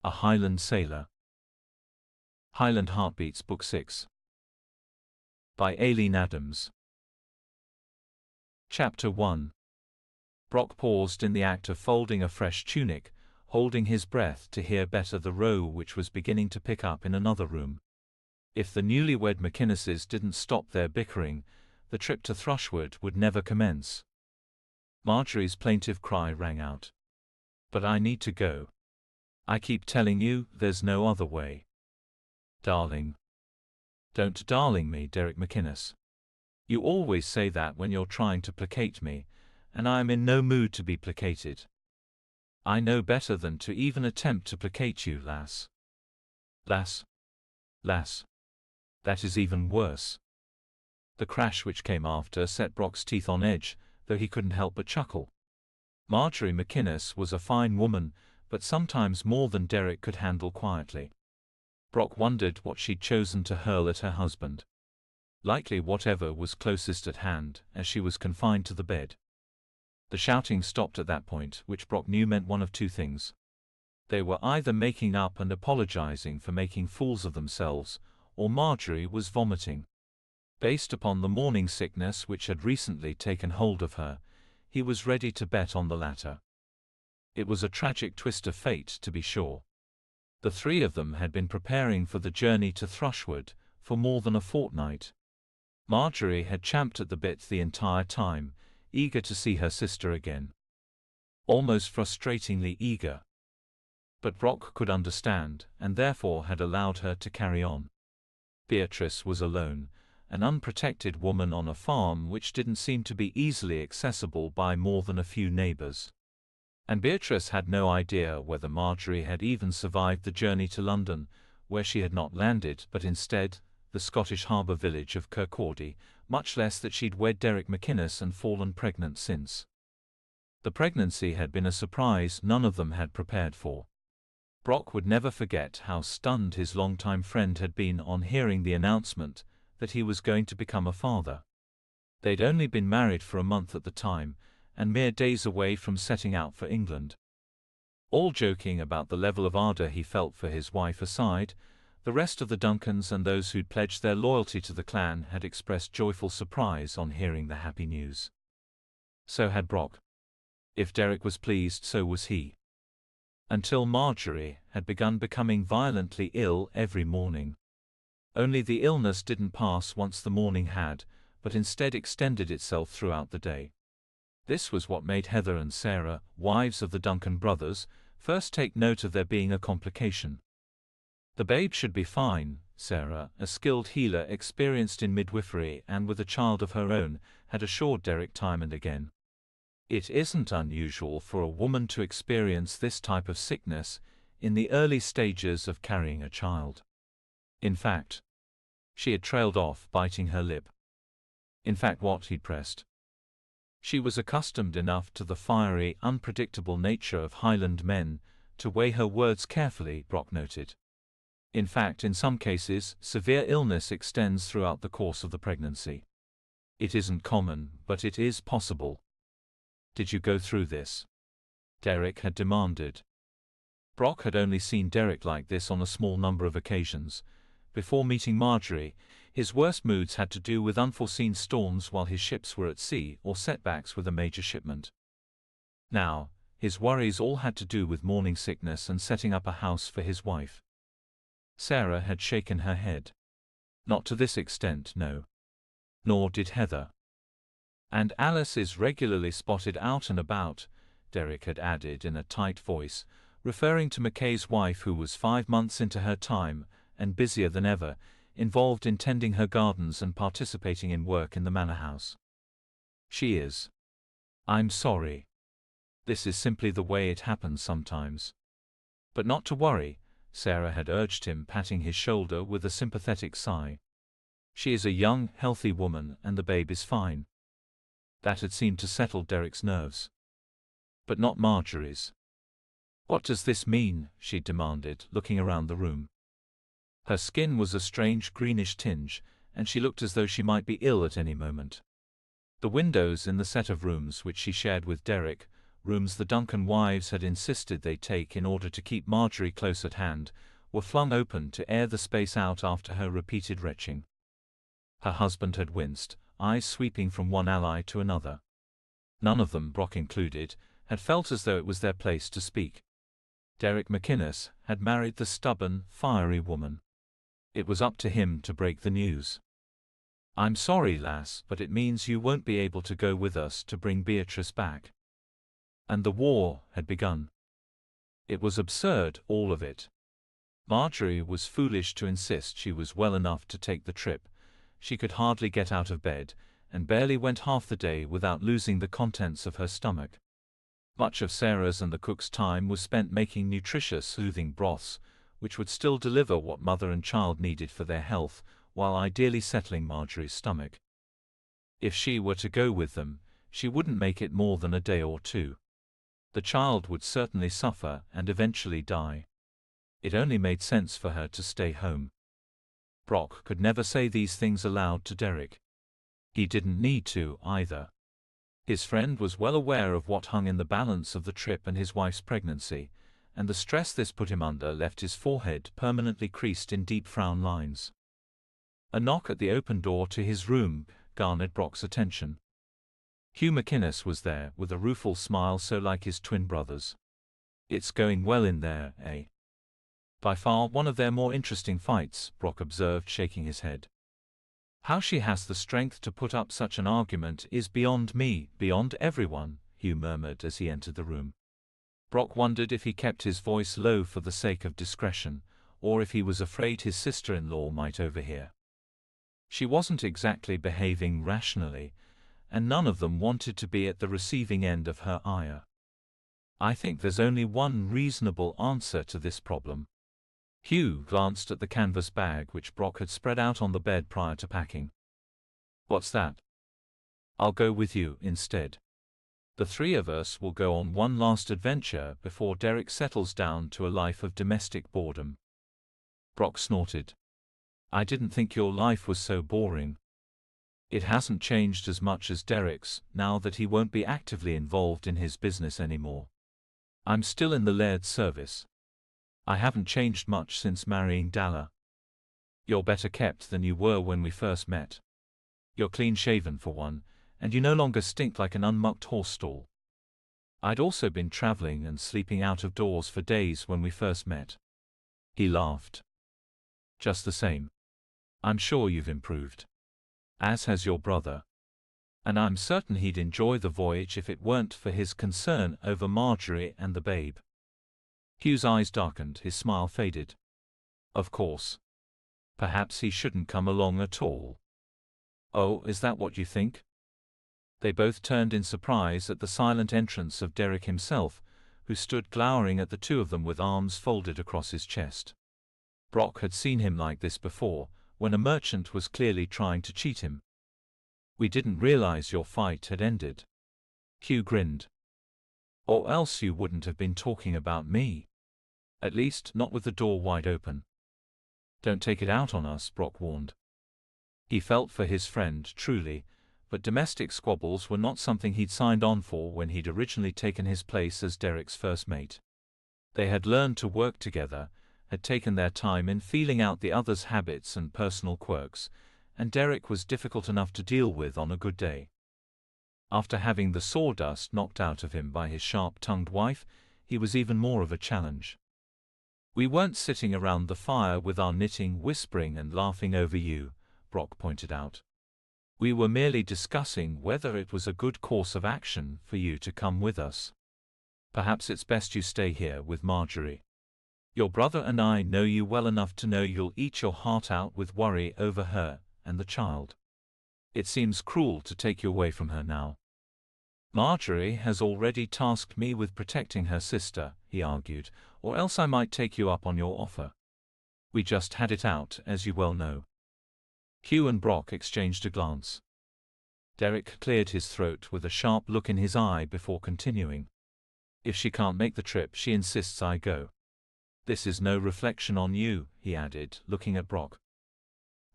A Highland Sailor. Highland Heartbeats, Book 6. By Aileen Adams. Chapter 1. Brock paused in the act of folding a fresh tunic, holding his breath to hear better the row which was beginning to pick up in another room. If the newlywed McInneses didn't stop their bickering, the trip to Thrushwood would never commence. Marjorie's plaintive cry rang out. "But I need to go. I keep telling you, there's no other way." "Darling." "Don't darling me, Derek McInnes. You always say that when you're trying to placate me, and I am in no mood to be placated. I know better than to even attempt to placate you, lass." "Lass? Lass? That is even worse." The crash which came after set Brock's teeth on edge, though he couldn't help but chuckle. Marjorie McInnes was a fine woman, but sometimes more than Derek could handle quietly. Brock wondered what she'd chosen to hurl at her husband. Likely whatever was closest at hand, as she was confined to the bed. The shouting stopped at that point, which Brock knew meant one of two things. They were either making up and apologizing for making fools of themselves, or Marjorie was vomiting. Based upon the morning sickness which had recently taken hold of her, he was ready to bet on the latter. It was a tragic twist of fate, to be sure. The three of them had been preparing for the journey to Thrushwood for more than a fortnight. Marjorie had champed at the bit the entire time, eager to see her sister again. Almost frustratingly eager. But Brock could understand, and therefore had allowed her to carry on. Beatrice was alone, an unprotected woman on a farm which didn't seem to be easily accessible by more than a few neighbors. And Beatrice had no idea whether Marjorie had even survived the journey to London, where she had not landed, but instead, the Scottish harbour village of Kirkcaldy, much less that she'd wed Derek McInnes and fallen pregnant since. The pregnancy had been a surprise none of them had prepared for. Brock would never forget how stunned his longtime friend had been on hearing the announcement that he was going to become a father. They'd only been married for a month at the time, and mere days away from setting out for England. All joking about the level of ardor he felt for his wife aside, the rest of the Duncans and those who'd pledged their loyalty to the clan had expressed joyful surprise on hearing the happy news. So had Brock. If Derek was pleased, so was he. Until Marjorie had begun becoming violently ill every morning. Only the illness didn't pass once the morning had, but instead extended itself throughout the day. This was what made Heather and Sarah, wives of the Duncan brothers, first take note of there being a complication. "The babe should be fine," Sarah, a skilled healer experienced in midwifery and with a child of her own, had assured Derek time and again. It isn't unusual for a woman to experience this type of sickness in the early stages of carrying a child. In fact, she had trailed off, biting her lip. In fact, what he'd pressed. She was accustomed enough to the fiery, unpredictable nature of Highland men to weigh her words carefully, Brock noted. In fact, in some cases, severe illness extends throughout the course of the pregnancy. It isn't common, but it is possible. "Did you go through this?" Derek had demanded. Brock had only seen Derek like this on a small number of occasions. Before meeting Marjorie, his worst moods had to do with unforeseen storms while his ships were at sea or setbacks with a major shipment. Now, his worries all had to do with morning sickness and setting up a house for his wife. Sarah had shaken her head. Not to this extent, no. Nor did Heather. "And Alice is regularly spotted out and about," Derek had added in a tight voice, referring to McKay's wife, who was 5 months into her time, and busier than ever, involved in tending her gardens and participating in work in the manor house. "She is. I'm sorry. This is simply the way it happens sometimes. But not to worry," Sarah had urged him, patting his shoulder with a sympathetic sigh. "She is a young, healthy woman, and the babe is fine." That had seemed to settle Derek's nerves. But not Marjorie's. "What does this mean?" she demanded, looking around the room. Her skin was a strange greenish tinge, and she looked as though she might be ill at any moment. The windows in the set of rooms which she shared with Derek, rooms the Duncan wives had insisted they take in order to keep Marjorie close at hand, were flung open to air the space out after her repeated retching. Her husband had winced, eyes sweeping from one ally to another. None of them, Brock included, had felt as though it was their place to speak. Derek McInnes had married the stubborn, fiery woman. It was up to him to break the news. "I'm sorry, lass, but it means you won't be able to go with us to bring Beatrice back." And the war had begun. It was absurd, all of it. Marjorie was foolish to insist she was well enough to take the trip. She could hardly get out of bed, and barely went half the day without losing the contents of her stomach. Much of Sarah's and the cook's time was spent making nutritious, soothing broths, which would still deliver what mother and child needed for their health, while ideally settling Marjorie's stomach. If she were to go with them, she wouldn't make it more than a day or two. The child would certainly suffer and eventually die. It only made sense for her to stay home. Brock could never say these things aloud to Derek. He didn't need to, either. His friend was well aware of what hung in the balance of the trip and his wife's pregnancy, and the stress this put him under left his forehead permanently creased in deep frown lines. A knock at the open door to his room garnered Brock's attention. Hugh McInnes was there, with a rueful smile so like his twin brother's. "It's going well in there, eh?" "By far one of their more interesting fights," Brock observed, shaking his head. "How she has the strength to put up such an argument is beyond me, beyond everyone," Hugh murmured as he entered the room. Brock wondered if he kept his voice low for the sake of discretion, or if he was afraid his sister-in-law might overhear. She wasn't exactly behaving rationally, and none of them wanted to be at the receiving end of her ire. "I think there's only one reasonable answer to this problem." Hugh glanced at the canvas bag which Brock had spread out on the bed prior to packing. "What's that?" "I'll go with you instead. The three of us will go on one last adventure before Derek settles down to a life of domestic boredom." Brock snorted. "I didn't think your life was so boring." "It hasn't changed as much as Derek's, now that he won't be actively involved in his business anymore. I'm still in the Laird's service. I haven't changed much since marrying Dalla. You're better kept than you were when we first met. You're clean-shaven for one, and you no longer stink like an unmucked horse stall. I'd also been traveling and sleeping out of doors for days when we first met." He laughed. "Just the same. I'm sure you've improved. As has your brother. And I'm certain he'd enjoy the voyage if it weren't for his concern over Marjorie and the babe." Hugh's eyes darkened, his smile faded. "Of course. Perhaps he shouldn't come along at all." "Oh, is that what you think?" They both turned in surprise at the silent entrance of Derek himself, who stood glowering at the two of them with arms folded across his chest. Brock had seen him like this before, when a merchant was clearly trying to cheat him. "We didn't realize your fight had ended." Hugh grinned. "Or else you wouldn't have been talking about me. At least, not with the door wide open." "Don't take it out on us," Brock warned. He felt for his friend, truly, but domestic squabbles were not something he'd signed on for when he'd originally taken his place as Derek's first mate. They had learned to work together, had taken their time in feeling out the other's habits and personal quirks, and Derek was difficult enough to deal with on a good day. After having the sawdust knocked out of him by his sharp-tongued wife, he was even more of a challenge. "We weren't sitting around the fire with our knitting, whispering and laughing over you," Brock pointed out. "We were merely discussing whether it was a good course of action for you to come with us. Perhaps it's best you stay here with Marjorie. Your brother and I know you well enough to know you'll eat your heart out with worry over her and the child. It seems cruel to take you away from her now." "Marjorie has already tasked me with protecting her sister," he argued, "or else I might take you up on your offer. We just had it out, as you well know." Hugh and Brock exchanged a glance. Derek cleared his throat with a sharp look in his eye before continuing. "If she can't make the trip, she insists I go. This is no reflection on you," he added, looking at Brock.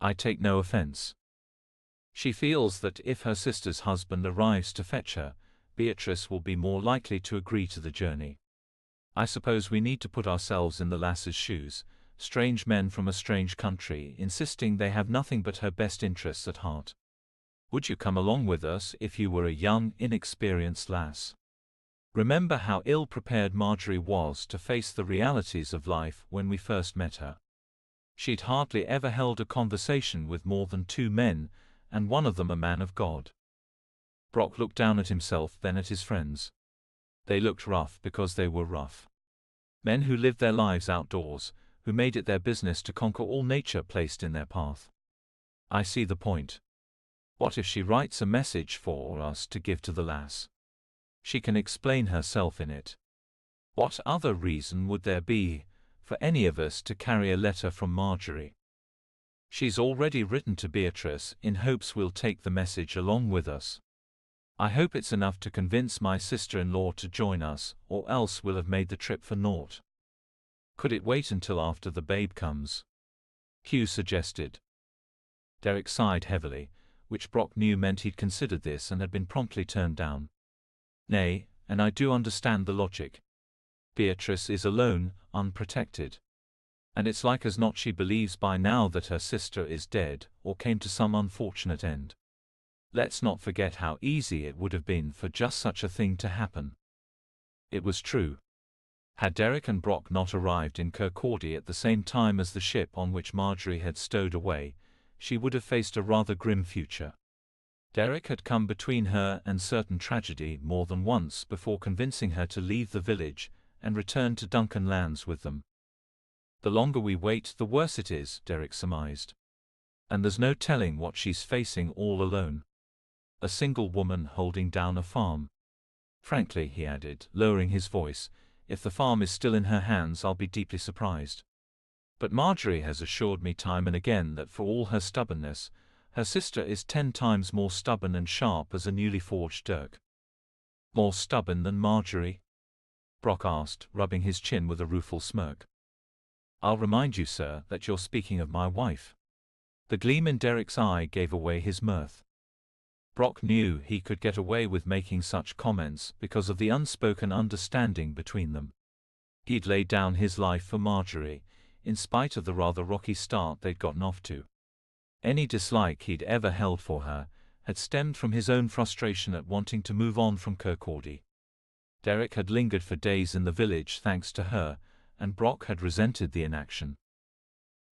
"I take no offense. She feels that if her sister's husband arrives to fetch her, Beatrice will be more likely to agree to the journey. I suppose we need to put ourselves in the lass's shoes, strange men from a strange country, insisting they have nothing but her best interests at heart. Would you come along with us if you were a young, inexperienced lass? Remember how ill-prepared Marjorie was to face the realities of life when we first met her. She'd hardly ever held a conversation with more than 2 men, and one of them a man of God. Brock looked down at himself, then at his friends. They looked rough because they were rough. Men who lived their lives outdoors, who made it their business to conquer all nature placed in their path. I see the point. What if she writes a message for us to give to the lass? She can explain herself in it. What other reason would there be for any of us to carry a letter from Marjorie? She's already written to Beatrice in hopes we'll take the message along with us. I hope it's enough to convince my sister-in-law to join us, or else we'll have made the trip for naught. Could it wait until after the babe comes? Hugh suggested. Derek sighed heavily, which Brock knew meant he'd considered this and had been promptly turned down. Nay, and I do understand the logic. Beatrice is alone, unprotected. And it's like as not she believes by now that her sister is dead, or came to some unfortunate end. Let's not forget how easy it would have been for just such a thing to happen. It was true. Had Derek and Brock not arrived in Kirkcaldy at the same time as the ship on which Marjorie had stowed away, she would have faced a rather grim future. Derek had come between her and certain tragedy more than once before convincing her to leave the village and return to Duncan Lands with them. The longer we wait, the worse it is, Derek surmised. And there's no telling what she's facing all alone. A single woman holding down a farm. Frankly, he added, lowering his voice, if the farm is still in her hands, I'll be deeply surprised. But Marjorie has assured me time and again that for all her stubbornness, her sister is 10 times more stubborn and sharp as a newly forged dirk. More stubborn than Marjorie? Brock asked, rubbing his chin with a rueful smirk. I'll remind you, sir, that you're speaking of my wife. The gleam in Derek's eye gave away his mirth. Brock knew he could get away with making such comments because of the unspoken understanding between them. He'd laid down his life for Marjorie, in spite of the rather rocky start they'd gotten off to. Any dislike he'd ever held for her had stemmed from his own frustration at wanting to move on from Kirkcaldy. Derek had lingered for days in the village thanks to her, and Brock had resented the inaction.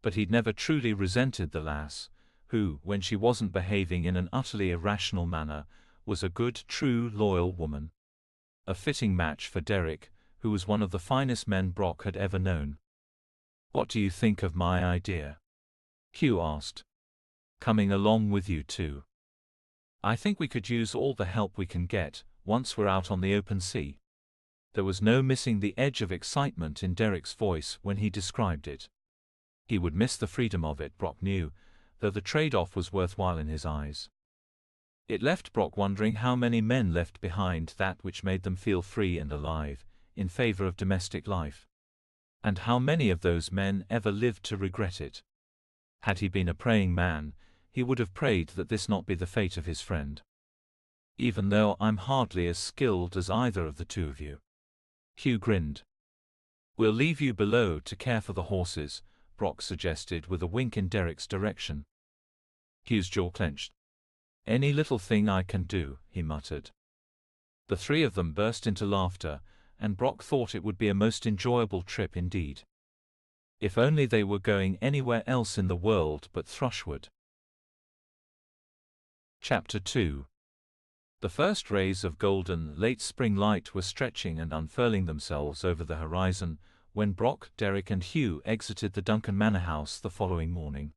But he'd never truly resented the lass, who, when she wasn't behaving in an utterly irrational manner, was a good, true, loyal woman. A fitting match for Derek, who was one of the finest men Brock had ever known. What do you think of my idea? Hugh asked. Coming along with you too. I think we could use all the help we can get, once we're out on the open sea. There was no missing the edge of excitement in Derek's voice when he described it. He would miss the freedom of it, Brock knew, though the trade-off was worthwhile in his eyes. It left Brock wondering how many men left behind that which made them feel free and alive, in favor of domestic life. And how many of those men ever lived to regret it. Had he been a praying man, he would have prayed that this not be the fate of his friend. Even though I'm hardly as skilled as either of the two of you. Hugh grinned. We'll leave you below to care for the horses, Brock suggested with a wink in Derek's direction. Hugh's jaw clenched. Any little thing I can do, he muttered. The 3 of them burst into laughter, and Brock thought it would be a most enjoyable trip indeed. If only they were going anywhere else in the world but Thrushwood. Chapter 2. The first rays of golden, late spring light were stretching and unfurling themselves over the horizon when Brock, Derek and Hugh exited the Duncan Manor House the following morning.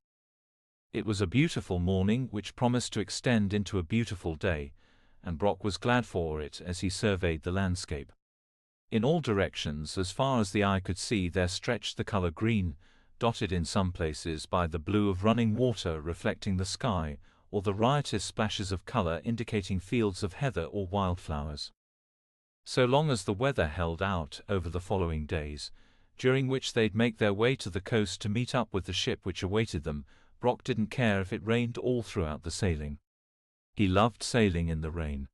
It was a beautiful morning which promised to extend into a beautiful day, and Brock was glad for it as he surveyed the landscape. In all directions as far as the eye could see there stretched the color green, dotted in some places by the blue of running water reflecting the sky, or the riotous splashes of color indicating fields of heather or wildflowers. So long as the weather held out over the following days, during which they'd make their way to the coast to meet up with the ship which awaited them, Brock didn't care if it rained all throughout the sailing. He loved sailing in the rain.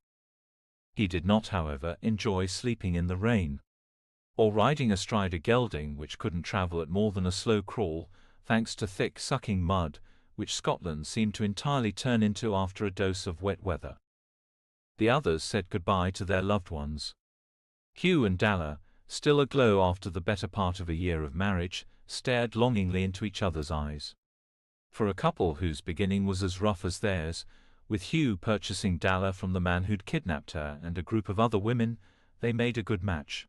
He did not, however, enjoy sleeping in the rain, or riding astride a gelding which couldn't travel at more than a slow crawl, thanks to thick sucking mud, which Scotland seemed to entirely turn into after a dose of wet weather. The others said goodbye to their loved ones. Hugh and Dalla, still aglow after the better part of a year of marriage, stared longingly into each other's eyes. For a couple whose beginning was as rough as theirs, with Hugh purchasing Dalla from the man who'd kidnapped her and a group of other women, they made a good match.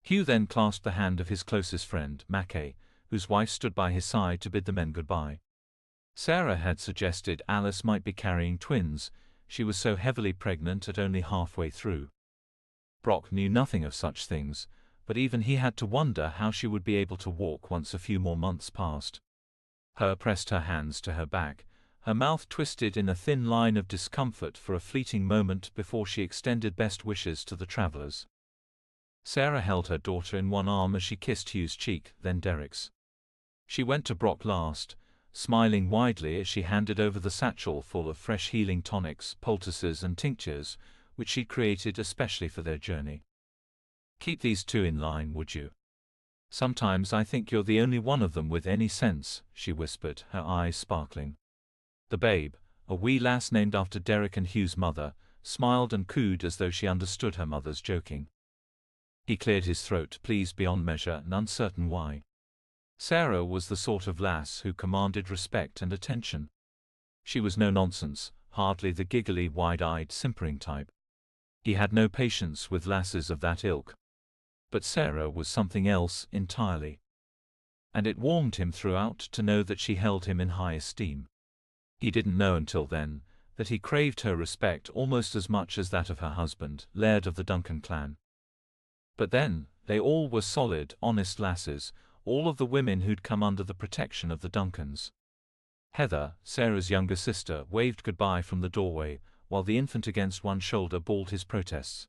Hugh then clasped the hand of his closest friend, Mackay, whose wife stood by his side to bid the men goodbye. Sarah had suggested Alice might be carrying twins. She was so heavily pregnant at only halfway through. Brock knew nothing of such things, but even he had to wonder how she would be able to walk once a few more months passed. Her pressed her hands to her back, her mouth twisted in a thin line of discomfort for a fleeting moment before she extended best wishes to the travelers. Sarah held her daughter in one arm as she kissed Hugh's cheek, then Derek's. She went to Brock last, smiling widely as she handed over the satchel full of fresh healing tonics, poultices and tinctures, which she'd created especially for their journey. "Keep these two in line, would you? Sometimes I think you're the only one of them with any sense," she whispered, her eyes sparkling. The babe, a wee lass named after Derek and Hugh's mother, smiled and cooed as though she understood her mother's joking. He cleared his throat, pleased beyond measure and uncertain why. Sarah was the sort of lass who commanded respect and attention. She was no nonsense, hardly the giggly, wide-eyed, simpering type. He had no patience with lasses of that ilk. But Sarah was something else entirely. And it warmed him throughout to know that she held him in high esteem. He didn't know until then that he craved her respect almost as much as that of her husband, Laird of the Duncan clan. But then, they all were solid, honest lasses, all of the women who'd come under the protection of the Duncans. Heather, Sarah's younger sister, waved goodbye from the doorway, while the infant against one shoulder bawled his protests.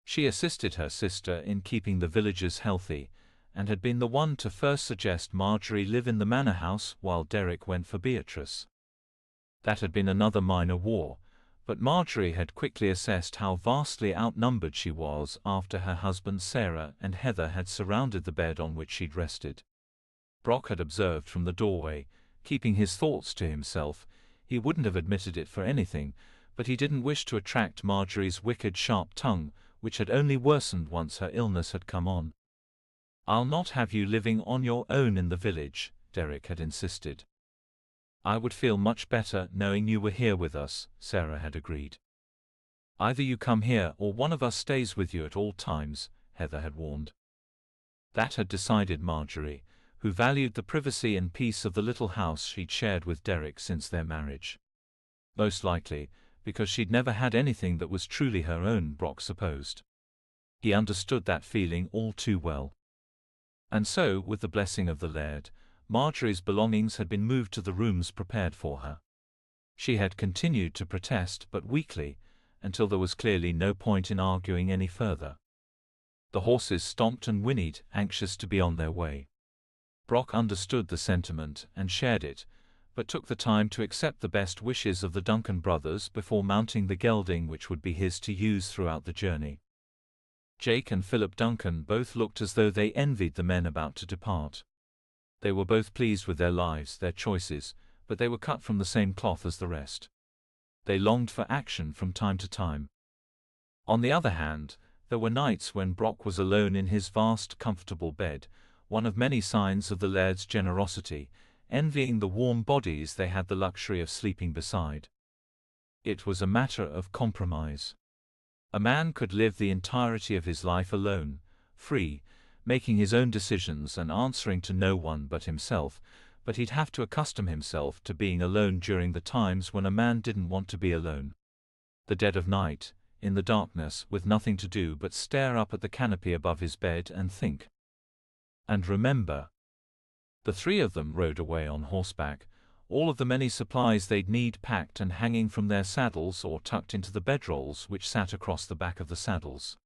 She assisted her sister in keeping the villagers healthy, and had been the one to first suggest Marjorie live in the manor house while Derek went for Beatrice. That had been another minor war, but Marjorie had quickly assessed how vastly outnumbered she was after her husband Sarah and Heather had surrounded the bed on which she'd rested. Brock had observed from the doorway, keeping his thoughts to himself. He wouldn't have admitted it for anything, but he didn't wish to attract Marjorie's wicked sharp tongue, which had only worsened once her illness had come on. "I'll not have you living on your own in the village," Derek had insisted. "I would feel much better knowing you were here with us," Sarah had agreed. "Either you come here or one of us stays with you at all times," Heather had warned. That had decided Marjorie, who valued the privacy and peace of the little house she'd shared with Derek since their marriage. Most likely, because she'd never had anything that was truly her own, Brock supposed. He understood that feeling all too well. And so, with the blessing of the Laird, Marjorie's belongings had been moved to the rooms prepared for her. She had continued to protest, but weakly, until there was clearly no point in arguing any further. The horses stomped and whinnied, anxious to be on their way. Brock understood the sentiment and shared it, but took the time to accept the best wishes of the Duncan brothers before mounting the gelding which would be his to use throughout the journey. Jake and Philip Duncan both looked as though they envied the men about to depart. They were both pleased with their lives, their choices, but they were cut from the same cloth as the rest. They longed for action from time to time. On the other hand, there were nights when Brock was alone in his vast, comfortable bed, one of many signs of the Laird's generosity, envying the warm bodies they had the luxury of sleeping beside. It was a matter of compromise. A man could live the entirety of his life alone, free, making his own decisions and answering to no one but himself, but he'd have to accustom himself to being alone during the times when a man didn't want to be alone. The dead of night, in the darkness, with nothing to do but stare up at the canopy above his bed and think. And remember. The three of them rode away on horseback, all of the many supplies they'd need packed and hanging from their saddles or tucked into the bedrolls which sat across the back of the saddles.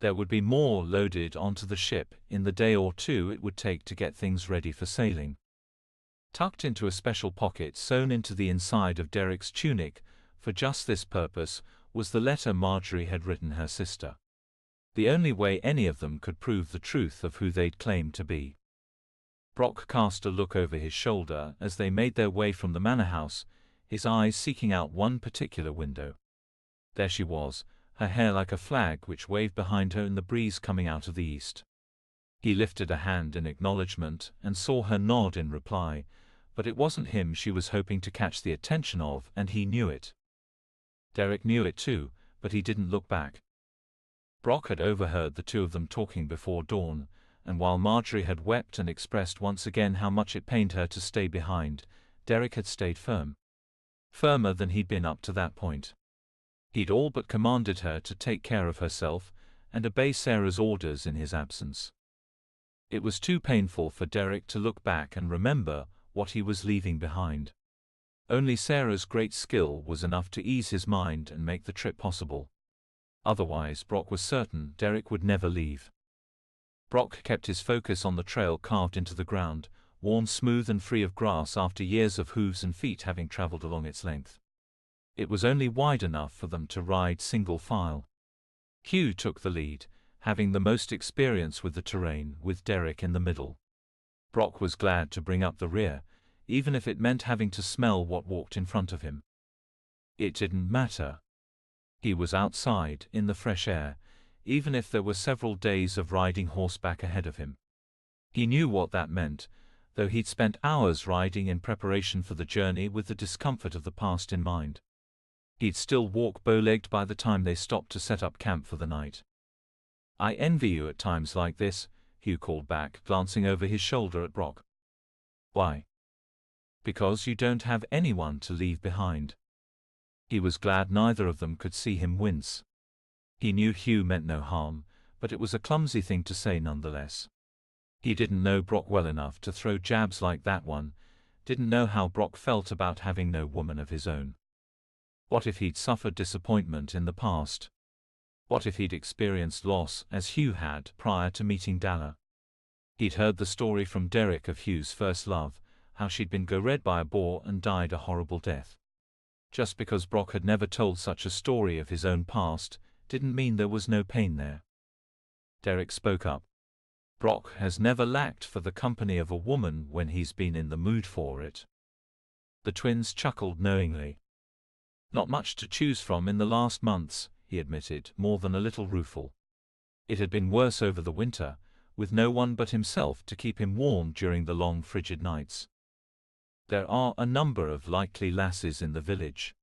There would be more loaded onto the ship in the day or two it would take to get things ready for sailing. Tucked into a special pocket sewn into the inside of Derek's tunic, for just this purpose, was the letter Marjorie had written her sister. The only way any of them could prove the truth of who they'd claimed to be. Brock cast a look over his shoulder as they made their way from the manor house, his eyes seeking out one particular window. There she was, her hair like a flag which waved behind her in the breeze coming out of the east. He lifted a hand in acknowledgement and saw her nod in reply, but it wasn't him she was hoping to catch the attention of, and he knew it. Derek knew it too, but he didn't look back. Brock had overheard the two of them talking before dawn, and while Marjorie had wept and expressed once again how much it pained her to stay behind, Derek had stayed firm. Firmer than he'd been up to that point. He'd all but commanded her to take care of herself, and obey Sarah's orders in his absence. It was too painful for Derek to look back and remember what he was leaving behind. Only Sarah's great skill was enough to ease his mind and make the trip possible. Otherwise, Brock was certain Derek would never leave. Brock kept his focus on the trail carved into the ground, worn smooth and free of grass after years of hooves and feet having traveled along its length. It was only wide enough for them to ride single file. Hugh took the lead, having the most experience with the terrain, with Derek in the middle. Brock was glad to bring up the rear, even if it meant having to smell what walked in front of him. It didn't matter. He was outside, in the fresh air, even if there were several days of riding horseback ahead of him. He knew what that meant, though he'd spent hours riding in preparation for the journey with the discomfort of the past in mind. He'd still walk bow-legged by the time they stopped to set up camp for the night. "I envy you at times like this," Hugh called back, glancing over his shoulder at Brock. "Why?" "Because you don't have anyone to leave behind." He was glad neither of them could see him wince. He knew Hugh meant no harm, but it was a clumsy thing to say nonetheless. He didn't know Brock well enough to throw jabs like that one, didn't know how Brock felt about having no woman of his own. What if he'd suffered disappointment in the past? What if he'd experienced loss, as Hugh had, prior to meeting Dalla? He'd heard the story from Derek of Hugh's first love, how she'd been gored by a boar and died a horrible death. Just because Brock had never told such a story of his own past, didn't mean there was no pain there. Derek spoke up. "Brock has never lacked for the company of a woman when he's been in the mood for it." The twins chuckled knowingly. "Not much to choose from in the last months," he admitted, more than a little rueful. It had been worse over the winter, with no one but himself to keep him warm during the long frigid nights. "There are a number of likely lasses in the village.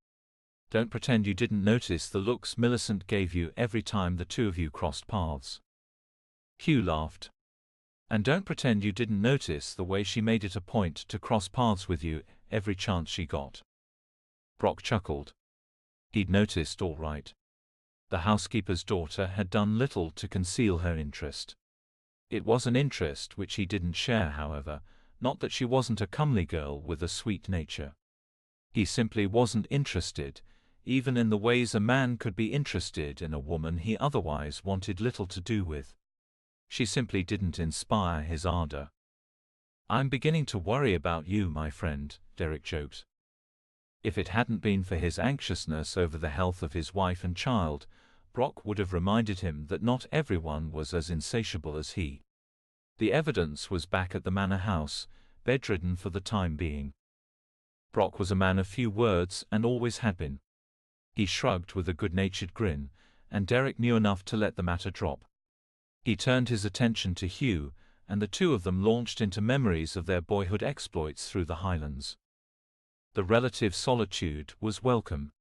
Don't pretend you didn't notice the looks Millicent gave you every time the two of you crossed paths." Hugh laughed. "And don't pretend you didn't notice the way she made it a point to cross paths with you every chance she got." Brock chuckled. He'd noticed all right. The housekeeper's daughter had done little to conceal her interest. It was an interest which he didn't share, however, not that she wasn't a comely girl with a sweet nature. He simply wasn't interested, even in the ways a man could be interested in a woman he otherwise wanted little to do with. She simply didn't inspire his ardor. "I'm beginning to worry about you, my friend," Derek joked. If it hadn't been for his anxiousness over the health of his wife and child, Brock would have reminded him that not everyone was as insatiable as he. The evidence was back at the manor house, bedridden for the time being. Brock was a man of few words and always had been. He shrugged with a good-natured grin, and Derek knew enough to let the matter drop. He turned his attention to Hugh, and the two of them launched into memories of their boyhood exploits through the Highlands. The relative solitude was welcome.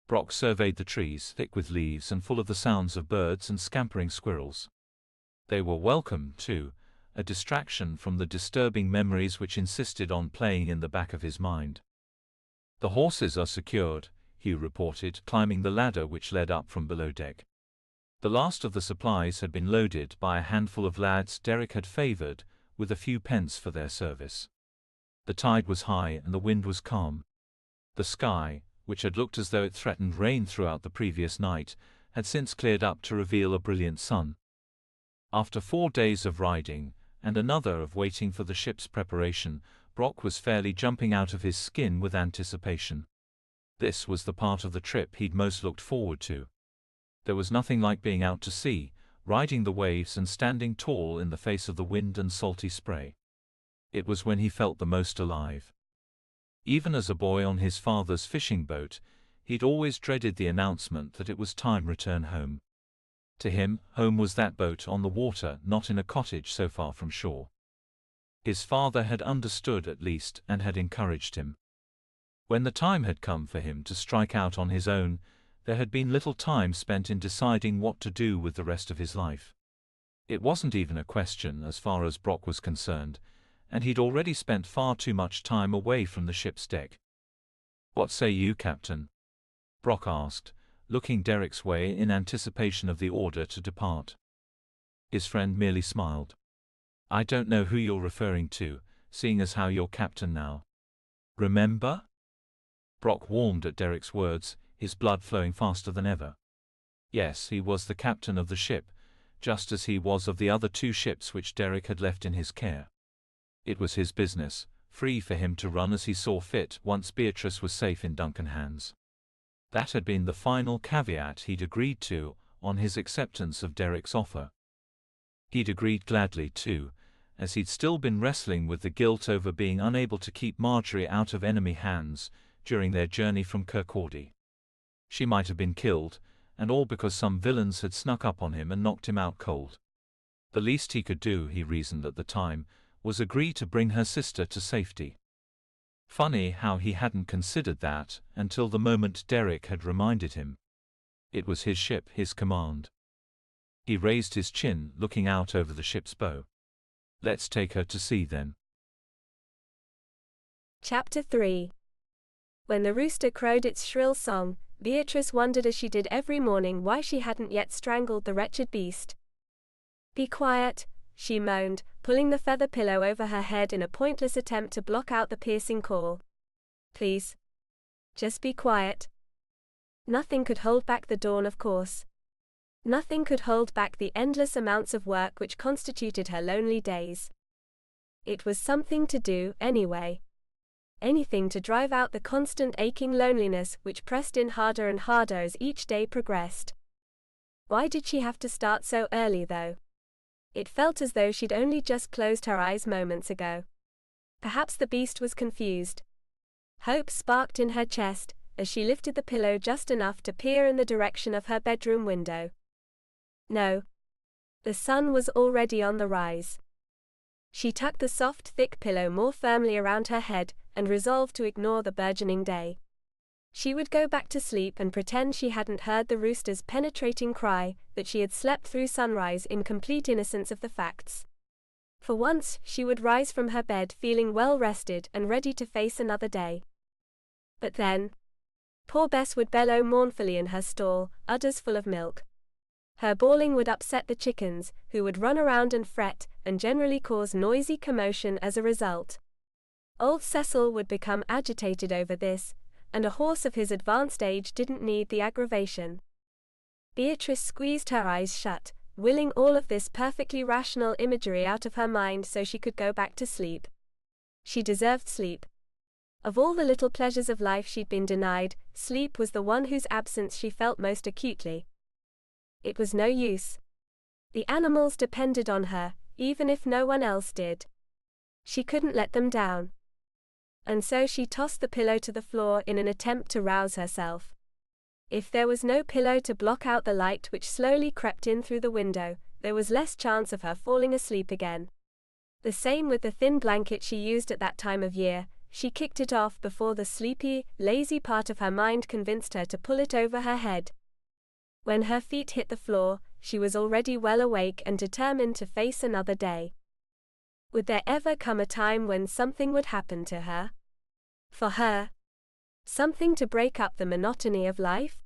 Brock surveyed the trees, thick with leaves and full of the sounds of birds and scampering squirrels. They were welcome, too, a distraction from the disturbing memories which insisted on playing in the back of his mind. "The horses are secured," Hugh reported, climbing the ladder which led up from below deck. The last of the supplies had been loaded by a handful of lads Derek had favored, with a few pence for their service. The tide was high and the wind was calm. The sky, which had looked as though it threatened rain throughout the previous night, had since cleared up to reveal a brilliant sun. After 4 days of riding, and another of waiting for the ship's preparation, Brock was fairly jumping out of his skin with anticipation. This was the part of the trip he'd most looked forward to. There was nothing like being out to sea, riding the waves and standing tall in the face of the wind and salty spray. It was when he felt the most alive. Even as a boy on his father's fishing boat, he'd always dreaded the announcement that it was time to return home. To him, home was that boat on the water, not in a cottage so far from shore. His father had understood at least and had encouraged him. When the time had come for him to strike out on his own, there had been little time spent in deciding what to do with the rest of his life. It wasn't even a question as far as Brock was concerned, and he'd already spent far too much time away from the ship's deck. "What say you, Captain?" Brock asked, looking Derek's way in anticipation of the order to depart. His friend merely smiled. "I don't know who you're referring to, seeing as how you're captain now." "Remember?" Brock warmed at Derek's words, his blood flowing faster than ever. Yes, he was the captain of the ship, just as he was of the other two ships which Derek had left in his care. It was his business, free for him to run as he saw fit once Beatrice was safe in Duncan's hands. That had been the final caveat he'd agreed to, on his acceptance of Derek's offer. He'd agreed gladly, too, as he'd still been wrestling with the guilt over being unable to keep Marjorie out of enemy hands during their journey from Kirkcaldy. She might have been killed, and all because some villains had snuck up on him and knocked him out cold. The least he could do, he reasoned at the time, was agree to bring her sister to safety. Funny how he hadn't considered that until the moment Derek had reminded him. It was his ship, his command. He raised his chin, looking out over the ship's bow. "Let's take her to sea then." Chapter 3. When the rooster crowed its shrill song, Beatrice wondered as she did every morning why she hadn't yet strangled the wretched beast. "Be quiet," she moaned, pulling the feather pillow over her head in a pointless attempt to block out the piercing call. "Please. Just be quiet." Nothing could hold back the dawn, of course. Nothing could hold back the endless amounts of work which constituted her lonely days. It was something to do, anyway. Anything to drive out the constant aching loneliness which pressed in harder and harder as each day progressed. Why did she have to start so early, though? It felt as though she'd only just closed her eyes moments ago. Perhaps the beast was confused. Hope sparked in her chest as she lifted the pillow just enough to peer in the direction of her bedroom window. No. The sun was already on the rise. She tucked the soft, thick pillow more firmly around her head and resolved to ignore the burgeoning day. She would go back to sleep and pretend she hadn't heard the rooster's penetrating cry, that she had slept through sunrise in complete innocence of the facts. For once, she would rise from her bed feeling well rested and ready to face another day. But then, poor Bess would bellow mournfully in her stall, udders full of milk. Her bawling would upset the chickens, who would run around and fret, and generally cause noisy commotion as a result. Old Cecil would become agitated over this, and a horse of his advanced age didn't need the aggravation. Beatrice squeezed her eyes shut, willing all of this perfectly rational imagery out of her mind so she could go back to sleep. She deserved sleep. Of all the little pleasures of life she'd been denied, sleep was the one whose absence she felt most acutely. It was no use. The animals depended on her, even if no one else did. She couldn't let them down. And so she tossed the pillow to the floor in an attempt to rouse herself. If there was no pillow to block out the light which slowly crept in through the window, there was less chance of her falling asleep again. The same with the thin blanket she used at that time of year. She kicked it off before the sleepy, lazy part of her mind convinced her to pull it over her head. When her feet hit the floor, she was already well awake and determined to face another day. Would there ever come a time when something would happen to her? For her? Something to break up the monotony of life?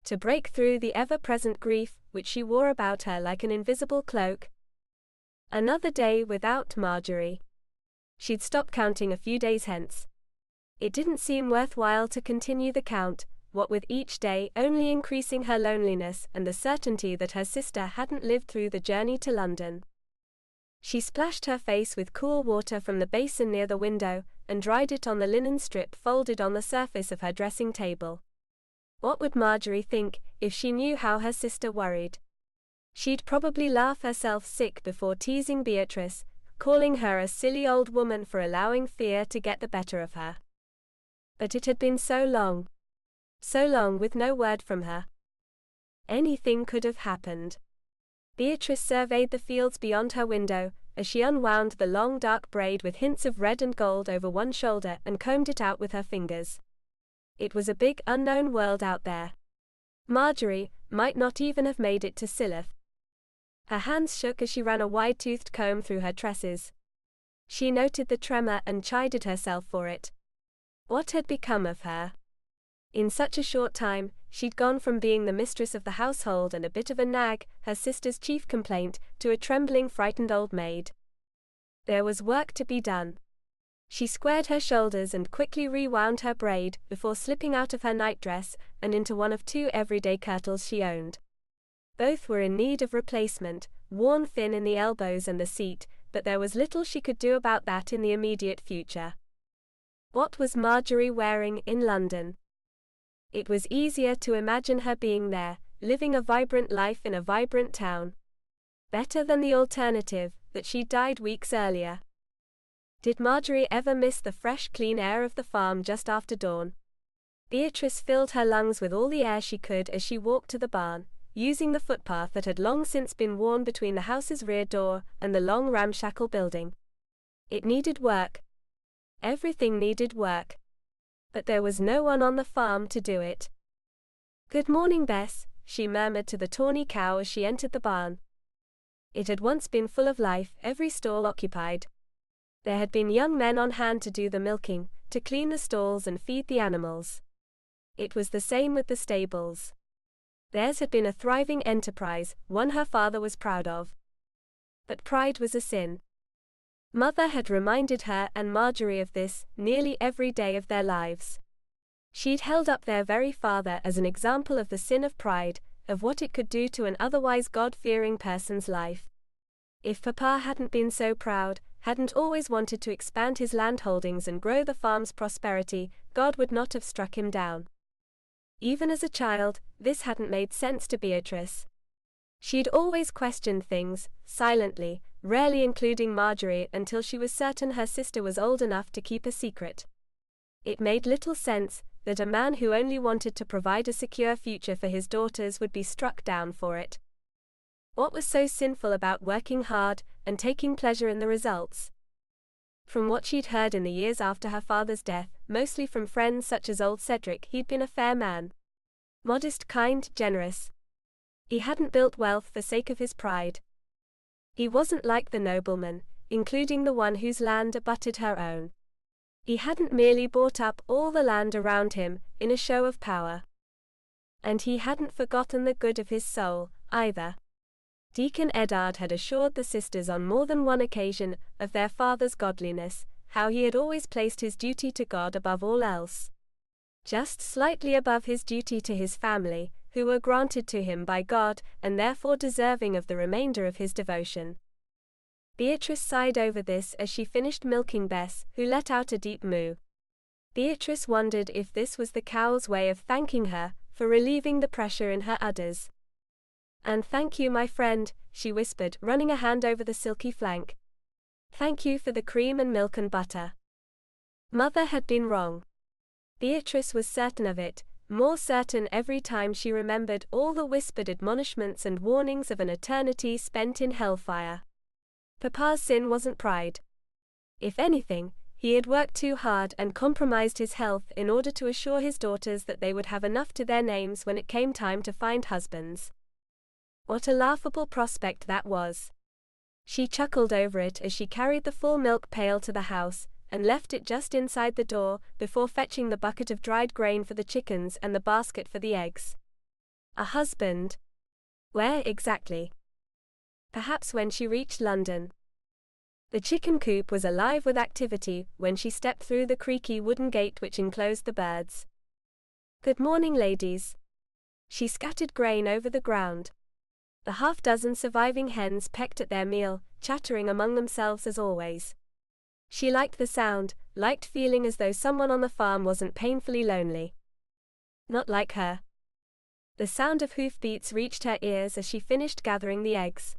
To break through the ever-present grief which she wore about her like an invisible cloak? Another day without Marjorie. She'd stop counting a few days hence. It didn't seem worthwhile to continue the count, what with each day only increasing her loneliness and the certainty that her sister hadn't lived through the journey to London. She splashed her face with cool water from the basin near the window, and dried it on the linen strip folded on the surface of her dressing table. What would Marjorie think if she knew how her sister worried? She'd probably laugh herself sick before teasing Beatrice, calling her a silly old woman for allowing fear to get the better of her. But it had been so long with no word from her. Anything could have happened. Beatrice surveyed the fields beyond her window, as she unwound the long dark braid with hints of red and gold over one shoulder and combed it out with her fingers. It was a big unknown world out there. Marjorie might not even have made it to Silith. Her hands shook as she ran a wide-toothed comb through her tresses. She noted the tremor and chided herself for it. What had become of her? In such a short time, she'd gone from being the mistress of the household and a bit of a nag, her sister's chief complaint, to a trembling, frightened old maid. There was work to be done. She squared her shoulders and quickly rewound her braid before slipping out of her nightdress and into one of two everyday kirtles she owned. Both were in need of replacement, worn thin in the elbows and the seat, but there was little she could do about that in the immediate future. What was Marjorie wearing in London? It was easier to imagine her being there, living a vibrant life in a vibrant town. Better than the alternative, that she died weeks earlier. Did Marjorie ever miss the fresh, clean air of the farm just after dawn? Beatrice filled her lungs with all the air she could as she walked to the barn, using the footpath that had long since been worn between the house's rear door and the long ramshackle building. It needed work. Everything needed work. But there was no one on the farm to do it. "Good morning, Bess," she murmured to the tawny cow as she entered the barn. It had once been full of life, every stall occupied. There had been young men on hand to do the milking, to clean the stalls and feed the animals. It was the same with the stables. Theirs had been a thriving enterprise, one her father was proud of. But pride was a sin. Mother had reminded her and Marjorie of this nearly every day of their lives. She'd held up their very father as an example of the sin of pride, of what it could do to an otherwise God-fearing person's life. If Papa hadn't been so proud, hadn't always wanted to expand his landholdings and grow the farm's prosperity, God would not have struck him down. Even as a child, this hadn't made sense to Beatrice. She'd always questioned things, silently, rarely including Marjorie until she was certain her sister was old enough to keep a secret. It made little sense that a man who only wanted to provide a secure future for his daughters would be struck down for it. What was so sinful about working hard and taking pleasure in the results? From what she'd heard in the years after her father's death, mostly from friends such as old Cedric, he'd been a fair man. Modest, kind, generous. He hadn't built wealth for sake of his pride. He wasn't like the noblemen, including the one whose land abutted her own. He hadn't merely bought up all the land around him in a show of power. And he hadn't forgotten the good of his soul, either. Deacon Eddard had assured the sisters on more than one occasion of their father's godliness, how he had always placed his duty to God above all else. Just slightly above his duty to his family, who were granted to him by God and therefore deserving of the remainder of his devotion. Beatrice sighed over this as she finished milking Bess, who let out a deep moo. Beatrice wondered if this was the cow's way of thanking her for relieving the pressure in her udders. "And thank you, my friend," she whispered, running a hand over the silky flank. "Thank you for the cream and milk and butter." Mother had been wrong. Beatrice was certain of it, more certain every time she remembered all the whispered admonishments and warnings of an eternity spent in hellfire. Papa's sin wasn't pride. If anything, he had worked too hard and compromised his health in order to assure his daughters that they would have enough to their names when it came time to find husbands. What a laughable prospect that was. She chuckled over it as she carried the full milk pail to the house, and left it just inside the door before fetching the bucket of dried grain for the chickens and the basket for the eggs. A husband? Where exactly? Perhaps when she reached London. The chicken coop was alive with activity when she stepped through the creaky wooden gate which enclosed the birds. "Good morning, ladies." She scattered grain over the ground. The half-dozen surviving hens pecked at their meal, chattering among themselves as always. She liked the sound, liked feeling as though someone on the farm wasn't painfully lonely. Not like her. The sound of hoofbeats reached her ears as she finished gathering the eggs.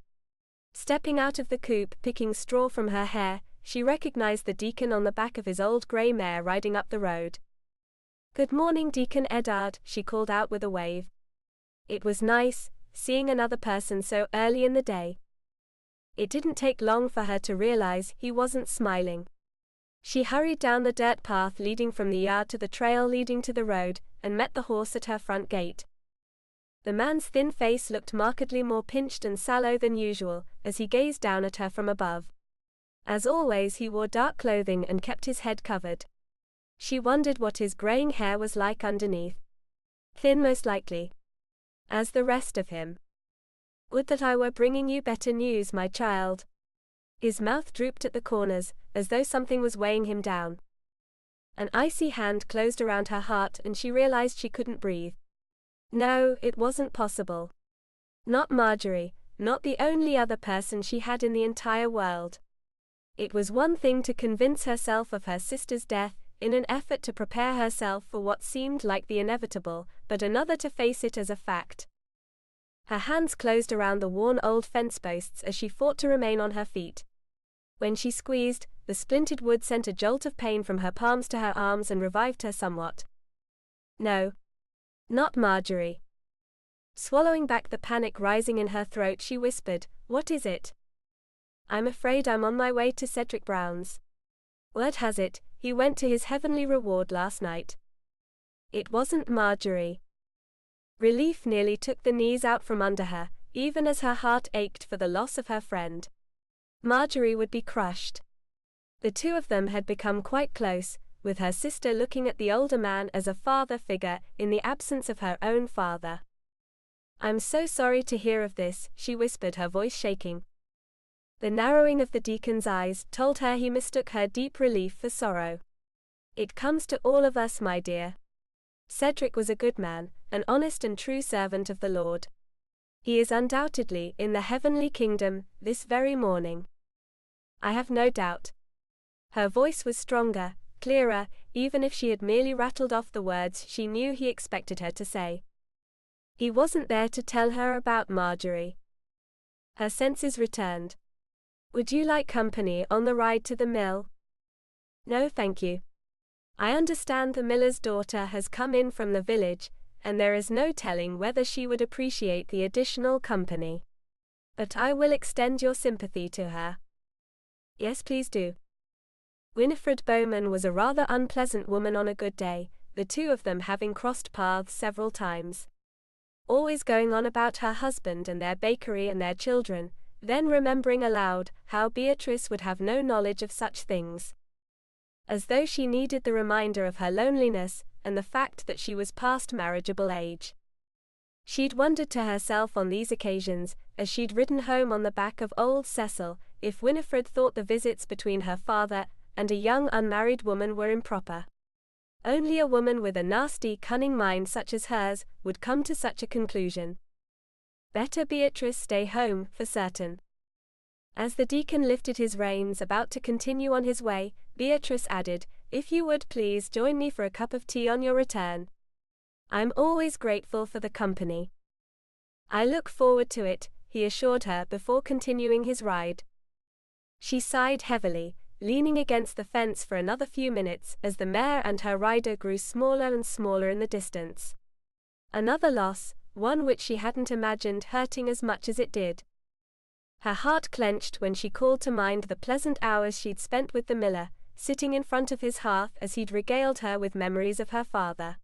Stepping out of the coop, picking straw from her hair, she recognized the deacon on the back of his old grey mare riding up the road. "Good morning, Deacon Eddard," she called out with a wave. It was nice, seeing another person so early in the day. It didn't take long for her to realize he wasn't smiling. She hurried down the dirt path leading from the yard to the trail leading to the road, and met the horse at her front gate. The man's thin face looked markedly more pinched and sallow than usual, as he gazed down at her from above. As always, he wore dark clothing and kept his head covered. She wondered what his graying hair was like underneath. Thin most likely. As the rest of him. "Would that I were bringing you better news, my child." His mouth drooped at the corners, as though something was weighing him down. An icy hand closed around her heart and she realized she couldn't breathe. No, it wasn't possible. Not Marjorie, not the only other person she had in the entire world. It was one thing to convince herself of her sister's death, in an effort to prepare herself for what seemed like the inevitable, but another to face it as a fact. Her hands closed around the worn old fence posts as she fought to remain on her feet. When she squeezed, the splintered wood sent a jolt of pain from her palms to her arms and revived her somewhat. No. Not Marjorie. Swallowing back the panic rising in her throat, she whispered, "What is it?" "I'm afraid I'm on my way to Cedric Brown's. Word has it, he went to his heavenly reward last night." It wasn't Marjorie. Relief nearly took the knees out from under her, even as her heart ached for the loss of her friend. Marjorie would be crushed. The two of them had become quite close, with her sister looking at the older man as a father figure in the absence of her own father. "I'm so sorry to hear of this," she whispered, her voice shaking. The narrowing of the deacon's eyes told her he mistook her deep relief for sorrow. "It comes to all of us, my dear. Cedric was a good man, an honest and true servant of the Lord. He is undoubtedly in the heavenly kingdom this very morning. I have no doubt." Her voice was stronger, clearer, even if she had merely rattled off the words she knew he expected her to say. He wasn't there to tell her about Marjorie. Her senses returned. "Would you like company on the ride to the mill?" "No, thank you. I understand the miller's daughter has come in from the village, and there is no telling whether she would appreciate the additional company. But I will extend your sympathy to her." "Yes, please do." Winifred Bowman was a rather unpleasant woman on a good day, the two of them having crossed paths several times. Always going on about her husband and their bakery and their children, then remembering aloud how Beatrice would have no knowledge of such things. As though she needed the reminder of her loneliness and the fact that she was past marriageable age. She'd wondered to herself on these occasions, as she'd ridden home on the back of old Cecil, if Winifred thought the visits between her father and a young unmarried woman were improper. Only a woman with a nasty, cunning mind such as hers would come to such a conclusion. Better Beatrice stay home, for certain. As the deacon lifted his reins about to continue on his way, Beatrice added, "If you would please join me for a cup of tea on your return. I'm always grateful for the company." "I look forward to it," he assured her before continuing his ride. She sighed heavily, leaning against the fence for another few minutes as the mare and her rider grew smaller and smaller in the distance. Another loss, one which she hadn't imagined hurting as much as it did. Her heart clenched when she called to mind the pleasant hours she'd spent with the miller, sitting in front of his hearth as he'd regaled her with memories of her father.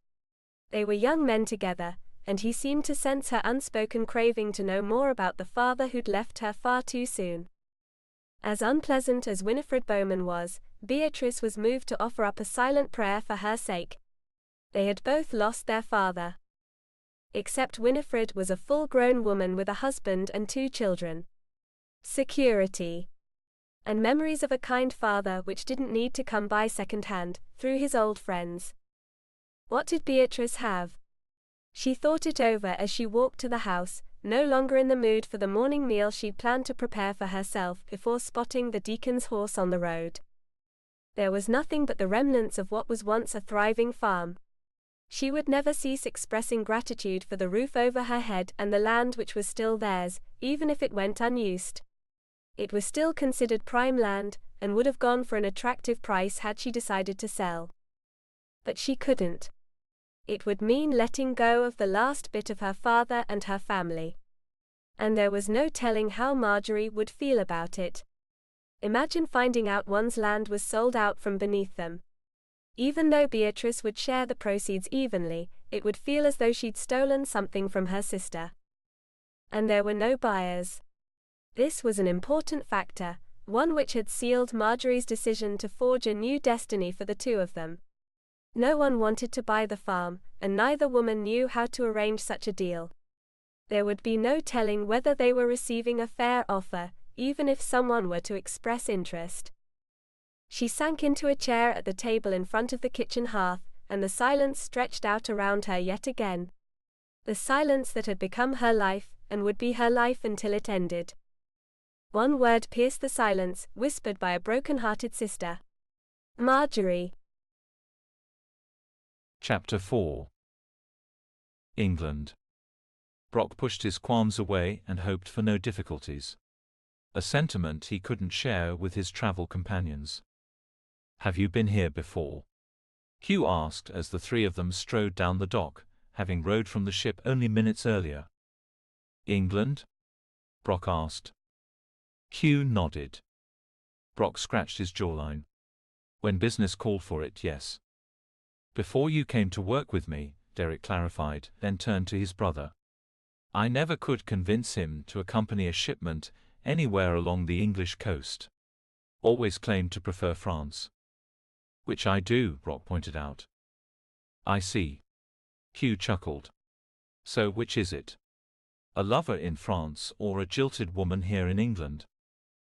They were young men together, and he seemed to sense her unspoken craving to know more about the father who'd left her far too soon. As unpleasant as Winifred Bowman was, Beatrice was moved to offer up a silent prayer for her sake. They had both lost their father. Except Winifred was a full-grown woman with a husband and 2 children. Security. And memories of a kind father which didn't need to come by second-hand, through his old friends. What did Beatrice have? She thought it over as she walked to the house, no longer in the mood for the morning meal she'd planned to prepare for herself before spotting the deacon's horse on the road. There was nothing but the remnants of what was once a thriving farm. She would never cease expressing gratitude for the roof over her head and the land which was still theirs, even if it went unused. It was still considered prime land, and would have gone for an attractive price had she decided to sell. But she couldn't. It would mean letting go of the last bit of her father and her family. And there was no telling how Marjorie would feel about it. Imagine finding out one's land was sold out from beneath them. Even though Beatrice would share the proceeds evenly, it would feel as though she'd stolen something from her sister. And there were no buyers. This was an important factor, one which had sealed Marjorie's decision to forge a new destiny for the two of them. No one wanted to buy the farm, and neither woman knew how to arrange such a deal. There would be no telling whether they were receiving a fair offer, even if someone were to express interest. She sank into a chair at the table in front of the kitchen hearth, and the silence stretched out around her yet again. The silence that had become her life, and would be her life until it ended. One word pierced the silence, whispered by a broken-hearted sister. Marjorie. Chapter 4. England. Brock pushed his qualms away and hoped for no difficulties. A sentiment he couldn't share with his travel companions. "Have you been here before?" Hugh asked as the three of them strode down the dock, having rowed from the ship only minutes earlier. "England?" Brock asked. Hugh nodded. Brock scratched his jawline. "When business called for it, yes." "Before you came to work with me," Derek clarified, then turned to his brother. "I never could convince him to accompany a shipment anywhere along the English coast. Always claimed to prefer France." "Which I do," Brock pointed out. "I see." Hugh chuckled. "So which is it? A lover in France or a jilted woman here in England?"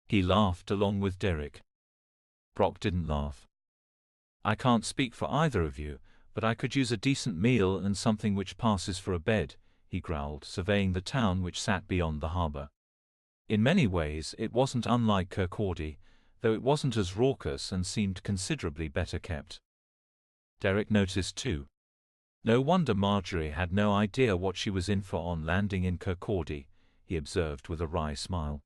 He laughed along with Derek. Brock didn't laugh. "I can't speak for either of you, but I could use a decent meal and something which passes for a bed," he growled, surveying the town which sat beyond the harbor. In many ways it wasn't unlike Kirkcaldy, though it wasn't as raucous and seemed considerably better kept. Derek noticed too. No wonder Marjorie had no idea what she was in for on landing in Kirkcaldy, he observed with a wry smile.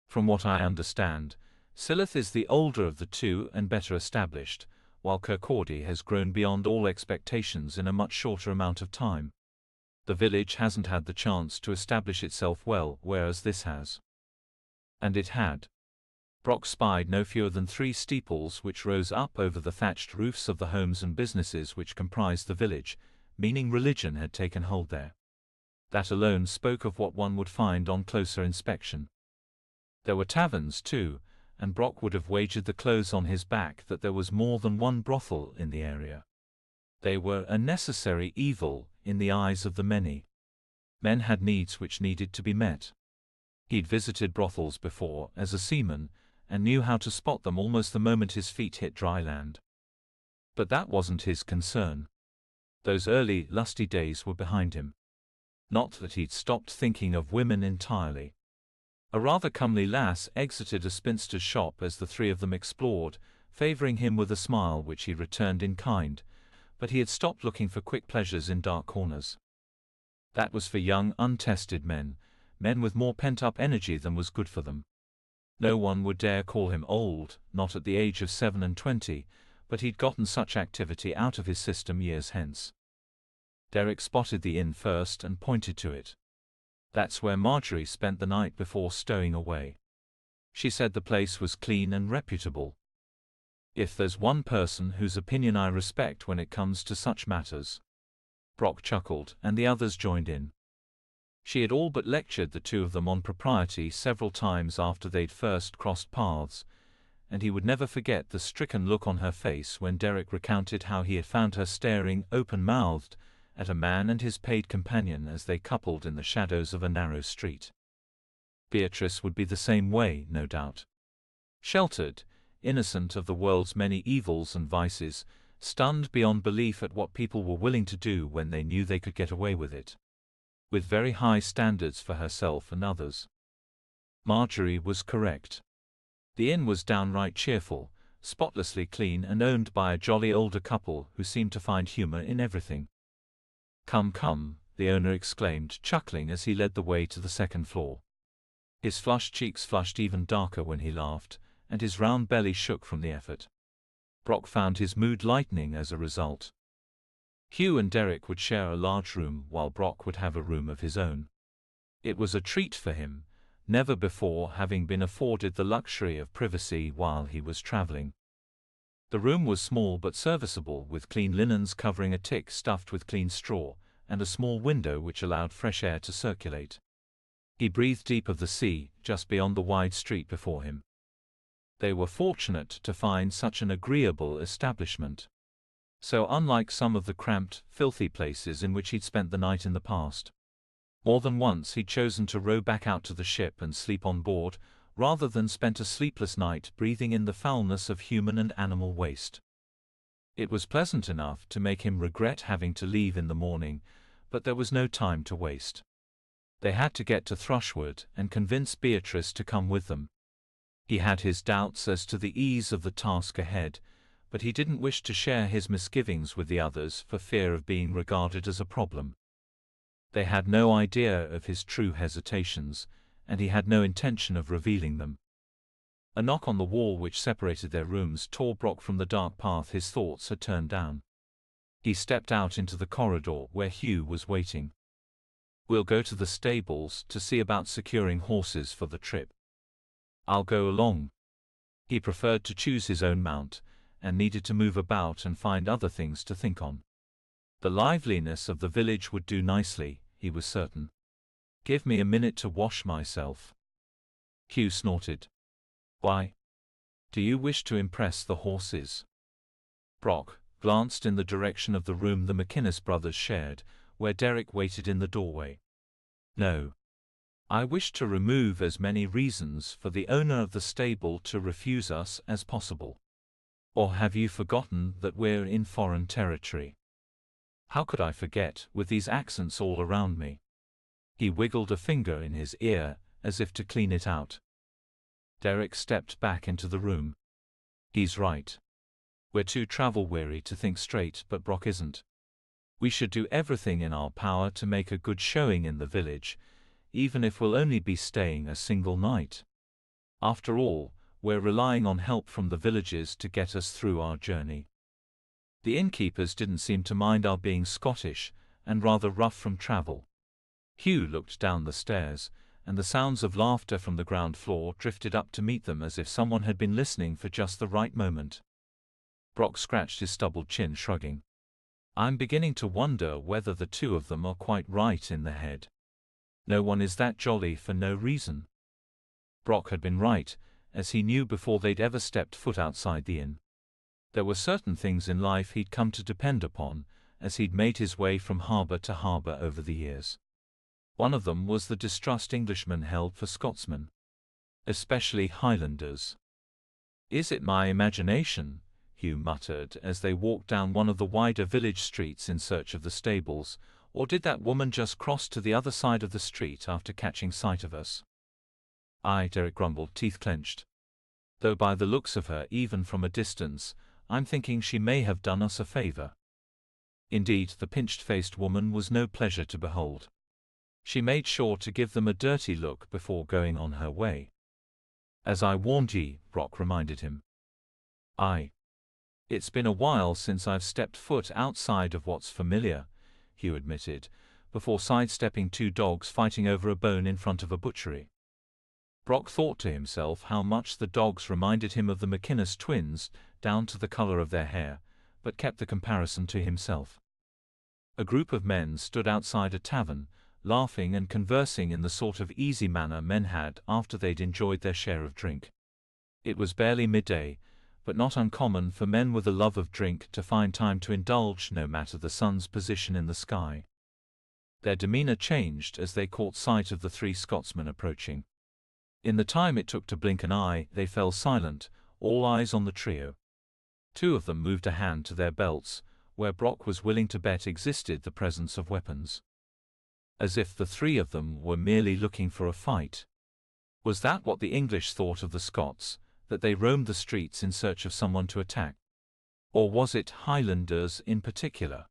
"From what I understand, Silith is the older of the two and better established, while Kirkcaldy has grown beyond all expectations in a much shorter amount of time. The village hasn't had the chance to establish itself well, whereas this has." And it had. Brock spied no fewer than 3 steeples which rose up over the thatched roofs of the homes and businesses which comprised the village, meaning religion had taken hold there. That alone spoke of what one would find on closer inspection. There were taverns too, and Brock would have wagered the clothes on his back that there was more than one brothel in the area. They were a necessary evil in the eyes of the many. Men had needs which needed to be met. He'd visited brothels before as a seaman, and knew how to spot them almost the moment his feet hit dry land. But that wasn't his concern. Those early, lusty days were behind him. Not that he'd stopped thinking of women entirely. A rather comely lass exited a spinster's shop as the three of them explored, favoring him with a smile which he returned in kind, but he had stopped looking for quick pleasures in dark corners. That was for young, untested men with more pent-up energy than was good for them. No one would dare call him old, not at the age of 27, but he'd gotten such activity out of his system years hence. Derek spotted the inn first and pointed to it. "That's where Marjorie spent the night before stowing away. She said the place was clean and reputable. If there's one person whose opinion I respect when it comes to such matters." Brock chuckled, and the others joined in. She had all but lectured the two of them on propriety several times after they'd first crossed paths, and he would never forget the stricken look on her face when Derek recounted how he had found her staring open-mouthed at a man and his paid companion as they coupled in the shadows of a narrow street. Beatrice would be the same way, no doubt. Sheltered, innocent of the world's many evils and vices, stunned beyond belief at what people were willing to do when they knew they could get away with it. with very high standards for herself and others. Marjorie was correct. The inn was downright cheerful, spotlessly clean and owned by a jolly older couple who seemed to find humor in everything. "Come, come," the owner exclaimed, chuckling as he led the way to the second floor. His flushed cheeks flushed even darker when he laughed, and his round belly shook from the effort. Brock found his mood lightening as a result. Hugh and Derek would share a large room while Brock would have a room of his own. It was a treat for him, never before having been afforded the luxury of privacy while he was traveling. The room was small but serviceable, with clean linens covering a tick stuffed with clean straw, and a small window which allowed fresh air to circulate. He breathed deep of the sea, just beyond the wide street before him. They were fortunate to find such an agreeable establishment. So unlike some of the cramped, filthy places in which he'd spent the night in the past. More than once he'd chosen to row back out to the ship and sleep on board, rather than spend a sleepless night breathing in the foulness of human and animal waste. It was pleasant enough to make him regret having to leave in the morning, but there was no time to waste. They had to get to Thrushwood and convince Beatrice to come with them. He had his doubts as to the ease of the task ahead, but he didn't wish to share his misgivings with the others for fear of being regarded as a problem. They had no idea of his true hesitations, and he had no intention of revealing them. A knock on the wall which separated their rooms tore Brock from the dark path his thoughts had turned down. He stepped out into the corridor where Hugh was waiting. "We'll go to the stables to see about securing horses for the trip. I'll go along." He preferred to choose his own mount, and needed to move about and find other things to think on. The liveliness of the village would do nicely, he was certain. "Give me a minute to wash myself." Hugh snorted. "Why? Do you wish to impress the horses?" Brock glanced in the direction of the room the McInnes brothers shared, where Derek waited in the doorway. "No. I wish to remove as many reasons for the owner of the stable to refuse us as possible. Or have you forgotten that we're in foreign territory?" "How could I forget, with these accents all around me?" He wiggled a finger in his ear, as if to clean it out. Derek stepped back into the room. "He's right. We're too travel-weary to think straight, but Brock isn't. We should do everything in our power to make a good showing in the village, even if we'll only be staying a single night. After all, we're relying on help from the villages to get us through our journey. The innkeepers didn't seem to mind our being Scottish, and rather rough from travel." Hugh looked down the stairs, and the sounds of laughter from the ground floor drifted up to meet them as if someone had been listening for just the right moment. Brock scratched his stubbled chin, shrugging. "I'm beginning to wonder whether the two of them are quite right in the head. No one is that jolly for no reason." Brock had been right, as he knew before they'd ever stepped foot outside the inn. There were certain things in life he'd come to depend upon, as he'd made his way from harbor to harbor over the years. One of them was the distrust Englishmen held for Scotsmen. Especially Highlanders. "Is it my imagination?" Hugh muttered as they walked down one of the wider village streets in search of the stables, "or did that woman just cross to the other side of the street after catching sight of us?" "Aye," Derek grumbled, teeth clenched. "Though by the looks of her, even from a distance, I'm thinking she may have done us a favor." Indeed, the pinched-faced woman was no pleasure to behold. She made sure to give them a dirty look before going on her way. "As I warned ye," Brock reminded him. "Aye. It's been a while since I've stepped foot outside of what's familiar," Hugh admitted, before sidestepping two dogs fighting over a bone in front of a butchery. Brock thought to himself how much the dogs reminded him of the McInnes twins, down to the color of their hair, but kept the comparison to himself. A group of men stood outside a tavern, laughing and conversing in the sort of easy manner men had after they'd enjoyed their share of drink. It was barely midday, but not uncommon for men with a love of drink to find time to indulge no matter the sun's position in the sky. Their demeanor changed as they caught sight of the three Scotsmen approaching. In the time it took to blink an eye, they fell silent, all eyes on the trio. Two of them moved a hand to their belts, where Brock was willing to bet existed the presence of weapons. as if the three of them were merely looking for a fight. Was that what the English thought of the Scots, that they roamed the streets in search of someone to attack? Or was it Highlanders in particular?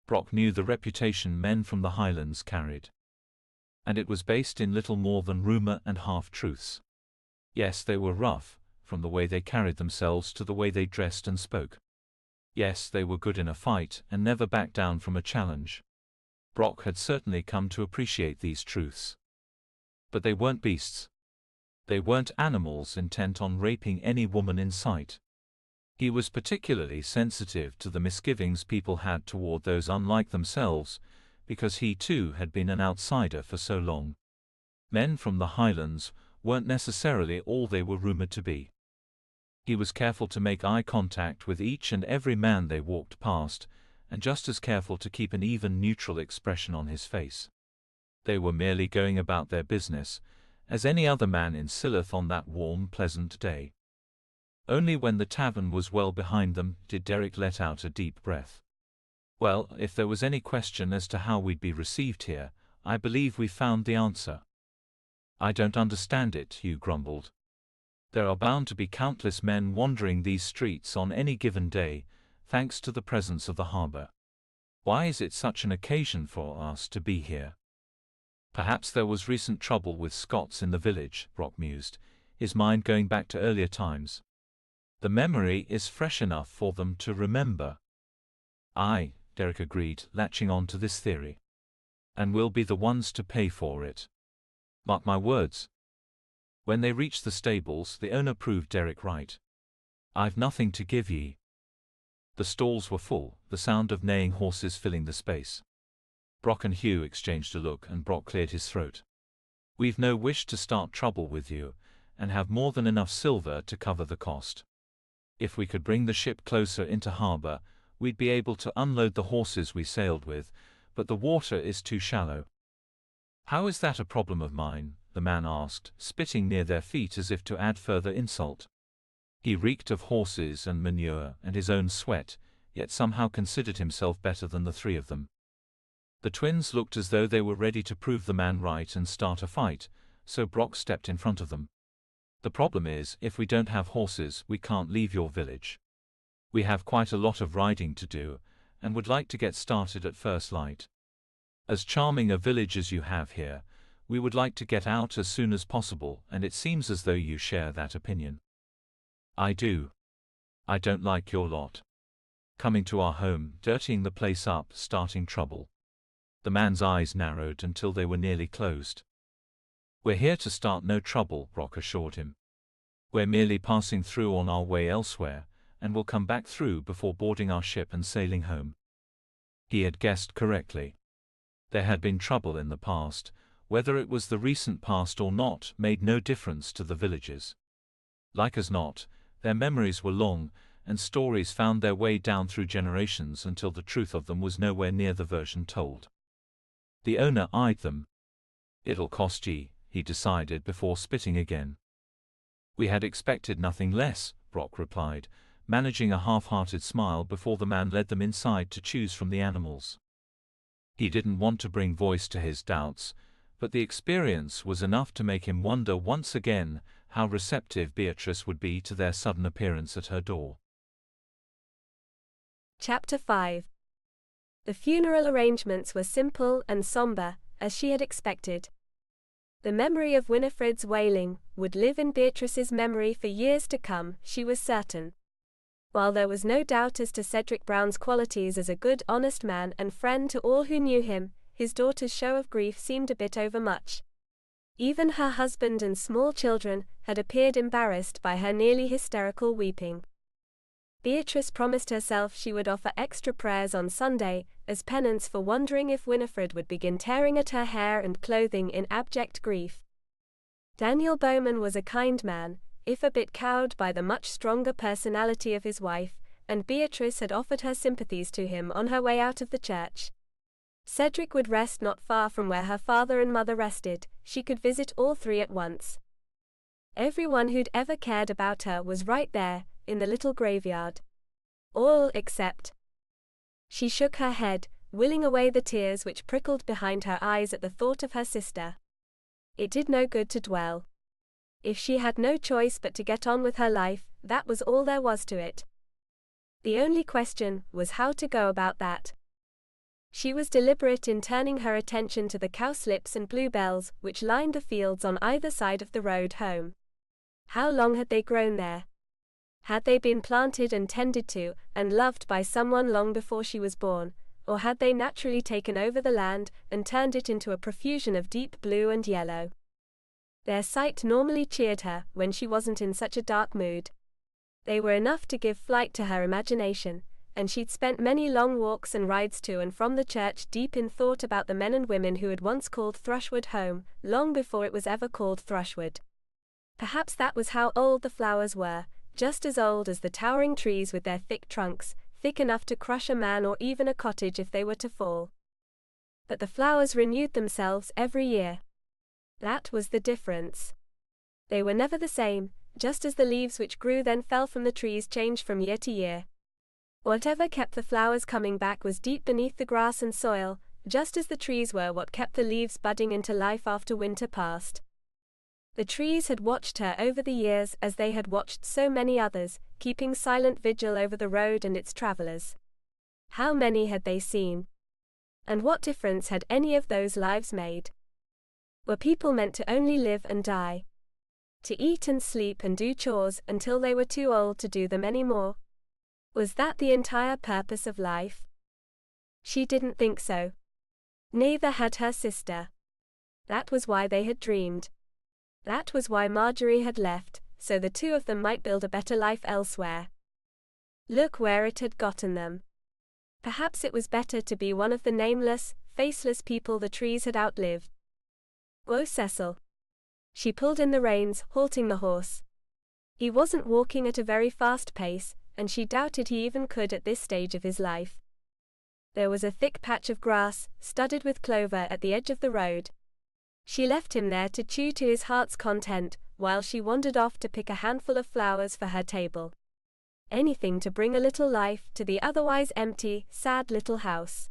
Brock knew the reputation men from the Highlands carried, and it was based in little more than rumor and half-truths. Yes, they were rough, from the way they carried themselves to the way they dressed and spoke. Yes, they were good in a fight and never backed down from a challenge. Brock had certainly come to appreciate these truths. But they weren't beasts. They weren't animals intent on raping any woman in sight. He was particularly sensitive to the misgivings people had toward those unlike themselves, because he too had been an outsider for so long. Men from the Highlands weren't necessarily all they were rumored to be. He was careful to make eye contact with each and every man they walked past, and just as careful to keep an even neutral expression on his face. They were merely going about their business, as any other man in Silith on that warm, pleasant day. Only when the tavern was well behind them did Derek let out a deep breath. Well, if there was any question as to how we'd be received here, I believe we found the answer. I don't understand it, Hugh grumbled. There are bound to be countless men wandering these streets on any given day, thanks to the presence of the harbor. Why is it such an occasion for us to be here? Perhaps there was recent trouble with Scots in the village, Brock mused, his mind going back to earlier times. The memory is fresh enough for them to remember. Aye, Derek agreed, latching on to this theory. And we'll be the ones to pay for it. Mark my words. When they reached the stables, the owner proved Derek right. I've nothing to give ye. The stalls were full, the sound of neighing horses filling the space. Brock and Hugh exchanged a look, and Brock cleared his throat. We've no wish to start trouble with you, and have more than enough silver to cover the cost. If we could bring the ship closer into harbor, we'd be able to unload the horses we sailed with, but the water is too shallow. How is that a problem of mine? The man asked, spitting near their feet as if to add further insult. He reeked of horses and manure and his own sweat, yet somehow considered himself better than the three of them. The twins looked as though they were ready to prove the man right and start a fight, so Brock stepped in front of them. The problem is, if we don't have horses, we can't leave your village. We have quite a lot of riding to do, and would like to get started at first light. As charming a village as you have here, we would like to get out as soon as possible, and it seems as though you share that opinion. I do. I don't like your lot. Coming to our home, dirtying the place up, starting trouble. The man's eyes narrowed until they were nearly closed. We're here to start no trouble, Brock assured him. We're merely passing through on our way elsewhere, and will come back through before boarding our ship and sailing home. He had guessed correctly. There had been trouble in the past, whether it was the recent past or not made no difference to the villagers. Like as not, their memories were long, and stories found their way down through generations until the truth of them was nowhere near the version told. The owner eyed them. It'll cost ye, he decided before spitting again. We had expected nothing less, Brock replied, managing a half-hearted smile before the man led them inside to choose from the animals. He didn't want to bring voice to his doubts, but the experience was enough to make him wonder once again how receptive Beatrice would be to their sudden appearance at her door. Chapter 5. The funeral arrangements were simple and somber, as she had expected. The memory of Winifred's wailing would live in Beatrice's memory for years to come, she was certain. While there was no doubt as to Cedric Brown's qualities as a good, honest man and friend to all who knew him, his daughter's show of grief seemed a bit overmuch. Even her husband and small children had appeared embarrassed by her nearly hysterical weeping. Beatrice promised herself she would offer extra prayers on Sunday, as penance for wondering if Winifred would begin tearing at her hair and clothing in abject grief. Daniel Bowman was a kind man, if a bit cowed by the much stronger personality of his wife, and Beatrice had offered her sympathies to him on her way out of the church. Cedric would rest not far from where her father and mother rested, she could visit all three at once. Everyone who'd ever cared about her was right there, in the little graveyard. All except. She shook her head, willing away the tears which prickled behind her eyes at the thought of her sister. It did no good to dwell. If she had no choice but to get on with her life, that was all there was to it. The only question was how to go about that. She was deliberate in turning her attention to the cowslips and bluebells which lined the fields on either side of the road home. How long had they grown there? Had they been planted and tended to, and loved by someone long before she was born, or had they naturally taken over the land and turned it into a profusion of deep blue and yellow? Their sight normally cheered her when she wasn't in such a dark mood. They were enough to give flight to her imagination, and she'd spent many long walks and rides to and from the church deep in thought about the men and women who had once called Thrushwood home, long before it was ever called Thrushwood. Perhaps that was how old the flowers were, just as old as the towering trees with their thick trunks, thick enough to crush a man or even a cottage if they were to fall. But the flowers renewed themselves every year. That was the difference. They were never the same, just as the leaves which grew then fell from the trees changed from year to year. Whatever kept the flowers coming back was deep beneath the grass and soil, just as the trees were what kept the leaves budding into life after winter passed. The trees had watched her over the years as they had watched so many others, keeping silent vigil over the road and its travelers. How many had they seen? And what difference had any of those lives made? Were people meant to only live and die? To eat and sleep and do chores until they were too old to do them any more? Was that the entire purpose of life? She didn't think so. Neither had her sister. That was why they had dreamed. That was why Marjorie had left, so the two of them might build a better life elsewhere. Look where it had gotten them. Perhaps it was better to be one of the nameless, faceless people the trees had outlived. Whoa, Cecil. She pulled in the reins, halting the horse. He wasn't walking at a very fast pace, and she doubted he even could at this stage of his life. There was a thick patch of grass, studded with clover, at the edge of the road. She left him there to chew to his heart's content, while she wandered off to pick a handful of flowers for her table. Anything to bring a little life to the otherwise empty, sad little house.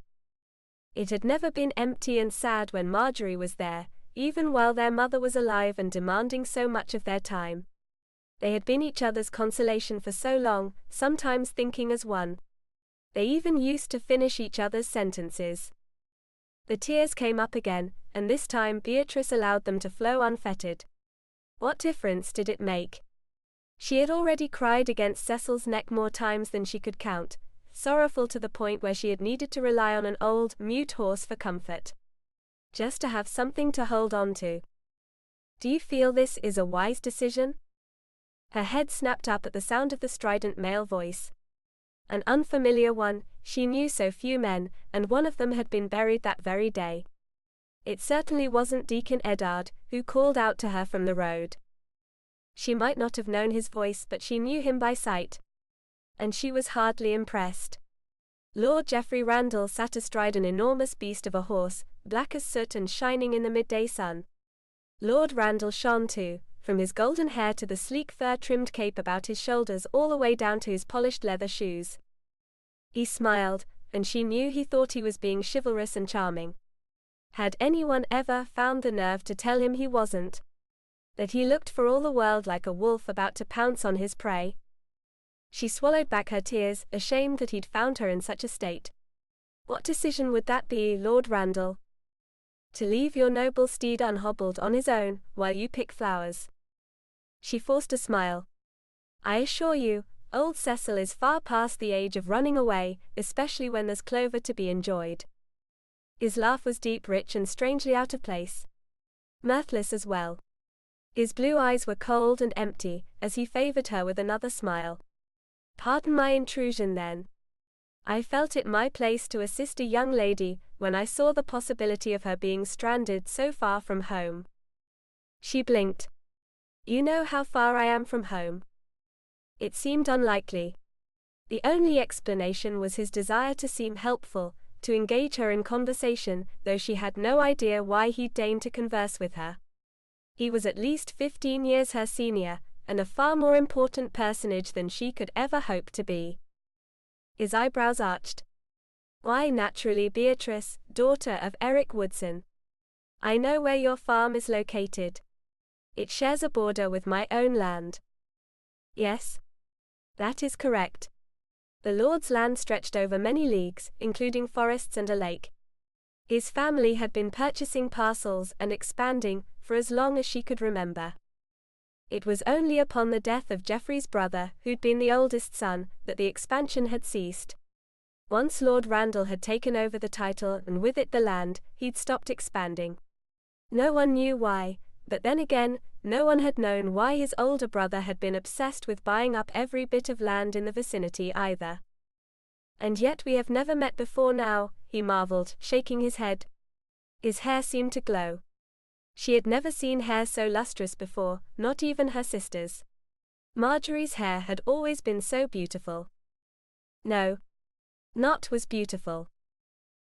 It had never been empty and sad when Marjorie was there, even while their mother was alive and demanding so much of their time. They had been each other's consolation for so long, sometimes thinking as one. They even used to finish each other's sentences. The tears came up again, and this time Beatrice allowed them to flow unfettered. What difference did it make? She had already cried against Cecil's neck more times than she could count, sorrowful to the point where she had needed to rely on an old, mute horse for comfort. Just to have something to hold on to. Do you feel this is a wise decision? Her head snapped up at the sound of the strident male voice. An unfamiliar one, she knew so few men, and one of them had been buried that very day. It certainly wasn't Deacon Eddard, who called out to her from the road. She might not have known his voice, but she knew him by sight. And she was hardly impressed. Lord Geoffrey Randall sat astride an enormous beast of a horse, black as soot and shining in the midday sun. Lord Randall shone too, from his golden hair to the sleek fur-trimmed cape about his shoulders all the way down to his polished leather shoes. He smiled, and she knew he thought he was being chivalrous and charming. Had anyone ever found the nerve to tell him he wasn't? That he looked for all the world like a wolf about to pounce on his prey? She swallowed back her tears, ashamed that he'd found her in such a state. What decision would that be, Lord Randall? To leave your noble steed unhobbled on his own, while you pick flowers? She forced a smile. I assure you, old Cecil is far past the age of running away, especially when there's clover to be enjoyed. His laugh was deep, rich, and strangely out of place. Mirthless as well. His blue eyes were cold and empty, as he favored her with another smile. Pardon my intrusion then. I felt it my place to assist a young lady, when I saw the possibility of her being stranded so far from home. She blinked. You know how far I am from home. It seemed unlikely. The only explanation was his desire to seem helpful, to engage her in conversation, though she had no idea why he'd deigned to converse with her. He was at least 15 years her senior, and a far more important personage than she could ever hope to be. His eyebrows arched. Why, naturally, Beatrice, daughter of Eric Woodson. I know where your farm is located. It shares a border with my own land. Yes. That is correct. The Lord's land stretched over many leagues, including forests and a lake. His family had been purchasing parcels and expanding for as long as she could remember. It was only upon the death of Geoffrey's brother, who'd been the oldest son, that the expansion had ceased. Once Lord Randall had taken over the title and with it the land, he'd stopped expanding. No one knew why, but then again, no one had known why his older brother had been obsessed with buying up every bit of land in the vicinity either. And yet we have never met before now, he marveled, shaking his head. His hair seemed to glow. She had never seen hair so lustrous before, not even her sister's. Marjorie's hair had always been so beautiful. No. Not was beautiful.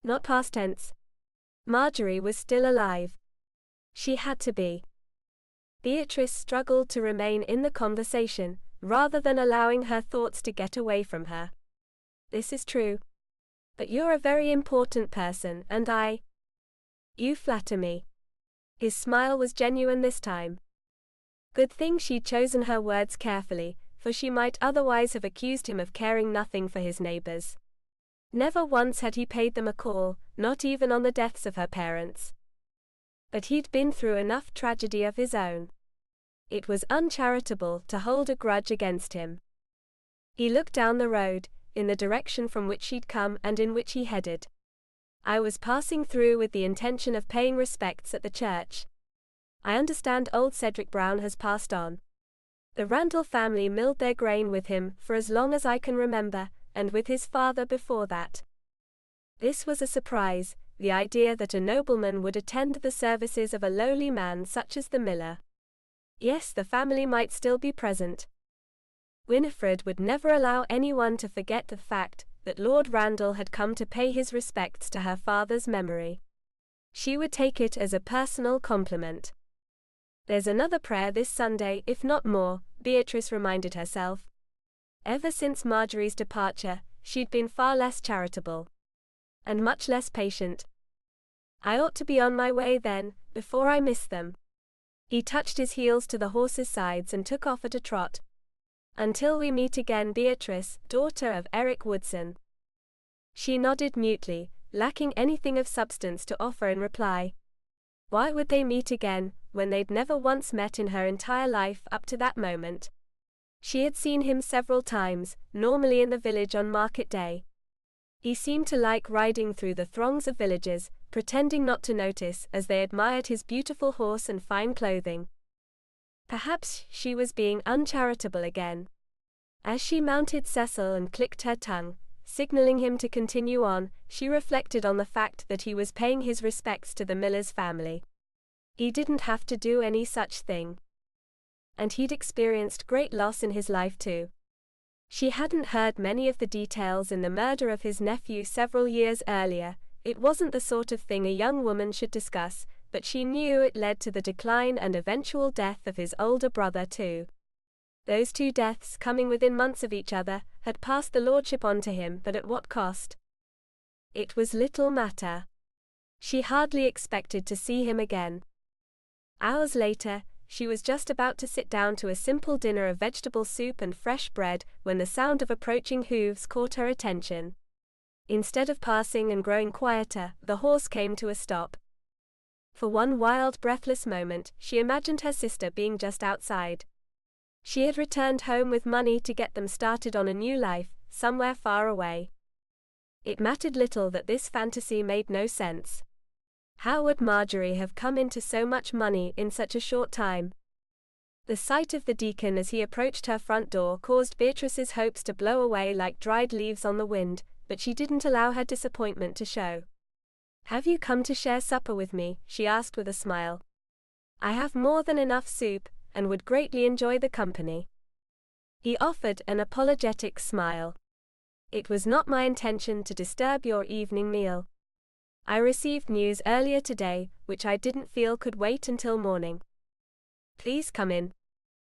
Not past tense. Marjorie was still alive. She had to be. Beatrice struggled to remain in the conversation, rather than allowing her thoughts to get away from her. This is true. But you're a very important person, and You flatter me. His smile was genuine this time. Good thing she'd chosen her words carefully, for she might otherwise have accused him of caring nothing for his neighbors. Never once had he paid them a call, not even on the deaths of her parents. But he'd been through enough tragedy of his own. It was uncharitable to hold a grudge against him. He looked down the road, in the direction from which she'd come and in which he headed. I was passing through with the intention of paying respects at the church. I understand old Cedric Brown has passed on. The Randall family milled their grain with him for as long as I can remember, and with his father before that. This was a surprise, the idea that a nobleman would attend the services of a lowly man such as the miller. Yes, the family might still be present. Winifred would never allow anyone to forget the fact that Lord Randall had come to pay his respects to her father's memory. She would take it as a personal compliment. There's another prayer this Sunday, if not more, Beatrice reminded herself. Ever since Marjorie's departure, she'd been far less charitable. And much less patient. I ought to be on my way then, before I miss them. He touched his heels to the horse's sides and took off at a trot. Until we meet again, Beatrice, daughter of Eric Woodson. She nodded mutely, lacking anything of substance to offer in reply. Why would they meet again, when they'd never once met in her entire life up to that moment? She had seen him several times, normally in the village on market day. He seemed to like riding through the throngs of villagers, pretending not to notice as they admired his beautiful horse and fine clothing. Perhaps she was being uncharitable again. As she mounted Cecil and clicked her tongue, signaling him to continue on, she reflected on the fact that he was paying his respects to the miller's family. He didn't have to do any such thing. And he'd experienced great loss in his life too. She hadn't heard many of the details in the murder of his nephew several years earlier. It wasn't the sort of thing a young woman should discuss, but she knew it led to the decline and eventual death of his older brother too. Those two deaths, coming within months of each other, had passed the lordship on to him, but at what cost? It was little matter. She hardly expected to see him again. Hours later, she was just about to sit down to a simple dinner of vegetable soup and fresh bread when the sound of approaching hooves caught her attention. Instead of passing and growing quieter, the horse came to a stop. For one wild, breathless moment, she imagined her sister being just outside. She had returned home with money to get them started on a new life, somewhere far away. It mattered little that this fantasy made no sense. How would Marjorie have come into so much money in such a short time? The sight of the deacon as he approached her front door caused Beatrice's hopes to blow away like dried leaves on the wind, but she didn't allow her disappointment to show. "Have you come to share supper with me?" she asked with a smile. "I have more than enough soup, and would greatly enjoy the company." He offered an apologetic smile. "It was not my intention to disturb your evening meal. I received news earlier today, which I didn't feel could wait until morning. Please come in."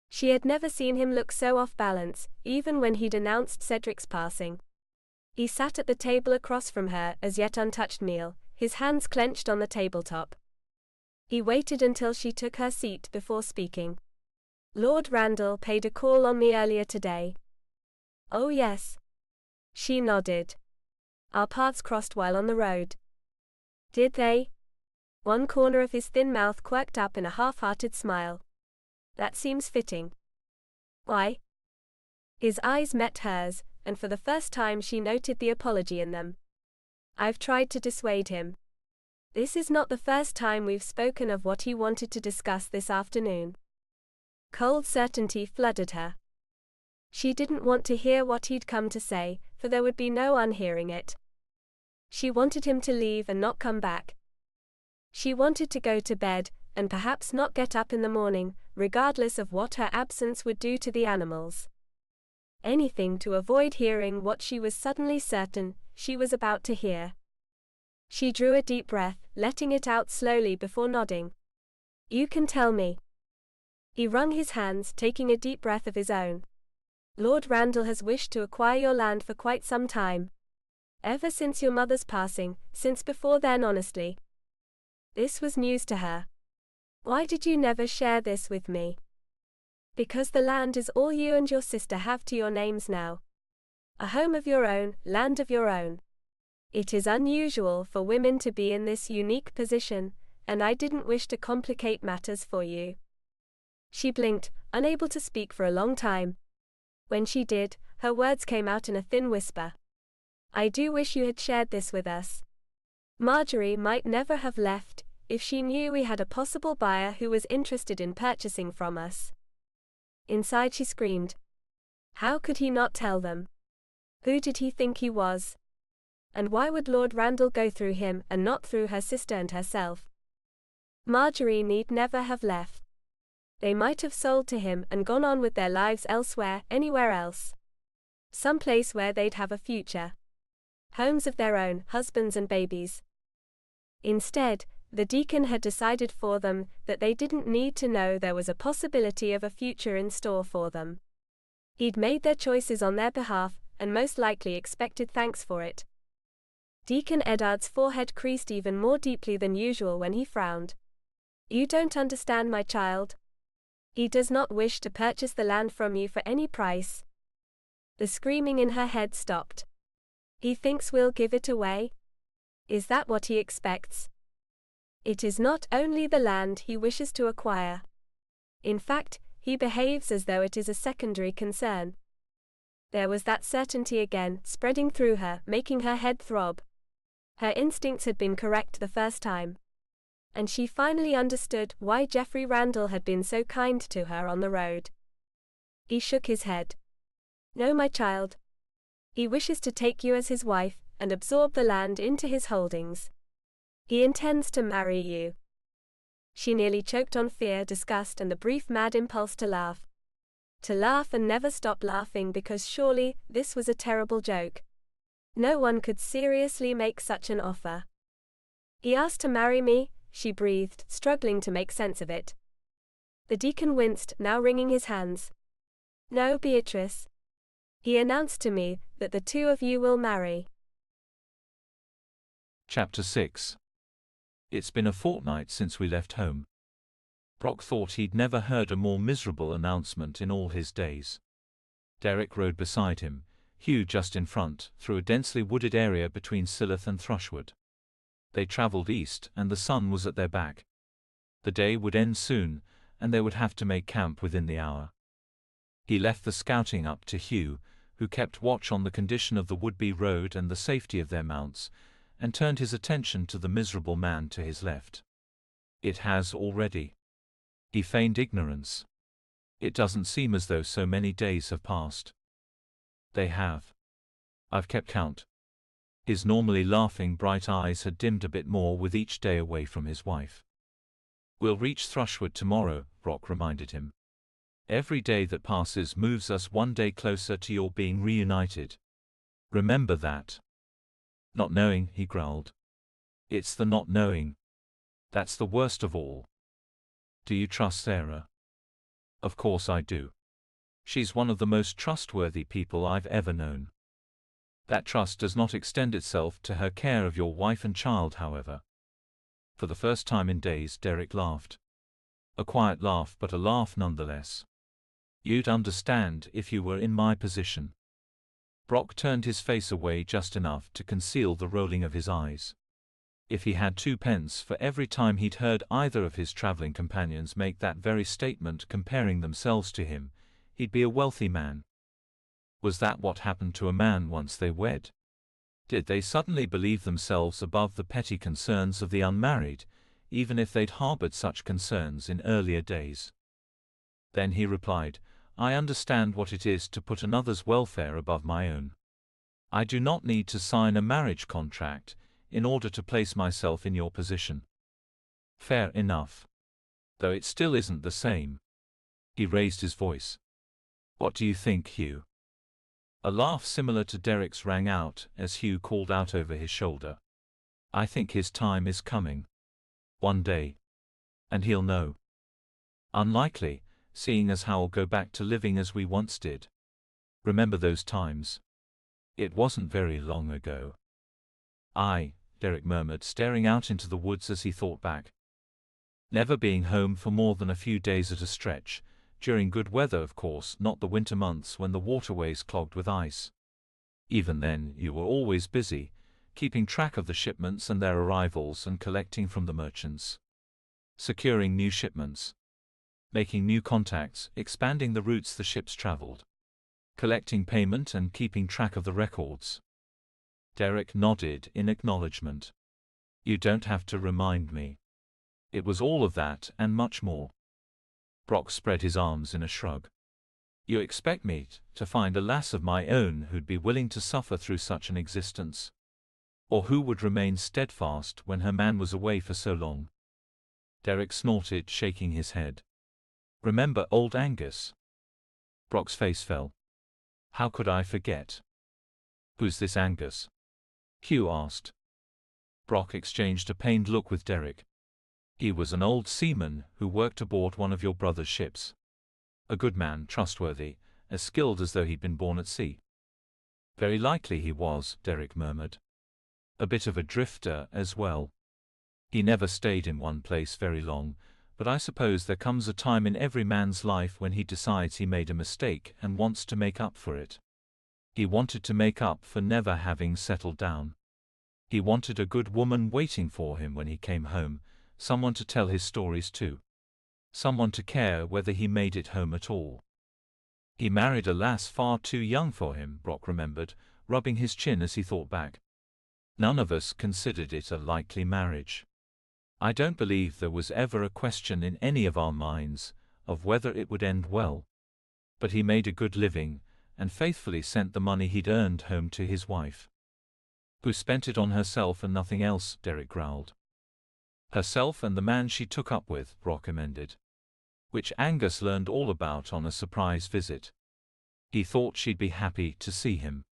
She had never seen him look so off balance, even when he'd announced Cedric's passing. He sat at the table across from her, as yet untouched meal, his hands clenched on the tabletop. He waited until she took her seat before speaking. Lord Randall paid a call on me earlier today. Oh yes. She nodded. Our paths crossed while on the road. Did they? One corner of his thin mouth quirked up in a half-hearted smile. That seems fitting. Why? His eyes met hers, and for the first time she noted the apology in them. I've tried to dissuade him. This is not the first time we've spoken of what he wanted to discuss this afternoon. Cold certainty flooded her. She didn't want to hear what he'd come to say, for there would be no unhearing it. She wanted him to leave and not come back. She wanted to go to bed, and perhaps not get up in the morning, regardless of what her absence would do to the animals. Anything to avoid hearing what she was suddenly certain she was about to hear. She drew a deep breath, letting it out slowly before nodding. You can tell me. He wrung his hands, taking a deep breath of his own. Lord Randall has wished to acquire your land for quite some time. Ever since your mother's passing, since before then honestly. This was news to her. Why did you never share this with me? Because the land is all you and your sister have to your names now. A home of your own, land of your own. It is unusual for women to be in this unique position, and I didn't wish to complicate matters for you. She blinked, unable to speak for a long time. When she did, her words came out in a thin whisper. I do wish you had shared this with us. Marjorie might never have left if she knew we had a possible buyer who was interested in purchasing from us. Inside she screamed. How could he not tell them? Who did he think he was? And why would Lord Randall go through him and not through her sister and herself? Marjorie need never have left. They might have sold to him and gone on with their lives elsewhere, anywhere else. Some place where they'd have a future. Homes of their own, husbands and babies. Instead, the deacon had decided for them that they didn't need to know there was a possibility of a future in store for them. He'd made their choices on their behalf, and most likely expected thanks for it. Deacon Eddard's forehead creased even more deeply than usual when he frowned. You don't understand, my child. He does not wish to purchase the land from you for any price. The screaming in her head stopped. He thinks we'll give it away? Is that what he expects? It is not only the land he wishes to acquire. In fact, he behaves as though it is a secondary concern. There was that certainty again, spreading through her, making her head throb. Her instincts had been correct the first time. And she finally understood why Geoffrey Randall had been so kind to her on the road. He shook his head. No, my child. He wishes to take you as his wife, and absorb the land into his holdings. He intends to marry you. She nearly choked on fear, disgust, and the brief mad impulse to laugh. To laugh and never stop laughing, because surely this was a terrible joke. No one could seriously make such an offer. He asked to marry me, she breathed, struggling to make sense of it. The deacon winced, now wringing his hands. No, Beatrice. He announced to me that the two of you will marry. Chapter 6. It's been a fortnight since we left home. Brock thought he'd never heard a more miserable announcement in all his days. Derek rode beside him, Hugh just in front, through a densely wooded area between Silloth and Thrushwood. They travelled east, and the sun was at their back. The day would end soon, and they would have to make camp within the hour. He left the scouting up to Hugh, who kept watch on the condition of the would-be road and the safety of their mounts, and turned his attention to the miserable man to his left. It has already. He feigned ignorance. It doesn't seem as though so many days have passed. They have. I've kept count. His normally laughing bright eyes had dimmed a bit more with each day away from his wife. We'll reach Thrushwood tomorrow, Brock reminded him. Every day that passes moves us one day closer to your being reunited. Remember that. Not knowing, he growled. It's the not knowing. That's the worst of all. Do you trust Sarah? Of course I do. She's one of the most trustworthy people I've ever known. That trust does not extend itself to her care of your wife and child, however. For the first time in days, Derek laughed. A quiet laugh, but a laugh nonetheless. You'd understand if you were in my position. Brock turned his face away just enough to conceal the rolling of his eyes. If he had 2 pence for every time he'd heard either of his traveling companions make that very statement comparing themselves to him, he'd be a wealthy man. Was that what happened to a man once they wed? Did they suddenly believe themselves above the petty concerns of the unmarried, even if they'd harbored such concerns in earlier days? Then he replied, I understand what it is to put another's welfare above my own. I do not need to sign a marriage contract in order to place myself in your position. Fair enough. Though it still isn't the same. He raised his voice. What do you think, Hugh? A laugh similar to Derek's rang out as Hugh called out over his shoulder. I think his time is coming. One day. And he'll know. Unlikely, seeing as how we'll go back to living as we once did. Remember those times? It wasn't very long ago. Aye, Derek murmured, staring out into the woods as he thought back. Never being home for more than a few days at a stretch, during good weather of course, not the winter months when the waterways clogged with ice. Even then, you were always busy, keeping track of the shipments and their arrivals and collecting from the merchants. Securing new shipments. Making new contacts, expanding the routes the ships traveled. Collecting payment and keeping track of the records. Derek nodded in acknowledgement. You don't have to remind me. It was all of that and much more. Brock spread his arms in a shrug. You expect me to find a lass of my own who'd be willing to suffer through such an existence? Or who would remain steadfast when her man was away for so long? Derek snorted, shaking his head. Remember old Angus? Brock's face fell. How could I forget? Who's this Angus? Hugh asked. Brock exchanged a pained look with Derek. He was an old seaman who worked aboard one of your brother's ships. A good man, trustworthy, as skilled as though he'd been born at sea. Very likely he was, Derek murmured. A bit of a drifter as well. He never stayed in one place very long, but I suppose there comes a time in every man's life when he decides he made a mistake and wants to make up for it. He wanted to make up for never having settled down. He wanted a good woman waiting for him when he came home, someone to tell his stories to. Someone to care whether he made it home at all. He married a lass far too young for him, Brock remembered, rubbing his chin as he thought back. None of us considered it a likely marriage. I don't believe there was ever a question in any of our minds of whether it would end well. But he made a good living, and faithfully sent the money he'd earned home to his wife. Who spent it on herself and nothing else, Derek growled. Herself and the man she took up with, Brock amended. Which Angus learned all about on a surprise visit. He thought she'd be happy to see him.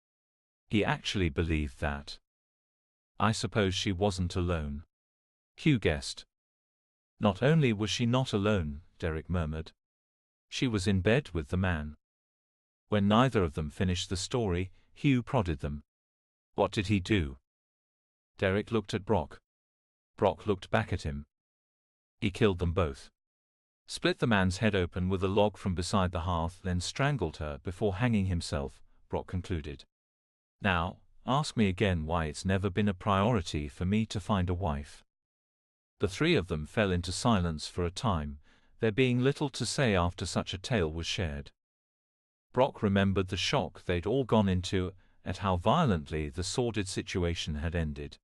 He actually believed that. I suppose she wasn't alone. Hugh guessed. Not only was she not alone, Derek murmured. She was in bed with the man. When neither of them finished the story, Hugh prodded them. What did he do? Derek looked at Brock. Brock looked back at him. He killed them both. Split the man's head open with a log from beside the hearth, then strangled her before hanging himself, Brock concluded. Now, ask me again why it's never been a priority for me to find a wife. The three of them fell into silence for a time, there being little to say after such a tale was shared. Brock remembered the shock they'd all gone into at how violently the sordid situation had ended.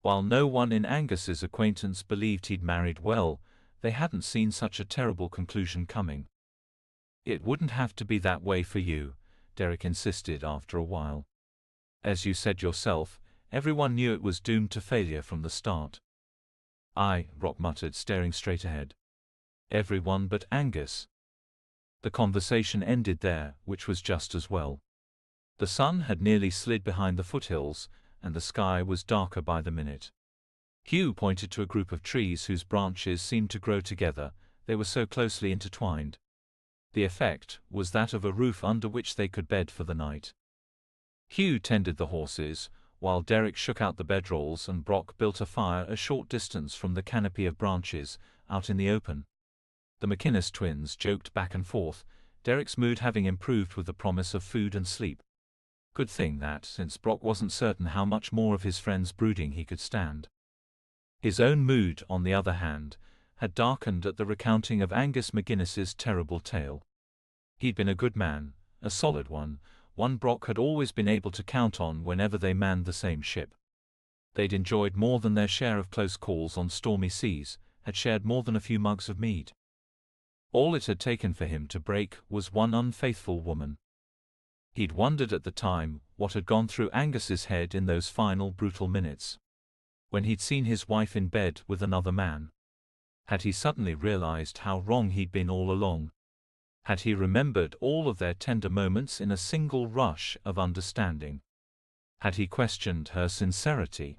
While no one in Angus's acquaintance believed he'd married well, they hadn't seen such a terrible conclusion coming. It wouldn't have to be that way for you, Derek insisted after a while. As you said yourself, everyone knew it was doomed to failure from the start. Aye, Brock muttered, staring straight ahead. Everyone but Angus. The conversation ended there, which was just as well. The sun had nearly slid behind the foothills, and the sky was darker by the minute. Hugh pointed to a group of trees whose branches seemed to grow together, they were so closely intertwined. The effect was that of a roof under which they could bed for the night. Hugh tended the horses, while Derek shook out the bedrolls and Brock built a fire a short distance from the canopy of branches, out in the open. The McInnes twins joked back and forth, Derek's mood having improved with the promise of food and sleep. Good thing that, since Brock wasn't certain how much more of his friend's brooding he could stand. His own mood, on the other hand, had darkened at the recounting of Angus McGuinness's terrible tale. He'd been a good man, a solid one Brock had always been able to count on whenever they manned the same ship. They'd enjoyed more than their share of close calls on stormy seas, had shared more than a few mugs of mead. All it had taken for him to break was one unfaithful woman. He'd wondered at the time what had gone through Angus's head in those final brutal minutes, when he'd seen his wife in bed with another man. Had he suddenly realized how wrong he'd been all along? Had he remembered all of their tender moments in a single rush of understanding? Had he questioned her sincerity?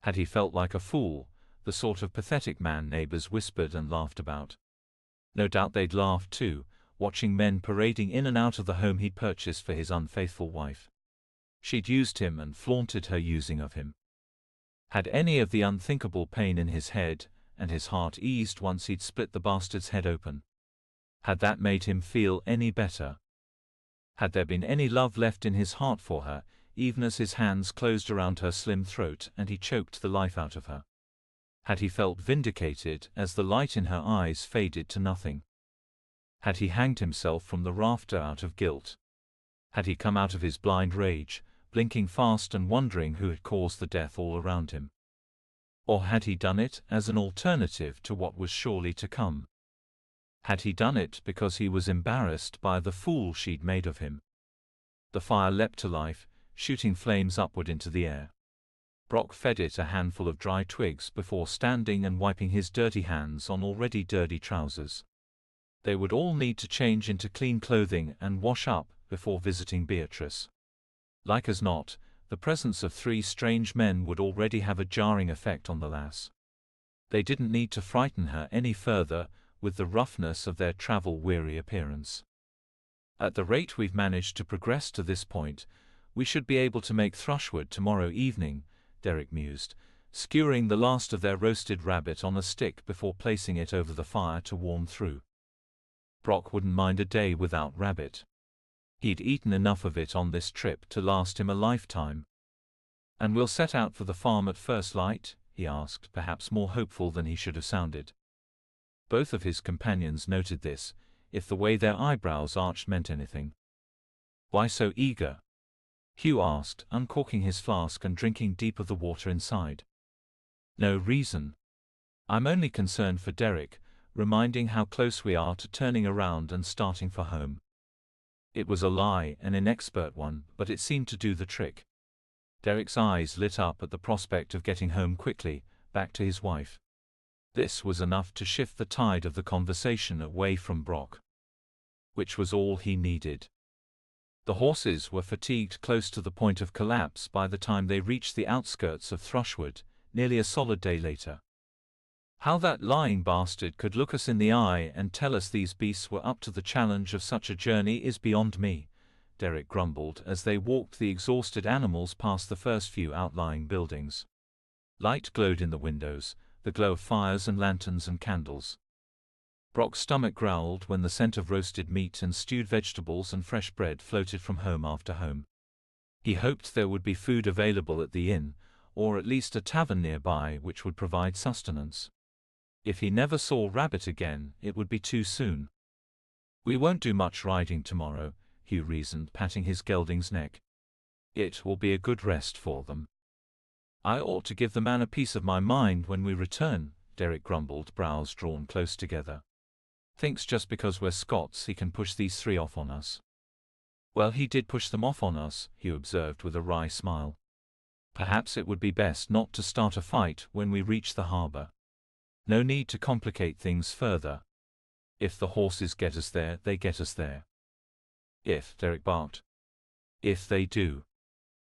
Had he felt like a fool, the sort of pathetic man neighbors whispered and laughed about? No doubt they'd laughed too, watching men parading in and out of the home he'd purchased for his unfaithful wife. She'd used him and flaunted her using of him. Had any of the unthinkable pain in his head and his heart eased once he'd split the bastard's head open? Had that made him feel any better? Had there been any love left in his heart for her, even as his hands closed around her slim throat and he choked the life out of her? Had he felt vindicated as the light in her eyes faded to nothing? Had he hanged himself from the rafter out of guilt? Had he come out of his blind rage, blinking fast and wondering who had caused the death all around him? Or had he done it as an alternative to what was surely to come? Had he done it because he was embarrassed by the fool she'd made of him? The fire leapt to life, shooting flames upward into the air. Brock fed it a handful of dry twigs before standing and wiping his dirty hands on already dirty trousers. They would all need to change into clean clothing and wash up before visiting Beatrice. Like as not, the presence of three strange men would already have a jarring effect on the lass. They didn't need to frighten her any further with the roughness of their travel-weary appearance. At the rate we've managed to progress to this point, we should be able to make Thrushwood tomorrow evening, Derek mused, skewering the last of their roasted rabbit on a stick before placing it over the fire to warm through. Brock wouldn't mind a day without rabbit. He'd eaten enough of it on this trip to last him a lifetime. "And we'll set out for the farm at first light?" he asked, perhaps more hopeful than he should have sounded. Both of his companions noted this, if the way their eyebrows arched meant anything. "Why so eager?" Hugh asked, uncorking his flask and drinking deep of the water inside. "No reason. I'm only concerned for Derek, reminding how close we are to turning around and starting for home." It was a lie, an inexpert one, but it seemed to do the trick. Derek's eyes lit up at the prospect of getting home quickly, back to his wife. This was enough to shift the tide of the conversation away from Brock. Which was all he needed. The horses were fatigued close to the point of collapse by the time they reached the outskirts of Thrushwood, nearly a solid day later. "How that lying bastard could look us in the eye and tell us these beasts were up to the challenge of such a journey is beyond me," Derek grumbled as they walked the exhausted animals past the first few outlying buildings. Light glowed in the windows, the glow of fires and lanterns and candles. Brock's stomach growled when the scent of roasted meat and stewed vegetables and fresh bread floated from home after home. He hoped there would be food available at the inn, or at least a tavern nearby which would provide sustenance. If he never saw Rabbit again, it would be too soon. "We won't do much riding tomorrow," Hugh reasoned, patting his gelding's neck. "It will be a good rest for them." "I ought to give the man a piece of my mind when we return," Derek grumbled, brows drawn close together. "Thinks just because we're Scots he can push these three off on us." "Well, he did push them off on us," Hugh observed with a wry smile. "Perhaps it would be best not to start a fight when we reach the harbor. No need to complicate things further. If the horses get us there, they get us there." "If," Derek barked. "If they do.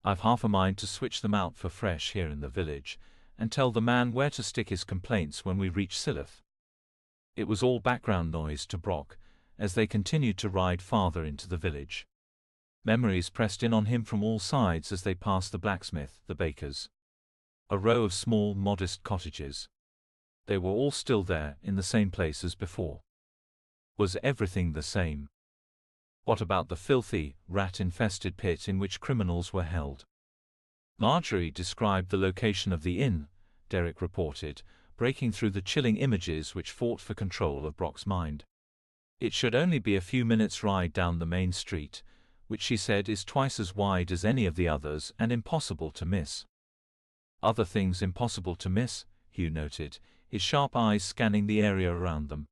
I've half a mind to switch them out for fresh here in the village, and tell the man where to stick his complaints when we reach Silloth." It was all background noise to Brock, as they continued to ride farther into the village. Memories pressed in on him from all sides as they passed the blacksmith, the bakers. A row of small, modest cottages. They were all still there, in the same place as before. Was everything the same? What about the filthy, rat-infested pit in which criminals were held? Marjorie described the location of the inn, Derek reported, breaking through the chilling images which fought for control of Brock's mind. It should only be a few minutes' ride down the main street, which she said is twice as wide as any of the others and impossible to miss. Other things impossible to miss, Hugh noted, his sharp eyes scanning the area around them.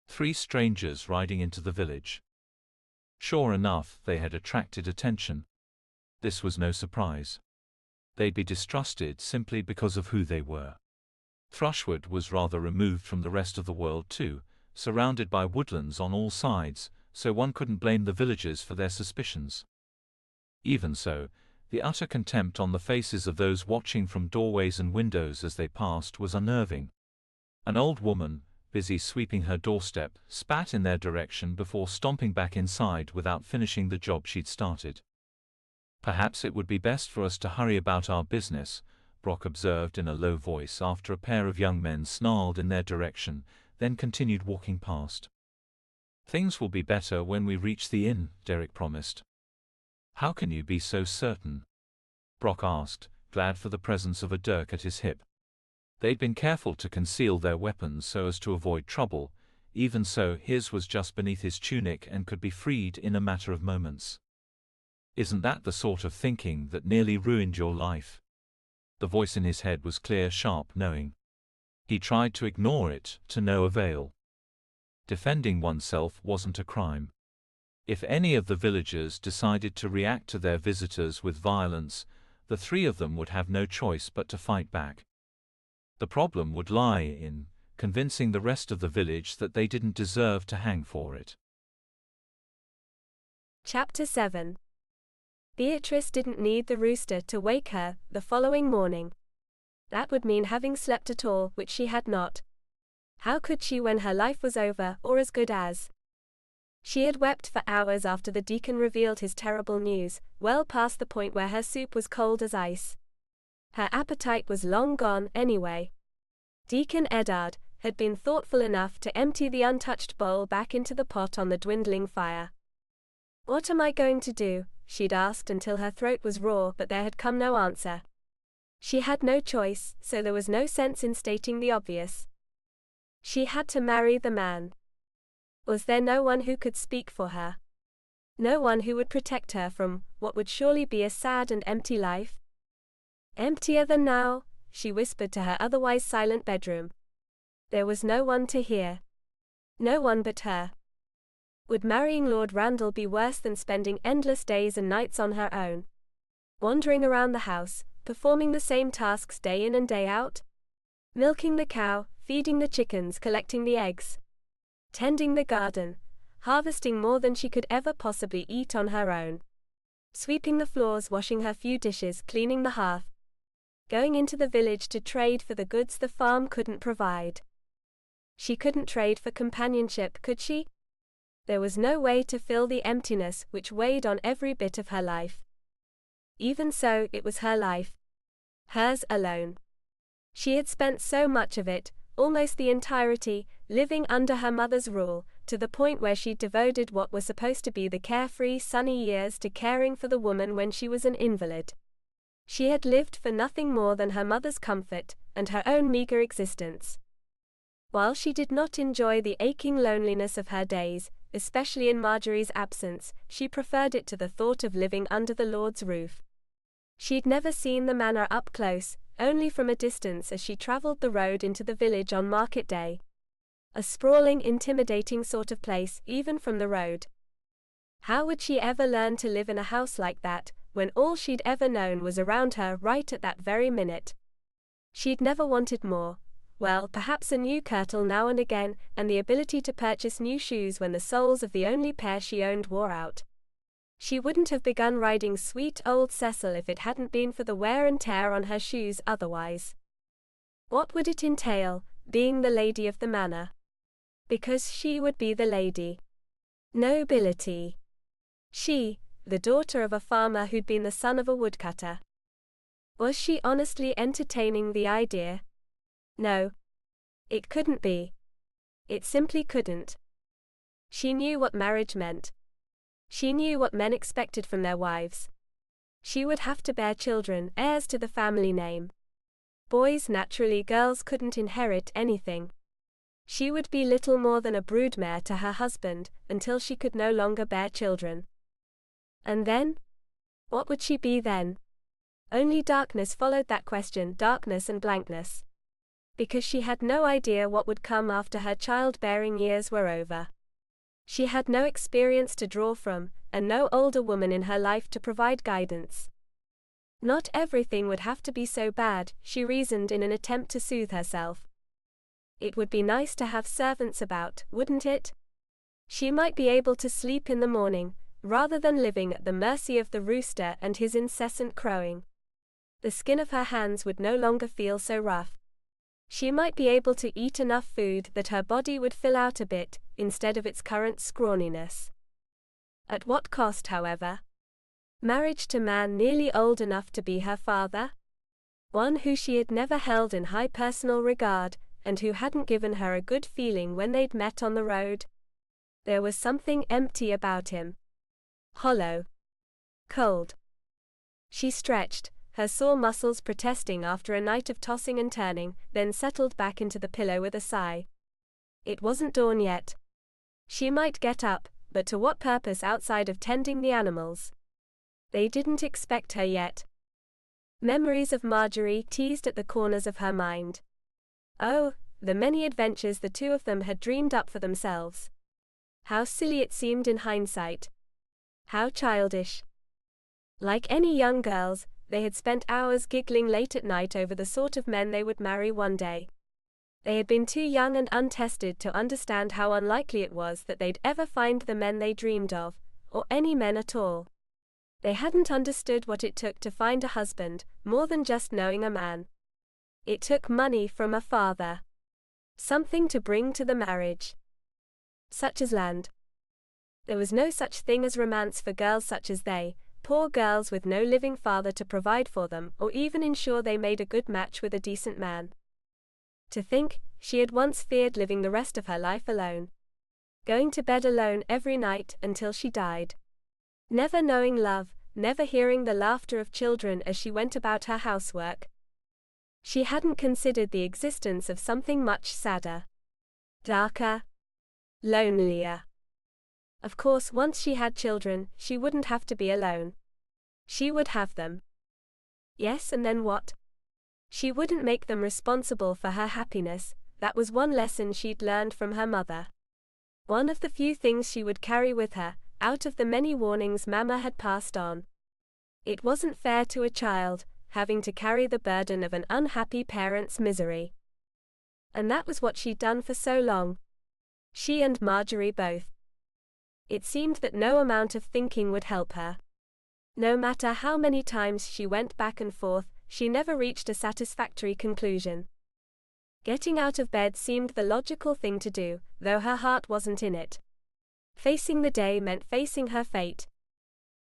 3 strangers riding into the village. Sure enough, they had attracted attention. This was no surprise. They'd be distrusted simply because of who they were. Thrushwood was rather removed from the rest of the world too, surrounded by woodlands on all sides, so one couldn't blame the villagers for their suspicions. Even so, the utter contempt on the faces of those watching from doorways and windows as they passed was unnerving. An old woman, busy sweeping her doorstep, spat in their direction before stomping back inside without finishing the job she'd started. "Perhaps it would be best for us to hurry about our business," Brock observed in a low voice after a pair of young men snarled in their direction, then continued walking past. "Things will be better when we reach the inn," Derek promised. "How can you be so certain?" Brock asked, glad for the presence of a dirk at his hip. They'd been careful to conceal their weapons so as to avoid trouble, even so his was just beneath his tunic and could be freed in a matter of moments. "Isn't that the sort of thinking that nearly ruined your life?" The voice in his head was clear, sharp, knowing. He tried to ignore it, to no avail. Defending oneself wasn't a crime. If any of the villagers decided to react to their visitors with violence, the 3 of them would have no choice but to fight back. The problem would lie in convincing the rest of the village that they didn't deserve to hang for it. Chapter 7. Beatrice didn't need the rooster to wake her the following morning. That would mean having slept at all, which she had not. How could she when her life was over, or as good as? She had wept for hours after the deacon revealed his terrible news, well past the point where her soup was cold as ice. Her appetite was long gone anyway. Deacon Eddard had been thoughtful enough to empty the untouched bowl back into the pot on the dwindling fire. "What am I going to do?" she'd asked until her throat was raw, but there had come no answer. She had no choice, so there was no sense in stating the obvious. She had to marry the man. Was there no one who could speak for her? No one who would protect her from what would surely be a sad and empty life? "Emptier than now," she whispered to her otherwise silent bedroom. There was no one to hear. No one but her. Would marrying Lord Randall be worse than spending endless days and nights on her own? Wandering around the house, performing the same tasks day in and day out? Milking the cow, feeding the chickens, collecting the eggs. Tending the garden, harvesting more than she could ever possibly eat on her own. Sweeping the floors, washing her few dishes, cleaning the hearth. Going into the village to trade for the goods the farm couldn't provide. She couldn't trade for companionship, could she? There was no way to fill the emptiness which weighed on every bit of her life. Even so, it was her life. Hers alone. She had spent so much of it, almost the entirety, living under her mother's rule, to the point where she'd devoted what were supposed to be the carefree, sunny years to caring for the woman when she was an invalid. She had lived for nothing more than her mother's comfort, and her own meager existence. While she did not enjoy the aching loneliness of her days, especially in Marjorie's absence, she preferred it to the thought of living under the Lord's roof. She'd never seen the manor up close, only from a distance as she travelled the road into the village on market day. A sprawling, intimidating sort of place, even from the road. How would she ever learn to live in a house like that, when all she'd ever known was around her right at that very minute? She'd never wanted more. Well, perhaps a new kirtle now and again, and the ability to purchase new shoes when the soles of the only pair she owned wore out. She wouldn't have begun riding sweet old Cecil if it hadn't been for the wear and tear on her shoes otherwise. What would it entail, being the lady of the manor? Because she would be the lady. Nobility. She, the daughter of a farmer who'd been the son of a woodcutter. Was she honestly entertaining the idea? No. It couldn't be. It simply couldn't. She knew what marriage meant. She knew what men expected from their wives. She would have to bear children, heirs to the family name. Boys naturally, girls couldn't inherit anything. She would be little more than a broodmare to her husband, until she could no longer bear children. And then? What would she be then? Only darkness followed that question, darkness and blankness. Because she had no idea what would come after her childbearing years were over. She had no experience to draw from, and no older woman in her life to provide guidance. Not everything would have to be so bad, she reasoned in an attempt to soothe herself. It would be nice to have servants about, wouldn't it? She might be able to sleep in the morning, rather than living at the mercy of the rooster and his incessant crowing. The skin of her hands would no longer feel so rough. She might be able to eat enough food that her body would fill out a bit, instead of its current scrawniness. At what cost, however? Marriage to man nearly old enough to be her father? One who she had never held in high personal regard, and who hadn't given her a good feeling when they'd met on the road? There was something empty about him. Hollow. Cold. She stretched, her sore muscles protesting after a night of tossing and turning, then settled back into the pillow with a sigh. It wasn't dawn yet. She might get up, but to what purpose outside of tending the animals? They didn't expect her yet. Memories of Marjorie teased at the corners of her mind. Oh, the many adventures the two of them had dreamed up for themselves. How silly it seemed in hindsight. How childish. Like any young girls, they had spent hours giggling late at night over the sort of men they would marry one day. They had been too young and untested to understand how unlikely it was that they'd ever find the men they dreamed of, or any men at all. They hadn't understood what it took to find a husband, more than just knowing a man. It took money from a father. Something to bring to the marriage. Such as land. There was no such thing as romance for girls such as they, poor girls with no living father to provide for them or even ensure they made a good match with a decent man. To think, she had once feared living the rest of her life alone. Going to bed alone every night until she died. Never knowing love, never hearing the laughter of children as she went about her housework. She hadn't considered the existence of something much sadder. Darker. Lonelier. Of course, once she had children, she wouldn't have to be alone. She would have them. Yes, and then what? She wouldn't make them responsible for her happiness. That was one lesson she'd learned from her mother. One of the few things she would carry with her, out of the many warnings Mama had passed on. It wasn't fair to a child, having to carry the burden of an unhappy parent's misery. And that was what she'd done for so long. She and Marjorie both. It seemed that no amount of thinking would help her. No matter how many times she went back and forth, she never reached a satisfactory conclusion. Getting out of bed seemed the logical thing to do, though her heart wasn't in it. Facing the day meant facing her fate.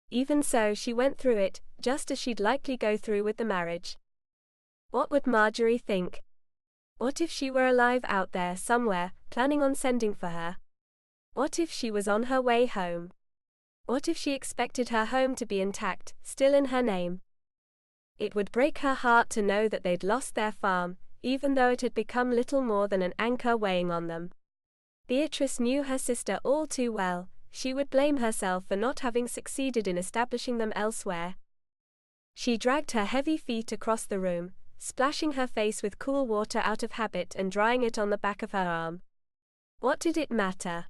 Even so, she went through it, just as she'd likely go through with the marriage. What would Marjorie think? What if she were alive out there somewhere, planning on sending for her? What if she was on her way home? What if she expected her home to be intact, still in her name? It would break her heart to know that they'd lost their farm, even though it had become little more than an anchor weighing on them. Beatrice knew her sister all too well. She would blame herself for not having succeeded in establishing them elsewhere. She dragged her heavy feet across the room, splashing her face with cool water out of habit and drying it on the back of her arm. What did it matter?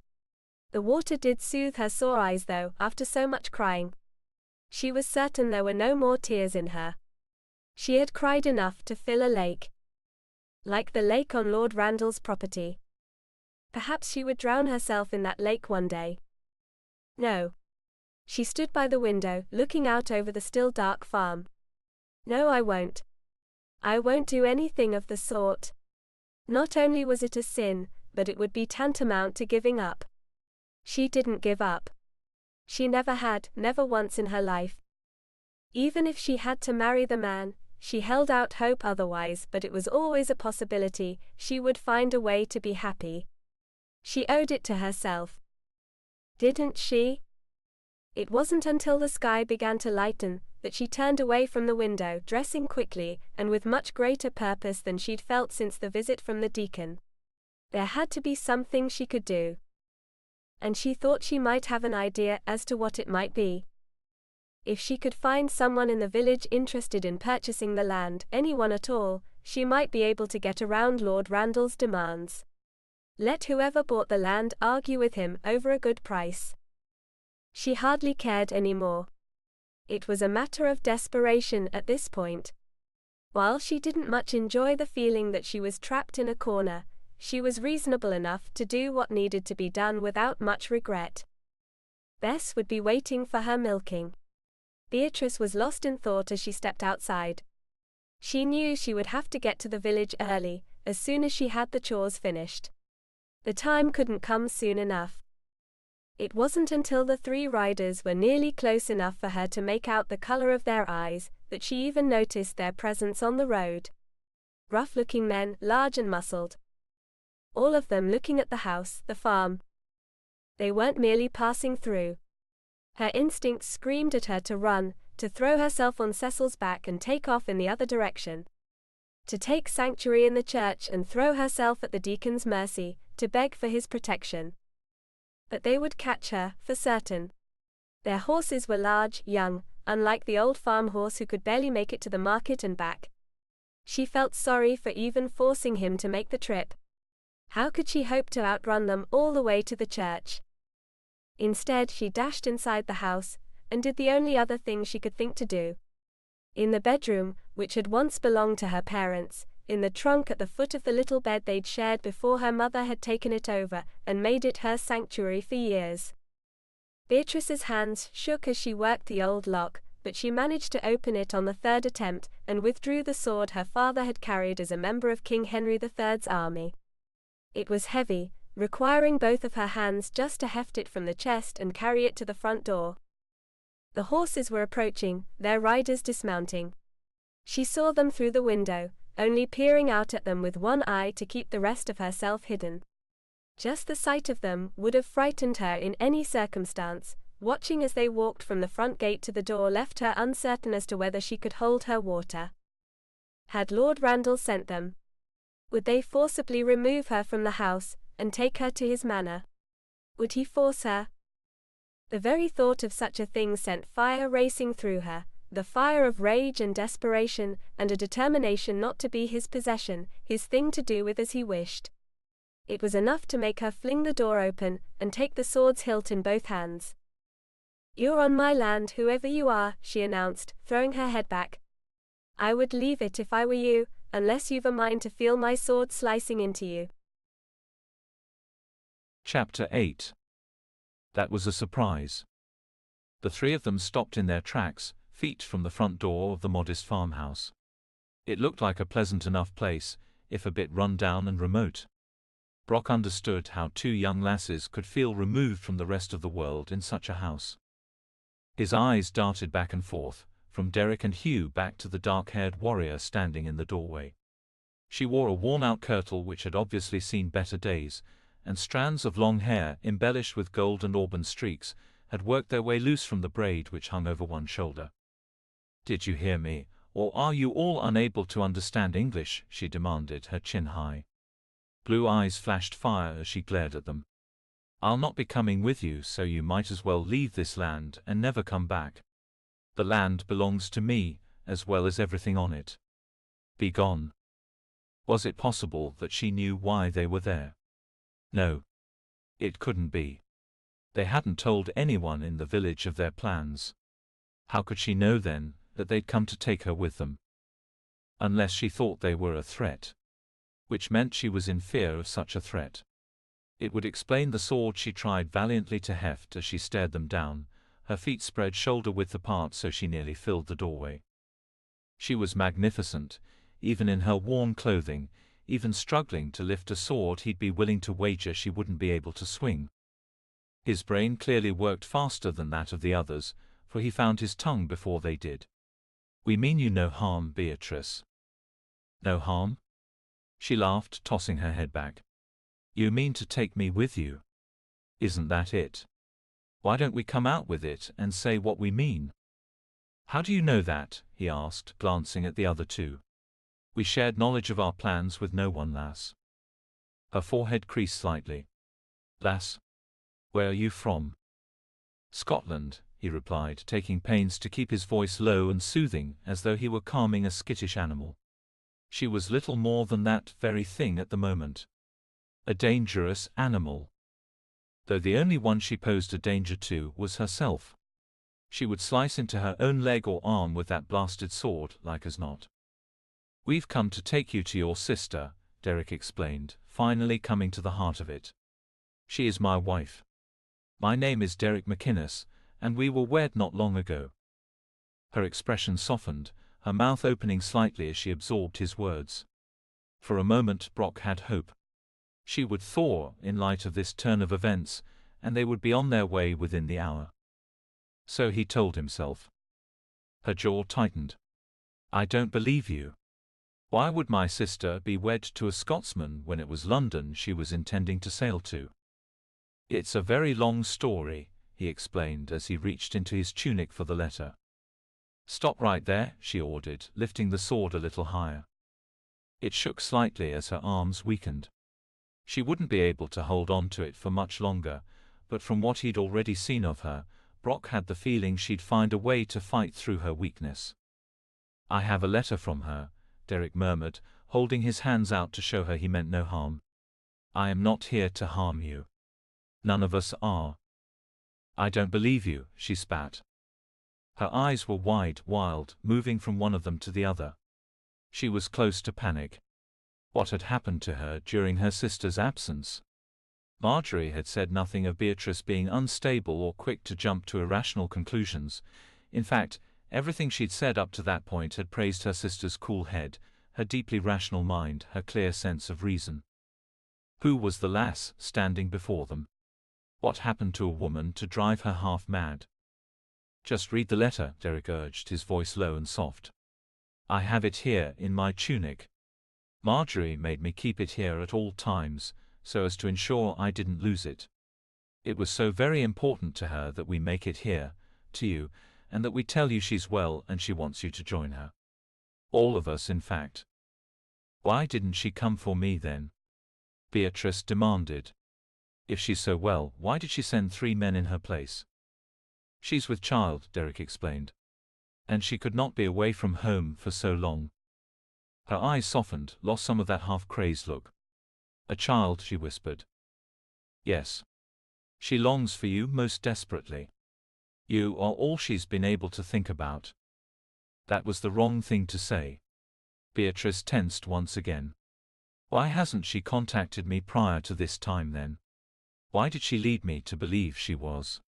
The water did soothe her sore eyes though, after so much crying. She was certain there were no more tears in her. She had cried enough to fill a lake. Like the lake on Lord Randall's property. Perhaps she would drown herself in that lake one day. No. She stood by the window, looking out over the still dark farm. No, I won't. I won't do anything of the sort. Not only was it a sin, but it would be tantamount to giving up. She didn't give up. She never had, never once in her life. Even if she had to marry the man, she held out hope otherwise, but it was always a possibility. She would find a way to be happy. She owed it to herself. Didn't she? It wasn't until the sky began to lighten that she turned away from the window, dressing quickly, and with much greater purpose than she'd felt since the visit from the deacon. There had to be something she could do. And she thought she might have an idea as to what it might be. If she could find someone in the village interested in purchasing the land, anyone at all, she might be able to get around Lord Randall's demands. Let whoever bought the land argue with him over a good price. She hardly cared anymore. It was a matter of desperation at this point. While she didn't much enjoy the feeling that she was trapped in a corner, she was reasonable enough to do what needed to be done without much regret. Bess would be waiting for her milking. Beatrice was lost in thought as she stepped outside. She knew she would have to get to the village early, as soon as she had the chores finished. The time couldn't come soon enough. It wasn't until the three riders were nearly close enough for her to make out the color of their eyes that she even noticed their presence on the road. Rough-looking men, large and muscled. All of them looking at the house, the farm. They weren't merely passing through. Her instincts screamed at her to run, to throw herself on Cecil's back and take off in the other direction. To take sanctuary in the church and throw herself at the deacon's mercy, to beg for his protection. But they would catch her, for certain. Their horses were large, young, unlike the old farm horse who could barely make it to the market and back. She felt sorry for even forcing him to make the trip. How could she hope to outrun them all the way to the church? Instead, she dashed inside the house, and did the only other thing she could think to do. In the bedroom, which had once belonged to her parents, in the trunk at the foot of the little bed they'd shared before her mother had taken it over and made it her sanctuary for years. Beatrice's hands shook as she worked the old lock, but she managed to open it on the third attempt and withdrew the sword her father had carried as a member of King Henry III's army. It was heavy, requiring both of her hands just to heft it from the chest and carry it to the front door. The horses were approaching, their riders dismounting. She saw them through the window, only peering out at them with one eye to keep the rest of herself hidden. Just the sight of them would have frightened her in any circumstance. Watching as they walked from the front gate to the door left her uncertain as to whether she could hold her water. Had Lord Randall sent them? Would they forcibly remove her from the house and take her to his manor? Would he force her? The very thought of such a thing sent fire racing through her, the fire of rage and desperation, and a determination not to be his possession, his thing to do with as he wished. It was enough to make her fling the door open and take the sword's hilt in both hands. "You're on my land, whoever you are," she announced, throwing her head back. "I would leave it if I were you, unless you've a mind to feel my sword slicing into you." Chapter 8. That was a surprise. The three of them stopped in their tracks, feet from the front door of the modest farmhouse. It looked like a pleasant enough place, if a bit run down and remote. Brock understood how two young lasses could feel removed from the rest of the world in such a house. His eyes darted back and forth, from Derek and Hugh back to the dark-haired warrior standing in the doorway. She wore a worn-out kirtle which had obviously seen better days, and strands of long hair, embellished with gold and auburn streaks, had worked their way loose from the braid which hung over one shoulder. "Did you hear me, or are you all unable to understand English?" she demanded, her chin high. Blue eyes flashed fire as she glared at them. "I'll not be coming with you, so you might as well leave this land and never come back. The land belongs to me, as well as everything on it. Be gone." Was it possible that she knew why they were there? No. It couldn't be. They hadn't told anyone in the village of their plans. How could she know then that they'd come to take her with them? Unless she thought they were a threat. Which meant she was in fear of such a threat. It would explain the sword she tried valiantly to heft as she stared them down, her feet spread shoulder-width apart so she nearly filled the doorway. She was magnificent, even in her worn clothing, even struggling to lift a sword he'd be willing to wager she wouldn't be able to swing. His brain clearly worked faster than that of the others, for he found his tongue before they did. "We mean you no harm, Beatrice." "No harm?" She laughed, tossing her head back. "You mean to take me with you? Isn't that it? Why don't we come out with it and say what we mean?" "How do you know that?" he asked, glancing at the other two. "We shared knowledge of our plans with no one, lass." Her forehead creased slightly. "Lass? Where are you from?" "Scotland," he replied, taking pains to keep his voice low and soothing, as though he were calming a skittish animal. She was little more than that very thing at the moment. A dangerous animal. Though the only one she posed a danger to was herself. She would slice into her own leg or arm with that blasted sword, like as not. "We've come to take you to your sister," Derek explained, finally coming to the heart of it. "She is my wife. My name is Derek McInnes, and we were wed not long ago." Her expression softened, her mouth opening slightly as she absorbed his words. For a moment Brock had hope. She would thaw, in light of this turn of events, and they would be on their way within the hour. So he told himself. Her jaw tightened. "I don't believe you. Why would my sister be wed to a Scotsman when it was London she was intending to sail to?" "It's a very long story," he explained as he reached into his tunic for the letter. "Stop right there," she ordered, lifting the sword a little higher. It shook slightly as her arms weakened. She wouldn't be able to hold on to it for much longer, but from what he'd already seen of her, Brock had the feeling she'd find a way to fight through her weakness. "I have a letter from her," Derek murmured, holding his hands out to show her he meant no harm. "I am not here to harm you. None of us are." "I don't believe you," she spat. Her eyes were wide, wild, moving from one of them to the other. She was close to panic. What had happened to her during her sister's absence? Marjorie had said nothing of Beatrice being unstable or quick to jump to irrational conclusions. In fact, everything she'd said up to that point had praised her sister's cool head, her deeply rational mind, her clear sense of reason. Who was the lass standing before them? What happened to a woman to drive her half mad? "Just read the letter," Derek urged, his voice low and soft. "I have it here in my tunic. Marjorie made me keep it here at all times, so as to ensure I didn't lose it. It was so very important to her that we make it here, to you, and that we tell you she's well and she wants you to join her. All of us, in fact." "Why didn't she come for me then?" Beatrice demanded. "If she's so well, why did she send 3 men in her place?" "She's with child," Derek explained. "And she could not be away from home for so long." Her eyes softened, lost some of that half-crazed look. "A child," she whispered. "Yes. She longs for you most desperately. You are all she's been able to think about." That was the wrong thing to say. Beatrice tensed once again. Why hasn't she contacted me prior to this time then? Why did she lead me to believe she was?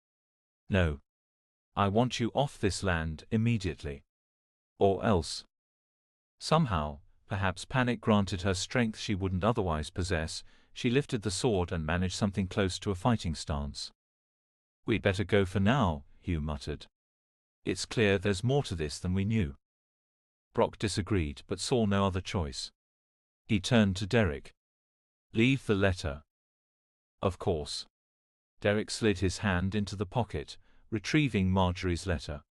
"No. I want you off this land immediately. Or else." Somehow, perhaps panic granted her strength she wouldn't otherwise possess, she lifted the sword and managed something close to a fighting stance. "We'd better go for now," Hugh muttered. "It's clear there's more to this than we knew." Brock disagreed but saw no other choice. He turned to Derek. "Leave the letter." "Of course." Derek slid his hand into the pocket, retrieving Marjorie's letter.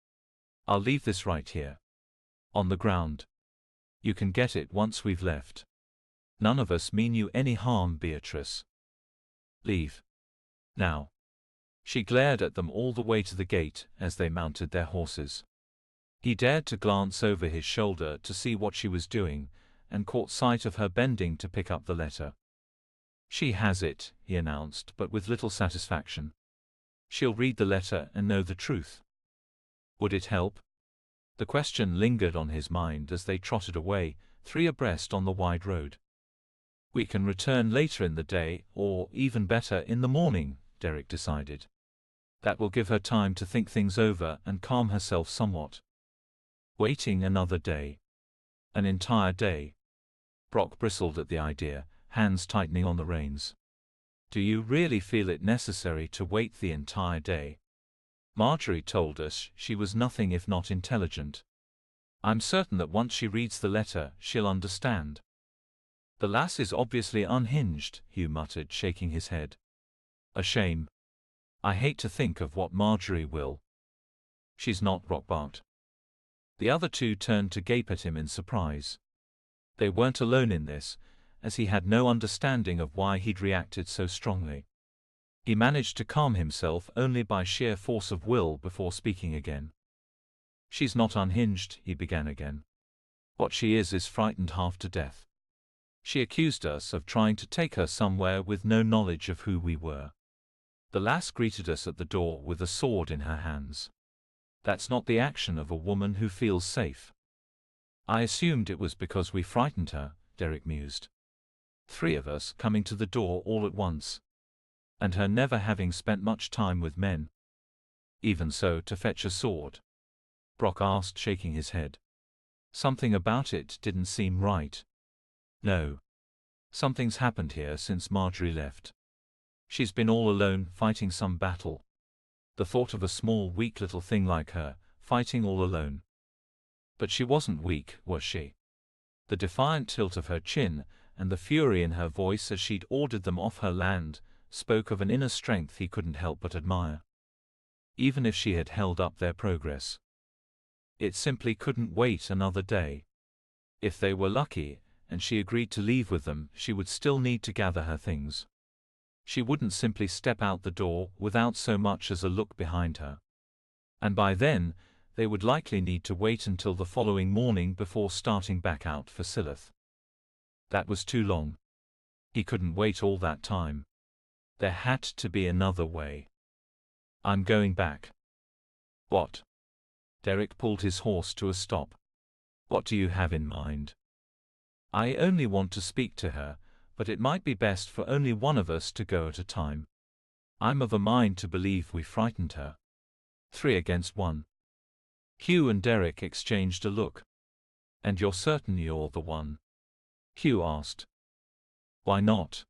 "I'll leave this right here. On the ground. You can get it once we've left. None of us mean you any harm, Beatrice. Leave. Now." She glared at them all the way to the gate as they mounted their horses. He dared to glance over his shoulder to see what she was doing, and caught sight of her bending to pick up the letter. "She has it," he announced, but with little satisfaction. "She'll read the letter and know the truth." Would it help? The question lingered on his mind as they trotted away, 3 abreast on the wide road. "We can return later in the day, or, even better, in the morning," Derek decided. "That will give her time to think things over and calm herself somewhat." Waiting another day. An entire day. Brock bristled at the idea, hands tightening on the reins. Do you really feel it necessary to wait the entire day? Marjorie told us she was nothing if not intelligent. I'm certain that once she reads the letter, she'll understand. The lass is obviously unhinged, Hugh muttered, shaking his head. A shame. I hate to think of what Marjorie will. She's not, Brock barked. The other two turned to gape at him in surprise. They weren't alone in this, as he had no understanding of why he'd reacted so strongly. He managed to calm himself only by sheer force of will before speaking again. She's not unhinged, he began again. What she is frightened half to death. She accused us of trying to take her somewhere with no knowledge of who we were. The lass greeted us at the door with a sword in her hands. That's not the action of a woman who feels safe. I assumed it was because we frightened her, Derek mused. 3 of us coming to the door all at once. And her never having spent much time with men. Even so, to fetch a sword? Brock asked, shaking his head. Something about it didn't seem right. No. Something's happened here since Marjorie left. She's been all alone, fighting some battle. The thought of a small, weak little thing like her, fighting all alone. But she wasn't weak, was she? The defiant tilt of her chin, and the fury in her voice as she'd ordered them off her land, spoke of an inner strength he couldn't help but admire. Even if she had held up their progress. It simply couldn't wait another day. If they were lucky, and she agreed to leave with them, she would still need to gather her things. She wouldn't simply step out the door without so much as a look behind her. And by then, they would likely need to wait until the following morning before starting back out for Silith. That was too long. He couldn't wait all that time. There had to be another way. I'm going back. What? Derek pulled his horse to a stop. What do you have in mind? I only want to speak to her, but it might be best for only one of us to go at a time. I'm of a mind to believe we frightened her. 3 against 1. Hugh and Derek exchanged a look. And you're certain you're the one? Hugh asked. Why not?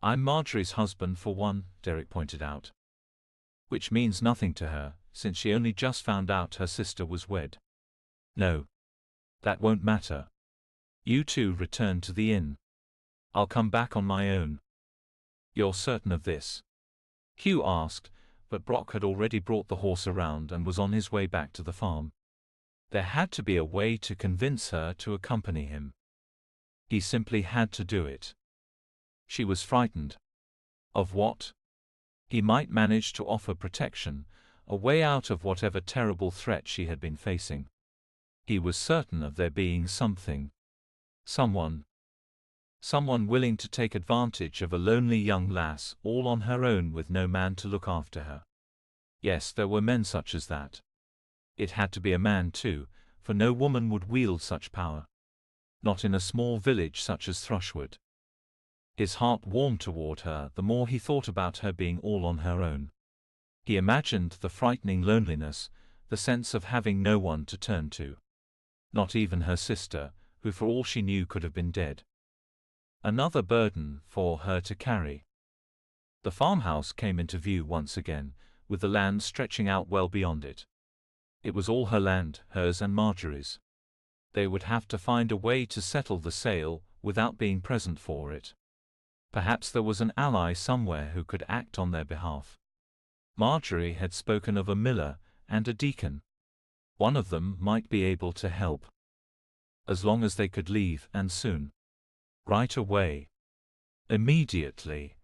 I'm Marjorie's husband for one, Derek pointed out. Which means nothing to her, since she only just found out her sister was wed. No. That won't matter. You two return to the inn. I'll come back on my own. You're certain of this? Hugh asked, but Brock had already brought the horse around and was on his way back to the farm. There had to be a way to convince her to accompany him. He simply had to do it. She was frightened. Of what? He might manage to offer protection, a way out of whatever terrible threat she had been facing. He was certain of there being something. Someone willing to take advantage of a lonely young lass all on her own with no man to look after her. Yes, there were men such as that. It had to be a man too, for no woman would wield such power. Not in a small village such as Thrushwood. His heart warmed toward her the more he thought about her being all on her own. He imagined the frightening loneliness, the sense of having no one to turn to. Not even her sister, who for all she knew could have been dead. Another burden for her to carry. The farmhouse came into view once again, with the land stretching out well beyond it. It was all her land, hers and Marjorie's. They would have to find a way to settle the sale without being present for it. Perhaps there was an ally somewhere who could act on their behalf. Marjorie had spoken of a miller and a deacon. One of them might be able to help. As long as they could leave, and soon. Right away. Immediately.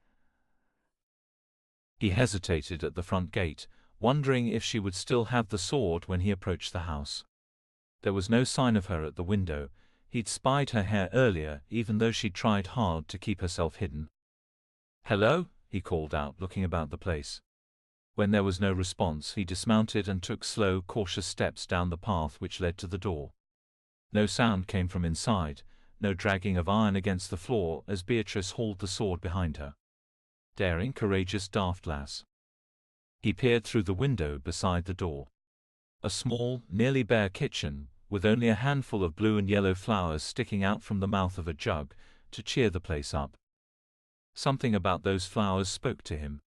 He hesitated at the front gate, wondering if she would still have the sword when he approached the house. There was no sign of her at the window. He'd spied her hair earlier, even though she'd tried hard to keep herself hidden. "Hello?" he called out, looking about the place. When there was no response, he dismounted and took slow, cautious steps down the path which led to the door. No sound came from inside, no dragging of iron against the floor as Beatrice hauled the sword behind her. Daring, courageous, daft lass. He peered through the window beside the door. A small, nearly bare kitchen, with only a handful of blue and yellow flowers sticking out from the mouth of a jug, to cheer the place up. Something about those flowers spoke to him.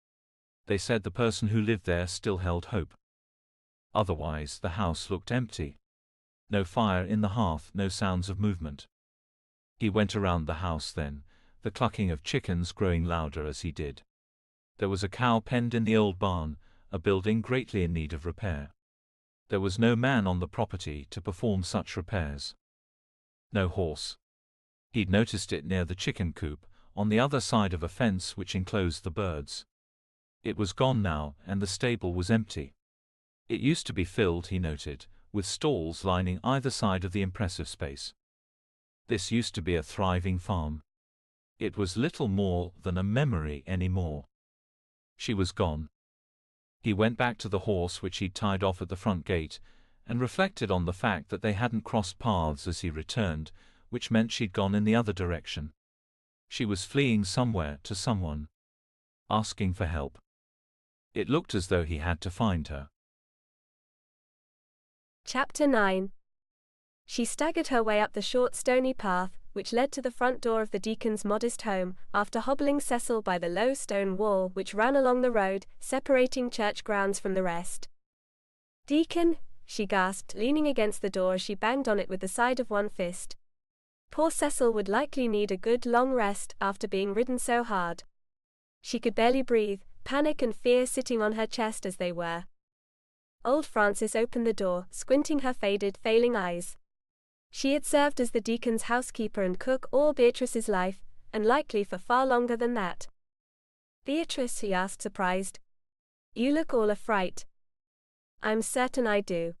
They said the person who lived there still held hope. Otherwise, the house looked empty. No fire in the hearth, no sounds of movement. He went around the house then, the clucking of chickens growing louder as he did. There was a cow penned in the old barn, a building greatly in need of repair. There was no man on the property to perform such repairs. No horse. He'd noticed it near the chicken coop, on the other side of a fence which enclosed the birds. It was gone now, and the stable was empty. It used to be filled, he noted, with stalls lining either side of the impressive space. This used to be a thriving farm. It was little more than a memory anymore. She was gone. He went back to the horse which he'd tied off at the front gate, and reflected on the fact that they hadn't crossed paths as he returned, which meant she'd gone in the other direction. She was fleeing somewhere to someone. Asking for help. It looked as though he had to find her. Chapter 9. She staggered her way up the short stony path, which led to the front door of the deacon's modest home, after hobbling Cecil by the low stone wall which ran along the road, separating church grounds from the rest. "Deacon," she gasped, leaning against the door as she banged on it with the side of one fist. Poor Cecil would likely need a good long rest after being ridden so hard. She could barely breathe, panic and fear sitting on her chest as they were. Old Frances opened the door, squinting her faded, failing eyes. She had served as the deacon's housekeeper and cook all Beatrice's life, and likely for far longer than that. "Beatrice," he asked, surprised. "You look all a fright." "I'm certain I do.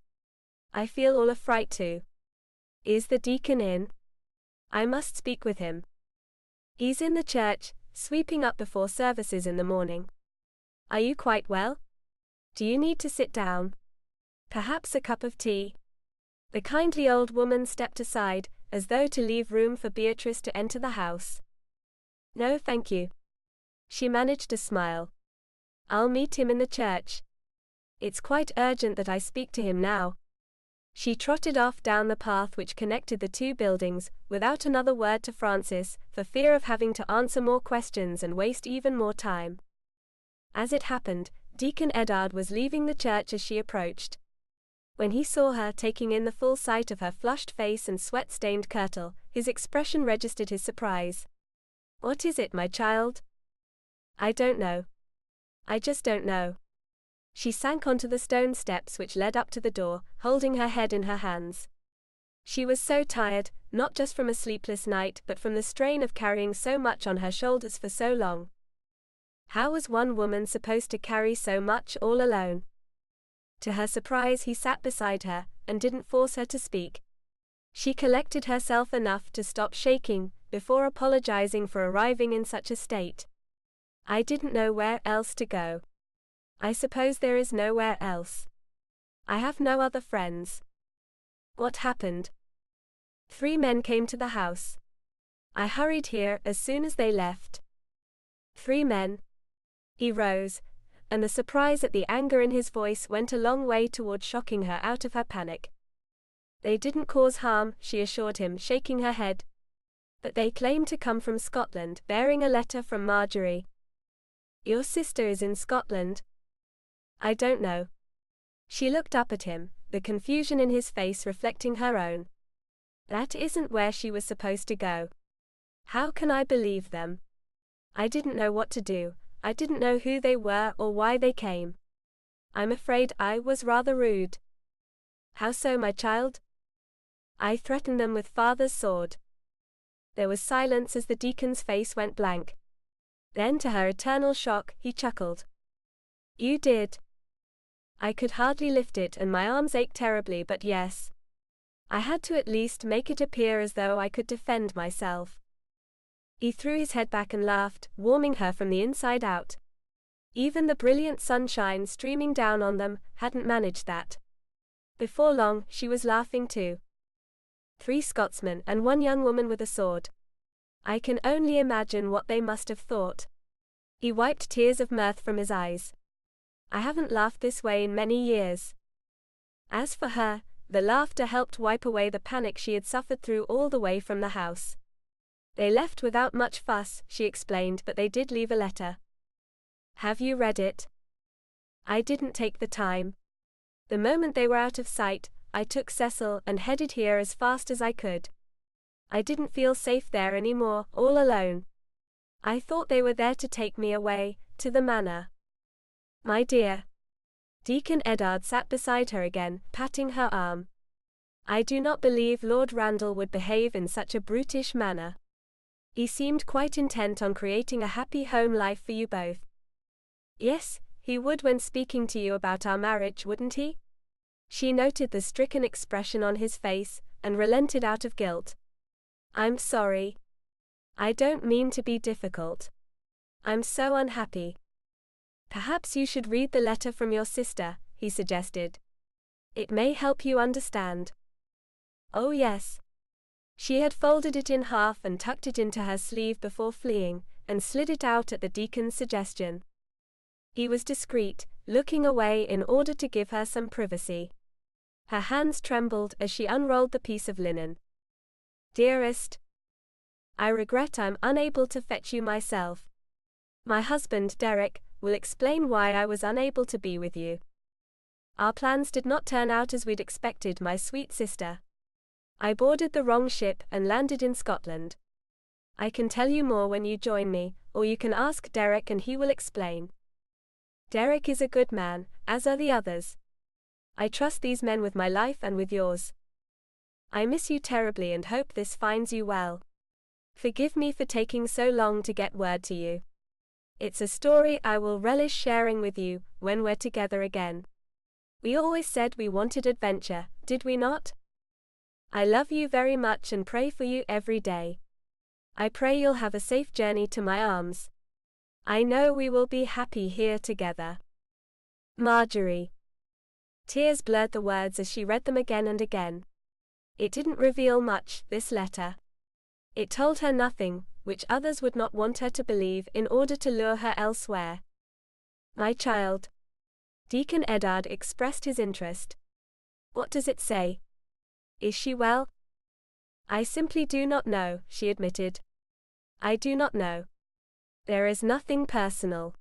I feel all a fright too. Is the deacon in? I must speak with him." "He's in the church, sweeping up before services in the morning." "Are you quite well? Do you need to sit down? Perhaps a cup of tea?" The kindly old woman stepped aside, as though to leave room for Beatrice to enter the house. "No, thank you." She managed a smile. "I'll meet him in the church. It's quite urgent that I speak to him now." She trotted off down the path which connected the two buildings, without another word to Frances, for fear of having to answer more questions and waste even more time. As it happened, Deacon Eddard was leaving the church as she approached. When he saw her taking in the full sight of her flushed face and sweat-stained kirtle, his expression registered his surprise. "What is it, my child?" "I don't know. I just don't know." She sank onto the stone steps which led up to the door, holding her head in her hands. She was so tired, not just from a sleepless night but from the strain of carrying so much on her shoulders for so long. How was one woman supposed to carry so much all alone? To her surprise, he sat beside her, and didn't force her to speak. She collected herself enough to stop shaking, before apologizing for arriving in such a state. "I didn't know where else to go. I suppose there is nowhere else. I have no other friends." "What happened?" "3 men came to the house. I hurried here as soon as they left." "3 men?" He rose, and the surprise at the anger in his voice went a long way toward shocking her out of her panic. "They didn't cause harm," she assured him, shaking her head. "But they claimed to come from Scotland, bearing a letter from Marjorie." "Your sister is in Scotland?" "I don't know." She looked up at him, the confusion in his face reflecting her own. That isn't where she was supposed to go. How can I believe them? I didn't know what to do. I didn't know who they were or why they came. I'm afraid I was rather rude." "How so, my child?" "I threatened them with father's sword." There was silence as the deacon's face went blank. Then, to her eternal shock, he chuckled. "You did?" "I could hardly lift it and my arms ached terribly, but yes. I had to at least make it appear as though I could defend myself." He threw his head back and laughed, warming her from the inside out. Even the brilliant sunshine streaming down on them hadn't managed that. Before long, she was laughing too. 3 Scotsmen and 1 young woman with a sword. I can only imagine what they must have thought. He wiped tears of mirth from his eyes. I haven't laughed this way in many years. As for her, the laughter helped wipe away the panic she had suffered through all the way from the house. They left without much fuss, she explained, but they did leave a letter. Have you read it? I didn't take the time. The moment they were out of sight, I took Cecil and headed here as fast as I could. I didn't feel safe there anymore, all alone. I thought they were there to take me away, to the manor. My dear. Deacon Eddard sat beside her again, patting her arm. I do not believe Lord Randall would behave in such a brutish manner. He seemed quite intent on creating a happy home life for you both. Yes, he would when speaking to you about our marriage, wouldn't he? She noted the stricken expression on his face, and relented out of guilt. I'm sorry. I don't mean to be difficult. I'm so unhappy. Perhaps you should read the letter from your sister, he suggested. It may help you understand. Oh yes. She had folded it in half and tucked it into her sleeve before fleeing, and slid it out at the deacon's suggestion. He was discreet, looking away in order to give her some privacy. Her hands trembled as she unrolled the piece of linen. Dearest, I regret I'm unable to fetch you myself. My husband, Derek, will explain why I was unable to be with you. Our plans did not turn out as we'd expected, my sweet sister. I boarded the wrong ship and landed in Scotland. I can tell you more when you join me, or you can ask Derek and he will explain. Derek is a good man, as are the others. I trust these men with my life and with yours. I miss you terribly and hope this finds you well. Forgive me for taking so long to get word to you. It's a story I will relish sharing with you when we're together again. We always said we wanted adventure, did we not? I love you very much and pray for you every day. I pray you'll have a safe journey to my arms. I know we will be happy here together. Marjorie. Tears blurred the words as she read them again and again. It didn't reveal much, this letter. It told her nothing, which others would not want her to believe in order to lure her elsewhere. My child. Deacon Eddard expressed his interest. What does it say? Is she well? I simply do not know, she admitted. I do not know. There is nothing personal.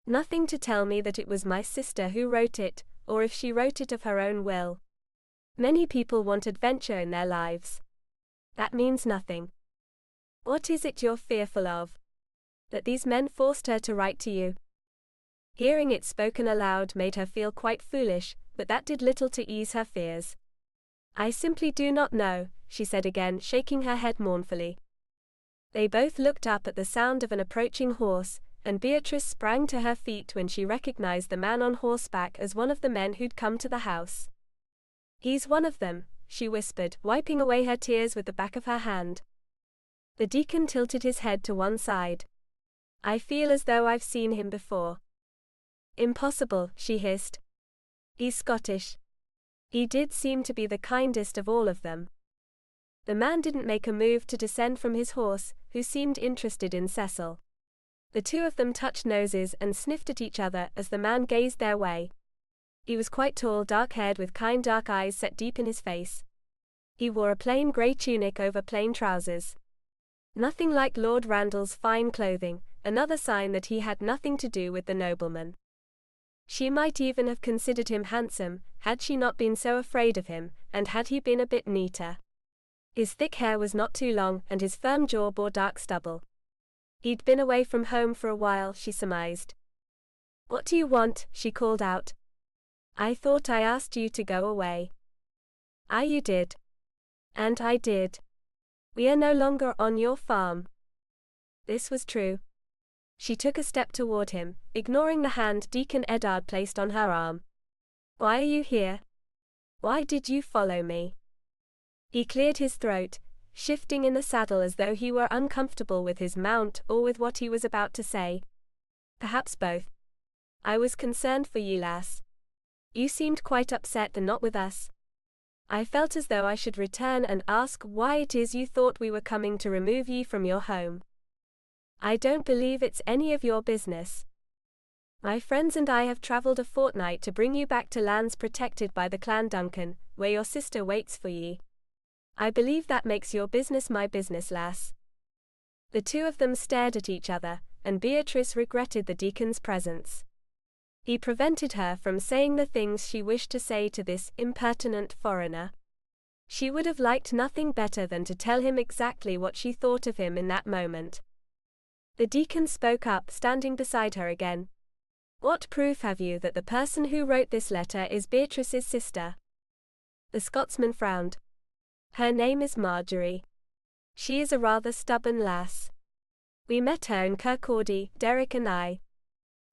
Nothing to tell me that it was my sister who wrote it, or if she wrote it of her own will. Many people want adventure in their lives. That means nothing. What is it you're fearful of? That these men forced her to write to you? Hearing it spoken aloud made her feel quite foolish, but that did little to ease her fears. I simply do not know, she said again, shaking her head mournfully. They both looked up at the sound of an approaching horse, and Beatrice sprang to her feet when she recognized the man on horseback as one of the men who'd come to the house. He's one of them, she whispered, wiping away her tears with the back of her hand. The deacon tilted his head to one side. I feel as though I've seen him before. Impossible, she hissed. He's Scottish. He did seem to be the kindest of all of them. The man didn't make a move to descend from his horse, who seemed interested in Cecil. The two of them touched noses and sniffed at each other as the man gazed their way. He was quite tall, dark-haired with kind dark eyes set deep in his face. He wore a plain grey tunic over plain trousers. Nothing like Lord Randall's fine clothing, another sign that he had nothing to do with the nobleman. She might even have considered him handsome, had she not been so afraid of him, and had he been a bit neater. His thick hair was not too long, and his firm jaw bore dark stubble. He'd been away from home for a while, she surmised. What do you want? She called out. I thought I asked you to go away. Ah, you did. And I did. We are no longer on your farm. This was true. She took a step toward him, ignoring the hand Deacon Eddard placed on her arm. Why are you here? Why did you follow me? He cleared his throat, shifting in the saddle as though he were uncomfortable with his mount or with what he was about to say. Perhaps both. I was concerned for you, lass. You seemed quite upset and not with us. I felt as though I should return and ask why it is you thought we were coming to remove ye from your home. I don't believe it's any of your business. My friends and I have travelled a fortnight to bring you back to lands protected by the Clan Duncan, where your sister waits for ye. I believe that makes your business my business, lass. The two of them stared at each other, and Beatrice regretted the deacon's presence. He prevented her from saying the things she wished to say to this impertinent foreigner. She would have liked nothing better than to tell him exactly what she thought of him in that moment. The deacon spoke up, standing beside her again. "What proof have you that the person who wrote this letter is Beatrice's sister?" The Scotsman frowned. "Her name is Marjorie. She is a rather stubborn lass. We met her in Kirkcaldy, Derek and I.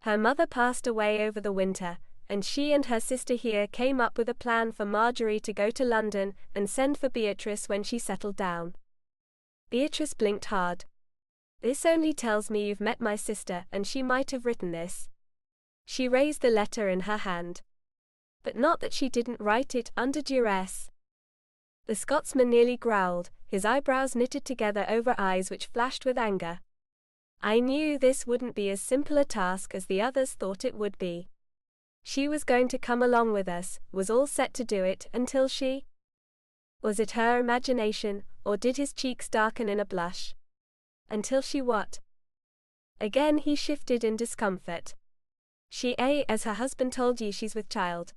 Her mother passed away over the winter, and she and her sister here came up with a plan for Marjorie to go to London and send for Beatrice when she settled down." Beatrice blinked hard. "This only tells me you've met my sister and she might have written this." She raised the letter in her hand. "But not that she didn't write it under duress." The Scotsman nearly growled, his eyebrows knitted together over eyes which flashed with anger. "I knew this wouldn't be as simple a task as the others thought it would be. She was going to come along with us, was all set to do it, until she—" Was it her imagination, or did his cheeks darken in a blush? "Until she what?" Again he shifted in discomfort. As her husband told you, she's with child.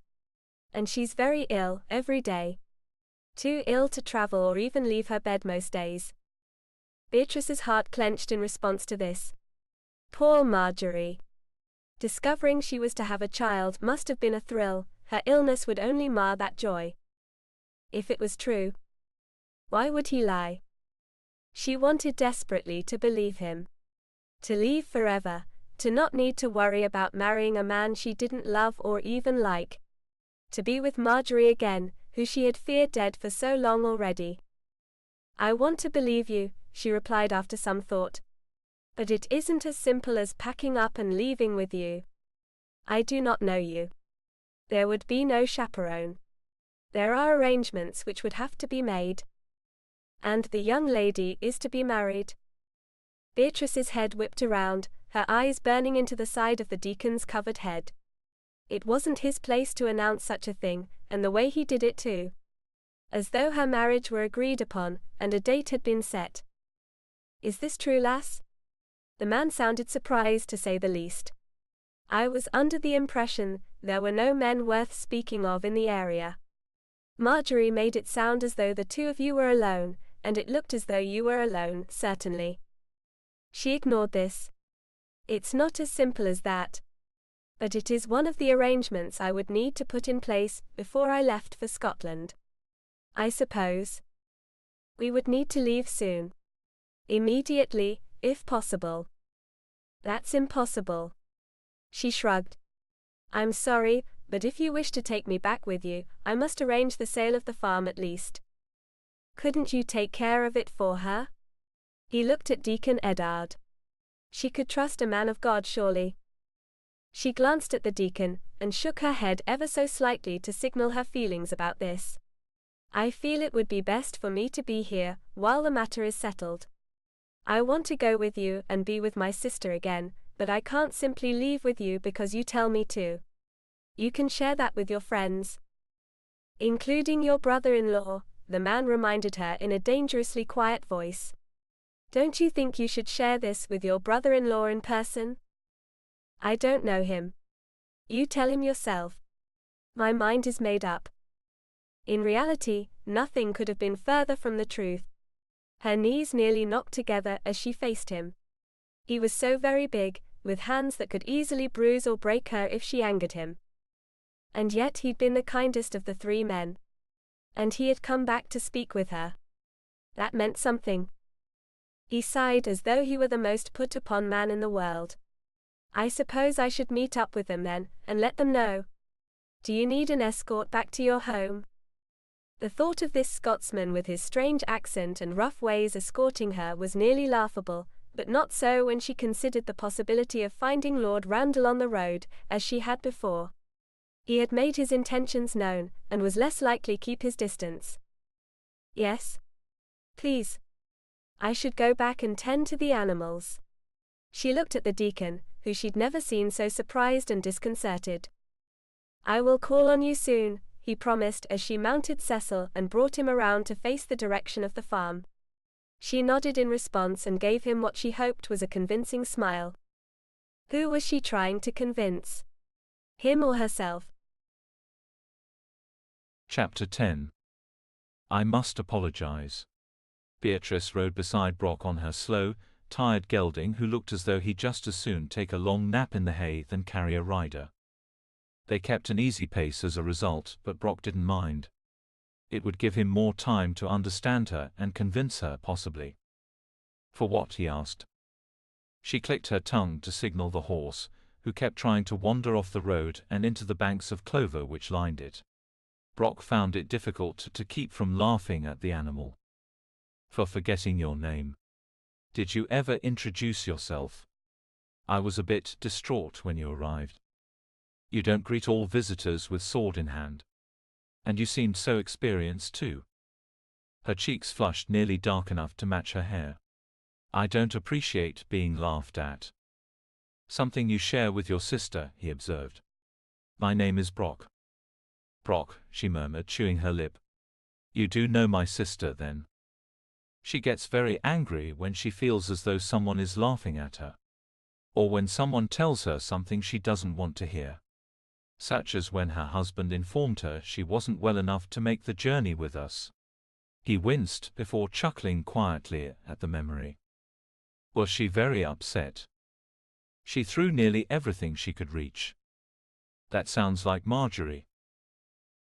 And she's very ill, every day. Too ill to travel or even leave her bed most days." Beatrice's heart clenched in response to this. Poor Marjorie. Discovering she was to have a child must have been a thrill. Her illness would only mar that joy. If it was true, why would he lie? She wanted desperately to believe him. To leave forever, to not need to worry about marrying a man she didn't love or even like. To be with Marjorie again, who she had feared dead for so long already. "I want to believe you," she replied after some thought. "But it isn't as simple as packing up and leaving with you. I do not know you. There would be no chaperone. There are arrangements which would have to be made. And the young lady is to be married." Beatrice's head whipped around, her eyes burning into the side of the deacon's covered head. It wasn't his place to announce such a thing, and the way he did it too. As though her marriage were agreed upon, and a date had been set. "Is this true, lass?" The man sounded surprised, to say the least. "I was under the impression there were no men worth speaking of in the area. Marjorie made it sound as though the two of you were alone, and it looked as though you were alone, certainly." She ignored this. "It's not as simple as that. But it is one of the arrangements I would need to put in place before I left for Scotland. I suppose we would need to leave soon. Immediately, if possible." "That's impossible." She shrugged. "I'm sorry, but if you wish to take me back with you, I must arrange the sale of the farm at least." "Couldn't you take care of it for her?" He looked at Deacon Eddard. She could trust a man of God, surely. She glanced at the deacon, and shook her head ever so slightly to signal her feelings about this. "I feel it would be best for me to be here, while the matter is settled. I want to go with you and be with my sister again, but I can't simply leave with you because you tell me to. You can share that with your friends." "Including your brother-in-law," the man reminded her in a dangerously quiet voice. "Don't you think you should share this with your brother-in-law in person?" "I don't know him. You tell him yourself. My mind is made up." In reality, nothing could have been further from the truth. Her knees nearly knocked together as she faced him. He was so very big, with hands that could easily bruise or break her if she angered him. And yet he'd been the kindest of the three men. And he had come back to speak with her. That meant something. He sighed as though he were the most put-upon man in the world. "I suppose I should meet up with them then, and let them know. Do you need an escort back to your home?" The thought of this Scotsman with his strange accent and rough ways escorting her was nearly laughable, but not so when she considered the possibility of finding Lord Randall on the road, as she had before. He had made his intentions known, and was less likely keep his distance. "Yes. Please. I should go back and tend to the animals." She looked at the deacon, who she'd never seen so surprised and disconcerted. "I will call on you soon," he promised as she mounted Cecil and brought him around to face the direction of the farm. She nodded in response and gave him what she hoped was a convincing smile. Who was she trying to convince? Him or herself? Chapter 10. I must apologize. Beatrice rode beside Brock on her slow, tired gelding who looked as though he'd just as soon take a long nap in the hay than carry a rider. They kept an easy pace as a result, but Brock didn't mind. It would give him more time to understand her and convince her, possibly. For what? He asked. She clicked her tongue to signal the horse, who kept trying to wander off the road and into the banks of clover which lined it. Brock found it difficult to keep from laughing at the animal. For forgetting your name. Did you ever introduce yourself? I was a bit distraught when you arrived. You don't greet all visitors with sword in hand. And you seemed so experienced too. Her cheeks flushed nearly dark enough to match her hair. I don't appreciate being laughed at. Something you share with your sister, he observed. My name is Brock. Brock, she murmured, chewing her lip. You do know my sister, then? She gets very angry when she feels as though someone is laughing at her. Or when someone tells her something she doesn't want to hear. Such as when her husband informed her she wasn't well enough to make the journey with us. He winced before chuckling quietly at the memory. Was she very upset? She threw nearly everything she could reach. That sounds like Marjorie.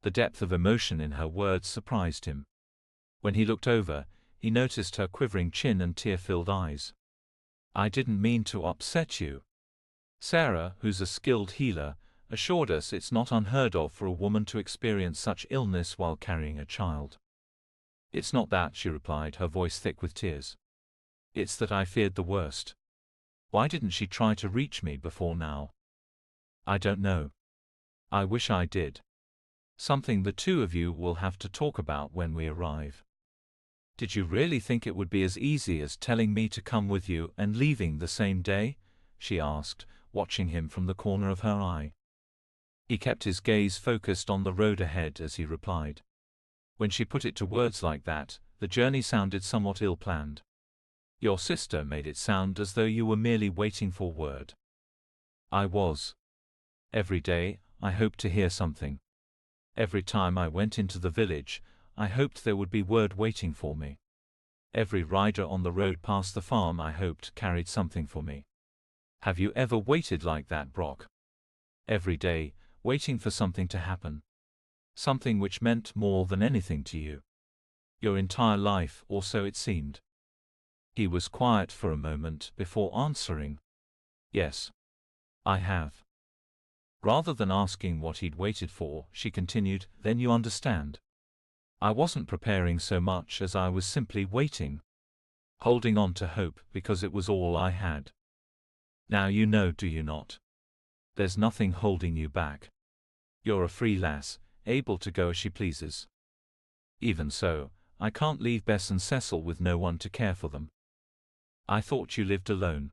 The depth of emotion in her words surprised him. When he looked over, he noticed her quivering chin and tear-filled eyes. I didn't mean to upset you. Sarah, who's a skilled healer, assured us it's not unheard of for a woman to experience such illness while carrying a child. It's not that, she replied, her voice thick with tears. It's that I feared the worst. Why didn't she try to reach me before now? I don't know. I wish I did. Something the two of you will have to talk about when we arrive. Did you really think it would be as easy as telling me to come with you and leaving the same day? She asked, watching him from the corner of her eye. He kept his gaze focused on the road ahead as he replied. When she put it to words like that, the journey sounded somewhat ill-planned. Your sister made it sound as though you were merely waiting for word. I was. Every day, I hoped to hear something. Every time I went into the village, I hoped there would be word waiting for me. Every rider on the road past the farm I hoped carried something for me. Have you ever waited like that, Brock? Every day, waiting for something to happen. Something which meant more than anything to you. Your entire life, or so it seemed. He was quiet for a moment before answering. Yes. I have. Rather than asking what he'd waited for, she continued, then you understand. I wasn't preparing so much as I was simply waiting. Holding on to hope because it was all I had. Now you know, do you not? There's nothing holding you back. You're a free lass, able to go as she pleases. Even so, I can't leave Bess and Cecil with no one to care for them. I thought you lived alone.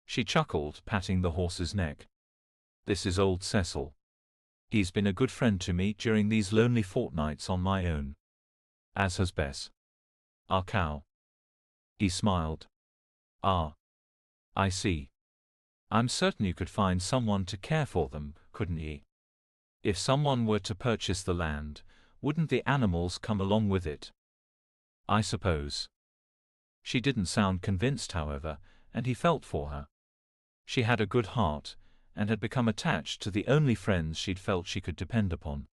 She chuckled, patting the horse's neck. This is old Cecil. He's been a good friend to me during these lonely fortnights on my own. As has Bess. Our cow. He smiled. Ah. I see. I'm certain you could find someone to care for them, couldn't ye? If someone were to purchase the land, wouldn't the animals come along with it? I suppose. She didn't sound convinced, however, and he felt for her. She had a good heart, and had become attached to the only friends she'd felt she could depend upon.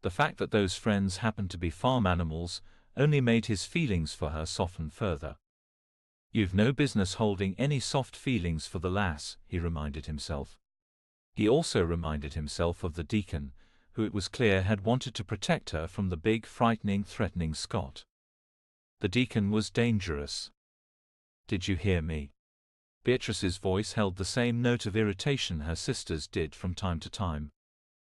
The fact that those friends happened to be farm animals only made his feelings for her soften further. You've no business holding any soft feelings for the lass, he reminded himself. He also reminded himself of the deacon, who it was clear had wanted to protect her from the big, frightening, threatening Scot. The deacon was dangerous. Did you hear me? Beatrice's voice held the same note of irritation her sister's did from time to time.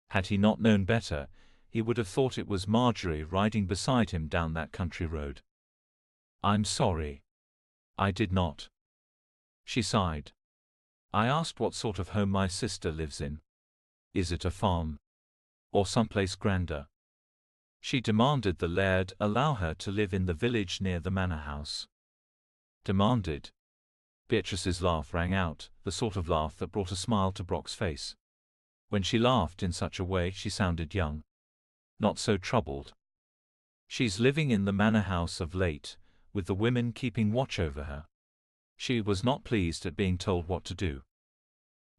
Had he not known better, he would have thought it was Marjorie riding beside him down that country road. I'm sorry. I did not. She sighed. I asked what sort of home my sister lives in. Is it a farm? Or someplace grander? She demanded the laird allow her to live in the village near the manor house. demanded. Beatrice's laugh rang out, the sort of laugh that brought a smile to Brock's face. When she laughed in such a way, she sounded young. Not so troubled. She's living in the manor house of late, with the women keeping watch over her. She was not pleased at being told what to do.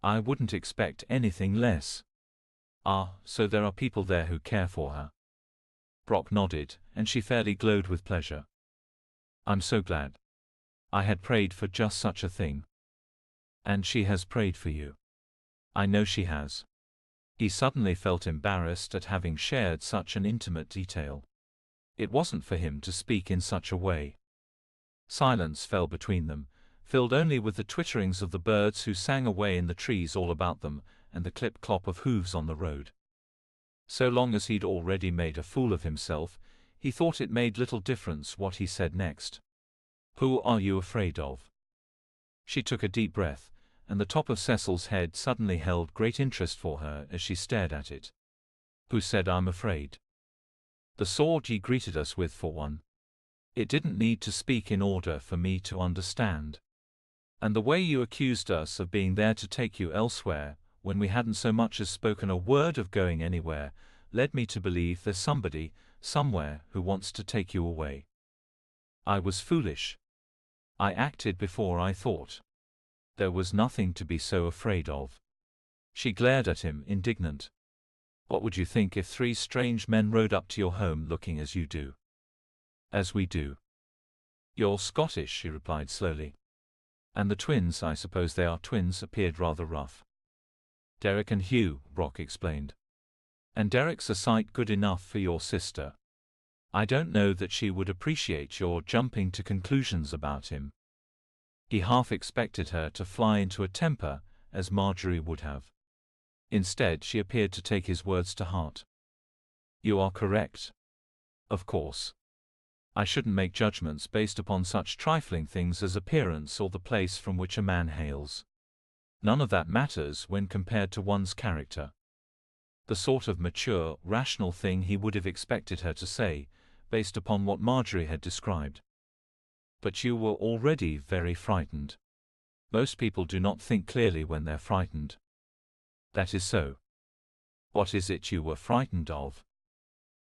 I wouldn't expect anything less. Ah, so there are people there who care for her. Brock nodded, and she fairly glowed with pleasure. I'm so glad. I had prayed for just such a thing. And she has prayed for you. I know she has. He suddenly felt embarrassed at having shared such an intimate detail. It wasn't for him to speak in such a way. Silence fell between them, filled only with the twitterings of the birds who sang away in the trees all about them, and the clip-clop of hooves on the road. So long as he'd already made a fool of himself, he thought it made little difference what he said next. Who are you afraid of? She took a deep breath, and the top of Cecil's head suddenly held great interest for her as she stared at it. Who said I'm afraid? The sword ye greeted us with, for one. It didn't need to speak in order for me to understand. And the way you accused us of being there to take you elsewhere, when we hadn't so much as spoken a word of going anywhere, led me to believe there's somebody, somewhere, who wants to take you away. I was foolish. I acted before I thought. There was nothing to be so afraid of. She glared at him, indignant. What would you think if 3 strange men rode up to your home looking as you do? As we do. You're Scottish, she replied slowly. And the twins, I suppose they are twins, appeared rather rough. Derek and Hugh, Brock explained. And Derek's a sight good enough for your sister. I don't know that she would appreciate your jumping to conclusions about him. He half expected her to fly into a temper, as Marjorie would have. Instead, she appeared to take his words to heart. You are correct. Of course. I shouldn't make judgments based upon such trifling things as appearance or the place from which a man hails. None of that matters when compared to one's character. The sort of mature, rational thing he would have expected her to say, based upon what Marjorie had described. But you were already very frightened. Most people do not think clearly when they're frightened. That is so. What is it you were frightened of?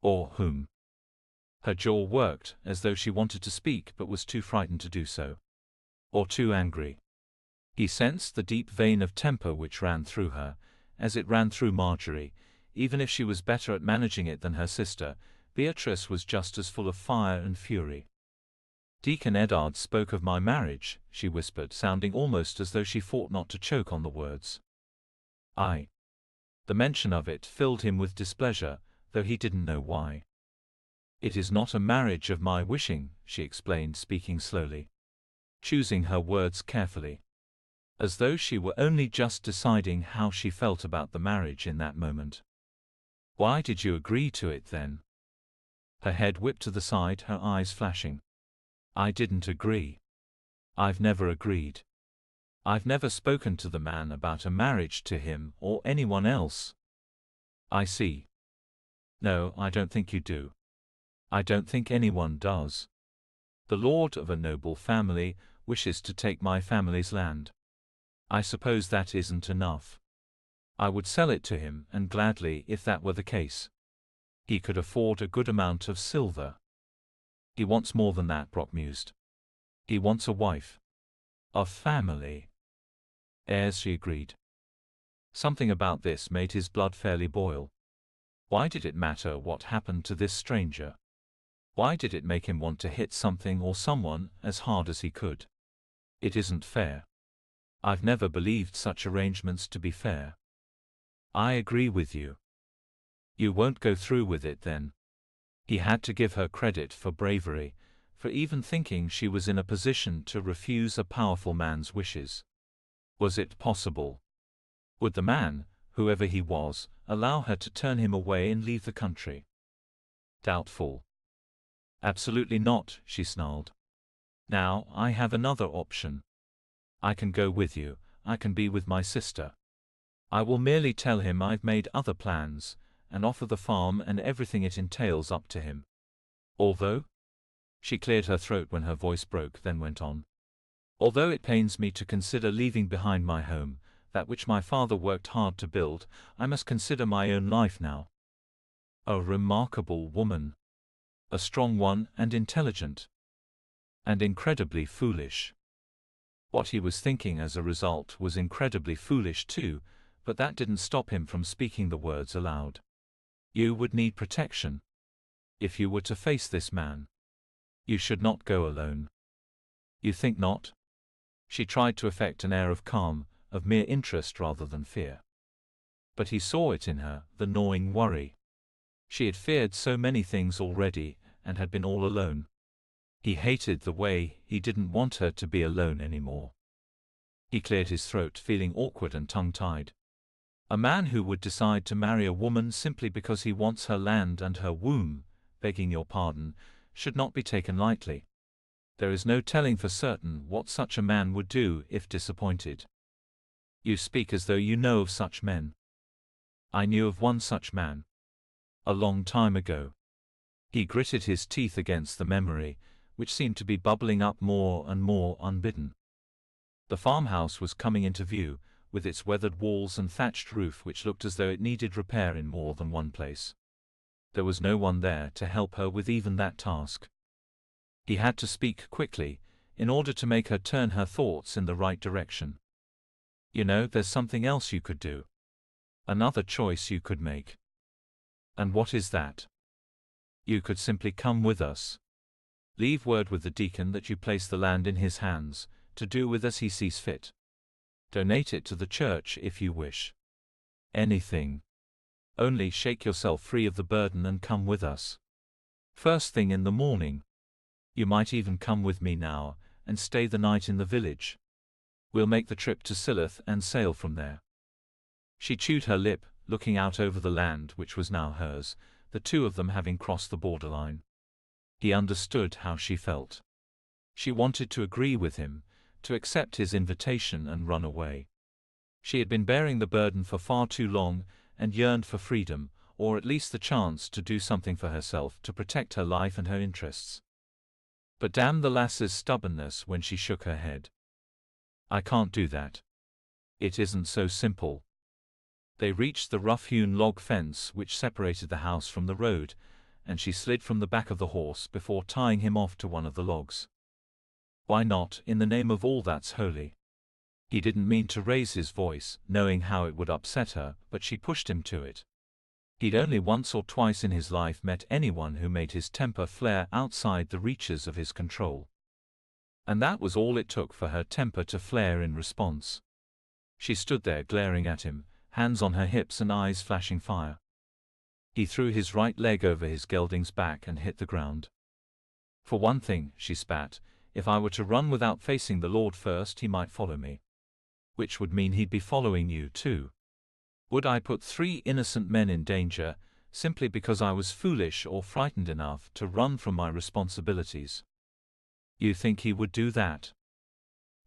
Or whom? Her jaw worked, as though she wanted to speak but was too frightened to do so. Or too angry. He sensed the deep vein of temper which ran through her, as it ran through Marjorie. Even if she was better at managing it than her sister, Beatrice was just as full of fire and fury. Deacon Eddard spoke of my marriage, she whispered, sounding almost as though she fought not to choke on the words. The mention of it filled him with displeasure, though he didn't know why. It is not a marriage of my wishing, she explained, speaking slowly, choosing her words carefully, as though she were only just deciding how she felt about the marriage in that moment. Why did you agree to it then? Her head whipped to the side, her eyes flashing. I didn't agree. I've never agreed. I've never spoken to the man about a marriage to him or anyone else. I see. No, I don't think you do. I don't think anyone does. The lord of a noble family wishes to take my family's land. I suppose that isn't enough. I would sell it to him, and gladly, if that were the case. He could afford a good amount of silver. He wants more than that, Brock mused. He wants a wife. A family. Heirs, she agreed. Something about this made his blood fairly boil. Why did it matter what happened to this stranger? Why did it make him want to hit something or someone as hard as he could? It isn't fair. I've never believed such arrangements to be fair. I agree with you. You won't go through with it then. He had to give her credit for bravery, for even thinking she was in a position to refuse a powerful man's wishes. Was it possible? Would the man, whoever he was, allow her to turn him away and leave the country? Doubtful. Absolutely not, she snarled. Now, I have another option. I can go with you, I can be with my sister. I will merely tell him I've made other plans, and offer the farm and everything it entails up to him. Although? She cleared her throat when her voice broke, then went on. Although it pains me to consider leaving behind my home, that which my father worked hard to build, I must consider my own life now. A remarkable woman. A strong one and intelligent. And incredibly foolish. What he was thinking as a result was incredibly foolish too, but that didn't stop him from speaking the words aloud. You would need protection. If you were to face this man. You should not go alone. You think not? She tried to affect an air of calm, of mere interest rather than fear. But he saw it in her, the gnawing worry. She had feared so many things already, and had been all alone. He hated the way he didn't want her to be alone anymore. He cleared his throat, feeling awkward and tongue-tied. A man who would decide to marry a woman simply because he wants her land and her womb, begging your pardon, should not be taken lightly. There is no telling for certain what such a man would do if disappointed. You speak as though you know of such men. I knew of one such man. A long time ago. He gritted his teeth against the memory, which seemed to be bubbling up more and more unbidden. The farmhouse was coming into view, with its weathered walls and thatched roof which looked as though it needed repair in more than one place. There was no one there to help her with even that task. He had to speak quickly, in order to make her turn her thoughts in the right direction. You know, there's something else you could do. Another choice you could make. And what is that? You could simply come with us. Leave word with the deacon that you place the land in his hands, to do with as he sees fit. Donate it to the church if you wish. Anything. Only shake yourself free of the burden and come with us. First thing in the morning. You might even come with me now, and stay the night in the village. We'll make the trip to Silloth and sail from there. She chewed her lip, looking out over the land which was now hers, the two of them having crossed the borderline. He understood how she felt. She wanted to agree with him, to accept his invitation and run away. She had been bearing the burden for far too long, and yearned for freedom, or at least the chance to do something for herself to protect her life and her interests. But damn the lass's stubbornness when she shook her head. I can't do that. It isn't so simple. They reached the rough-hewn log fence which separated the house from the road, and she slid from the back of the horse before tying him off to one of the logs. Why not, in the name of all that's holy? He didn't mean to raise his voice, knowing how it would upset her, but she pushed him to it. He'd only once or twice in his life met anyone who made his temper flare outside the reaches of his control. And that was all it took for her temper to flare in response. She stood there glaring at him, hands on her hips and eyes flashing fire. He threw his right leg over his gelding's back and hit the ground. For one thing, she spat, if I were to run without facing the Lord first, he might follow me. Which would mean he'd be following you too. Would I put 3 innocent men in danger, simply because I was foolish or frightened enough to run from my responsibilities? You think he would do that?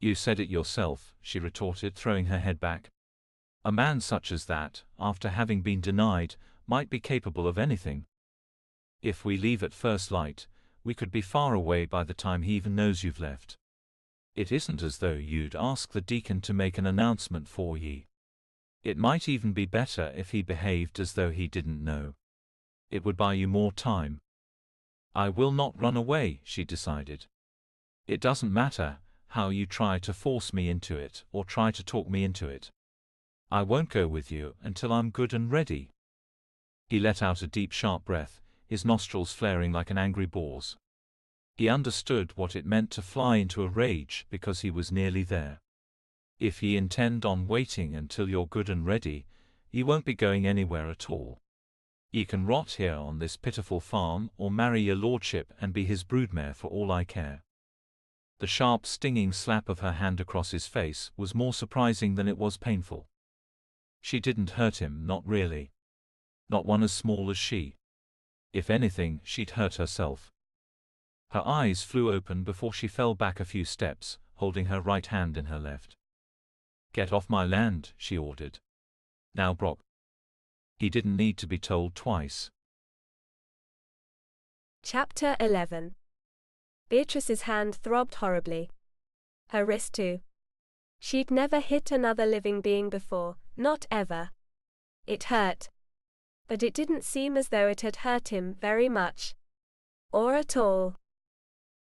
You said it yourself, she retorted, throwing her head back. A man such as that, after having been denied, might be capable of anything. If we leave at first light, we could be far away by the time he even knows you've left. It isn't as though you'd ask the deacon to make an announcement for ye. It might even be better if he behaved as though he didn't know. It would buy you more time. I will not run away, she decided. It doesn't matter how you try to force me into it or try to talk me into it. I won't go with you until I'm good and ready. He let out a deep, sharp breath, his nostrils flaring like an angry boar's. He understood what it meant to fly into a rage because he was nearly there. If ye intend on waiting until you're good and ready, ye won't be going anywhere at all. Ye can rot here on this pitiful farm or marry your lordship and be his broodmare for all I care. The sharp, stinging slap of her hand across his face was more surprising than it was painful. She didn't hurt him, not really. Not one as small as she. If anything, she'd hurt herself. Her eyes flew open before she fell back a few steps, holding her right hand in her left. Get off my land, she ordered. Now, Brock. He didn't need to be told twice. Chapter 11. Beatrice's hand throbbed horribly. Her wrist too. She'd never hit another living being before, not ever. It hurt. But it didn't seem as though it had hurt him very much. Or at all.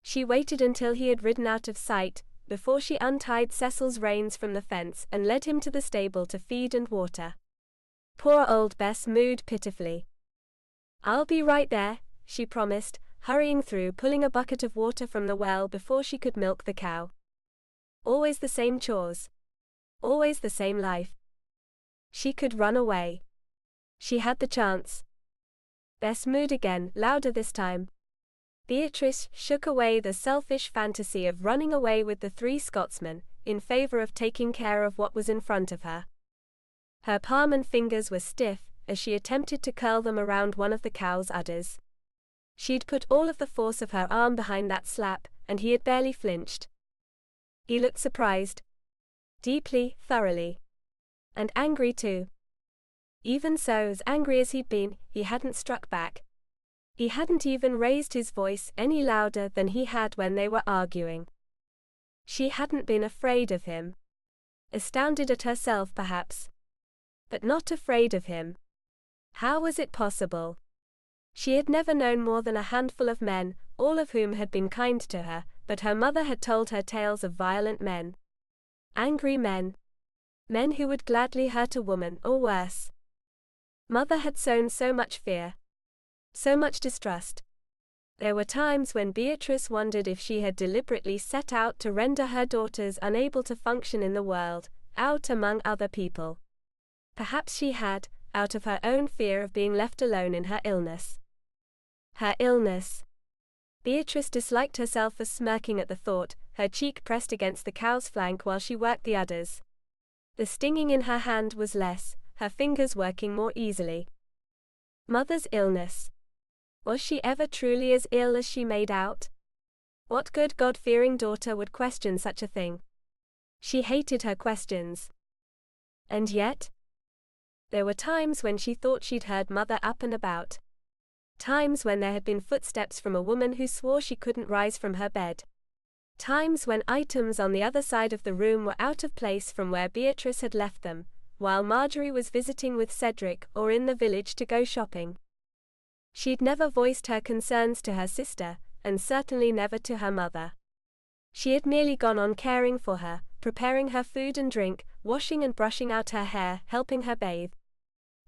She waited until he had ridden out of sight, before she untied Cecil's reins from the fence and led him to the stable to feed and water. Poor old Bess mooed pitifully. "I'll be right there," she promised, hurrying through, pulling a bucket of water from the well before she could milk the cow. Always the same chores. Always the same life. She could run away. She had the chance. Bess mooed again, louder this time. Beatrice shook away the selfish fantasy of running away with the three Scotsmen, in favor of taking care of what was in front of her. Her palm and fingers were stiff, as she attempted to curl them around one of the cow's udders. She'd put all of the force of her arm behind that slap, and he had barely flinched. He looked surprised. Deeply, thoroughly. And angry too. Even so, as angry as he'd been, he hadn't struck back. He hadn't even raised his voice any louder than he had when they were arguing. She hadn't been afraid of him. Astounded at herself, perhaps. But not afraid of him. How was it possible? She had never known more than a handful of men, all of whom had been kind to her, but her mother had told her tales of violent men. Angry men. Men who would gladly hurt a woman, or worse. Mother had sown so much fear. So much distrust. There were times when Beatrice wondered if she had deliberately set out to render her daughters unable to function in the world, out among other people. Perhaps she had, out of her own fear of being left alone in her illness. Her illness. Beatrice disliked herself for smirking at the thought, her cheek pressed against the cow's flank while she worked the udders. The stinging in her hand was less, her fingers working more easily. Mother's illness. Was she ever truly as ill as she made out? What good God-fearing daughter would question such a thing? She hated her questions. And yet? There were times when she thought she'd heard Mother up and about. Times when there had been footsteps from a woman who swore she couldn't rise from her bed. Times when items on the other side of the room were out of place from where Beatrice had left them, while Marjorie was visiting with Cedric or in the village to go shopping. She'd never voiced her concerns to her sister, and certainly never to her mother. She had merely gone on caring for her, preparing her food and drink, washing and brushing out her hair, helping her bathe.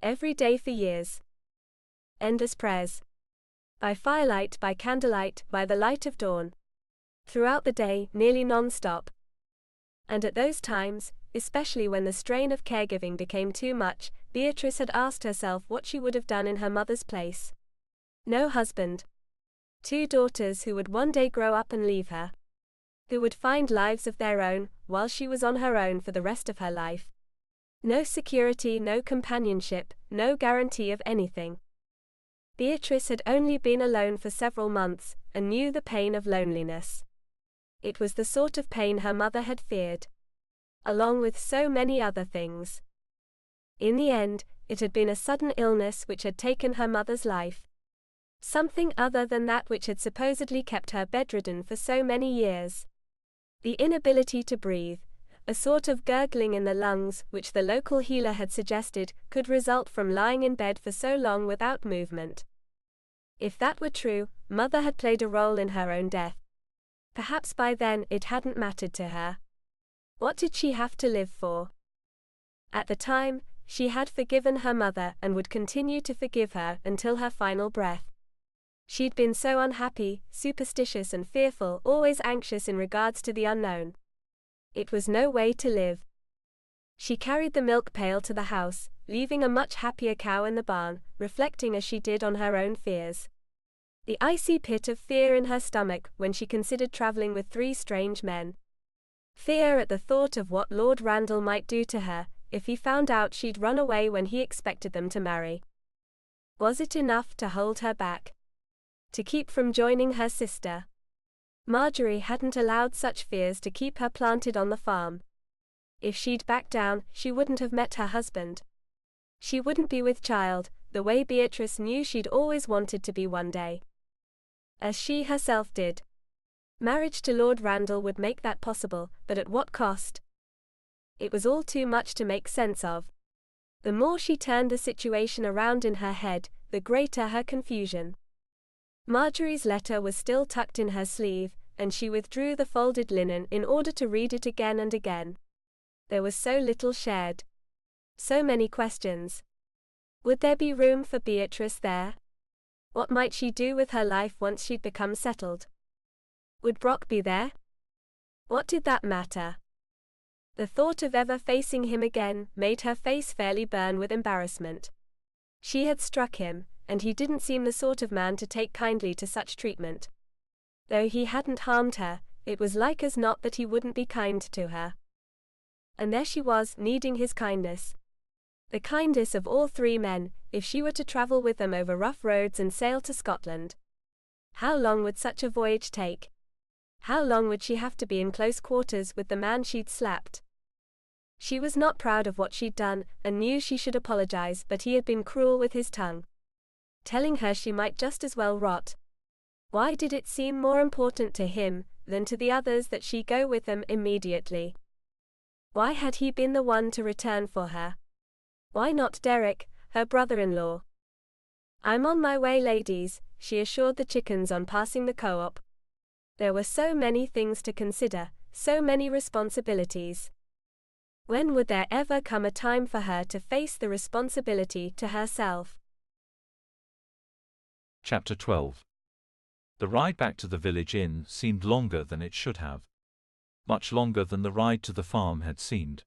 Every day for years. Endless prayers. By firelight, by candlelight, by the light of dawn. Throughout the day, nearly non-stop. And at those times, especially when the strain of caregiving became too much, Beatrice had asked herself what she would have done in her mother's place. No husband. 2 daughters who would one day grow up and leave her. Who would find lives of their own, while she was on her own for the rest of her life. No security, no companionship, no guarantee of anything. Beatrice had only been alone for several months, and knew the pain of loneliness. It was the sort of pain her mother had feared. Along with so many other things. In the end, it had been a sudden illness which had taken her mother's life. Something other than that which had supposedly kept her bedridden for so many years. The inability to breathe, a sort of gurgling in the lungs which the local healer had suggested could result from lying in bed for so long without movement. If that were true, Mother had played a role in her own death. Perhaps by then it hadn't mattered to her. What did she have to live for? At the time, she had forgiven her mother and would continue to forgive her until her final breath. She'd been so unhappy, superstitious and fearful, always anxious in regards to the unknown. It was no way to live. She carried the milk pail to the house, leaving a much happier cow in the barn, reflecting as she did on her own fears. The icy pit of fear in her stomach when she considered traveling with 3 strange men. Fear at the thought of what Lord Randall might do to her, if he found out she'd run away when he expected them to marry. Was it enough to hold her back? To keep from joining her sister? Marjorie hadn't allowed such fears to keep her planted on the farm. If she'd backed down, she wouldn't have met her husband. She wouldn't be with child, the way Beatrice knew she'd always wanted to be one day. As she herself did. Marriage to Lord Randall would make that possible, but at what cost? It was all too much to make sense of. The more she turned the situation around in her head, the greater her confusion. Marjorie's letter was still tucked in her sleeve, and she withdrew the folded linen in order to read it again and again. There was so little shared. So many questions. Would there be room for Beatrice there? What might she do with her life once she'd become settled? Would Brock be there? What did that matter? The thought of ever facing him again made her face fairly burn with embarrassment. She had struck him, and he didn't seem the sort of man to take kindly to such treatment. Though he hadn't harmed her, it was like as not that he wouldn't be kind to her. And there she was, needing his kindness. The kindness of all three men, if she were to travel with them over rough roads and sail to Scotland. How long would such a voyage take? How long would she have to be in close quarters with the man she'd slapped? She was not proud of what she'd done, and knew she should apologize, but he had been cruel with his tongue, telling her she might just as well rot. Why did it seem more important to him than to the others that she go with them immediately? Why had he been the one to return for her? Why not Derek, her brother-in-law? "I'm on my way, ladies," she assured the chickens on passing the co-op. There were so many things to consider, so many responsibilities. When would there ever come a time for her to face the responsibility to herself? Chapter 12. The ride back to the village inn seemed longer than it should have. Much longer than the ride to the farm had seemed.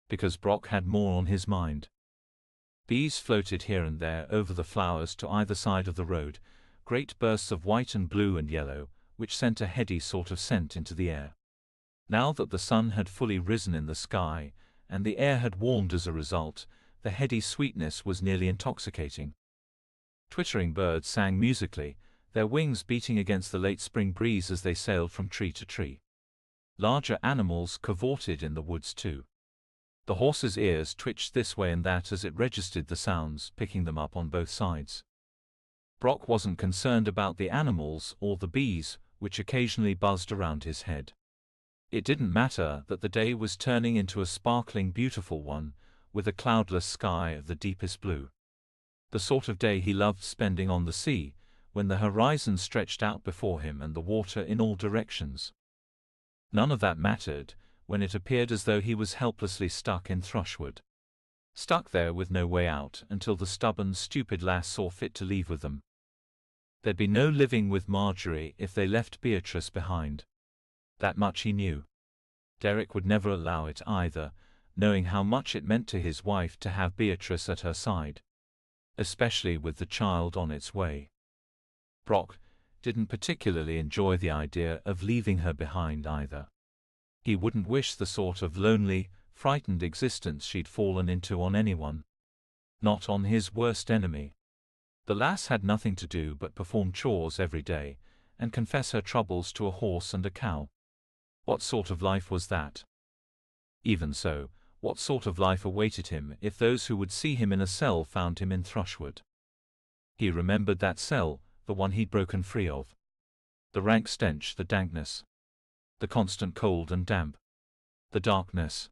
Because Brock had more on his mind. Bees floated here and there over the flowers to either side of the road, great bursts of white and blue and yellow, which sent a heady sort of scent into the air. Now that the sun had fully risen in the sky, and the air had warmed as a result, the heady sweetness was nearly intoxicating. Twittering birds sang musically, their wings beating against the late spring breeze as they sailed from tree to tree. Larger animals cavorted in the woods too. The horse's ears twitched this way and that as it registered the sounds, picking them up on both sides. Brock wasn't concerned about the animals or the bees, which occasionally buzzed around his head. It didn't matter that the day was turning into a sparkling, beautiful one, with a cloudless sky of the deepest blue. The sort of day he loved spending on the sea, when the horizon stretched out before him and the water in all directions. None of that mattered when it appeared as though he was helplessly stuck in Thrushwood. Stuck there with no way out until the stubborn, stupid lass saw fit to leave with them. There'd be no living with Marjorie if they left Beatrice behind. That much he knew. Derek would never allow it either, knowing how much it meant to his wife to have Beatrice at her side. Especially with the child on its way. Brock didn't particularly enjoy the idea of leaving her behind either. He wouldn't wish the sort of lonely, frightened existence she'd fallen into on anyone. Not on his worst enemy. The lass had nothing to do but perform chores every day, and confess her troubles to a horse and a cow. What sort of life was that? Even so, what sort of life awaited him if those who would see him in a cell found him in Thrushwood? He remembered that cell, the one he'd broken free of. The rank stench, the dankness. The constant cold and damp. The darkness.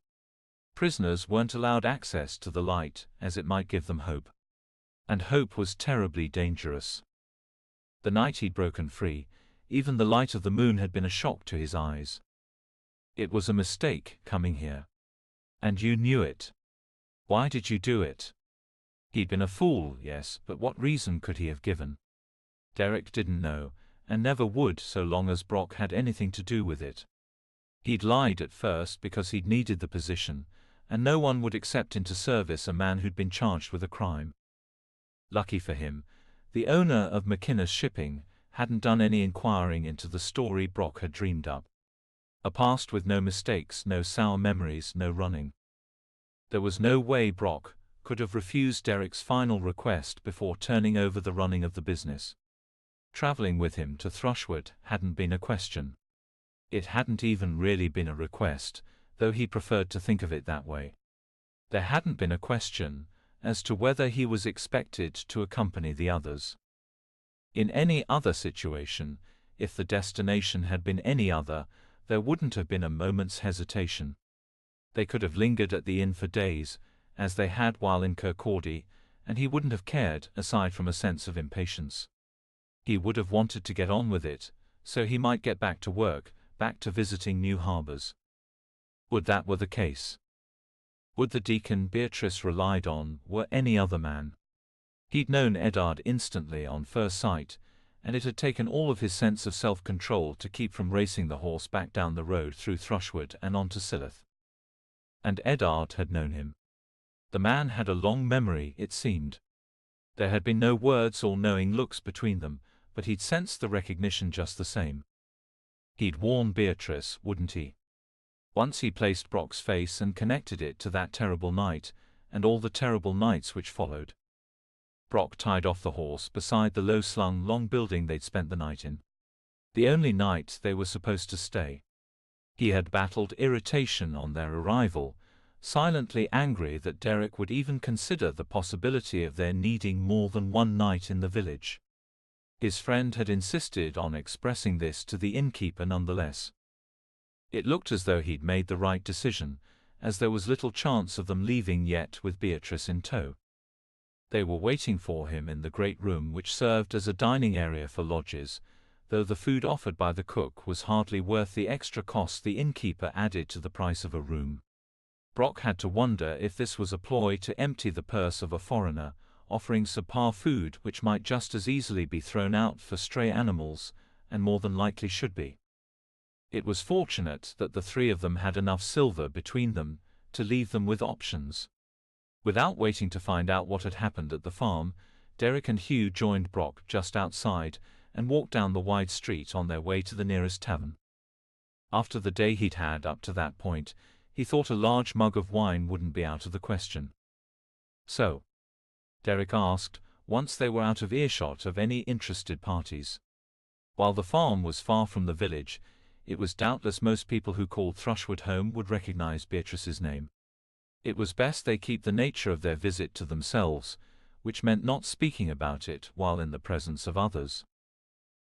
Prisoners weren't allowed access to the light, as it might give them hope. And hope was terribly dangerous. The night he'd broken free, even the light of the moon had been a shock to his eyes. It was a mistake, coming here. And you knew it. Why did you do it? He'd been a fool, yes, but what reason could he have given? Derek didn't know, and never would so long as Brock had anything to do with it. He'd lied at first because he'd needed the position, and no one would accept into service a man who'd been charged with a crime. Lucky for him, the owner of McInnes Shipping hadn't done any inquiring into the story Brock had dreamed up. A past with no mistakes, no sour memories, no running. There was no way Brock could have refused Derek's final request before turning over the running of the business. Traveling with him to Thrushwood hadn't been a question. It hadn't even really been a request, though he preferred to think of it that way. There hadn't been a question as to whether he was expected to accompany the others. In any other situation, If the destination had been any other, there wouldn't have been a moment's hesitation. They could have lingered at the inn for days, as they had while in Kirkcaldy, and he wouldn't have cared, aside from a sense of impatience. He would have wanted to get on with it, so he might get back to work, back to visiting new harbours. Would that were the case? Would the deacon Beatrice relied on were any other man? He'd known Eddard instantly on first sight, and it had taken all of his sense of self-control to keep from racing the horse back down the road through Thrushwood and on to Silloth. And Eddard had known him. The man had a long memory, it seemed. There had been no words or knowing looks between them, but he'd sensed the recognition just the same. He'd warn Beatrice, wouldn't he? Once he placed Brock's face and connected it to that terrible night, and all the terrible nights which followed. Brock tied off the horse beside the low-slung long building they'd spent the night in. The only night they were supposed to stay. He had battled irritation on their arrival, silently angry that Derek would even consider the possibility of their needing more than one night in the village. His friend had insisted on expressing this to the innkeeper nonetheless. It looked as though he'd made the right decision, as there was little chance of them leaving yet with Beatrice in tow. They were waiting for him in the great room which served as a dining area for lodgers, though the food offered by the cook was hardly worth the extra cost the innkeeper added to the price of a room. Brock had to wonder if this was a ploy to empty the purse of a foreigner, offering subpar food which might just as easily be thrown out for stray animals, and more than likely should be. It was fortunate that the three of them had enough silver between them to leave them with options. Without waiting to find out what had happened at the farm, Derek and Hugh joined Brock just outside and walked down the wide street on their way to the nearest tavern. After the day he'd had up to that point, he thought a large mug of wine wouldn't be out of the question. "So?" Derek asked, once they were out of earshot of any interested parties. While the farm was far from the village, it was doubtless most people who called Thrushwood home would recognize Beatrice's name. It was best they keep the nature of their visit to themselves, which meant not speaking about it while in the presence of others.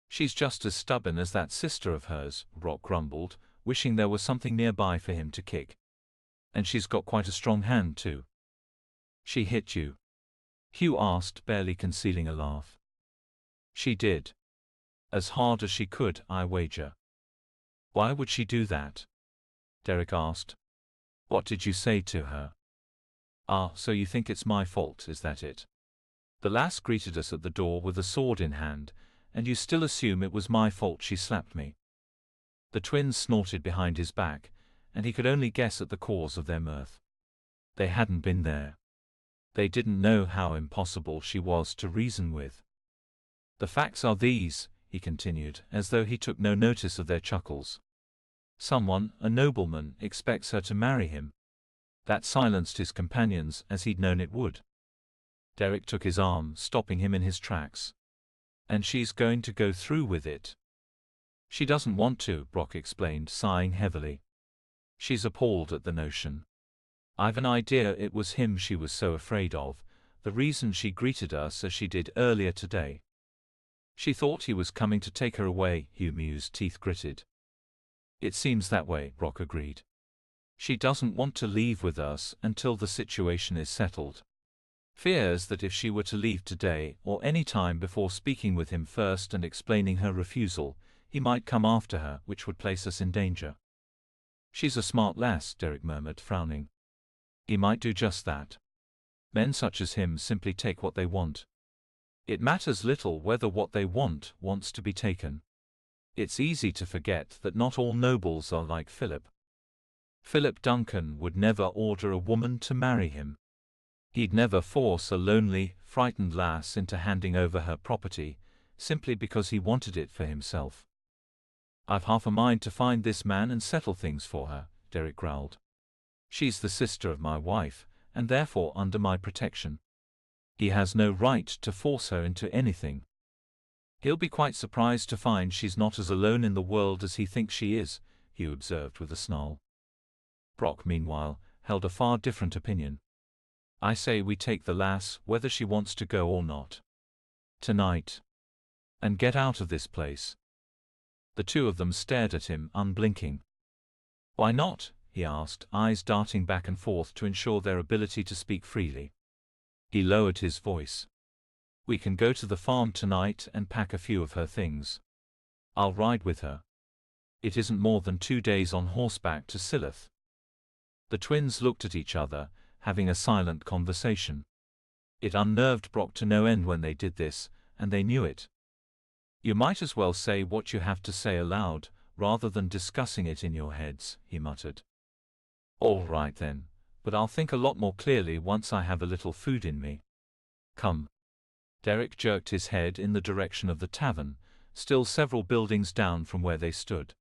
"She's just as stubborn as that sister of hers," Brock grumbled, wishing there was something nearby for him to kick. "And she's got quite a strong hand, too." "She hit you?" Hugh asked, barely concealing a laugh. "She did. As hard as she could, I wager." "Why would she do that?" Derek asked. "What did you say to her?" "Ah, so you think it's my fault, is that it? The lass greeted us at the door with a sword in hand, and you still assume it was my fault she slapped me." The twins snorted behind his back, and he could only guess at the cause of their mirth. They hadn't been there. They didn't know how impossible she was to reason with. "The facts are these," he continued, as though he took no notice of their chuckles. "Someone, a nobleman, expects her to marry him." That silenced his companions, as he'd known it would. Derek took his arm, stopping him in his tracks. "And she's going to go through with it." "She doesn't want to," Brock explained, sighing heavily. "She's appalled at the notion. I've an idea it was him she was so afraid of, the reason she greeted us as she did earlier today." "She thought he was coming to take her away," Hugh mused, teeth gritted. "It seems that way," Brock agreed. "She doesn't want to leave with us until the situation is settled. Fears that if she were to leave today or any time before speaking with him first and explaining her refusal, he might come after her, which would place us in danger." "She's a smart lass," Derek murmured, frowning. "He might do just that. Men such as him simply take what they want. It matters little whether what they wants to be taken. It's easy to forget that not all nobles are like Philip. Philip Duncan would never order a woman to marry him. He'd never force a lonely, frightened lass into handing over her property, simply because he wanted it for himself." "I've half a mind to find this man and settle things for her," Derek growled. "She's the sister of my wife, and therefore under my protection. He has no right to force her into anything." "He'll be quite surprised to find she's not as alone in the world as he thinks she is," Hugh observed with a snarl. Brock, meanwhile, held a far different opinion. "I say we take the lass, whether she wants to go or not. Tonight. And get out of this place." The two of them stared at him, unblinking. "Why not?" he asked, eyes darting back and forth to ensure their ability to speak freely. He lowered his voice. "We can go to the farm tonight and pack a few of her things. I'll ride with her. It isn't more than 2 days on horseback to Silloth." The twins looked at each other, having a silent conversation. It unnerved Brock to no end when they did this, and they knew it. "You might as well say what you have to say aloud, rather than discussing it in your heads," he muttered. "All right then, but I'll think a lot more clearly once I have a little food in me. Come." Derek jerked his head in the direction of the tavern, still several buildings down from where they stood.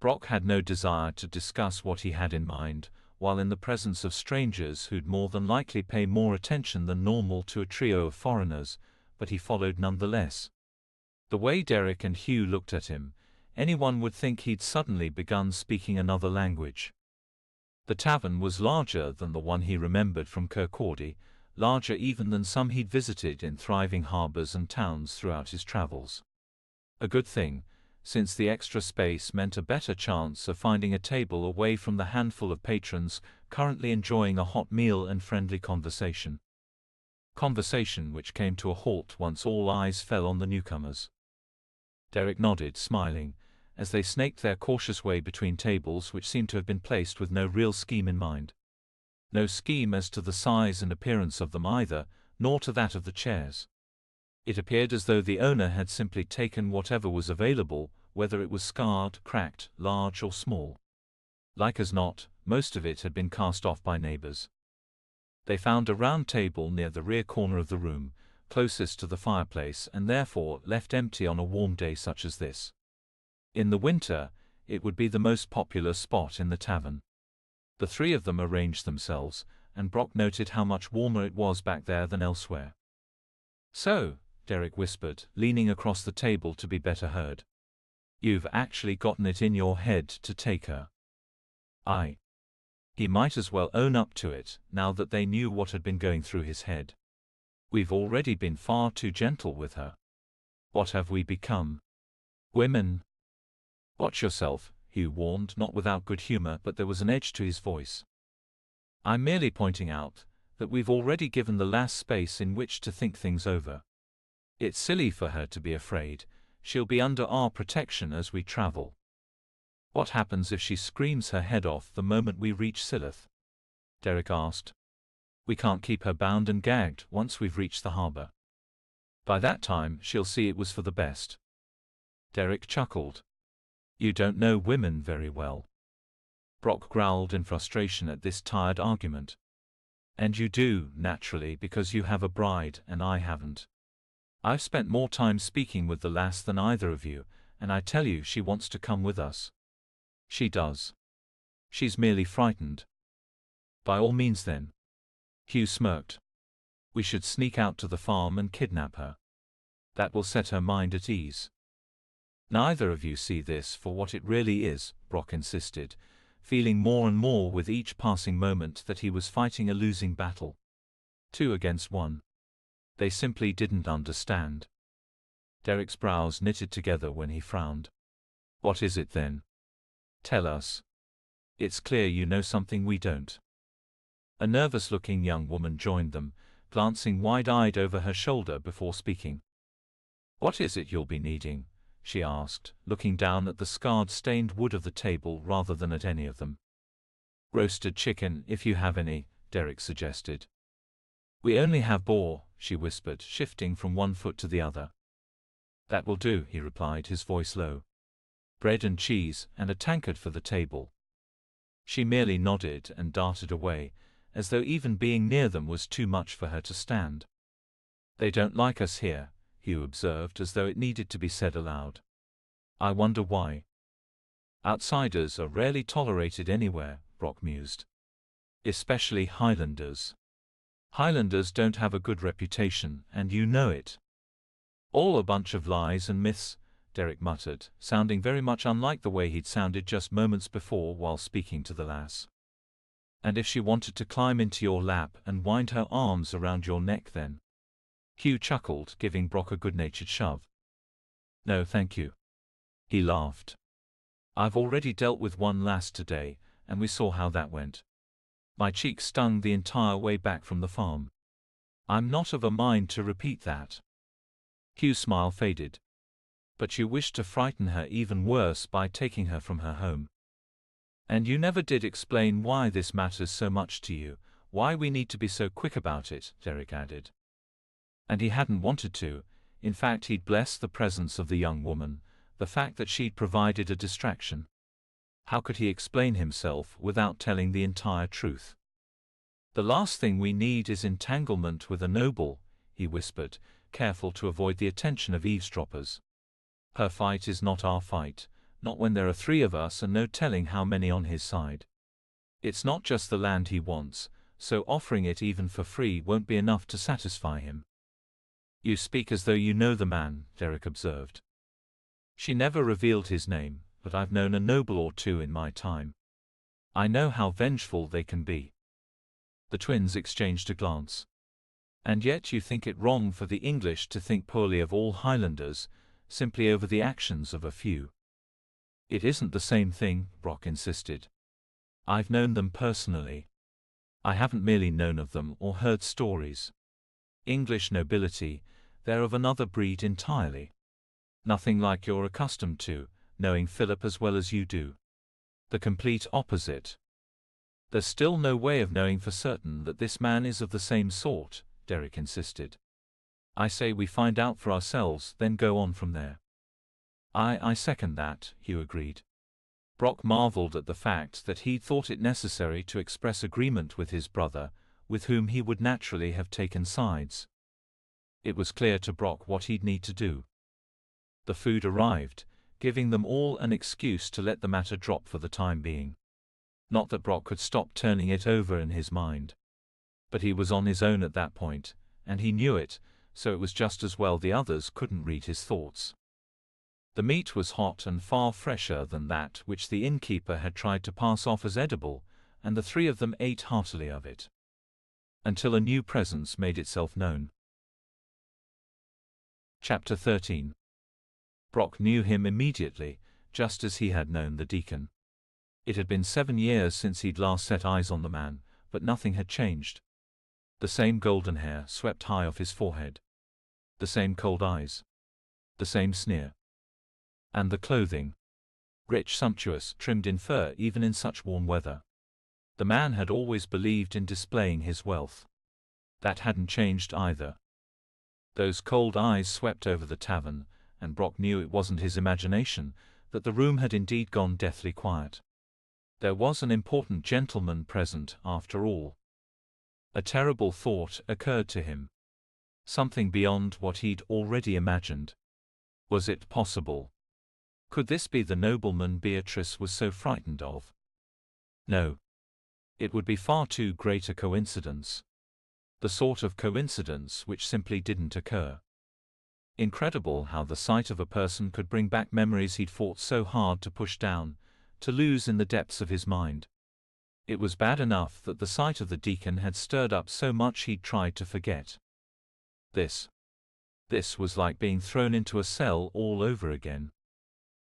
Brock had no desire to discuss what he had in mind, while in the presence of strangers who'd more than likely pay more attention than normal to a trio of foreigners, but he followed nonetheless. The way Derek and Hugh looked at him, anyone would think he'd suddenly begun speaking another language. The tavern was larger than the one he remembered from Kirkcaldy, larger even than some he'd visited in thriving harbors and towns throughout his travels. A good thing, since the extra space meant a better chance of finding a table away from the handful of patrons currently enjoying a hot meal and friendly conversation. Conversation which came to a halt once all eyes fell on the newcomers. Derek nodded, smiling, as they snaked their cautious way between tables which seemed to have been placed with no real scheme in mind. No scheme as to the size and appearance of them either, nor to that of the chairs. It appeared as though the owner had simply taken whatever was available, whether it was scarred, cracked, large or small. Like as not, most of it had been cast off by neighbors. They found a round table near the rear corner of the room, closest to the fireplace and therefore left empty on a warm day such as this. In the winter, it would be the most popular spot in the tavern. The three of them arranged themselves, and Brock noted how much warmer it was back there than elsewhere. "So," Derek whispered, leaning across the table to be better heard, "you've actually gotten it in your head to take her." "Aye." He might as well own up to it, now that they knew what had been going through his head. "We've already been far too gentle with her. What have we become? Women?" "Watch yourself," Hugh warned, not without good humor, but there was an edge to his voice. "I'm merely pointing out that we've already given the lass space in which to think things over. It's silly for her to be afraid. She'll be under our protection as we travel." "What happens if she screams her head off the moment we reach Silloth?" Derek asked. "We can't keep her bound and gagged once we've reached the harbor. By that time she'll see it was for the best." Derek chuckled. "You don't know women very well." Brock growled in frustration at this tired argument. "And you do, naturally, because you have a bride and I haven't. I've spent more time speaking with the lass than either of you, and I tell you she wants to come with us." "She does. She's merely frightened." "By all means then." Hugh smirked. "We should sneak out to the farm and kidnap her. That will set her mind at ease." "Neither of you see this for what it really is," Brock insisted, feeling more and more with each passing moment that he was fighting a losing battle. 2 against 1. They simply didn't understand. Derek's brows knitted together when he frowned. "What is it then? Tell us. It's clear you know something we don't." A nervous-looking young woman joined them, glancing wide-eyed over her shoulder before speaking. "What is it you'll be needing?" she asked, looking down at the scarred stained wood of the table rather than at any of them. "Roasted chicken, if you have any," Derek suggested. "We only have boar," she whispered, shifting from one foot to the other. "That will do," he replied, his voice low. "Bread and cheese, and a tankard for the table." She merely nodded and darted away, as though even being near them was too much for her to stand. "They don't like us here," Hugh observed, as though it needed to be said aloud. "I wonder why." "Outsiders are rarely tolerated anywhere," Brock mused. "Especially Highlanders. Highlanders don't have a good reputation, and you know it." "All a bunch of lies and myths," Derek muttered, sounding very much unlike the way he'd sounded just moments before while speaking to the lass. "And if she wanted to climb into your lap and wind her arms around your neck then?" Hugh chuckled, giving Brock a good-natured shove. "No thank you." He laughed. "I've already dealt with one last today, and we saw how that went. My cheek stung the entire way back from the farm. I'm not of a mind to repeat that." Hugh's smile faded. "But you wished to frighten her even worse by taking her from her home. And you never did explain why this matters so much to you, why we need to be so quick about it," Derek added. And he hadn't wanted to. In fact, he'd blessed the presence of the young woman, the fact that she'd provided a distraction. How could he explain himself without telling the entire truth? "The last thing we need is entanglement with a noble," he whispered, careful to avoid the attention of eavesdroppers. "Her fight is not our fight, not when there are 3 of us and no telling how many on his side. It's not just the land he wants, so offering it even for free won't be enough to satisfy him." "You speak as though you know the man," Derek observed. "She never revealed his name, but I've known a noble or 2 in my time. I know how vengeful they can be." The twins exchanged a glance. "And yet you think it wrong for the English to think poorly of all Highlanders, simply over the actions of a few." "It isn't the same thing," Brock insisted. "I've known them personally. I haven't merely known of them or heard stories. English nobility, they're of another breed entirely. Nothing like you're accustomed to, knowing Philip as well as you do. The complete opposite." "There's still no way of knowing for certain that this man is of the same sort," Derek insisted. "I say we find out for ourselves, then go on from there." I second that," Hugh agreed. Brock marveled at the fact that he'd thought it necessary to express agreement with his brother, with whom he would naturally have taken sides. It was clear to Brock what he'd need to do. The food arrived, giving them all an excuse to let the matter drop for the time being. Not that Brock could stop turning it over in his mind. But he was on his own at that point, and he knew it, so it was just as well the others couldn't read his thoughts. The meat was hot and far fresher than that which the innkeeper had tried to pass off as edible, and the 3 of them ate heartily of it. Until a new presence made itself known. Chapter 13. Brock knew him immediately, just as he had known the deacon. It had been 7 years since he'd last set eyes on the man, but nothing had changed. The same golden hair swept high off his forehead. The same cold eyes. The same sneer. And the clothing. Rich, sumptuous, trimmed in fur even in such warm weather. The man had always believed in displaying his wealth. That hadn't changed either. Those cold eyes swept over the tavern, and Brock knew it wasn't his imagination, that the room had indeed gone deathly quiet. There was an important gentleman present, after all. A terrible thought occurred to him. Something beyond what he'd already imagined. Was it possible? Could this be the nobleman Beatrice was so frightened of? No. It would be far too great a coincidence. The sort of coincidence which simply didn't occur. Incredible how the sight of a person could bring back memories he'd fought so hard to push down, to lose in the depths of his mind. It was bad enough that the sight of the deacon had stirred up so much he'd tried to forget. This was like being thrown into a cell all over again.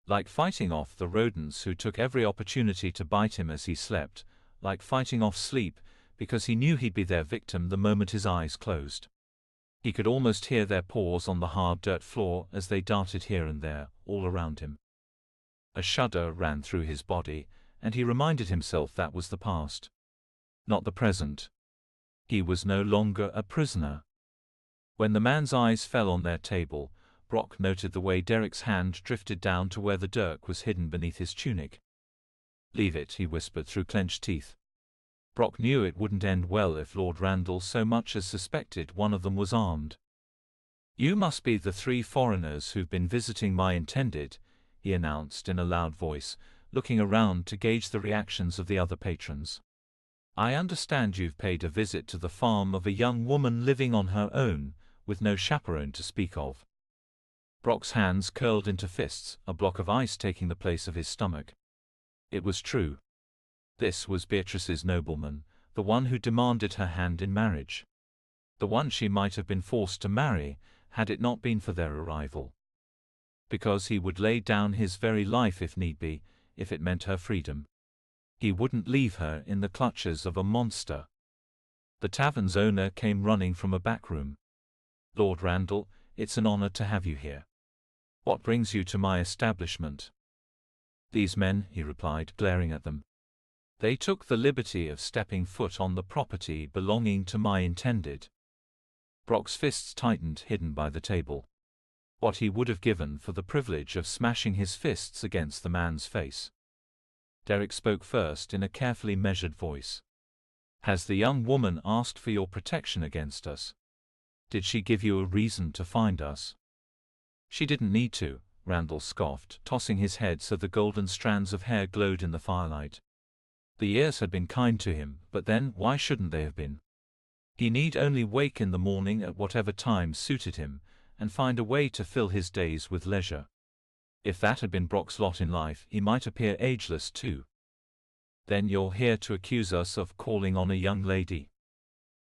Like fighting off the rodents who took every opportunity to bite him as he slept, like fighting off sleep, because he knew he'd be their victim the moment his eyes closed. He could almost hear their paws on the hard dirt floor as they darted here and there, all around him. A shudder ran through his body, and he reminded himself that was the past. Not the present. He was no longer a prisoner. When the man's eyes fell on their table, Brock noted the way Derek's hand drifted down to where the dirk was hidden beneath his tunic. "Leave it," he whispered through clenched teeth. Brock knew it wouldn't end well if Lord Randall so much as suspected one of them was armed. "You must be the 3 foreigners who've been visiting my intended," he announced in a loud voice, looking around to gauge the reactions of the other patrons. "I understand you've paid a visit to the farm of a young woman living on her own, with no chaperone to speak of." Brock's hands curled into fists, a block of ice taking the place of his stomach. It was true. This was Beatrice's nobleman, the one who demanded her hand in marriage. The one she might have been forced to marry, had it not been for their arrival. Because he would lay down his very life if need be, if it meant her freedom. He wouldn't leave her in the clutches of a monster. The tavern's owner came running from a back room. "Lord Randall, it's an honor to have you here. What brings you to my establishment?" "These men," he replied, glaring at them. "They took the liberty of stepping foot on the property belonging to my intended." Brock's fists tightened, hidden by the table. What he would have given for the privilege of smashing his fists against the man's face. Derek spoke first in a carefully measured voice. "Has the young woman asked for your protection against us? Did she give you a reason to find us?" "She didn't need to," Randall scoffed, tossing his head so the golden strands of hair glowed in the firelight. The years had been kind to him, but then why shouldn't they have been? He need only wake in the morning at whatever time suited him, and find a way to fill his days with leisure. If that had been Brock's lot in life, he might appear ageless too. "Then you're here to accuse us of calling on a young lady?"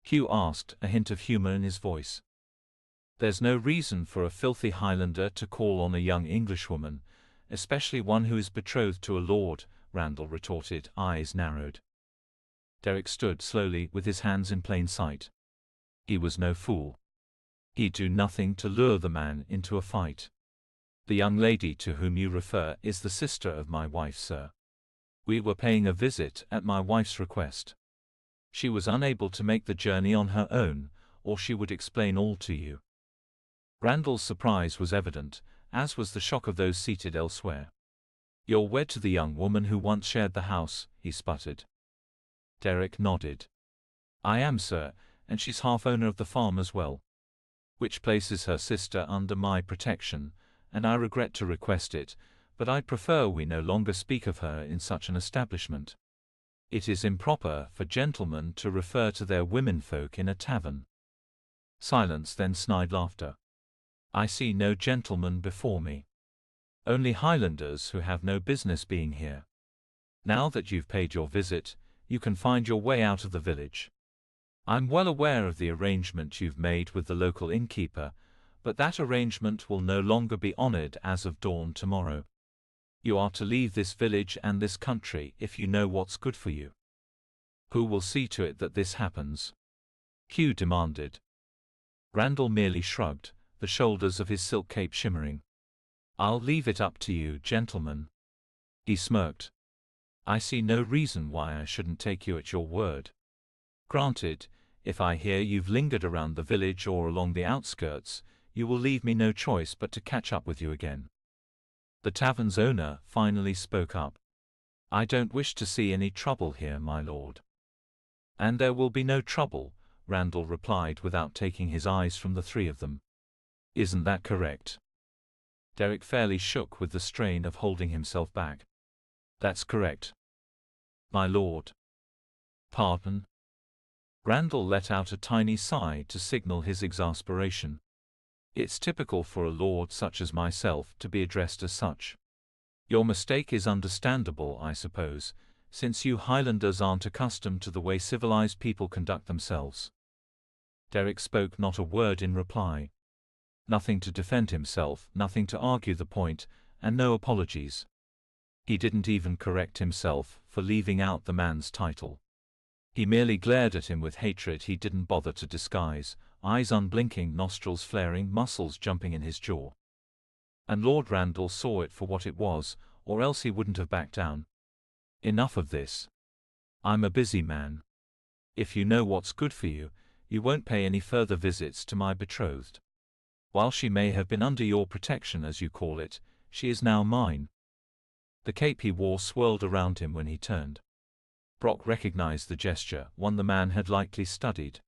Hugh asked, a hint of humor in his voice. "There's no reason for a filthy Highlander to call on a young Englishwoman, especially one who is betrothed to a lord," Randall retorted, eyes narrowed. Derek stood slowly, with his hands in plain sight. He was no fool. He'd do nothing to lure the man into a fight. "The young lady to whom you refer is the sister of my wife, sir. We were paying a visit at my wife's request. She was unable to make the journey on her own, or she would explain all to you." Randall's surprise was evident, as was the shock of those seated elsewhere. "You're wed to the young woman who once shared the house," he sputtered. Derek nodded. "I am, sir, and she's half owner of the farm as well. Which places her sister under my protection, and I regret to request it, but I'd prefer we no longer speak of her in such an establishment. It is improper for gentlemen to refer to their womenfolk in a tavern." Silence, then snide laughter. "I see no gentlemen before me. Only Highlanders who have no business being here. Now that you've paid your visit, you can find your way out of the village. I'm well aware of the arrangement you've made with the local innkeeper, but that arrangement will no longer be honored as of dawn tomorrow. You are to leave this village and this country if you know what's good for you." "Who will see to it that this happens?" Hugh demanded. Randall merely shrugged, the shoulders of his silk cape shimmering. "I'll leave it up to you, gentlemen." He smirked. "I see no reason why I shouldn't take you at your word. Granted, if I hear you've lingered around the village or along the outskirts, you will leave me no choice but to catch up with you again." The tavern's owner finally spoke up. "I don't wish to see any trouble here, my lord." "And there will be no trouble," Randall replied without taking his eyes from the three of them. "Isn't that correct?" Derek fairly shook with the strain of holding himself back. "That's correct, my lord." "Pardon?" Randall let out a tiny sigh to signal his exasperation. "It's typical for a lord such as myself to be addressed as such. Your mistake is understandable, I suppose, since you Highlanders aren't accustomed to the way civilized people conduct themselves." Derek spoke not a word in reply. Nothing to defend himself, nothing to argue the point, and no apologies. He didn't even correct himself for leaving out the man's title. He merely glared at him with hatred he didn't bother to disguise, eyes unblinking, nostrils flaring, muscles jumping in his jaw. And Lord Randall saw it for what it was, or else he wouldn't have backed down. "Enough of this. I'm a busy man. If you know what's good for you, you won't pay any further visits to my betrothed. While she may have been under your protection as you call it, she is now mine." The cape he wore swirled around him when he turned. Brock recognized the gesture, one the man had likely studied.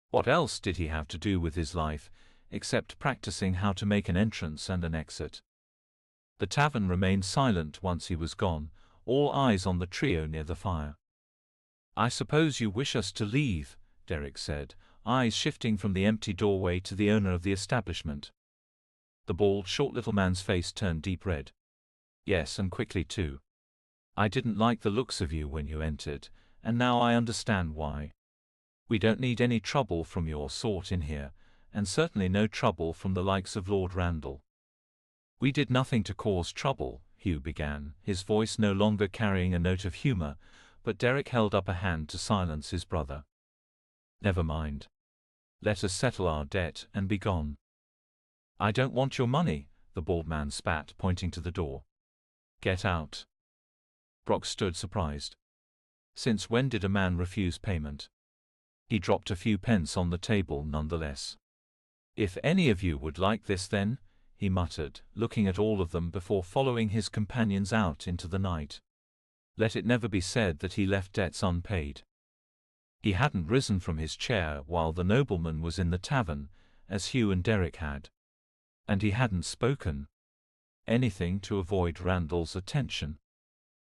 What else did he have to do with his life, except practicing how to make an entrance and an exit? The tavern remained silent once he was gone, all eyes on the trio near the fire. "I suppose you wish us to leave," Derek said, eyes shifting from the empty doorway to the owner of the establishment. The bald, short little man's face turned deep red. "Yes, and quickly too. I didn't like the looks of you when you entered, and now I understand why. We don't need any trouble from your sort in here, and certainly no trouble from the likes of Lord Randall." "We did nothing to cause trouble," Hugh began, his voice no longer carrying a note of humor, but Derek held up a hand to silence his brother. "Never mind. Let us settle our debt and be gone." "I don't want your money," the bald man spat, pointing to the door. "Get out." Brock stood surprised. Since when did a man refuse payment? He dropped a few pence on the table nonetheless. "If any of you would like this then," he muttered, looking at all of them before following his companions out into the night. Let it never be said that he left debts unpaid. He hadn't risen from his chair while the nobleman was in the tavern, as Hugh and Derek had. And he hadn't spoken. Anything to avoid Randall's attention.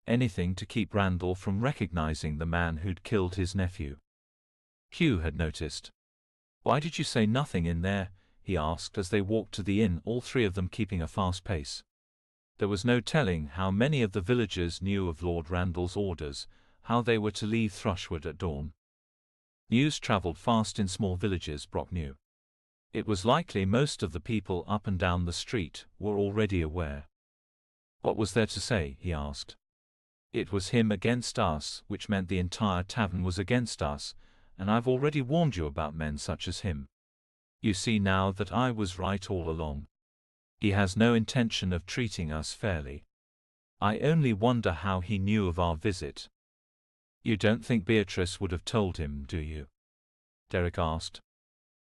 Anything to keep Randall from recognizing the man who'd killed his nephew. Hugh had noticed. "Why did you say nothing in there?" he asked as they walked to the inn, all three of them keeping a fast pace. There was no telling how many of the villagers knew of Lord Randall's orders, how they were to leave Thrushwood at dawn. News traveled fast in small villages, Brock knew. It was likely most of the people up and down the street were already aware. "What was there to say?" he asked. "It was him against us, which meant the entire tavern was against us, and I've already warned you about men such as him. You see now that I was right all along. He has no intention of treating us fairly. I only wonder how he knew of our visit." "You don't think Beatrice would have told him, do you?" Derek asked.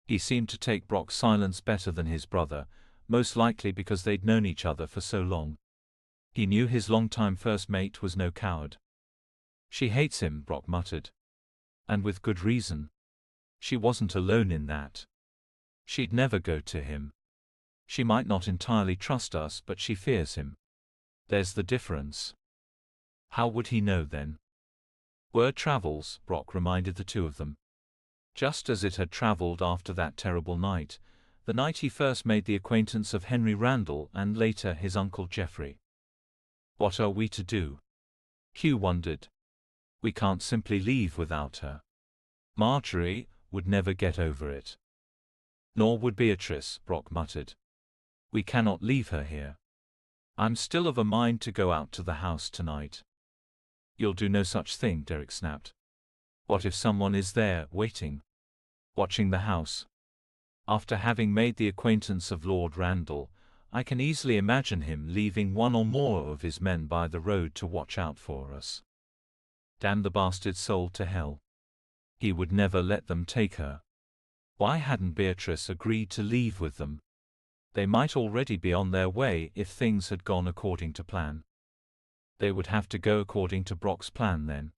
He seemed to take Brock's silence better than his brother, most likely because they'd known each other for so long. He knew his longtime first mate was no coward. "She hates him," Brock muttered. "And with good reason. She wasn't alone in that. She'd never go to him. She might not entirely trust us, but she fears him. There's the difference." "How would he know then?" "Word travels," Brock reminded the two of them. Just as it had traveled after that terrible night, the night he first made the acquaintance of Henry Randall and later his uncle Geoffrey. "What are we to do?" Hugh wondered. "We can't simply leave without her. Marjorie would never get over it." "Nor would Beatrice," Brock muttered. "We cannot leave her here. I'm still of a mind to go out to the house tonight." "You'll do no such thing," Derek snapped. "What if someone is there, waiting? Watching the house?" "After having made the acquaintance of Lord Randall, I can easily imagine him leaving one or more of his men by the road to watch out for us. Damn the bastard soul to hell. He would never let them take her. Why hadn't Beatrice agreed to leave with them? They might already be on their way if things had gone according to plan." They would have to go according to Brock's plan then.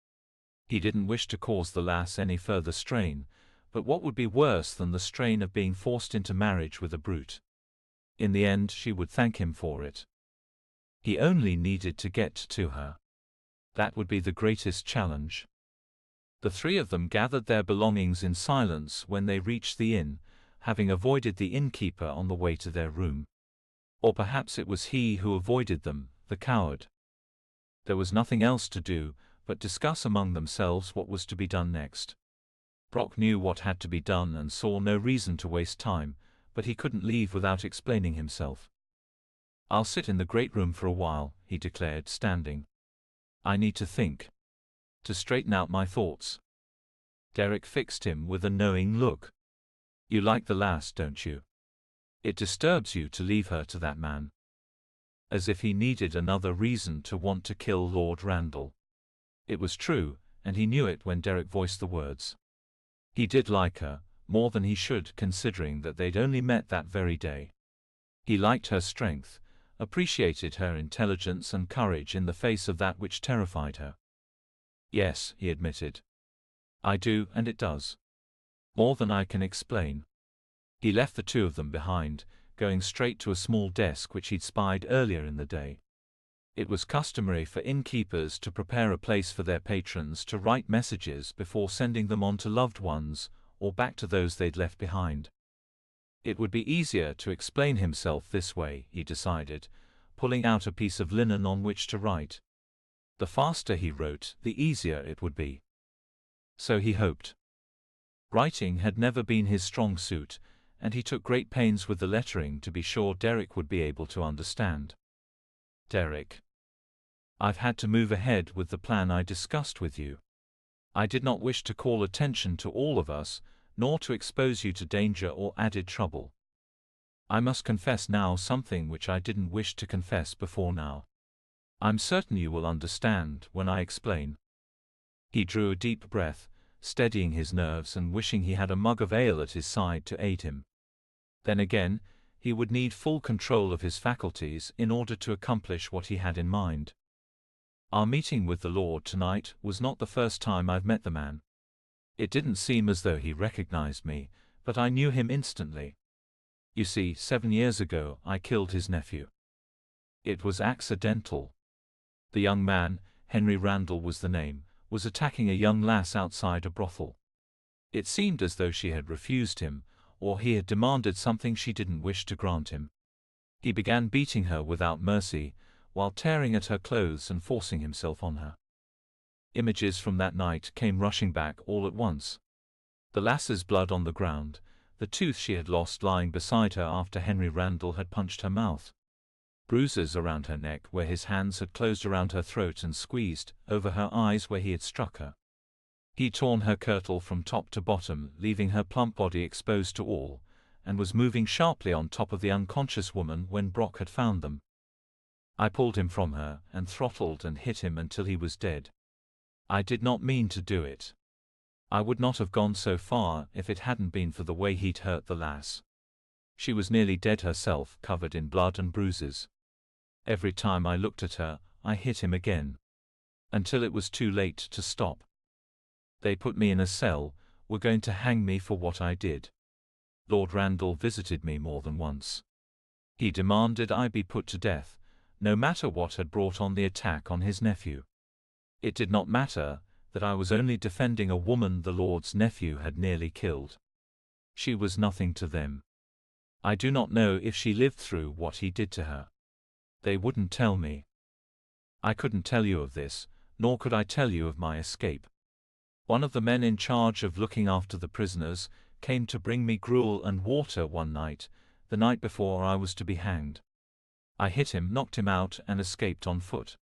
He didn't wish to cause the lass any further strain, but what would be worse than the strain of being forced into marriage with a brute? In the end she would thank him for it. He only needed to get to her. That would be the greatest challenge. The three of them gathered their belongings in silence when they reached the inn, having avoided the innkeeper on the way to their room. Or perhaps it was he who avoided them, the coward. There was nothing else to do but discuss among themselves what was to be done next. Brock knew what had to be done and saw no reason to waste time, but he couldn't leave without explaining himself. "I'll sit in the great room for a while," he declared, standing. "I need to think. To straighten out my thoughts." Derek fixed him with a knowing look. "You like the lass, don't you? It disturbs you to leave her to that man." As if he needed another reason to want to kill Lord Randall. It was true, and he knew it when Derek voiced the words. He did like her, more than he should considering that they'd only met that very day. He liked her strength, appreciated her intelligence and courage in the face of that which terrified her. "Yes," he admitted. "I do, and it does. More than I can explain." He left the two of them behind, going straight to a small desk which he'd spied earlier in the day. It was customary for innkeepers to prepare a place for their patrons to write messages before sending them on to loved ones, or back to those they'd left behind. It would be easier to explain himself this way, he decided, pulling out a piece of linen on which to write. The faster he wrote, the easier it would be. So he hoped. Writing had never been his strong suit, and he took great pains with the lettering to be sure Derek would be able to understand. Derek. I've had to move ahead with the plan I discussed with you. I did not wish to call attention to all of us, nor to expose you to danger or added trouble. I must confess now something which I didn't wish to confess before now. I'm certain you will understand when I explain. He drew a deep breath, steadying his nerves and wishing he had a mug of ale at his side to aid him. Then again, he would need full control of his faculties in order to accomplish what he had in mind. Our meeting with the Lord tonight was not the first time I've met the man. It didn't seem as though he recognized me, but I knew him instantly. You see, 7 years ago I killed his nephew. It was accidental. The young man, Henry Randall was the name, was attacking a young lass outside a brothel. It seemed as though she had refused him, or he had demanded something she didn't wish to grant him. He began beating her without mercy, while tearing at her clothes and forcing himself on her. Images from that night came rushing back all at once. The lass's blood on the ground, the tooth she had lost lying beside her after Henry Randall had punched her mouth. Bruises around her neck where his hands had closed around her throat and squeezed over her eyes where he had struck her. He'd torn her kirtle from top to bottom, leaving her plump body exposed to all, and was moving sharply on top of the unconscious woman when Brock had found them. I pulled him from her and throttled and hit him until he was dead. I did not mean to do it. I would not have gone so far if it hadn't been for the way he'd hurt the lass. She was nearly dead herself, covered in blood and bruises. Every time I looked at her, I hit him again. Until it was too late to stop. They put me in a cell, were going to hang me for what I did. Lord Randall visited me more than once. He demanded I be put to death, no matter what had brought on the attack on his nephew. It did not matter that I was only defending a woman the Lord's nephew had nearly killed. She was nothing to them. I do not know if she lived through what he did to her. They wouldn't tell me. I couldn't tell you of this, nor could I tell you of my escape. One of the men in charge of looking after the prisoners came to bring me gruel and water one night, the night before I was to be hanged. I hit him, knocked him out, and escaped on foot.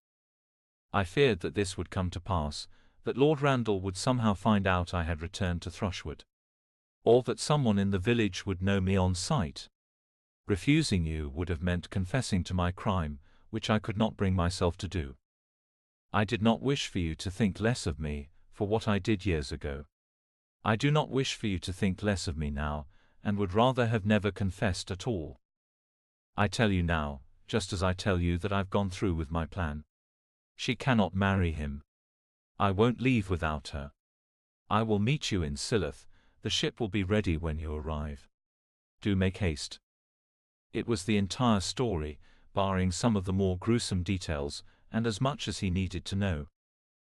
I feared that this would come to pass, that Lord Randall would somehow find out I had returned to Thrushwood. Or that someone in the village would know me on sight. Refusing you would have meant confessing to my crime, which I could not bring myself to do. I did not wish for you to think less of me, for what I did years ago. I do not wish for you to think less of me now, and would rather have never confessed at all. I tell you now, just as I tell you that I've gone through with my plan. She cannot marry him. I won't leave without her. I will meet you in Silloth, the ship will be ready when you arrive. Do make haste. It was the entire story, barring some of the more gruesome details, and as much as he needed to know.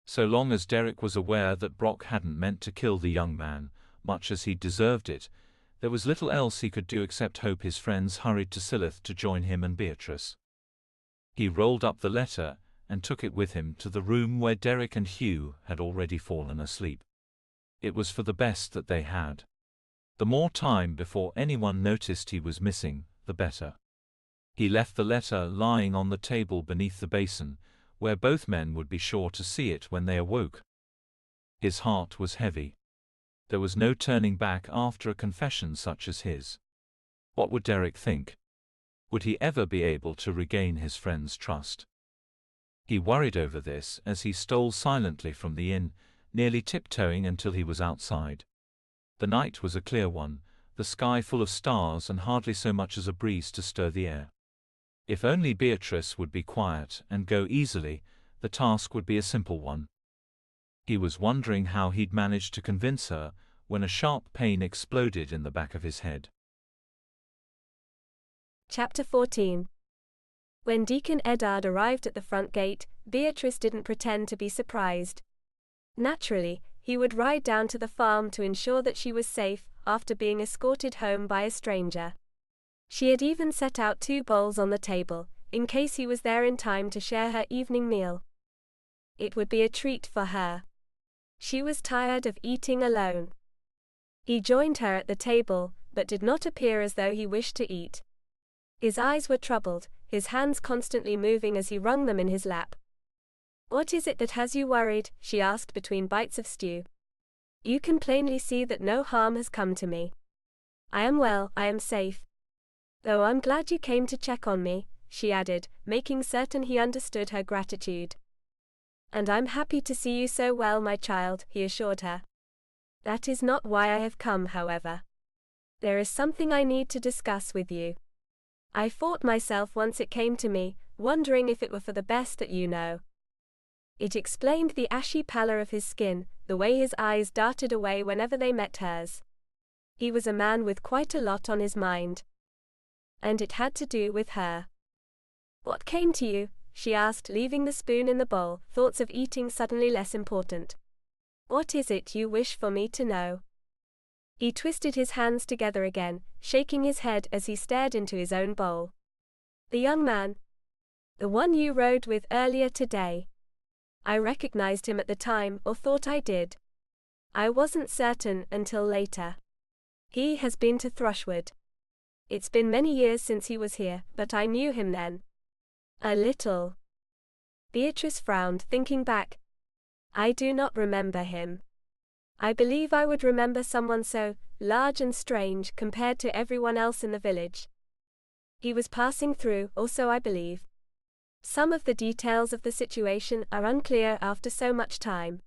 So long as Derek was aware that Brock hadn't meant to kill the young man, much as he deserved it, there was little else he could do except hope his friends hurried to Silloth to join him and Beatrice. He rolled up the letter and took it with him to the room where Derek and Hugh had already fallen asleep. It was for the best that they had. The more time before anyone noticed he was missing, the better. He left the letter lying on the table beneath the basin, where both men would be sure to see it when they awoke. His heart was heavy. There was no turning back after a confession such as his. What would Derek think? Would he ever be able to regain his friend's trust? He worried over this as he stole silently from the inn, nearly tiptoeing until he was outside. The night was a clear one, the sky full of stars and hardly so much as a breeze to stir the air. If only Beatrice would be quiet and go easily, the task would be a simple one. He was wondering how he'd managed to convince her, when a sharp pain exploded in the back of his head. Chapter 14. When Deacon Eddard arrived at the front gate, Beatrice didn't pretend to be surprised. Naturally, he would ride down to the farm to ensure that she was safe, after being escorted home by a stranger. She had even set out 2 bowls on the table, in case he was there in time to share her evening meal. It would be a treat for her. She was tired of eating alone. He joined her at the table, but did not appear as though he wished to eat. His eyes were troubled, his hands constantly moving as he wrung them in his lap. "What is it that has you worried?" she asked between bites of stew. "You can plainly see that no harm has come to me. I am well, I am safe. Though I'm glad you came to check on me," she added, making certain he understood her gratitude. "And I'm happy to see you so well, my child," he assured her. "That is not why I have come, however. There is something I need to discuss with you. I fought myself once it came to me, wondering if it were for the best that you know." It explained the ashy pallor of his skin, the way his eyes darted away whenever they met hers. He was a man with quite a lot on his mind. And it had to do with her. "What came to you?" she asked, leaving the spoon in the bowl, thoughts of eating suddenly less important. "What is it you wish for me to know?" He twisted his hands together again, shaking his head as he stared into his own bowl. "The young man. The one you rode with earlier today. I recognized him at the time, or thought I did. I wasn't certain until later. He has been to Thrushwood. It's been many years since he was here, but I knew him then. A little." Beatrice frowned, thinking back. "I do not remember him. I believe I would remember someone so large and strange compared to everyone else in the village. He was passing through, or so I believe. Some of the details of the situation are unclear after so much time.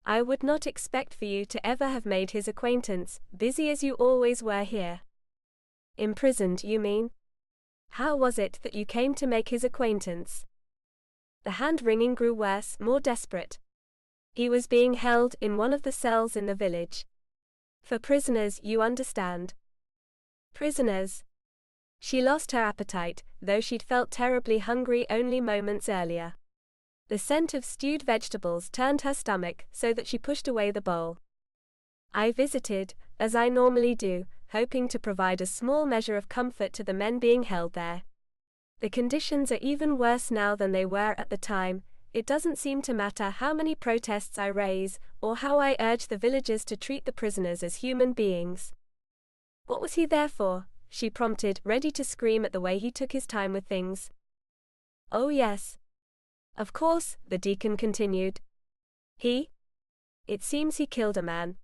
I would not expect for you to ever have made his acquaintance, busy as you always were here." "Imprisoned, you mean? How was it that you came to make his acquaintance?" The hand-wringing grew worse, more desperate. "He was being held in one of the cells in the village. For prisoners, you understand." "Prisoners?" She lost her appetite, though she'd felt terribly hungry only moments earlier. The scent of stewed vegetables turned her stomach so that she pushed away the bowl. "I visited, as I normally do, hoping to provide a small measure of comfort to the men being held there. The conditions are even worse now than they were at the time. It doesn't seem to matter how many protests I raise, or how I urge the villagers to treat the prisoners as human beings." "What was he there for?" she prompted, ready to scream at the way he took his time with things. "Oh yes. Of course," the deacon continued. It seems he killed a man."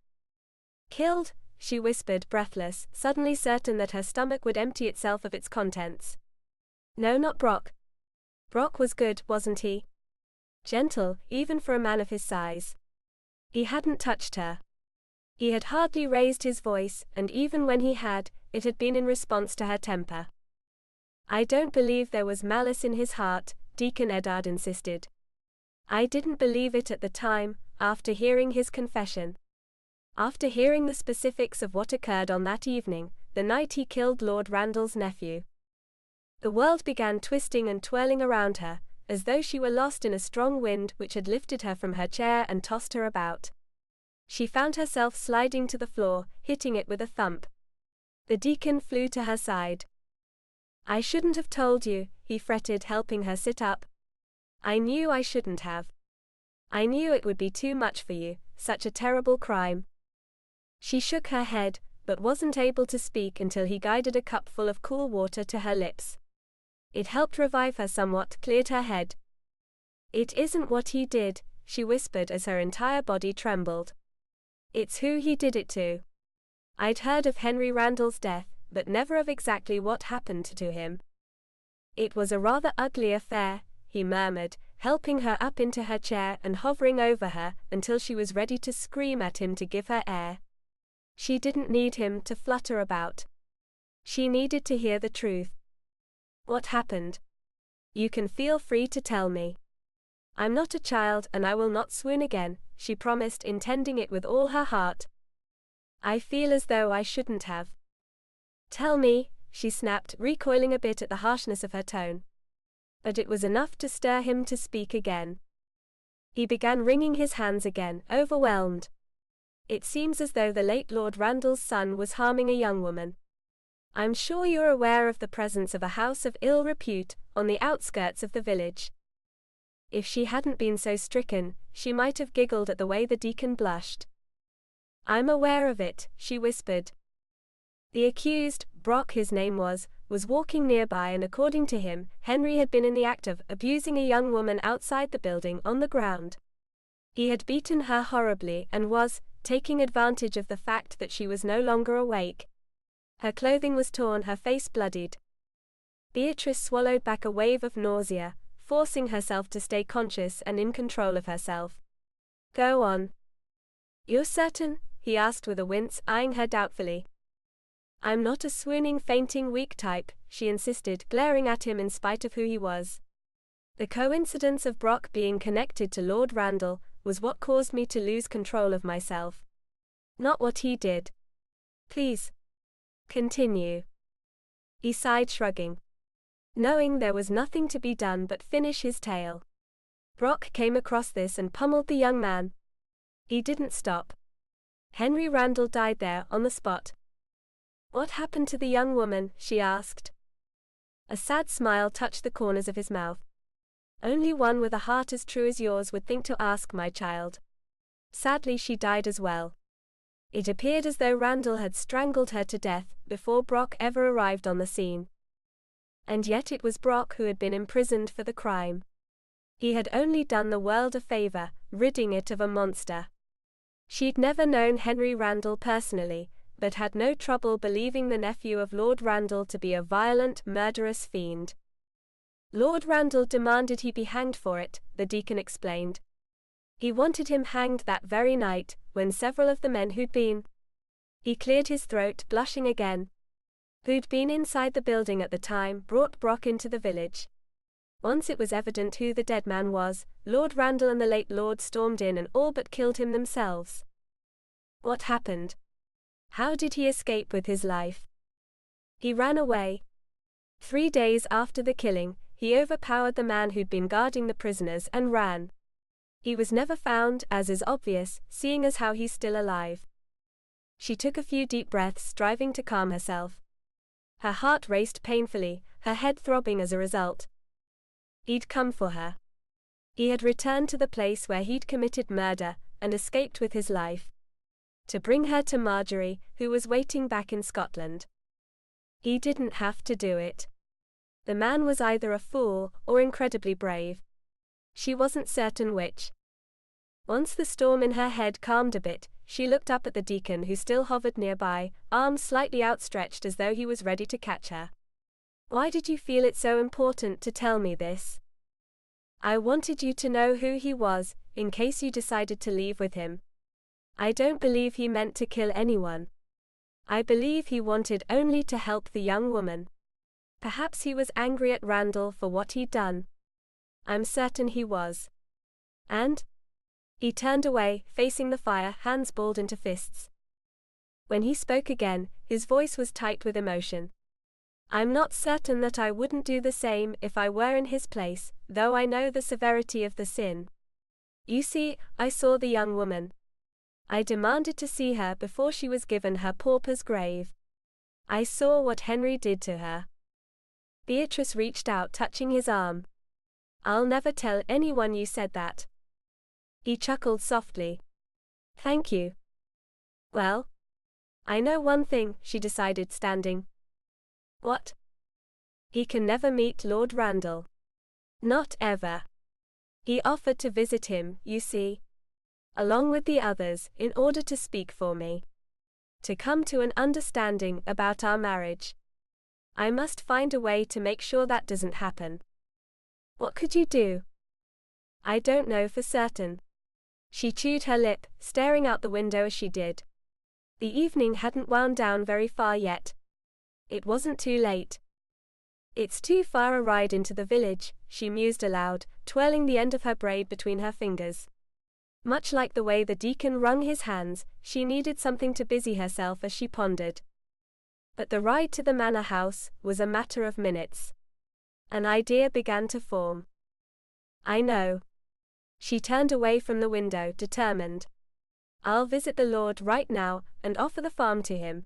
"Killed?" she whispered, breathless, suddenly certain that her stomach would empty itself of its contents. "No, not Brock. Brock was good, wasn't he? Gentle, even for a man of his size. He hadn't touched her. He had hardly raised his voice, and even when he had, it had been in response to her temper." "I don't believe there was malice in his heart," Deacon Eddard insisted. "I didn't believe it at the time, after hearing his confession. After hearing the specifics of what occurred on that evening, the night he killed Lord Randall's nephew." The world began twisting and twirling around her, as though she were lost in a strong wind which had lifted her from her chair and tossed her about. She found herself sliding to the floor, hitting it with a thump. The deacon flew to her side. "I shouldn't have told you," he fretted, helping her sit up. "I knew I shouldn't have. I knew it would be too much for you, such a terrible crime." She shook her head, but wasn't able to speak until he guided a cup full of cool water to her lips. It helped revive her somewhat, cleared her head. "It isn't what he did," she whispered as her entire body trembled. "It's who he did it to. I'd heard of Henry Randall's death, but never of exactly what happened to him." "It was a rather ugly affair," he murmured, helping her up into her chair and hovering over her until she was ready to scream at him to give her air. She didn't need him to flutter about. She needed to hear the truth. "What happened? You can feel free to tell me. I'm not a child and I will not swoon again," she promised, intending it with all her heart. "I feel as though I shouldn't have." "Tell me," she snapped, recoiling a bit at the harshness of her tone. But it was enough to stir him to speak again. He began wringing his hands again, overwhelmed. "It seems as though the late Lord Randall's son was harming a young woman. I'm sure you're aware of the presence of a house of ill repute on the outskirts of the village." If she hadn't been so stricken, she might have giggled at the way the deacon blushed. "I'm aware of it," she whispered. The accused, Brock his name was walking nearby, and according to him, Henry had been in the act of abusing a young woman outside the building on the ground. He had beaten her horribly and was taking advantage of the fact that she was no longer awake. Her clothing was torn, her face bloodied. Beatrice swallowed back a wave of nausea, forcing herself to stay conscious and in control of herself. Go on. You're certain? He asked with a wince, eyeing her doubtfully. I'm not a swooning, fainting, weak type, she insisted, glaring at him in spite of who he was. The coincidence of Brock being connected to Lord Randall was what caused me to lose control of myself. Not what he did. Please. Continue. He sighed, shrugging, knowing there was nothing to be done but finish his tale. Brock came across this and pummeled the young man. He didn't stop. Henry Randall died there on the spot. What happened to the young woman? She asked. A sad smile touched the corners of his mouth. Only one with a heart as true as yours would think to ask, my child. Sadly, she died as well. It appeared as though Randall had strangled her to death before Brock ever arrived on the scene. And yet it was Brock who had been imprisoned for the crime. He had only done the world a favor, ridding it of a monster. She'd never known Henry Randall personally, but had no trouble believing the nephew of Lord Randall to be a violent, murderous fiend. Lord Randall demanded he be hanged for it, the deacon explained. He wanted him hanged that very night, when several of the men he cleared his throat, blushing again, who'd been inside the building at the time, brought Brock into the village. Once it was evident who the dead man was, Lord Randall and the late lord stormed in and all but killed him themselves. What happened? How did he escape with his life? He ran away. 3 days after the killing, he overpowered the man who'd been guarding the prisoners and ran. He was never found, as is obvious, seeing as how he's still alive. She took a few deep breaths, striving to calm herself. Her heart raced painfully, her head throbbing as a result. He'd come for her. He had returned to the place where he'd committed murder and escaped with his life. To bring her to Marjorie, who was waiting back in Scotland. He didn't have to do it. The man was either a fool or incredibly brave. She wasn't certain which. Once the storm in her head calmed a bit, she looked up at the deacon, who still hovered nearby, arms slightly outstretched as though he was ready to catch her. Why did you feel it so important to tell me this? I wanted you to know who he was, in case you decided to leave with him. I don't believe he meant to kill anyone. I believe he wanted only to help the young woman. Perhaps he was angry at Randall for what he'd done. I'm certain he was. And? He turned away, facing the fire, hands balled into fists. When he spoke again, his voice was tight with emotion. I'm not certain that I wouldn't do the same if I were in his place, though I know the severity of the sin. You see, I saw the young woman. I demanded to see her before she was given her pauper's grave. I saw what Henry did to her. Beatrice reached out, touching his arm. I'll never tell anyone you said that. He chuckled softly. Thank you. Well, I know one thing, she decided, standing. What? He can never meet Lord Randall. Not ever. He offered to visit him, you see, along with the others, in order to speak for me. To come to an understanding about our marriage. I must find a way to make sure that doesn't happen. What could you do? I don't know for certain. She chewed her lip, staring out the window as she did. The evening hadn't wound down very far yet. It wasn't too late. It's too far a ride into the village, she mused aloud, twirling the end of her braid between her fingers. Much like the way the deacon wrung his hands, she needed something to busy herself as she pondered. But the ride to the manor house was a matter of minutes. An idea began to form. I know. She turned away from the window, determined. I'll visit the Lord right now and offer the farm to him.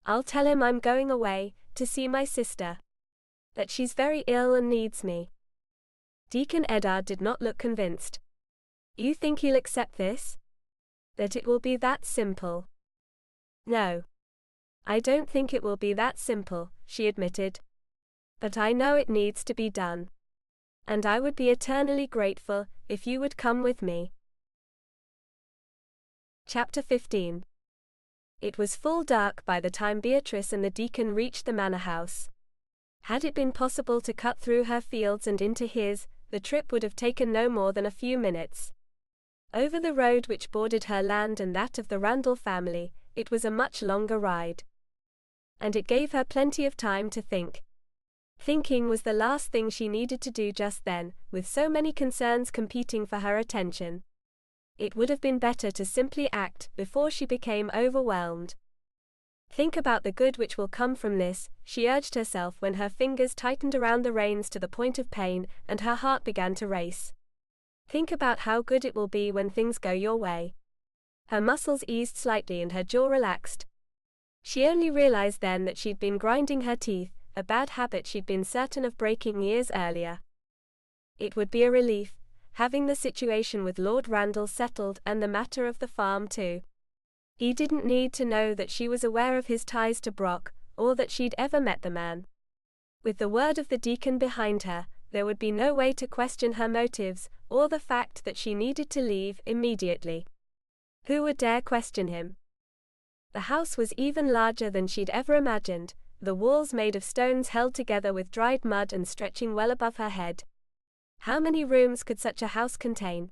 I'll tell him I'm going away to see my sister. That she's very ill and needs me. Deacon Eddard did not look convinced. You think he'll accept this? That it will be that simple? No. I don't think it will be that simple, she admitted. But I know it needs to be done. And I would be eternally grateful if you would come with me. Chapter 15. It was full dark by the time Beatrice and the deacon reached the manor house. Had it been possible to cut through her fields and into his, the trip would have taken no more than a few minutes. Over the road which bordered her land and that of the Randall family, it was a much longer ride. And it gave her plenty of time to think. Thinking was the last thing she needed to do just then, with so many concerns competing for her attention. It would have been better to simply act before she became overwhelmed. Think about the good which will come from this, she urged herself when her fingers tightened around the reins to the point of pain and her heart began to race. Think about how good it will be when things go your way. Her muscles eased slightly and her jaw relaxed. She only realized then that she'd been grinding her teeth, a bad habit she'd been certain of breaking years earlier. It would be a relief, having the situation with Lord Randall settled and the matter of the farm too. He didn't need to know that she was aware of his ties to Brock, or that she'd ever met the man. With the word of the deacon behind her, there would be no way to question her motives, or the fact that she needed to leave immediately. Who would dare question him? The house was even larger than she'd ever imagined, the walls made of stones held together with dried mud and stretching well above her head. How many rooms could such a house contain?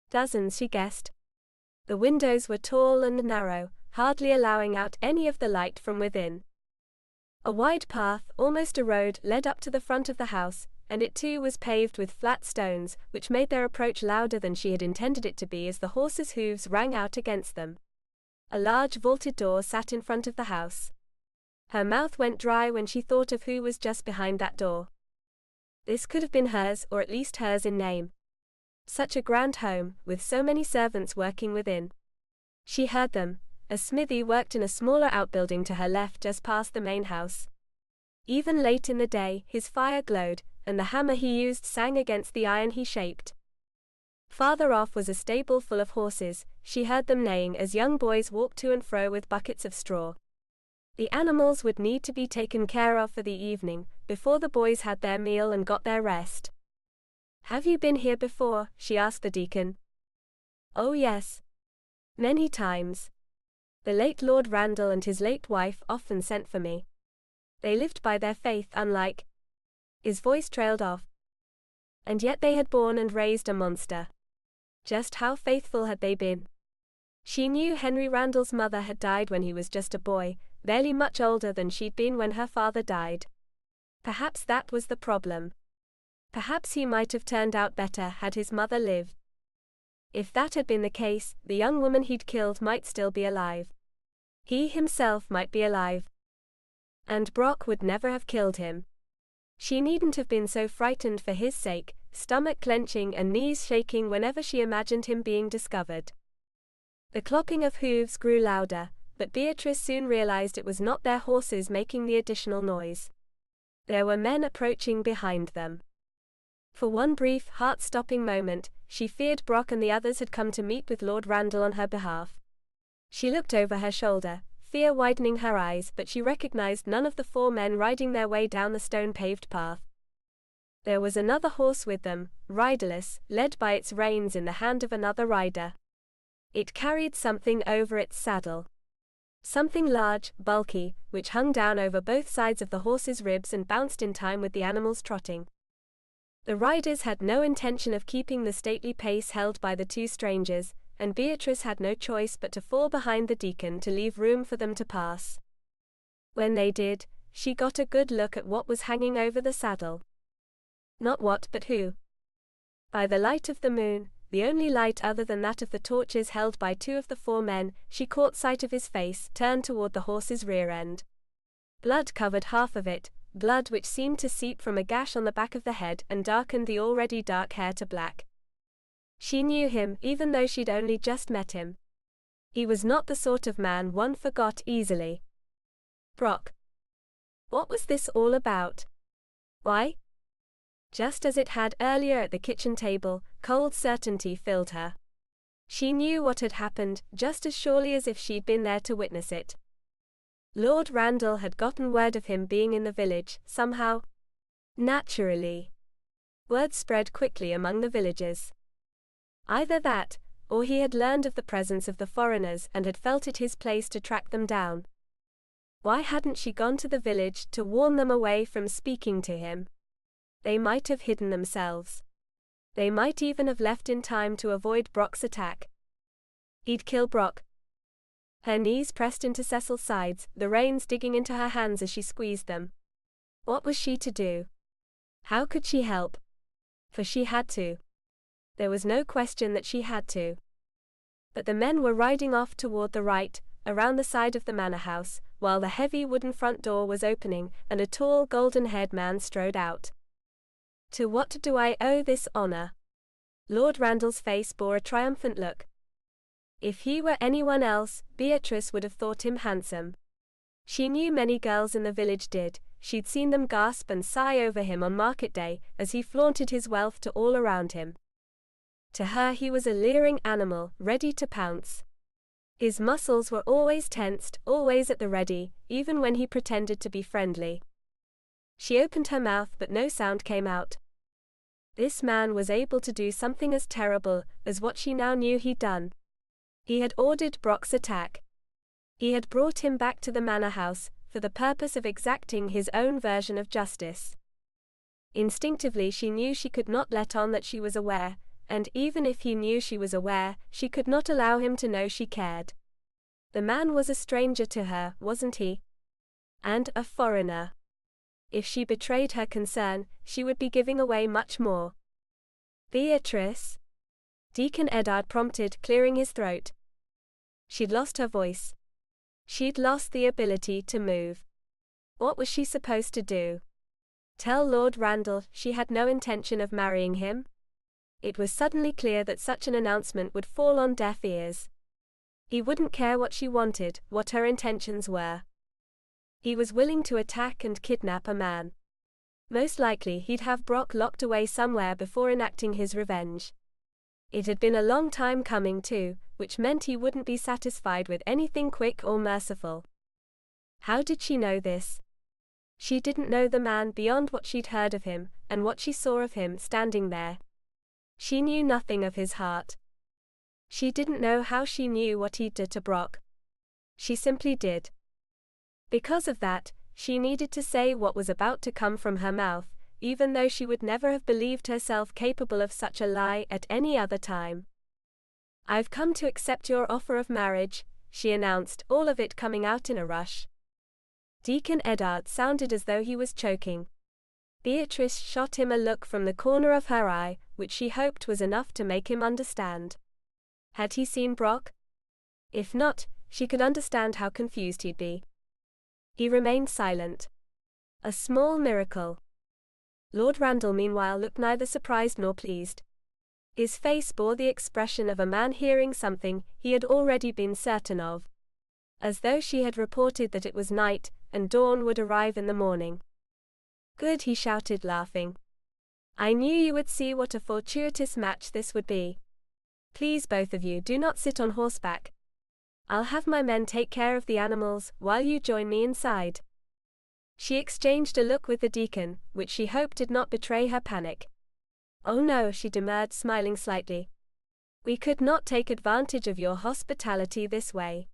Dozens, she guessed. The windows were tall and narrow, hardly allowing out any of the light from within. A wide path, almost a road, led up to the front of the house, and it too was paved with flat stones, which made their approach louder than she had intended it to be as the horses' hooves rang out against them. A large vaulted door sat in front of the house. Her mouth went dry when she thought of who was just behind that door. This could have been hers, or at least hers in name. Such a grand home, with so many servants working within. She heard them. A smithy worked in a smaller outbuilding to her left just past the main house. Even late in the day, his fire glowed, and the hammer he used sang against the iron he shaped. Farther off was a stable full of horses. She heard them neighing as young boys walked to and fro with buckets of straw. The animals would need to be taken care of for the evening, before the boys had their meal and got their rest. "Have you been here before?" she asked the deacon. "Oh yes. Many times. The late Lord Randall and his late wife often sent for me. They lived by their faith unlike—" His voice trailed off. "And yet they had born and raised a monster. Just how faithful had they been?" She knew Henry Randall's mother had died when he was just a boy, barely much older than she'd been when her father died. Perhaps that was the problem. Perhaps he might have turned out better had his mother lived. If that had been the case, the young woman he'd killed might still be alive. He himself might be alive. And Brock would never have killed him. She needn't have been so frightened for his sake, stomach clenching and knees shaking whenever she imagined him being discovered. The clopping of hooves grew louder, but Beatrice soon realized it was not their horses making the additional noise. There were men approaching behind them. For one brief, heart-stopping moment, she feared Brock and the others had come to meet with Lord Randall on her behalf. She looked over her shoulder, fear widening her eyes, but she recognized none of the 4 men riding their way down the stone-paved path. There was another horse with them, riderless, led by its reins in the hand of another rider. It carried something over its saddle. Something large, bulky, which hung down over both sides of the horse's ribs and bounced in time with the animal's trotting. The riders had no intention of keeping the stately pace held by the 2 strangers, and Beatrice had no choice but to fall behind the deacon to leave room for them to pass. When they did, she got a good look at what was hanging over the saddle. Not what, but who. By the light of the moon, the only light other than that of the torches held by 2 of the 4 men, she caught sight of his face, turned toward the horse's rear end. Blood covered half of it, blood which seemed to seep from a gash on the back of the head and darkened the already dark hair to black. She knew him, even though she'd only just met him. He was not the sort of man one forgot easily. Brock. What was this all about? Why? Just as it had earlier at the kitchen table, cold certainty filled her. She knew what had happened, just as surely as if she'd been there to witness it. Lord Randall had gotten word of him being in the village, somehow. Naturally. Word spread quickly among the villagers. Either that, or he had learned of the presence of the foreigners and had felt it his place to track them down. Why hadn't she gone to the village to warn them away from speaking to him? They might have hidden themselves. They might even have left in time to avoid Brock's attack. He'd kill Brock. Her knees pressed into Cecil's sides, the reins digging into her hands as she squeezed them. What was she to do? How could she help? For she had to. There was no question that she had to. But the men were riding off toward the right, around the side of the manor house, while the heavy wooden front door was opening, and a tall golden-haired man strode out. To what do I owe this honor? Lord Randall's face bore a triumphant look. If he were anyone else, Beatrice would have thought him handsome. She knew many girls in the village did. She'd seen them gasp and sigh over him on market day, as he flaunted his wealth to all around him. To her he was a leering animal, ready to pounce. His muscles were always tensed, always at the ready, even when he pretended to be friendly. She opened her mouth but no sound came out. This man was able to do something as terrible as what she now knew he'd done. He had ordered Brock's attack. He had brought him back to the manor house, for the purpose of exacting his own version of justice. Instinctively she knew she could not let on that she was aware, and even if he knew she was aware, she could not allow him to know she cared. The man was a stranger to her, wasn't he? And a foreigner. If she betrayed her concern, she would be giving away much more. Beatrice? Deacon Eddard prompted, clearing his throat. She'd lost her voice. She'd lost the ability to move. What was she supposed to do? Tell Lord Randall she had no intention of marrying him? It was suddenly clear that such an announcement would fall on deaf ears. He wouldn't care what she wanted, what her intentions were. He was willing to attack and kidnap a man. Most likely he'd have Brock locked away somewhere before enacting his revenge. It had been a long time coming too, which meant he wouldn't be satisfied with anything quick or merciful. How did she know this? She didn't know the man beyond what she'd heard of him, and what she saw of him standing there. She knew nothing of his heart. She didn't know how she knew what he'd did to Brock. She simply did. Because of that, she needed to say what was about to come from her mouth, even though she would never have believed herself capable of such a lie at any other time. "I've come to accept your offer of marriage," she announced, all of it coming out in a rush. Deacon Eddard sounded as though he was choking. Beatrice shot him a look from the corner of her eye, which she hoped was enough to make him understand. Had he seen Brock? If not, she could understand how confused he'd be. He remained silent. A small miracle. Lord Randall meanwhile looked neither surprised nor pleased. His face bore the expression of a man hearing something he had already been certain of. As though she had reported that it was night, and dawn would arrive in the morning. "Good," he shouted, laughing. "I knew you would see what a fortuitous match this would be. Please both of you do not sit on horseback. I'll have my men take care of the animals, while you join me inside." She exchanged a look with the deacon, which she hoped did not betray her panic. "Oh no," she demurred, smiling slightly. "We could not take advantage of your hospitality this way.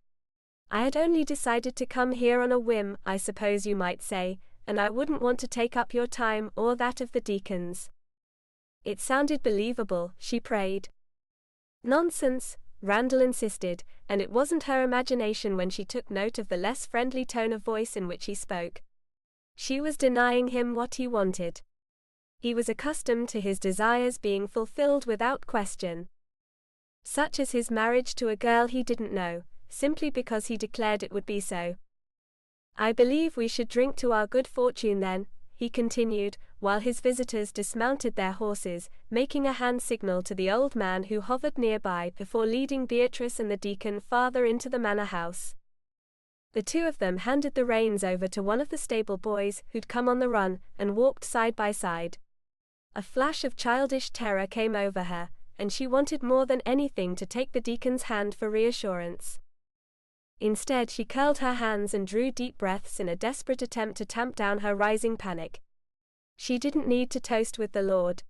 I had only decided to come here on a whim, I suppose you might say, and I wouldn't want to take up your time or that of the deacons." It sounded believable, she prayed. "Nonsense," Randall insisted, and it wasn't her imagination when she took note of the less friendly tone of voice in which he spoke. She was denying him what he wanted. He was accustomed to his desires being fulfilled without question. Such as his marriage to a girl he didn't know, simply because he declared it would be so. "I believe we should drink to our good fortune then," he continued, while his visitors dismounted their horses, making a hand signal to the old man who hovered nearby before leading Beatrice and the deacon farther into the manor house. The two of them handed the reins over to one of the stable boys who'd come on the run, and walked side by side. A flash of childish terror came over her, and she wanted more than anything to take the deacon's hand for reassurance. Instead, she curled her hands and drew deep breaths in a desperate attempt to tamp down her rising panic. She didn't need to toast with the Lord.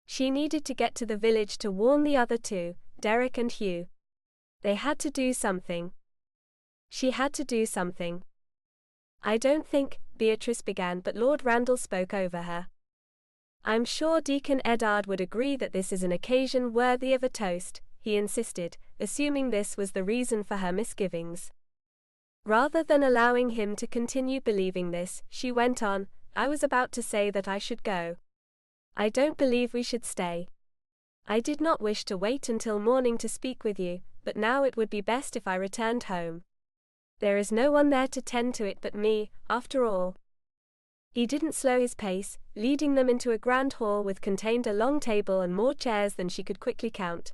She needed to get to the village to warn the other two, Derek and Hugh. They had to do something. She had to do something. I don't think, Beatrice began, but Lord Randall spoke over her. I'm sure Deacon Eddard would agree that this is an occasion worthy of a toast, he insisted, assuming this was the reason for her misgivings. Rather than allowing him to continue believing this, she went on, I was about to say that I should go. I don't believe we should stay. I did not wish to wait until morning to speak with you, but now it would be best if I returned home. There is no one there to tend to it but me, after all. He didn't slow his pace, leading them into a grand hall which contained a long table and more chairs than she could quickly count.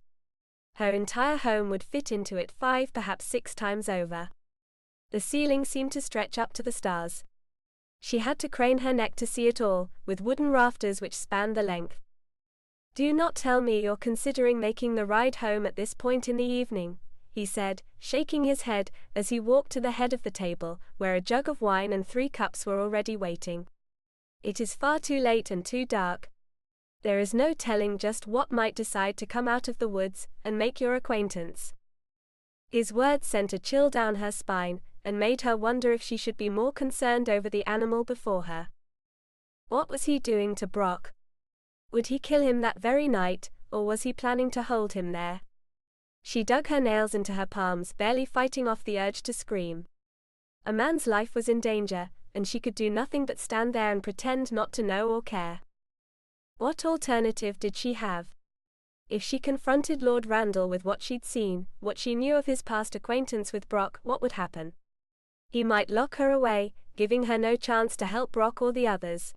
Her entire home would fit into it 5, perhaps 6 times over. The ceiling seemed to stretch up to the stars. She had to crane her neck to see it all, with wooden rafters which spanned the length. Do not tell me you're considering making the ride home at this point in the evening, he said, shaking his head, as he walked to the head of the table, where a jug of wine and 3 cups were already waiting. It is far too late and too dark. There is no telling just what might decide to come out of the woods and make your acquaintance. His words sent a chill down her spine, and made her wonder if she should be more concerned over the animal before her. What was he doing to Brock? Would he kill him that very night, or was he planning to hold him there? She dug her nails into her palms, barely fighting off the urge to scream. A man's life was in danger, and she could do nothing but stand there and pretend not to know or care. What alternative did she have? If she confronted Lord Randall with what she'd seen, what she knew of his past acquaintance with Brock, what would happen? He might lock her away, giving her no chance to help Brock or the others.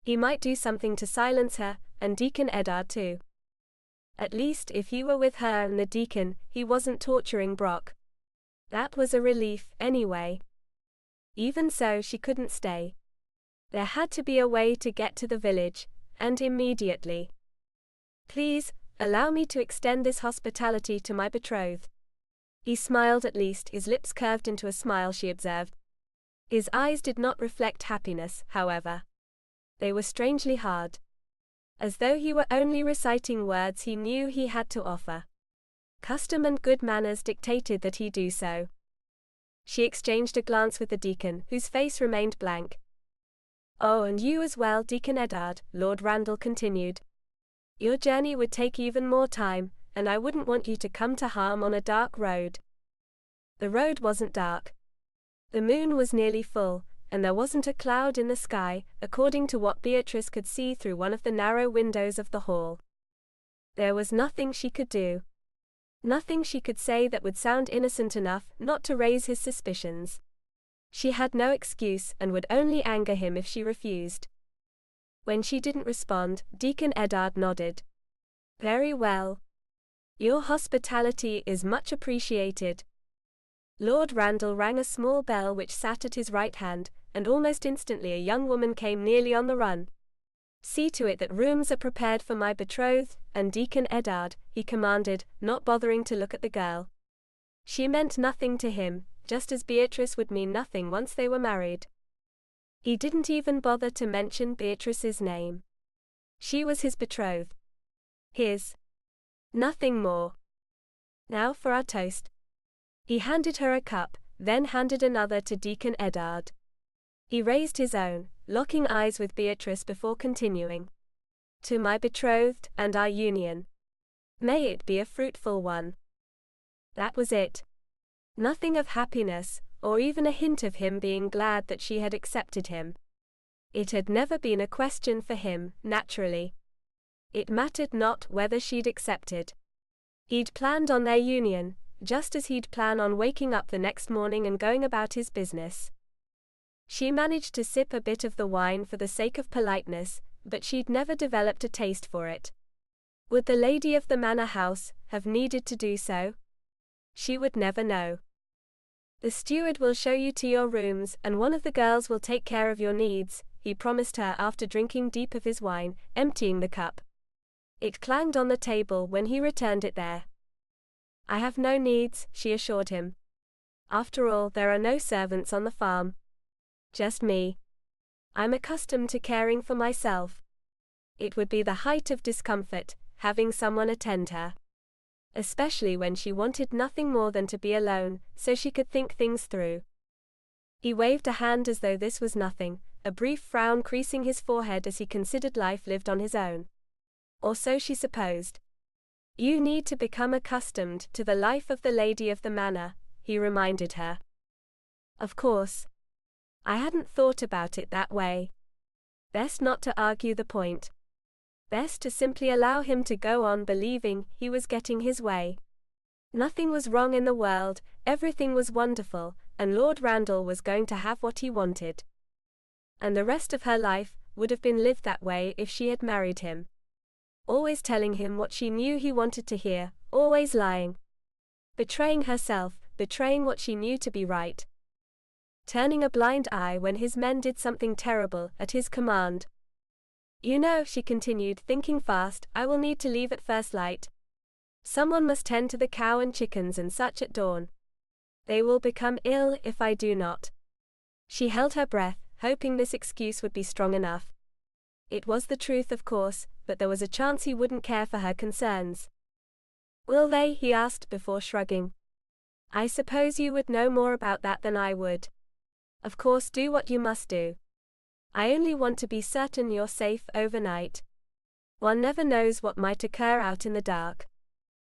He might do something to silence her, and Deacon Eddard too. At least, if he were with her and the deacon, he wasn't torturing Brock. That was a relief, anyway. Even so, she couldn't stay. There had to be a way to get to the village, and immediately. Please, allow me to extend this hospitality to my betrothed. He smiled, at least, his lips curved into a smile, she observed. His eyes did not reflect happiness, however. They were strangely hard. As though he were only reciting words he knew he had to offer. Custom and good manners dictated that he do so. She exchanged a glance with the deacon, whose face remained blank. Oh, and you as well, Deacon Eddard, Lord Randall continued. Your journey would take even more time, and I wouldn't want you to come to harm on a dark road. The road wasn't dark. The moon was nearly full, and there wasn't a cloud in the sky, according to what Beatrice could see through one of the narrow windows of the hall. There was nothing she could do. Nothing she could say that would sound innocent enough not to raise his suspicions. She had no excuse and would only anger him if she refused. When she didn't respond, Deacon Eddard nodded. Very well. Your hospitality is much appreciated. Lord Randall rang a small bell which sat at his right hand, and almost instantly a young woman came nearly on the run. See to it that rooms are prepared for my betrothed, and Deacon Eddard, he commanded, not bothering to look at the girl. She meant nothing to him, just as Beatrice would mean nothing once they were married. He didn't even bother to mention Beatrice's name. She was his betrothed. His. Nothing more. Now for our toast. He handed her a cup, then handed another to Deacon Eddard. He raised his own, locking eyes with Beatrice before continuing. To my betrothed and our union. May it be a fruitful one. That was it. Nothing of happiness, or even a hint of him being glad that she had accepted him. It had never been a question for him, naturally. It mattered not whether she'd accepted. He'd planned on their union, just as he'd planned on waking up the next morning and going about his business. She managed to sip a bit of the wine for the sake of politeness, but she'd never developed a taste for it. Would the lady of the manor house have needed to do so? She would never know. The steward will show you to your rooms, and one of the girls will take care of your needs, he promised her after drinking deep of his wine, emptying the cup. It clanged on the table when he returned it there. I have no needs, she assured him. After all, there are no servants on the farm. Just me. I'm accustomed to caring for myself. It would be the height of discomfort, having someone attend her. Especially when she wanted nothing more than to be alone, so she could think things through. He waved a hand as though this was nothing, a brief frown creasing his forehead as he considered life lived on his own. Or so she supposed. You need to become accustomed to the life of the lady of the manor, he reminded her. Of course. I hadn't thought about it that way. Best not to argue the point. Best to simply allow him to go on believing he was getting his way. Nothing was wrong in the world, everything was wonderful, and Lord Randall was going to have what he wanted. And the rest of her life would have been lived that way if she had married him. Always telling him what she knew he wanted to hear, always lying. Betraying herself, betraying what she knew to be right. Turning a blind eye when his men did something terrible at his command. You know, she continued, thinking fast, I will need to leave at first light. Someone must tend to the cow and chickens and such at dawn. They will become ill if I do not. She held her breath, hoping this excuse would be strong enough. It was the truth, of course, but there was a chance he wouldn't care for her concerns. Will they? He asked before shrugging. I suppose you would know more about that than I would. Of course, do what you must do. I only want to be certain you're safe overnight. One never knows what might occur out in the dark.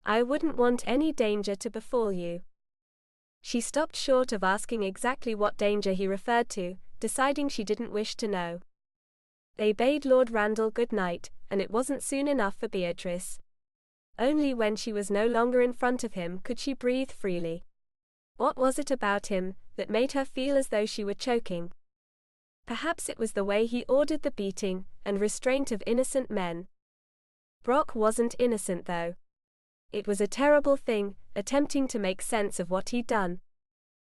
I wouldn't want any danger to befall you. She stopped short of asking exactly what danger he referred to, deciding she didn't wish to know. They bade Lord Randall good night, and it wasn't soon enough for Beatrice. Only when she was no longer in front of him could she breathe freely. What was it about him that made her feel as though she were choking? Perhaps it was the way he ordered the beating and restraint of innocent men. Brock wasn't innocent, though. It was a terrible thing, attempting to make sense of what he'd done.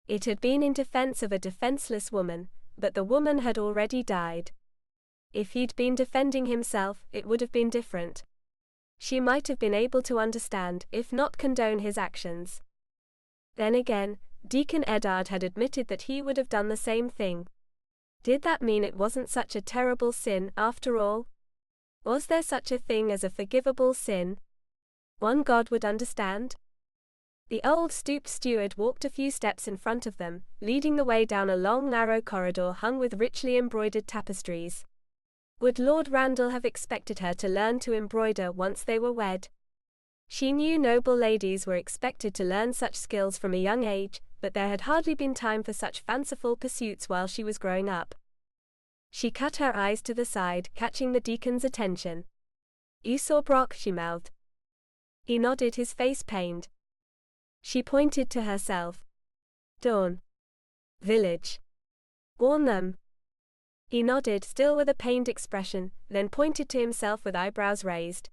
It had been in defense of a defenseless woman, but the woman had already died. If he'd been defending himself, it would have been different. She might have been able to understand, if not condone his actions. Then again, Deacon Eddard had admitted that he would have done the same thing. Did that mean it wasn't such a terrible sin, after all? Was there such a thing as a forgivable sin? One God would understand? The old stooped steward walked a few steps in front of them, leading the way down a long narrow corridor hung with richly embroidered tapestries. Would Lord Randall have expected her to learn to embroider once they were wed? She knew noble ladies were expected to learn such skills from a young age, but there had hardly been time for such fanciful pursuits while she was growing up. She cut her eyes to the side, catching the deacon's attention. You saw Brock, she mouthed. He nodded, his face pained. She pointed to herself. Dawn. Village. Warn them. He nodded, still with a pained expression, then pointed to himself with eyebrows raised.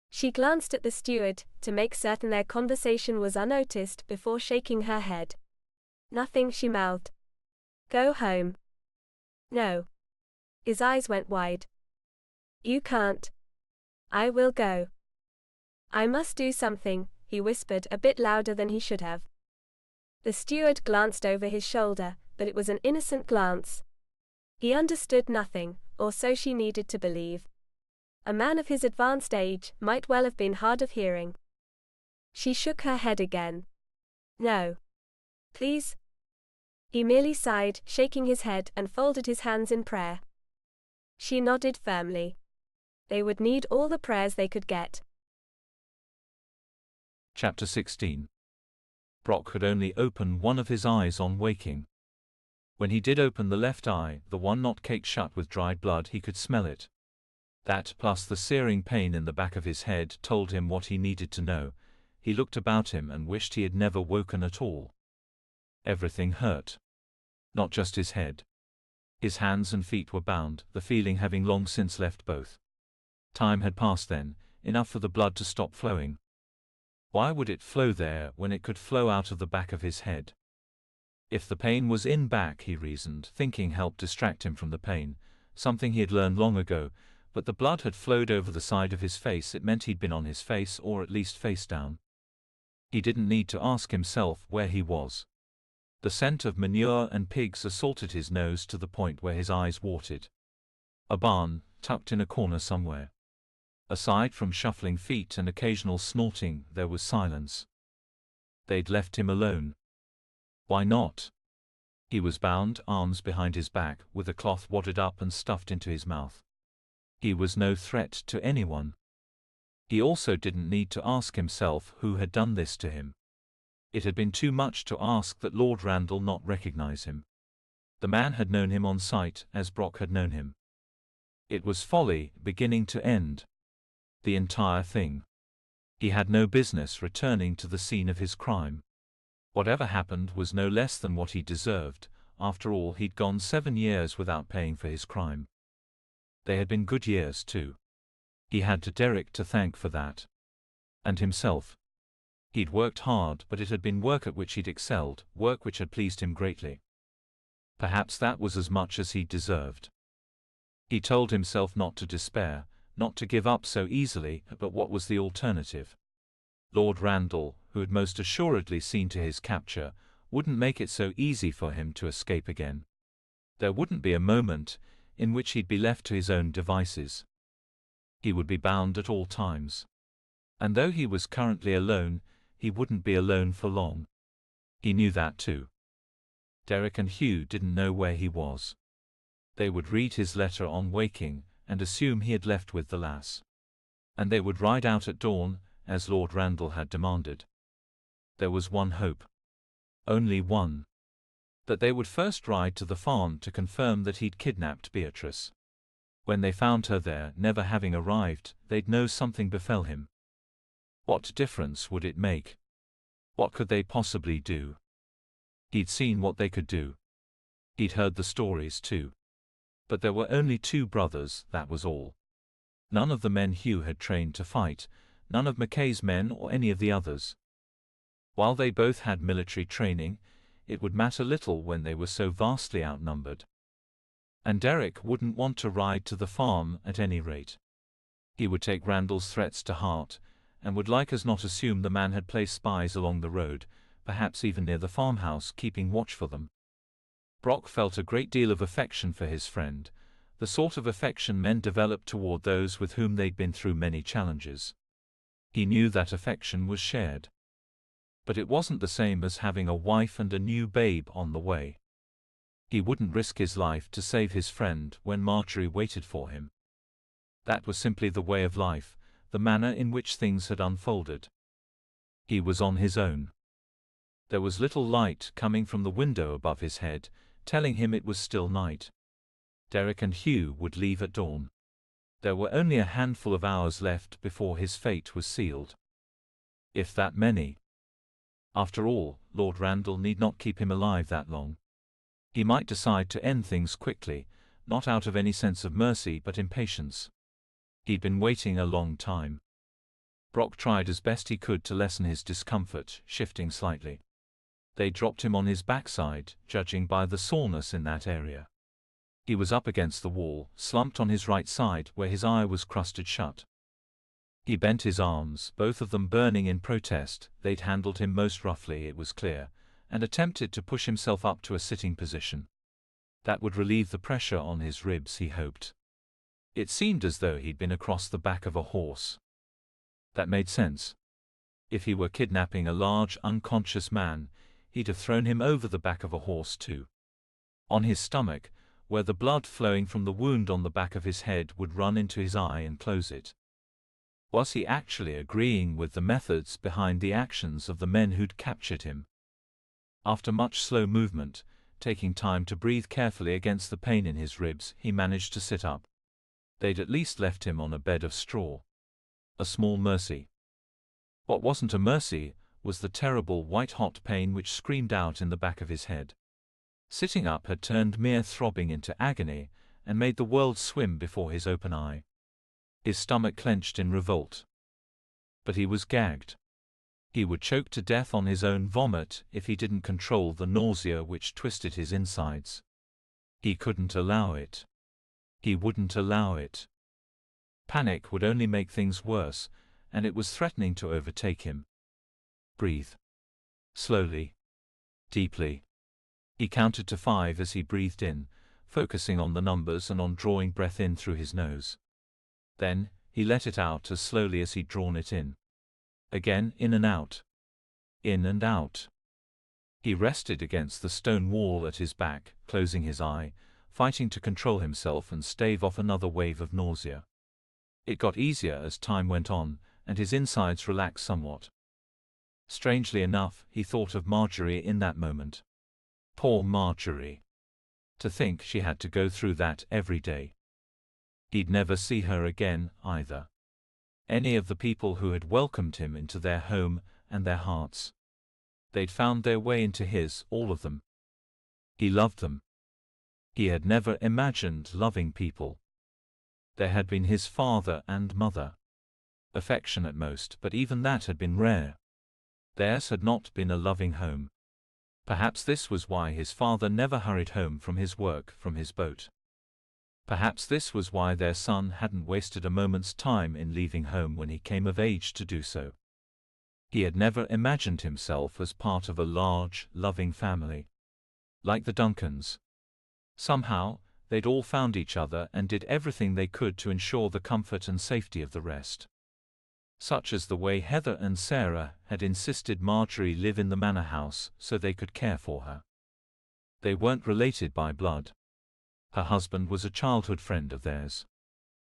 She glanced at the steward, to make certain their conversation was unnoticed, before shaking her head. Nothing, she mouthed. Go home. No. His eyes went wide. You can't. I will go. I must do something, he whispered, a bit louder than he should have. The steward glanced over his shoulder, but it was an innocent glance. He understood nothing, or so she needed to believe. A man of his advanced age might well have been hard of hearing. She shook her head again. No. Please? He merely sighed, shaking his head, and folded his hands in prayer. She nodded firmly. They would need all the prayers they could get. Chapter 16. Brock could only open one of his eyes on waking. When he did open the left eye, the one not caked shut with dried blood, he could smell it. That, plus the searing pain in the back of his head, told him what he needed to know. He looked about him and wished he had never woken at all. Everything hurt. Not just his head. His hands and feet were bound, the feeling having long since left both. Time had passed then, enough for the blood to stop flowing. Why would it flow there when it could flow out of the back of his head? If the pain was in back, he reasoned, thinking helped distract him from the pain, something he had learned long ago, but the blood had flowed over the side of his face. It meant he'd been on his face, or at least face down. He didn't need to ask himself where he was. The scent of manure and pigs assaulted his nose to the point where his eyes watered. A barn, tucked in a corner somewhere. Aside from shuffling feet and occasional snorting, there was silence. They'd left him alone. Why not? He was bound, arms behind his back, with a cloth wadded up and stuffed into his mouth. He was no threat to anyone. He also didn't need to ask himself who had done this to him. It had been too much to ask that Lord Randall not recognize him. The man had known him on sight, as Brock had known him. It was folly, beginning to end. The entire thing. He had no business returning to the scene of his crime. Whatever happened was no less than what he deserved. After all, he'd gone 7 years without paying for his crime. They had been good years, too. He had Derek to thank for that. And himself. He'd worked hard, but it had been work at which he'd excelled, work which had pleased him greatly. Perhaps that was as much as he deserved. He told himself not to despair, not to give up so easily, but what was the alternative? Lord Randall, who had most assuredly seen to his capture, wouldn't make it so easy for him to escape again. There wouldn't be a moment in which he'd be left to his own devices. He would be bound at all times. And though he was currently alone, he wouldn't be alone for long. He knew that too. Derek and Hugh didn't know where he was. They would read his letter on waking, and assume he had left with the lass. And they would ride out at dawn, as Lord Randall had demanded. There was one hope. Only one. That they would first ride to the farm to confirm that he'd kidnapped Beatrice. When they found her there, never having arrived, they'd know something befell him. What difference would it make? What could they possibly do? He'd seen what they could do. He'd heard the stories too. But there were only 2 brothers, that was all. None of the men Hugh had trained to fight, none of Mackay's men or any of the others. While they both had military training, it would matter little when they were so vastly outnumbered. And Derek wouldn't want to ride to the farm at any rate. He would take Randall's threats to heart, and would like as not assume the man had placed spies along the road, perhaps even near the farmhouse, keeping watch for them. Brock felt a great deal of affection for his friend, the sort of affection men develop toward those with whom they'd been through many challenges. He knew that affection was shared. But it wasn't the same as having a wife and a new babe on the way. He wouldn't risk his life to save his friend when Marjorie waited for him. That was simply the way of life, the manner in which things had unfolded. He was on his own. There was little light coming from the window above his head, telling him it was still night. Derek and Hugh would leave at dawn. There were only a handful of hours left before his fate was sealed. If that many. After all, Lord Randall need not keep him alive that long. He might decide to end things quickly, not out of any sense of mercy but impatience. He'd been waiting a long time. Brock tried as best he could to lessen his discomfort, shifting slightly. They dropped him on his backside, judging by the soreness in that area. He was up against the wall, slumped on his right side where his eye was crusted shut. He bent his arms, both of them burning in protest. They'd handled him most roughly, it was clear, and attempted to push himself up to a sitting position. That would relieve the pressure on his ribs, he hoped. It seemed as though he'd been across the back of a horse. That made sense. If he were kidnapping a large, unconscious man, he'd have thrown him over the back of a horse too. On his stomach, where the blood flowing from the wound on the back of his head would run into his eye and close it. Was he actually agreeing with the methods behind the actions of the men who'd captured him? After much slow movement, taking time to breathe carefully against the pain in his ribs, he managed to sit up. They'd at least left him on a bed of straw. A small mercy. What wasn't a mercy was the terrible white-hot pain which screamed out in the back of his head. Sitting up had turned mere throbbing into agony, and made the world swim before his open eye. His stomach clenched in revolt. But he was gagged. He would choke to death on his own vomit if he didn't control the nausea which twisted his insides. He couldn't allow it. He wouldn't allow it. Panic would only make things worse, and it was threatening to overtake him. Breathe. Slowly. Deeply. He counted to 5 as he breathed in, focusing on the numbers and on drawing breath in through his nose. Then, he let it out as slowly as he'd drawn it in. Again, in and out. In and out. He rested against the stone wall at his back, closing his eye, fighting to control himself and stave off another wave of nausea. It got easier as time went on, and his insides relaxed somewhat. Strangely enough, he thought of Marjorie in that moment. Poor Marjorie. To think she had to go through that every day. He'd never see her again, either. Any of the people who had welcomed him into their home and their hearts. They'd found their way into his, all of them. He loved them. He had never imagined loving people. There had been his father and mother. Affection at most, but even that had been rare. Theirs had not been a loving home. Perhaps this was why his father never hurried home from his work, from his boat. Perhaps this was why their son hadn't wasted a moment's time in leaving home when he came of age to do so. He had never imagined himself as part of a large, loving family. Like the Duncans. Somehow, they'd all found each other and did everything they could to ensure the comfort and safety of the rest. Such as the way Heather and Sarah had insisted Marjorie live in the manor house so they could care for her. They weren't related by blood. Her husband was a childhood friend of theirs.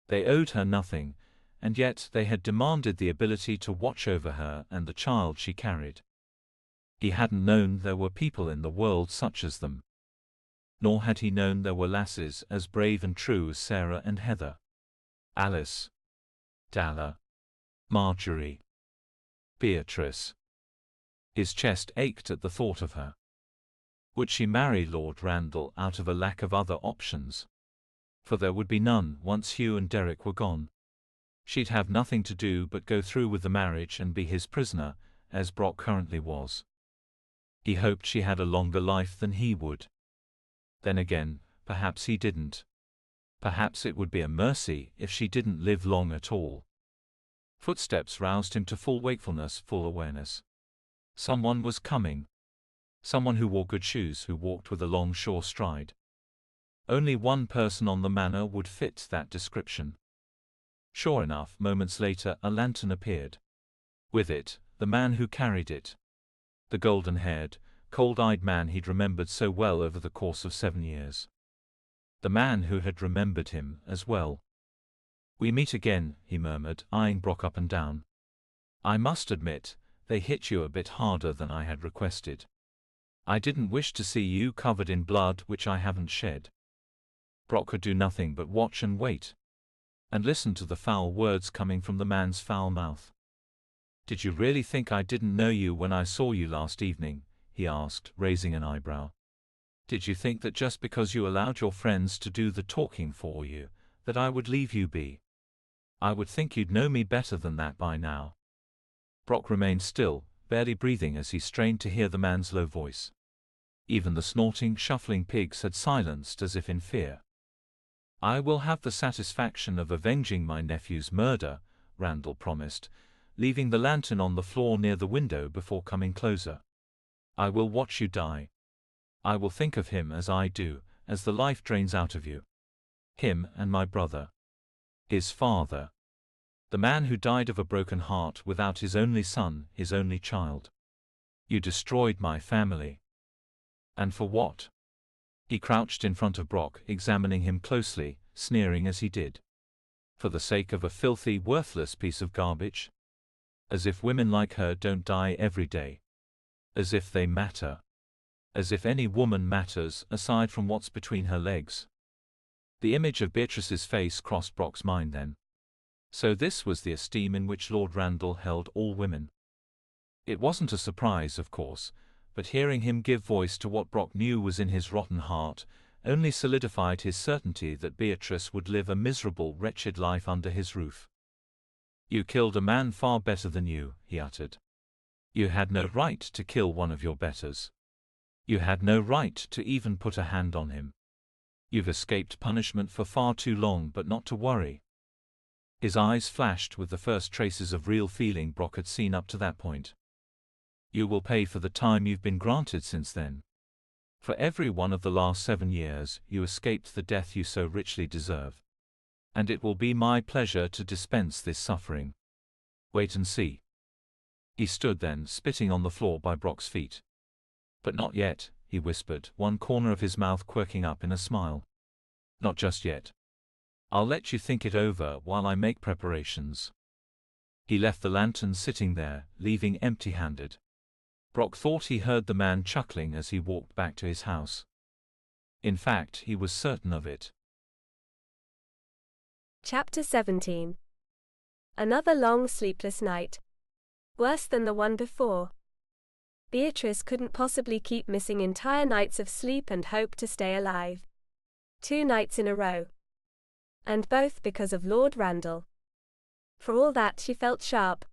They owed her nothing, and yet they had demanded the ability to watch over her and the child she carried. He hadn't known there were people in the world such as them. Nor had he known there were lasses as brave and true as Sarah and Heather. Alice. Dalla. Marjorie. Beatrice. His chest ached at the thought of her. Would she marry Lord Randall out of a lack of other options? For there would be none once Hugh and Derek were gone. She'd have nothing to do but go through with the marriage and be his prisoner, as Brock currently was. He hoped she had a longer life than he would. Then again, perhaps he didn't. Perhaps it would be a mercy if she didn't live long at all. Footsteps roused him to full wakefulness, full awareness. Someone was coming. Someone who wore good shoes, who walked with a long sure stride. Only one person on the manor would fit that description. Sure enough, moments later a lantern appeared. With it, the man who carried it. The golden-haired, cold-eyed man he'd remembered so well over the course of 7 years. The man who had remembered him as well. "We meet again," he murmured, eyeing Brock up and down. "I must admit, they hit you a bit harder than I had requested. I didn't wish to see you covered in blood which I haven't shed." Brock could do nothing but watch and wait. And listen to the foul words coming from the man's foul mouth. "Did you really think I didn't know you when I saw you last evening?" he asked, raising an eyebrow. "Did you think that just because you allowed your friends to do the talking for you, that I would leave you be? I would think you'd know me better than that by now." Brock remained still, barely breathing as he strained to hear the man's low voice. Even the snorting, shuffling pigs had silenced as if in fear. "I will have the satisfaction of avenging my nephew's murder," Randall promised, leaving the lantern on the floor near the window before coming closer. "I will watch you die. I will think of him as I do, as the life drains out of you. Him and my brother. His father. The man who died of a broken heart without his only son, his only child. You destroyed my family. And for what?" He crouched in front of Brock, examining him closely, sneering as he did. "For the sake of a filthy, worthless piece of garbage? As if women like her don't die every day. As if they matter. As if any woman matters, aside from what's between her legs." The image of Beatrice's face crossed Brock's mind then. So this was the esteem in which Lord Randall held all women. It wasn't a surprise, of course, but hearing him give voice to what Brock knew was in his rotten heart only solidified his certainty that Beatrice would live a miserable, wretched life under his roof. "You killed a man far better than you," he uttered. "You had no right to kill one of your betters. You had no right to even put a hand on him. You've escaped punishment for far too long, but not to worry." His eyes flashed with the first traces of real feeling Brock had seen up to that point. "You will pay for the time you've been granted since then. For every one of the last 7 years, you escaped the death you so richly deserve. And it will be my pleasure to dispense this suffering. Wait and see. He stood then, spitting on the floor by Brock's feet. But not yet, he whispered, one corner of his mouth quirking up in a smile. Not just yet. I'll let you think it over while I make preparations. He left the lantern sitting there, leaving empty-handed. Brock thought he heard the man chuckling as he walked back to his house. In fact, he was certain of it. Chapter 17. Another long sleepless night. Worse than the one before. Beatrice couldn't possibly keep missing entire nights of sleep and hope to stay alive. 2 nights in a row. And both because of Lord Randall. For all that, she felt sharp.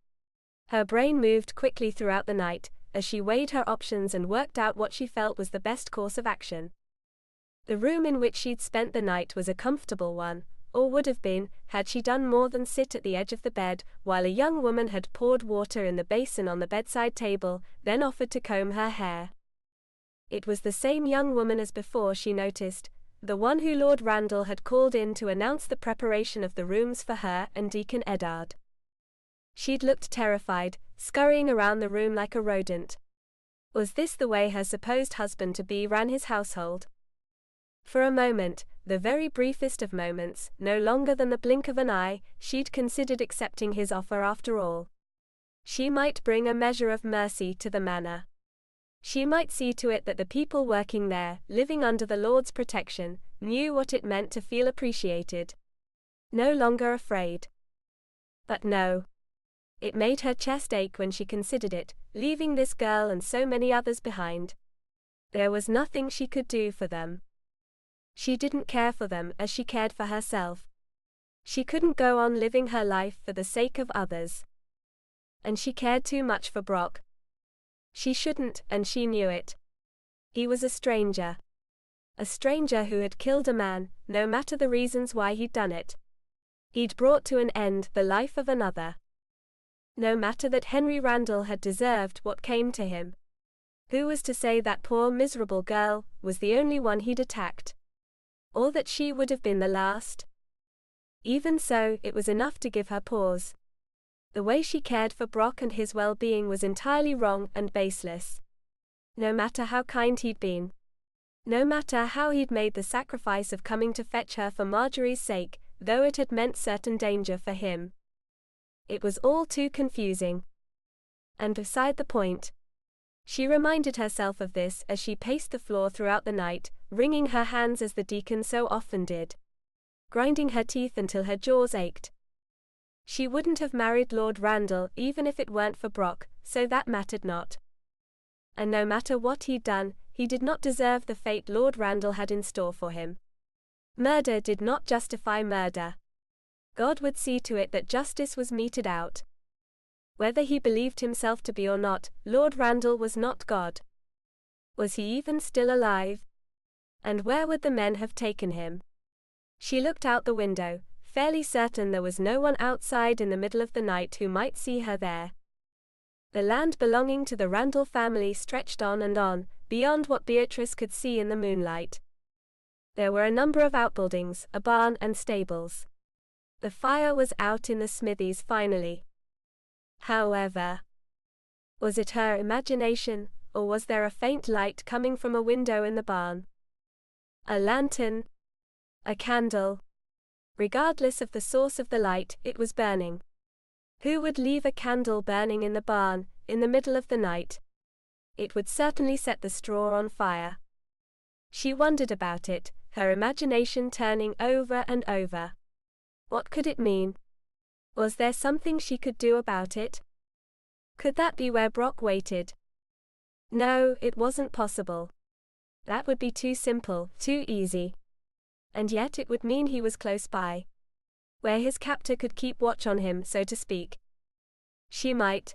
Her brain moved quickly throughout the night, as she weighed her options and worked out what she felt was the best course of action. The room in which she'd spent the night was a comfortable one, or would have been, had she done more than sit at the edge of the bed, while a young woman had poured water in the basin on the bedside table, then offered to comb her hair. It was the same young woman as before, she noticed, the one who Lord Randall had called in to announce the preparation of the rooms for her and Deacon Eddard. She'd looked terrified, scurrying around the room like a rodent. Was this the way her supposed husband-to-be ran his household? For a moment, the very briefest of moments, no longer than the blink of an eye, she'd considered accepting his offer after all. She might bring a measure of mercy to the manor. She might see to it that the people working there, living under the Lord's protection, knew what it meant to feel appreciated. No longer afraid. But no. It made her chest ache when she considered it, leaving this girl and so many others behind. There was nothing she could do for them. She didn't care for them as she cared for herself. She couldn't go on living her life for the sake of others. And she cared too much for Brock. She shouldn't, and she knew it. He was a stranger. A stranger who had killed a man, no matter the reasons why he'd done it. He'd brought to an end the life of another. No matter that Henry Randall had deserved what came to him. Who was to say that poor miserable girl was the only one he'd attacked? Or that she would have been the last? Even so, it was enough to give her pause. The way she cared for Brock and his well-being was entirely wrong and baseless. No matter how kind he'd been. No matter how he'd made the sacrifice of coming to fetch her for Marjorie's sake, though it had meant certain danger for him. It was all too confusing. And beside the point. She reminded herself of this as she paced the floor throughout the night, wringing her hands as the deacon so often did. Grinding her teeth until her jaws ached. She wouldn't have married Lord Randall even if it weren't for Brock, so that mattered not. And no matter what he'd done, he did not deserve the fate Lord Randall had in store for him. Murder did not justify murder. God would see to it that justice was meted out. Whether he believed himself to be or not, Lord Randall was not God. Was he even still alive? And where would the men have taken him? She looked out the window, fairly certain there was no one outside in the middle of the night who might see her there. The land belonging to the Randall family stretched on and on, beyond what Beatrice could see in the moonlight. There were a number of outbuildings, a barn and stables. The fire was out in the smithies finally. However, was it her imagination, or was there a faint light coming from a window in the barn? A lantern? A candle? Regardless of the source of the light, it was burning. Who would leave a candle burning in the barn, in the middle of the night? It would certainly set the straw on fire. She wondered about it, her imagination turning over and over. What could it mean? Was there something she could do about it? Could that be where Brock waited? No, it wasn't possible. That would be too simple, too easy. And yet it would mean he was close by. Where his captor could keep watch on him, so to speak. She might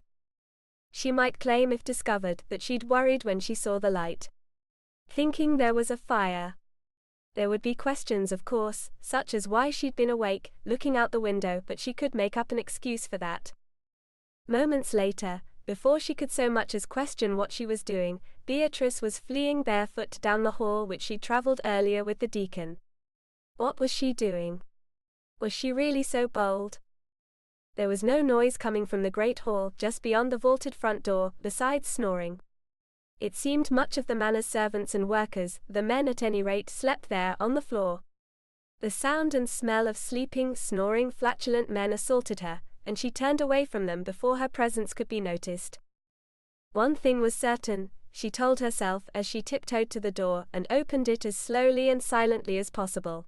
claim if discovered that she'd worried when she saw the light. Thinking there was a fire. There would be questions, of course, such as why she'd been awake, looking out the window, but she could make up an excuse for that. Moments later, before she could so much as question what she was doing, Beatrice was fleeing barefoot down the hall which she'd traveled earlier with the deacon. What was she doing? Was she really so bold? There was no noise coming from the great hall just beyond the vaulted front door, besides snoring. It seemed much of the manor's servants and workers, the men at any rate, slept there on the floor. The sound and smell of sleeping, snoring, flatulent men assaulted her, and she turned away from them before her presence could be noticed. One thing was certain, she told herself as she tiptoed to the door and opened it as slowly and silently as possible.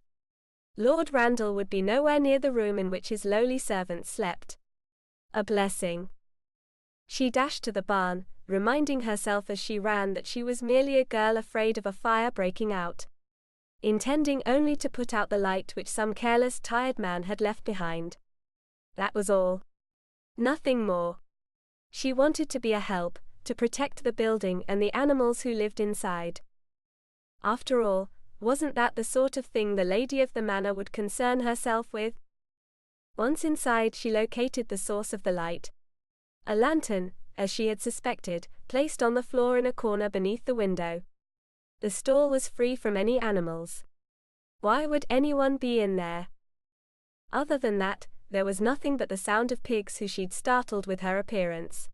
Lord Randall would be nowhere near the room in which his lowly servants slept. A blessing. She dashed to the barn, reminding herself as she ran that she was merely a girl afraid of a fire breaking out, intending only to put out the light which some careless, tired man had left behind. That was all. Nothing more. She wanted to be a help, to protect the building and the animals who lived inside. After all, wasn't that the sort of thing the lady of the manor would concern herself with? Once inside, she located the source of the light. A lantern, as she had suspected, placed on the floor in a corner beneath the window. The stall was free from any animals. Why would anyone be in there? Other than that, there was nothing but the sound of pigs who she'd startled with her appearance.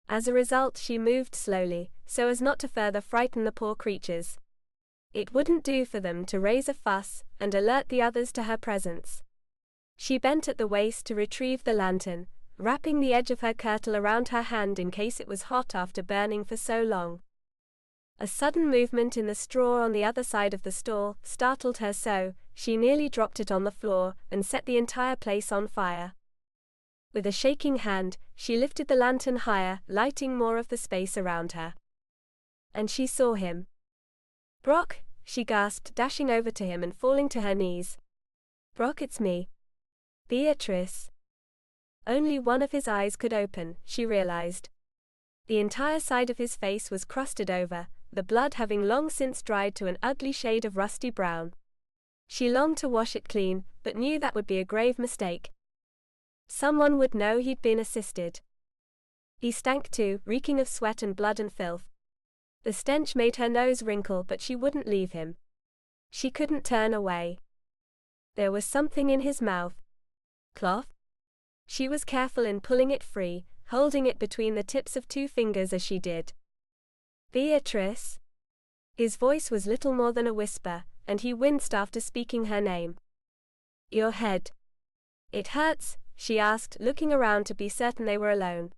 As a result, she moved slowly, so as not to further frighten the poor creatures. It wouldn't do for them to raise a fuss and alert the others to her presence. She bent at the waist to retrieve the lantern, wrapping the edge of her kirtle around her hand in case it was hot after burning for so long. A sudden movement in the straw on the other side of the stall startled her so, she nearly dropped it on the floor and set the entire place on fire. With a shaking hand, she lifted the lantern higher, lighting more of the space around her. And she saw him. "Brock," she gasped, dashing over to him and falling to her knees. "Brock, it's me. Beatrice." Only one of his eyes could open, she realized. The entire side of his face was crusted over, the blood having long since dried to an ugly shade of rusty brown. She longed to wash it clean, but knew that would be a grave mistake. Someone would know he'd been assisted. He stank too, reeking of sweat and blood and filth. The stench made her nose wrinkle, but she wouldn't leave him. She couldn't turn away. There was something in his mouth. Cloth? She was careful in pulling it free, holding it between the tips of 2 fingers as she did. "Beatrice?" His voice was little more than a whisper, and he winced after speaking her name. "Your head. It hurts?" she asked, looking around to be certain they were alone.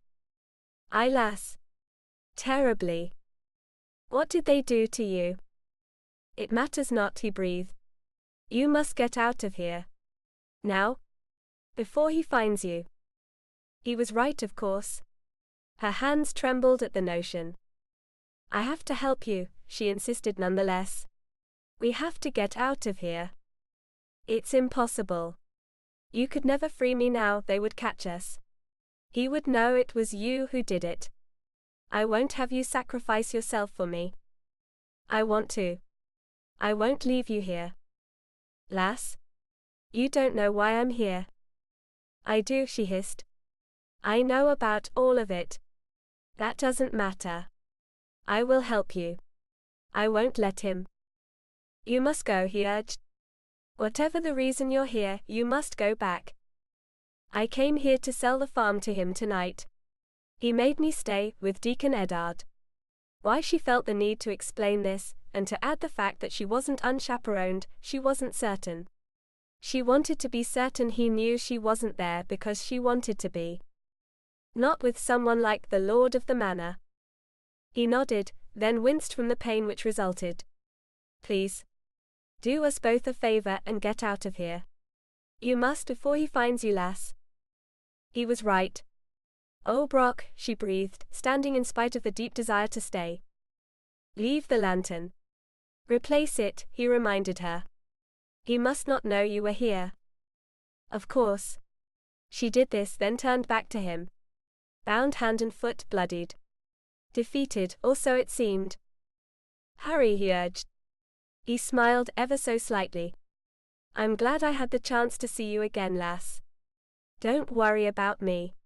"Aye, lass. Terribly." "What did they do to you?" "It matters not," he breathed. "You must get out of here. Now? Before he finds you." He was right, of course. Her hands trembled at the notion. "I have to help you," she insisted nonetheless. "We have to get out of here." "It's impossible. You could never free me now, they would catch us. He would know it was you who did it. I won't have you sacrifice yourself for me. I want to. I won't leave you here." "Lass? You don't know why I'm here." "I do," she hissed. "I know about all of it. That doesn't matter. I will help you. I won't let him." "You must go," he urged. "Whatever the reason you're here, you must go back. I came here to sell the farm to him tonight. He made me stay with Deacon Eddard." Why she felt the need to explain this, and to add the fact that she wasn't unchaperoned, she wasn't certain. She wanted to be certain he knew she wasn't there because she wanted to be. Not with someone like the Lord of the Manor. He nodded, then winced from the pain which resulted. "Please. Do us both a favor and get out of here. You must before he finds you, lass." He was right. "Oh, Brock," she breathed, standing in spite of the deep desire to stay. "Leave the lantern. Replace it," he reminded her. "He must not know you were here." "Of course." She did this, then turned back to him. Bound hand and foot, bloodied. Defeated, or so it seemed. "Hurry," he urged. He smiled ever so slightly. "I'm glad I had the chance to see you again, lass. Don't worry about me.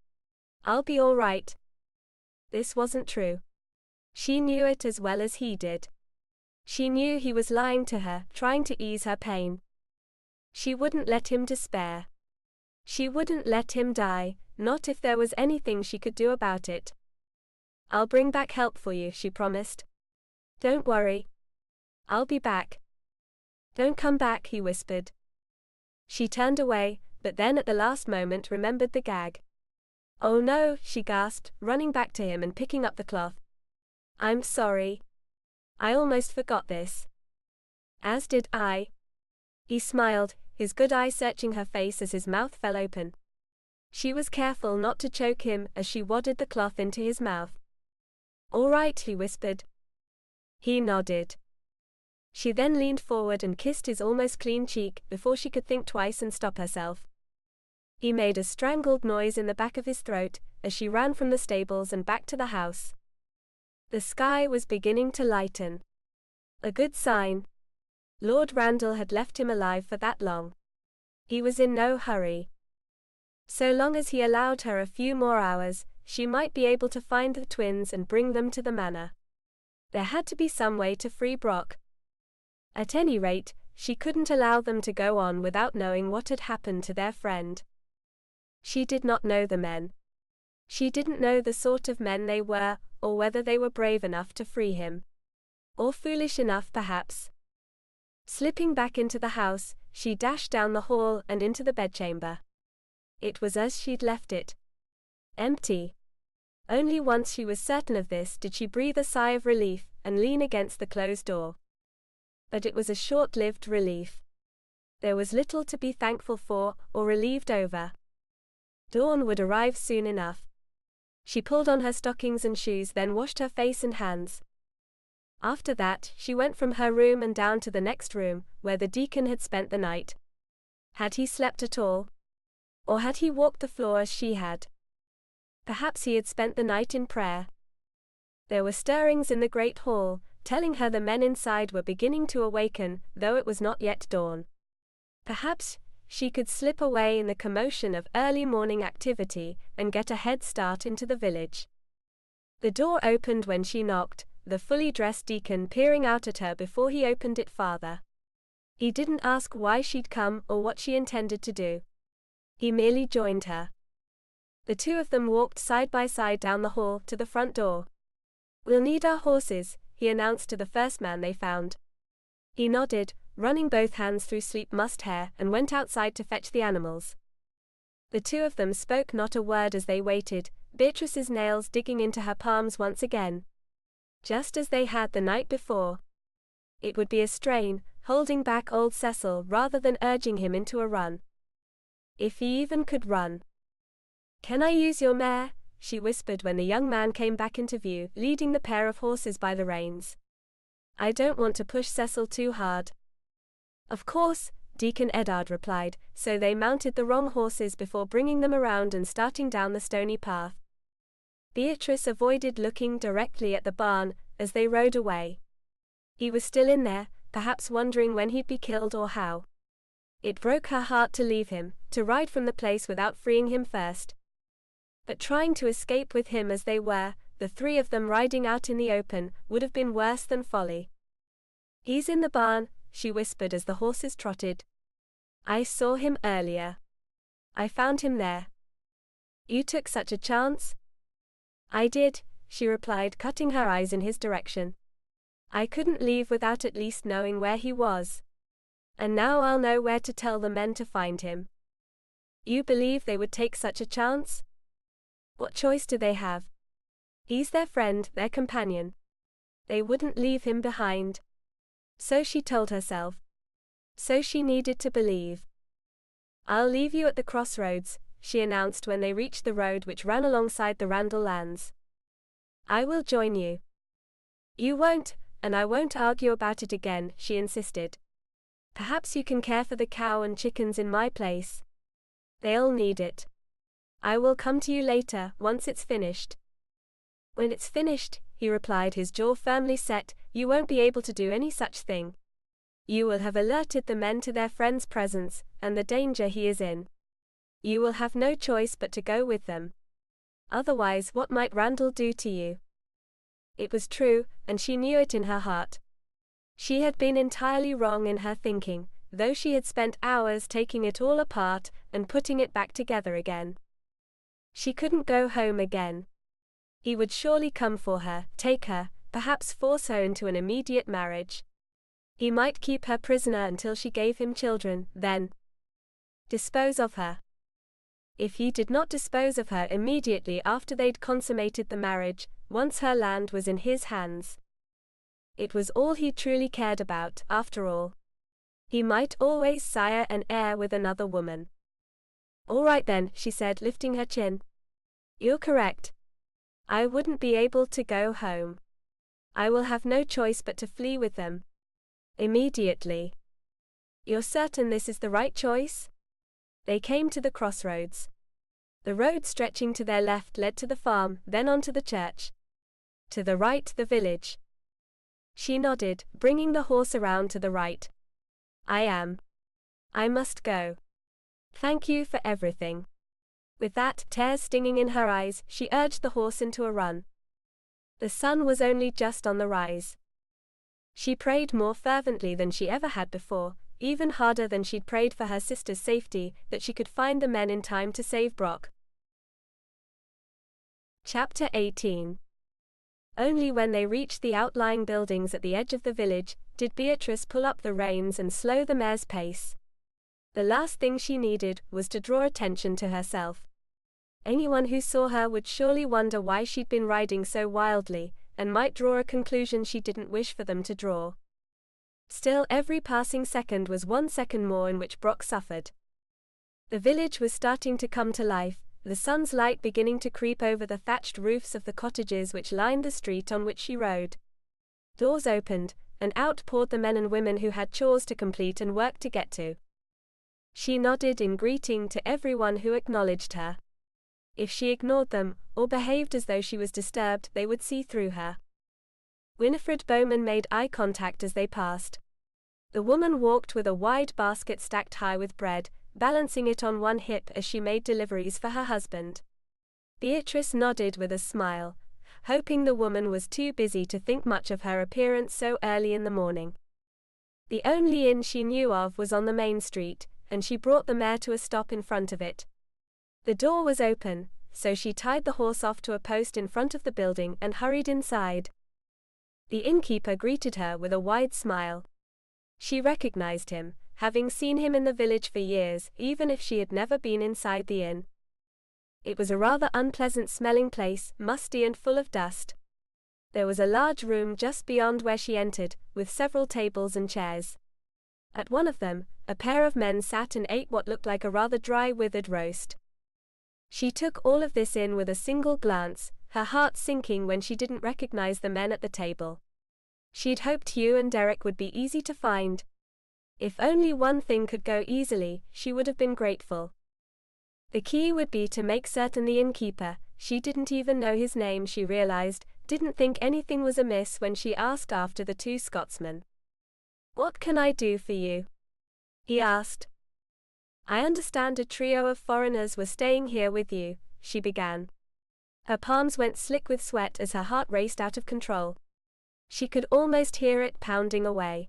I'll be all right." This wasn't true. She knew it as well as he did. She knew he was lying to her, trying to ease her pain. She wouldn't let him despair. She wouldn't let him die, not if there was anything she could do about it. "I'll bring back help for you," she promised. "Don't worry. I'll be back." "Don't come back," he whispered. She turned away, but then at the last moment remembered the gag. "Oh no," she gasped, running back to him and picking up the cloth. "I'm sorry. I almost forgot this." "As did I." He smiled, his good eye searching her face as his mouth fell open. She was careful not to choke him as she wadded the cloth into his mouth. "All right," he whispered. He nodded. She then leaned forward and kissed his almost clean cheek before she could think twice and stop herself. He made a strangled noise in the back of his throat as she ran from the stables and back to the house. The sky was beginning to lighten. A good sign. Lord Randall had left him alive for that long. He was in no hurry. So long as he allowed her a few more hours, she might be able to find the twins and bring them to the manor. There had to be some way to free Brock. At any rate, she couldn't allow them to go on without knowing what had happened to their friend. She did not know the men. She didn't know the sort of men they were, or whether they were brave enough to free him. Or foolish enough, perhaps. Slipping back into the house, she dashed down the hall and into the bedchamber. It was as she'd left it. Empty. Only once she was certain of this did she breathe a sigh of relief and lean against the closed door. But it was a short-lived relief. There was little to be thankful for or relieved over. Dawn would arrive soon enough. She pulled on her stockings and shoes, then washed her face and hands. After that, she went from her room and down to the next room, where the deacon had spent the night. Had he slept at all? Or had he walked the floor as she had? Perhaps he had spent the night in prayer. There were stirrings in the great hall, telling her the men inside were beginning to awaken, though it was not yet dawn. Perhaps she could slip away in the commotion of early morning activity and get a head start into the village. The door opened when she knocked, the fully dressed deacon peering out at her before he opened it farther. He didn't ask why she'd come or what she intended to do. He merely joined her. The two of them walked side by side down the hall to the front door. "We'll need our horses," he announced to the first man they found. He nodded, running both hands through sleep-mussed hair, and went outside to fetch the animals. The two of them spoke not a word as they waited, Beatrice's nails digging into her palms once again. Just as they had the night before. It would be a strain, holding back old Cecil rather than urging him into a run. If he even could run. "Can I use your mare?" she whispered when the young man came back into view, leading the pair of horses by the reins. "I don't want to push Cecil too hard." "Of course," Deacon Eddard replied, so they mounted the wrong horses before bringing them around and starting down the stony path. Beatrice avoided looking directly at the barn as they rode away. He was still in there, perhaps wondering when he'd be killed or how. It broke her heart to leave him, to ride from the place without freeing him first. But trying to escape with him as they were, the three of them riding out in the open, would have been worse than folly. "He's in the barn," she whispered as the horses trotted. "I saw him earlier. I found him there." "You took such a chance?" "I did," she replied, cutting her eyes in his direction. "I couldn't leave without at least knowing where he was. And now I'll know where to tell the men to find him." "You believe they would take such a chance?" "What choice do they have? He's their friend, their companion. They wouldn't leave him behind." So she told herself. So she needed to believe. "I'll leave you at the crossroads," she announced when they reached the road which ran alongside the Randall lands. "I will join you." "You won't, and I won't argue about it again," she insisted. "Perhaps you can care for the cow and chickens in my place. They'll need it. I will come to you later, once it's finished." "When it's finished," he replied, his jaw firmly set, "you won't be able to do any such thing. You will have alerted the men to their friend's presence, and the danger he is in. You will have no choice but to go with them." Otherwise, what might Randall do to you? It was true, and she knew it in her heart. She had been entirely wrong in her thinking, though she had spent hours taking it all apart and putting it back together again. She couldn't go home again. He would surely come for her, take her, perhaps force her into an immediate marriage. He might keep her prisoner until she gave him children, then dispose of her. If he did not dispose of her immediately after they'd consummated the marriage, once her land was in his hands. It was all he truly cared about, after all. He might always sire an heir with another woman. All right then, she said, lifting her chin. You're correct. I wouldn't be able to go home. I will have no choice but to flee with them. Immediately. You're certain this is the right choice? They came to the crossroads. The road stretching to their left led to the farm, then on to the church. To the right, the village. She nodded, bringing the horse around to the right. I am. I must go. Thank you for everything. With that, tears stinging in her eyes, she urged the horse into a run. The sun was only just on the rise. She prayed more fervently than she ever had before, even harder than she'd prayed for her sister's safety, that she could find the men in time to save Brock. Chapter 18. Only when they reached the outlying buildings at the edge of the village, did Beatrice pull up the reins and slow the mare's pace. The last thing she needed was to draw attention to herself. Anyone who saw her would surely wonder why she'd been riding so wildly, and might draw a conclusion she didn't wish for them to draw. Still, every passing second was 1 second more in which Brock suffered. The village was starting to come to life, the sun's light beginning to creep over the thatched roofs of the cottages which lined the street on which she rode. Doors opened, and out poured the men and women who had chores to complete and work to get to. She nodded in greeting to everyone who acknowledged her. If she ignored them, or behaved as though she was disturbed, they would see through her. Winifred Bowman made eye contact as they passed. The woman walked with a wide basket stacked high with bread, balancing it on one hip as she made deliveries for her husband. Beatrice nodded with a smile, hoping the woman was too busy to think much of her appearance so early in the morning. The only inn she knew of was on the main street, and she brought the mare to a stop in front of it. The door was open, so she tied the horse off to a post in front of the building and hurried inside. The innkeeper greeted her with a wide smile. She recognized him, having seen him in the village for years, even if she had never been inside the inn. It was a rather unpleasant-smelling place, musty and full of dust. There was a large room just beyond where she entered, with several tables and chairs. At one of them, a pair of men sat and ate what looked like a rather dry, withered roast. She took all of this in with a single glance, her heart sinking when she didn't recognize the men at the table. She'd hoped Hugh and Derek would be easy to find. If only one thing could go easily, she would have been grateful. The key would be to make certain the innkeeper, she didn't even know his name, she realized, didn't think anything was amiss when she asked after the two Scotsmen. "What can I do for you?" he asked. "I understand a trio of foreigners were staying here with you," she began. Her palms went slick with sweat as her heart raced out of control. She could almost hear it pounding away.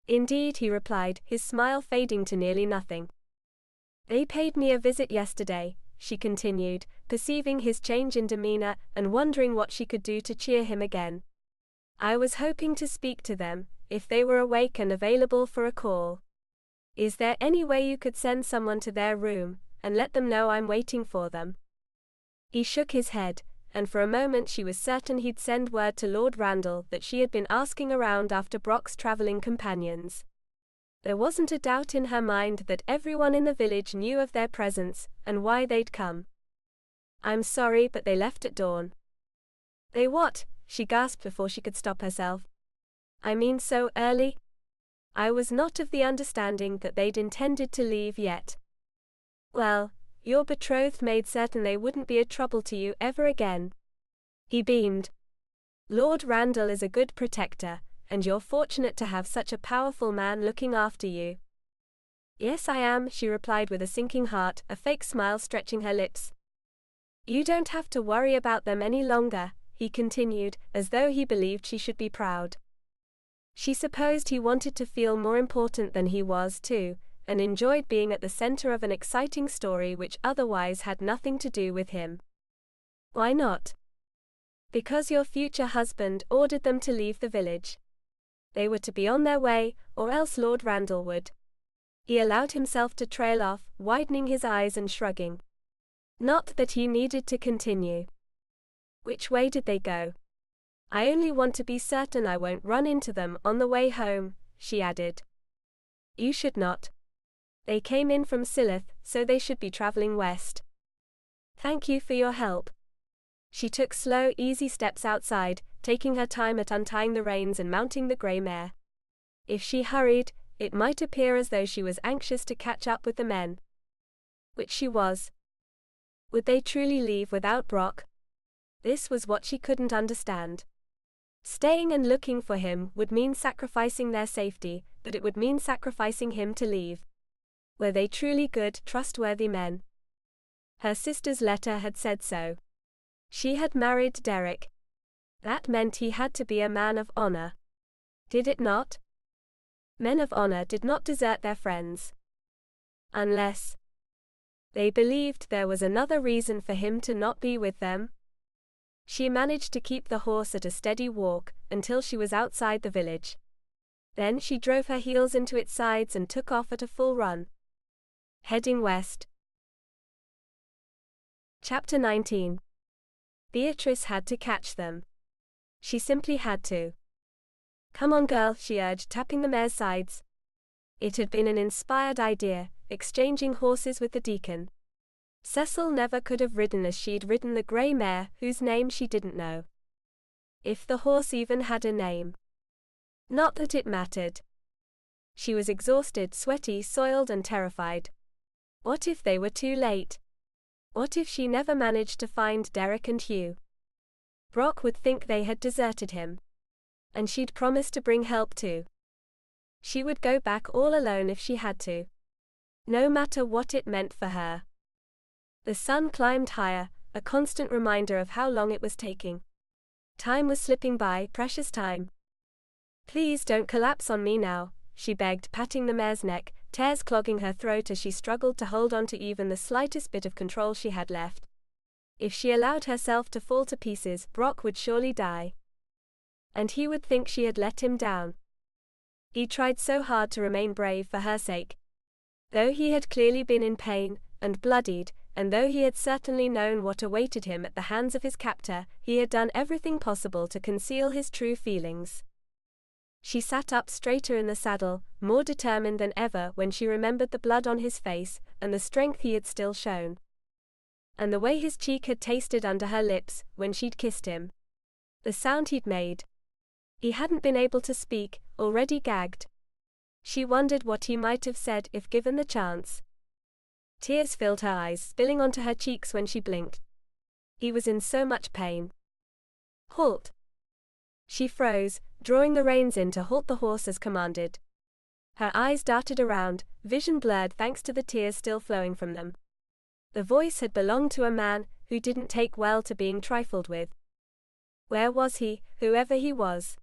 "Indeed," he replied, his smile fading to nearly nothing. "They paid me a visit yesterday," she continued, perceiving his change in demeanor and wondering what she could do to cheer him again. "I was hoping to speak to them, if they were awake and available for a call. Is there any way you could send someone to their room, and let them know I'm waiting for them?" He shook his head, and for a moment she was certain he'd send word to Lord Randall that she had been asking around after Brock's traveling companions. There wasn't a doubt in her mind that everyone in the village knew of their presence, and why they'd come. "I'm sorry, but they left at dawn." "They what?" she gasped before she could stop herself. "I mean so early? I was not of the understanding that they'd intended to leave yet." "Well, your betrothed made certain they wouldn't be a trouble to you ever again." He beamed. "Lord Randall is a good protector, and you're fortunate to have such a powerful man looking after you." "Yes, I am," she replied with a sinking heart, a fake smile stretching her lips. You don't have to worry about them any longer, he continued, as though he believed she should be proud. She supposed he wanted to feel more important than he was, too, and enjoyed being at the center of an exciting story which otherwise had nothing to do with him. Why not? Because your future husband ordered them to leave the village. They were to be on their way, or else Lord Randall would. He allowed himself to trail off, widening his eyes and shrugging. Not that he needed to continue. Which way did they go? I only want to be certain I won't run into them on the way home, she added. You should not. They came in from Silith, so they should be traveling west. Thank you for your help. She took slow, easy steps outside, taking her time at untying the reins and mounting the grey mare. If she hurried, it might appear as though she was anxious to catch up with the men. Which she was. Would they truly leave without Brock? This was what she couldn't understand. Staying and looking for him would mean sacrificing their safety, but it would mean sacrificing him to leave. Were they truly good, trustworthy men? Her sister's letter had said so. She had married Derek. That meant he had to be a man of honor. Did it not? Men of honor did not desert their friends. Unless they believed there was another reason for him to not be with them. She managed to keep the horse at a steady walk until she was outside the village. Then she drove her heels into its sides and took off at a full run, heading west. Chapter 19. Beatrice had to catch them. She simply had to. Come on, girl, she urged, tapping the mare's sides. It had been an inspired idea, exchanging horses with the deacon. Cecil never could have ridden as she'd ridden the grey mare, whose name she didn't know. If the horse even had a name. Not that it mattered. She was exhausted, sweaty, soiled and terrified. What if they were too late? What if she never managed to find Derek and Hugh? Brock would think they had deserted him. And she'd promised to bring help too. She would go back all alone if she had to. No matter what it meant for her. The sun climbed higher, a constant reminder of how long it was taking. Time was slipping by, precious time. Please don't collapse on me now, she begged, patting the mare's neck, tears clogging her throat as she struggled to hold on to even the slightest bit of control she had left. If she allowed herself to fall to pieces, Brock would surely die. And he would think she had let him down. He tried so hard to remain brave for her sake. Though he had clearly been in pain, and bloodied, and though he had certainly known what awaited him at the hands of his captor, he had done everything possible to conceal his true feelings. She sat up straighter in the saddle, more determined than ever when she remembered the blood on his face, and the strength he had still shown. And the way his cheek had tasted under her lips, when she'd kissed him. The sound he'd made. He hadn't been able to speak, already gagged. She wondered what he might have said if given the chance. Tears filled her eyes, spilling onto her cheeks when she blinked. He was in so much pain. Halt! She froze, drawing the reins in to halt the horse as commanded. Her eyes darted around, vision blurred thanks to the tears still flowing from them. The voice had belonged to a man who didn't take well to being trifled with. Where was he, whoever he was?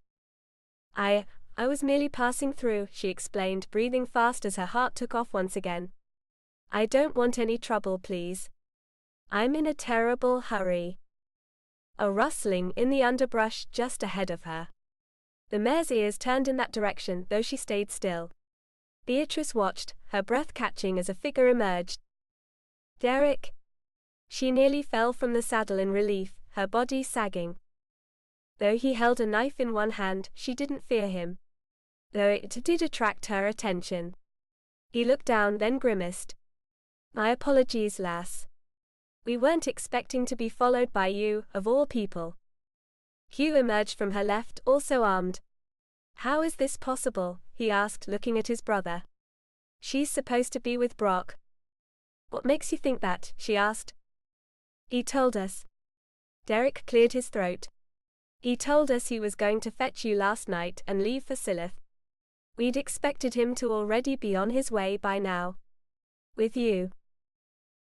I was merely passing through, she explained, breathing fast as her heart took off once again. I don't want any trouble, please. I'm in a terrible hurry. A rustling in the underbrush just ahead of her. The mare's ears turned in that direction, though she stayed still. Beatrice watched, her breath catching as a figure emerged. Derek? She nearly fell from the saddle in relief, her body sagging. Though he held a knife in one hand, she didn't fear him. Though it did attract her attention. He looked down, then grimaced. My apologies, lass. We weren't expecting to be followed by you, of all people. Hugh emerged from her left, also armed. How is this possible? He asked, looking at his brother. She's supposed to be with Brock. What makes you think that? She asked. He told us. Derek cleared his throat. He told us he was going to fetch you last night and leave for Silith. We'd expected him to already be on his way by now. With you.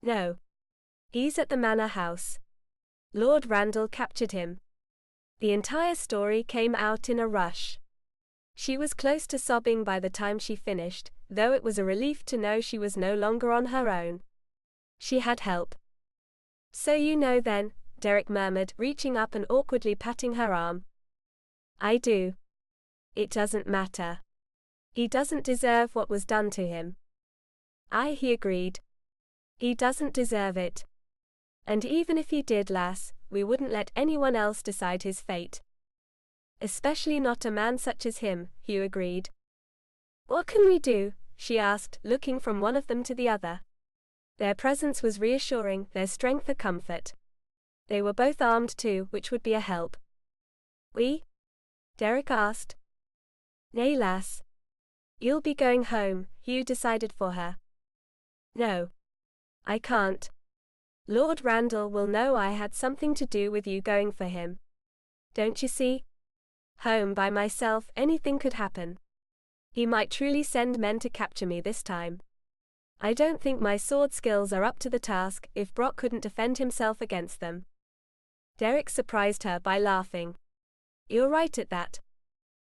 No. He's at the manor house. Lord Randall captured him. The entire story came out in a rush. She was close to sobbing by the time she finished, though it was a relief to know she was no longer on her own. She had help. So you know then, Derek murmured, reaching up and awkwardly patting her arm. I do. It doesn't matter. He doesn't deserve what was done to him. He agreed. He doesn't deserve it. And even if he did, lass, we wouldn't let anyone else decide his fate. Especially not a man such as him, Hugh agreed. What can we do? She asked, looking from one of them to the other. Their presence was reassuring, their strength a comfort. They were both armed too, which would be a help. We? Derek asked. Nay, lass. You'll be going home, Hugh decided for her. No. I can't. Lord Randall will know I had something to do with you going for him. Don't you see? Home by myself, anything could happen. He might truly send men to capture me this time. I don't think my sword skills are up to the task if Brock couldn't defend himself against them. Derek surprised her by laughing. You're right at that.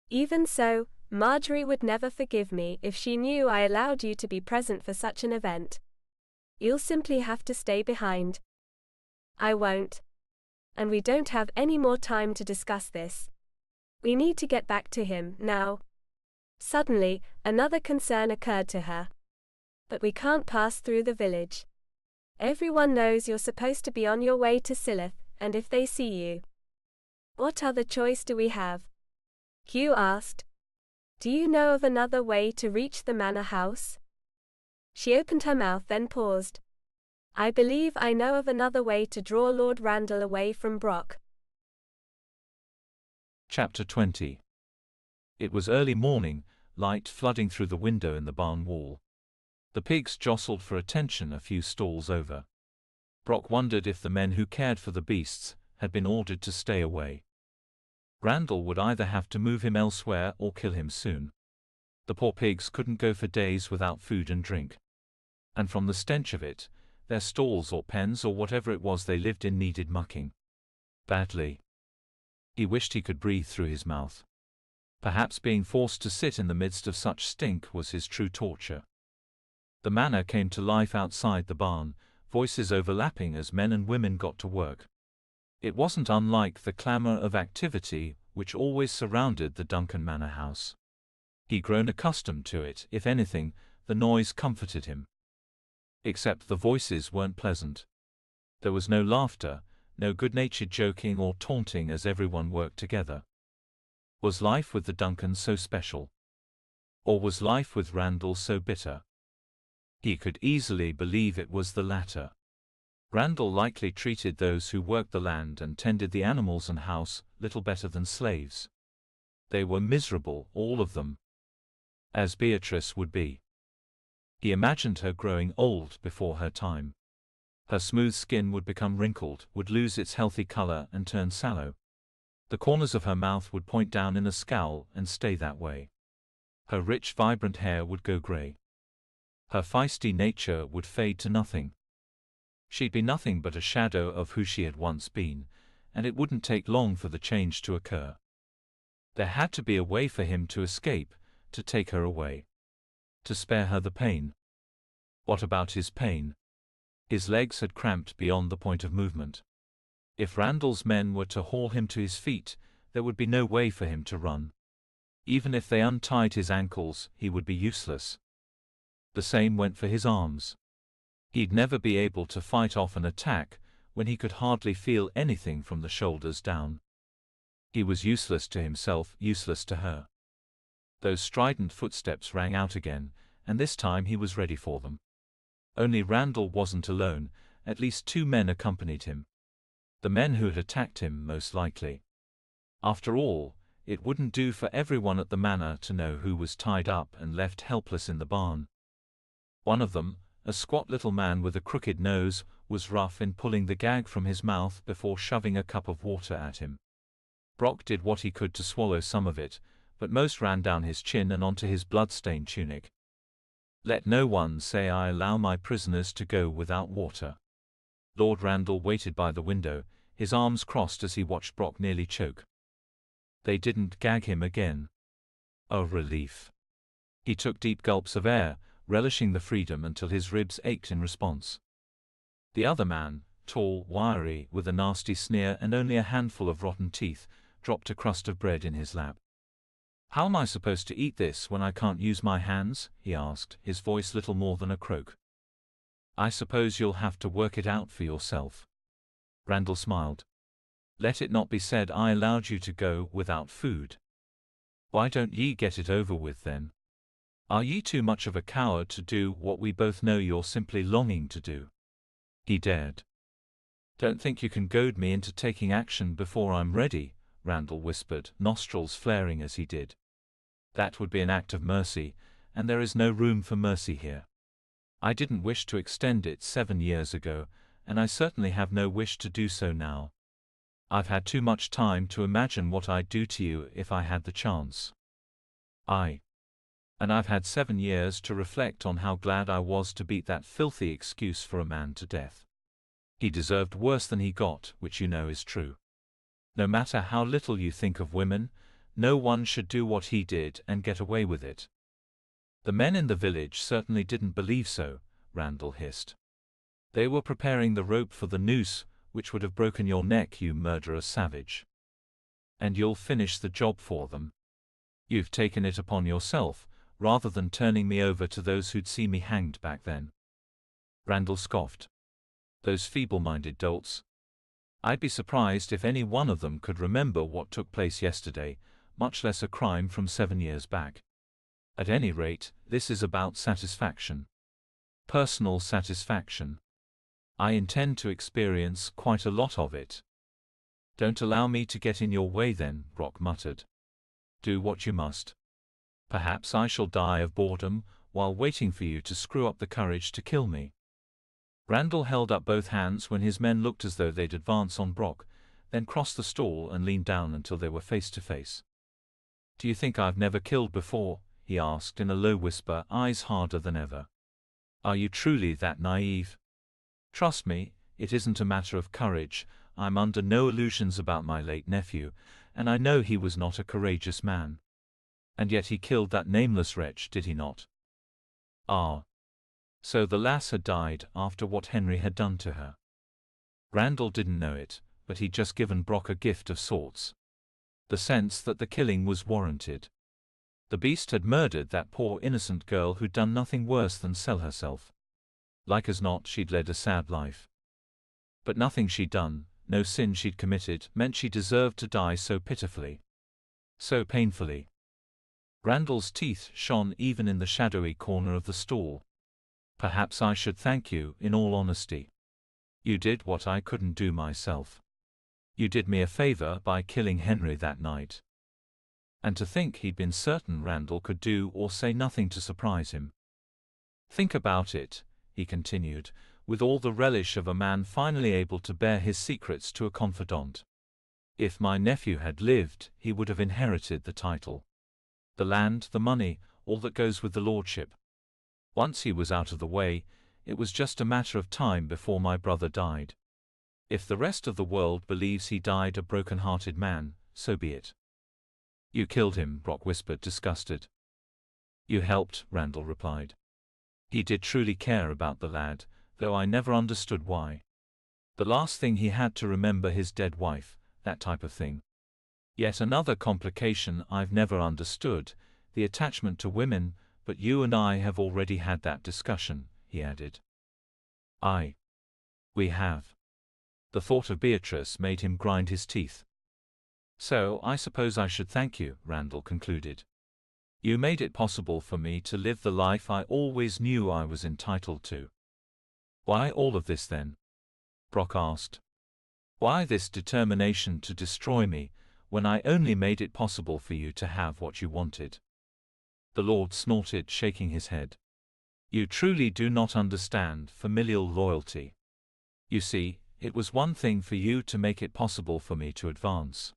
Even so, Marjorie would never forgive me if she knew I allowed you to be present for such an event. You'll simply have to stay behind. I won't. And we don't have any more time to discuss this. We need to get back to him, now. Suddenly, another concern occurred to her. But we can't pass through the village. Everyone knows you're supposed to be on your way to Silith, and if they see you. What other choice do we have? Hugh asked. Do you know of another way to reach the manor house? She opened her mouth then paused. I believe I know of another way to draw Lord Randall away from Brock. Chapter 20. It was early morning, light flooding through the window in the barn wall. The pigs jostled for attention a few stalls over. Brock wondered if the men who cared for the beasts had been ordered to stay away. Randall would either have to move him elsewhere or kill him soon. The poor pigs couldn't go for days without food and drink. And from the stench of it, their stalls or pens or whatever it was they lived in needed mucking badly. He wished he could breathe through his mouth. Perhaps being forced to sit in the midst of such stink was his true torture. The manor came to life outside the barn, voices overlapping as men and women got to work. It wasn't unlike the clamor of activity which always surrounded the Duncan Manor house. He'd grown accustomed to it. If anything, the noise comforted him. Except the voices weren't pleasant. There was no laughter, no good-natured joking or taunting as everyone worked together. Was life with the Duncans so special? Or was life with Randall so bitter? He could easily believe it was the latter. Randall likely treated those who worked the land and tended the animals and house little better than slaves. They were miserable, all of them. As Beatrice would be. He imagined her growing old before her time. Her smooth skin would become wrinkled, would lose its healthy color and turn sallow. The corners of her mouth would point down in a scowl and stay that way. Her rich, vibrant hair would go gray. Her feisty nature would fade to nothing. She'd be nothing but a shadow of who she had once been, and it wouldn't take long for the change to occur. There had to be a way for him to escape, to take her away. To spare her the pain. What about his pain? His legs had cramped beyond the point of movement. If Randall's men were to haul him to his feet, there would be no way for him to run. Even if they untied his ankles, he would be useless. The same went for his arms. He'd never be able to fight off an attack when he could hardly feel anything from the shoulders down. He was useless to himself, useless to her. Those strident footsteps rang out again, and this time he was ready for them. Only Randall wasn't alone, at least 2 men accompanied him. The men who had attacked him, most likely. After all, it wouldn't do for everyone at the manor to know who was tied up and left helpless in the barn. One of them, a squat little man with a crooked nose, was rough in pulling the gag from his mouth before shoving a cup of water at him. Brock did what he could to swallow some of it, but most ran down his chin and onto his blood-stained tunic. Let no one say I allow my prisoners to go without water. Lord Randall waited by the window, his arms crossed as he watched Brock nearly choke. They didn't gag him again. Oh, relief. He took deep gulps of air, relishing the freedom until his ribs ached in response. The other man, tall, wiry, with a nasty sneer and only a handful of rotten teeth, dropped a crust of bread in his lap. "How am I supposed to eat this when I can't use my hands?" he asked, his voice little more than a croak. "I suppose you'll have to work it out for yourself." Randall smiled. "Let it not be said I allowed you to go without food. Why don't ye get it over with then? Are ye too much of a coward to do what we both know you're simply longing to do?" He dared. "Don't think you can goad me into taking action before I'm ready," Randall whispered, nostrils flaring as he did. "That would be an act of mercy, and there is no room for mercy here. I didn't wish to extend it 7 years ago, and I certainly have no wish to do so now. I've had too much time to imagine what I'd do to you if I had the chance. And I've had 7 years to reflect on how glad I was to beat that filthy excuse for a man to death. He deserved worse than he got, which you know is true. No matter how little you think of women, no one should do what he did and get away with it." "The men in the village certainly didn't believe so," Randall hissed. "They were preparing the rope for the noose, which would have broken your neck, you murderous savage. And you'll finish the job for them. You've taken it upon yourself, rather than turning me over to those who'd see me hanged back then." Randall scoffed. "Those feeble-minded dolts. I'd be surprised if any one of them could remember what took place yesterday, much less a crime from 7 years back. At any rate, this is about satisfaction. Personal satisfaction. I intend to experience quite a lot of it." "Don't allow me to get in your way then," Brock muttered. "Do what you must. Perhaps I shall die of boredom, while waiting for you to screw up the courage to kill me." Randall held up both hands when his men looked as though they'd advance on Brock, then crossed the stall and leaned down until they were face to face. "Do you think I've never killed before?" he asked in a low whisper, eyes harder than ever. "Are you truly that naive? Trust me, it isn't a matter of courage. I'm under no illusions about my late nephew, and I know he was not a courageous man. And yet he killed that nameless wretch, did he not?" "Ah. So the lass had died after what Henry had done to her." Randall didn't know it, but he'd just given Brock a gift of sorts. The sense that the killing was warranted. The beast had murdered that poor innocent girl who'd done nothing worse than sell herself. Like as not, she'd led a sad life. But nothing she'd done, no sin she'd committed, meant she deserved to die so pitifully. So painfully. Randall's teeth shone even in the shadowy corner of the stall. "Perhaps I should thank you, in all honesty. You did what I couldn't do myself. You did me a favor by killing Henry that night." And to think he'd been certain Randall could do or say nothing to surprise him. "Think about it," he continued, with all the relish of a man finally able to bare his secrets to a confidant. "If my nephew had lived, he would have inherited the title. The land, the money, all that goes with the lordship. Once he was out of the way, it was just a matter of time before my brother died. If the rest of the world believes he died a broken-hearted man, so be it." "You killed him," Brock whispered, disgusted. "You helped," Randall replied. "He did truly care about the lad, though I never understood why. The last thing he had to remember his dead wife, that type of thing. Yet another complication I've never understood, the attachment to women, but you and I have already had that discussion," he added. We have." The thought of Beatrice made him grind his teeth. "So I suppose I should thank you," Randall concluded. "You made it possible for me to live the life I always knew I was entitled to." "Why all of this then?" Brock asked. "Why this determination to destroy me, when I only made it possible for you to have what you wanted?" The Lord snorted, shaking his head. "You truly do not understand familial loyalty. You see, it was one thing for you to make it possible for me to advance.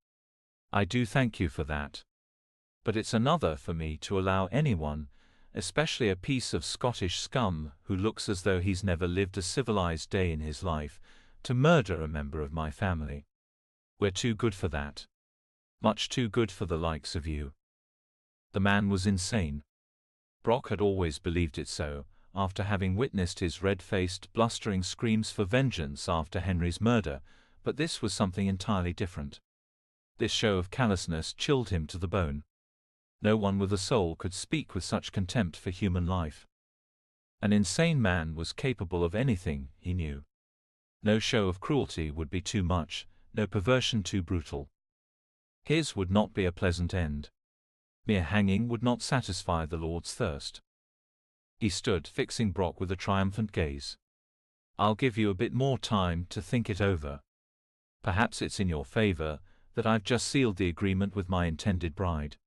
I do thank you for that. But it's another for me to allow anyone, especially a piece of Scottish scum who looks as though he's never lived a civilized day in his life, to murder a member of my family. We're too good for that. Much too good for the likes of you. The man was insane. Brock had always believed it so, after having witnessed his red-faced, blustering screams for vengeance after Henry's murder, but this was something entirely different. This show of callousness chilled him to the bone. No one with a soul could speak with such contempt for human life. An insane man was capable of anything, he knew. No show of cruelty would be too much, no perversion too brutal. His would not be a pleasant end. Mere hanging would not satisfy the Lord's thirst. He stood, fixing Brock with a triumphant gaze. I'll give you a bit more time to think it over. Perhaps it's in your favor that I've just sealed the agreement with my intended bride.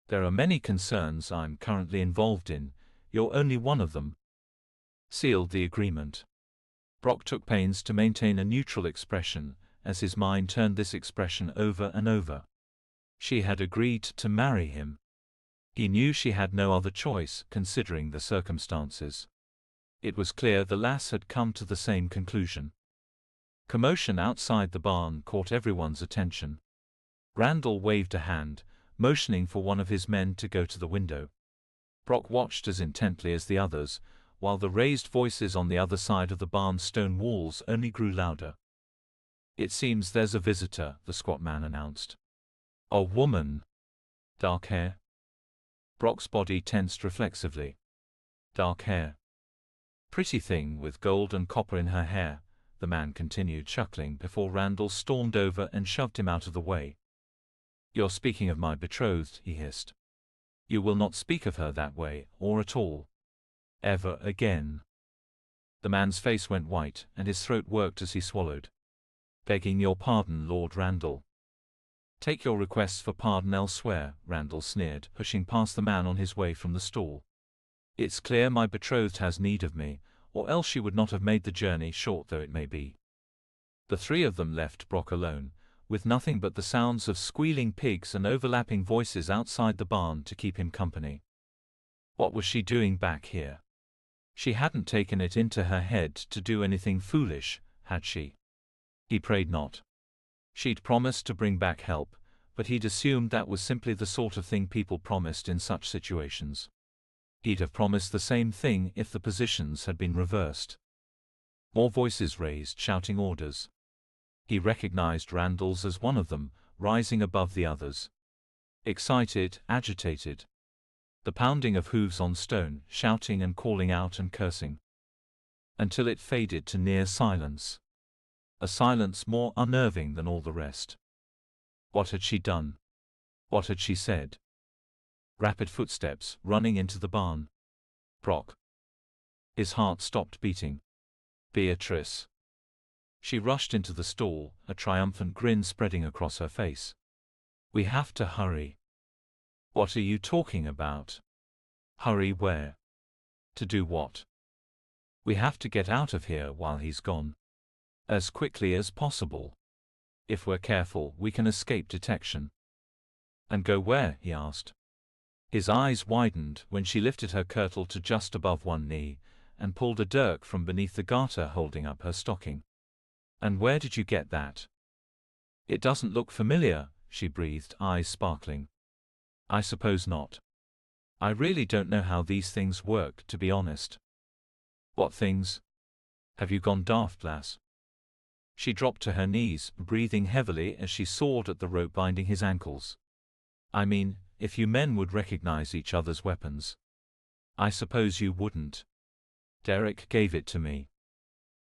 There are many concerns I'm currently involved in, you're only one of them. Sealed the agreement. Brock took pains to maintain a neutral expression, as his mind turned this expression over and over. She had agreed to marry him. He knew she had no other choice, considering the circumstances. It was clear the lass had come to the same conclusion. Commotion outside the barn caught everyone's attention. Randall waved a hand, motioning for one of his men to go to the window. Brock watched as intently as the others, while the raised voices on the other side of the barn's stone walls only grew louder. It seems there's a visitor, the squat man announced. A woman. Dark hair. Brock's body tensed reflexively. Dark hair. Pretty thing with gold and copper in her hair, the man continued, chuckling before Randall stormed over and shoved him out of the way. You're speaking of my betrothed, he hissed. You will not speak of her that way, or at all. Ever again. The man's face went white, and his throat worked as he swallowed. Begging your pardon, Lord Randall. Take your requests for pardon elsewhere, Randall sneered, pushing past the man on his way from the stall. It's clear my betrothed has need of me, or else she would not have made the journey, short though it may be. The three of them left Brock alone, with nothing but the sounds of squealing pigs and overlapping voices outside the barn to keep him company. What was she doing back here? She hadn't taken it into her head to do anything foolish, had she? He prayed not. She'd promised to bring back help, but he'd assumed that was simply the sort of thing people promised in such situations. He'd have promised the same thing if the positions had been reversed. More voices raised, shouting orders. He recognized Randall's as one of them, rising above the others. Excited, agitated. The pounding of hooves on stone, shouting and calling out and cursing. Until it faded to near silence. A silence more unnerving than all the rest. What had she done? What had she said? Rapid footsteps, running into the barn. Brock. His heart stopped beating. Beatrice. She rushed into the stall, a triumphant grin spreading across her face. We have to hurry. What are you talking about? Hurry where? To do what? We have to get out of here while he's gone. As quickly as possible. If we're careful, we can escape detection. And go where? He asked. His eyes widened when she lifted her kirtle to just above one knee, and pulled a dirk from beneath the garter holding up her stocking. And where did you get that? It doesn't look familiar, she breathed, eyes sparkling. I suppose not. I really don't know how these things work, to be honest. What things? Have you gone daft, lass? She dropped to her knees, breathing heavily as she sawed at the rope binding his ankles. I mean, if you men would recognize each other's weapons. I suppose you wouldn't. Derek gave it to me.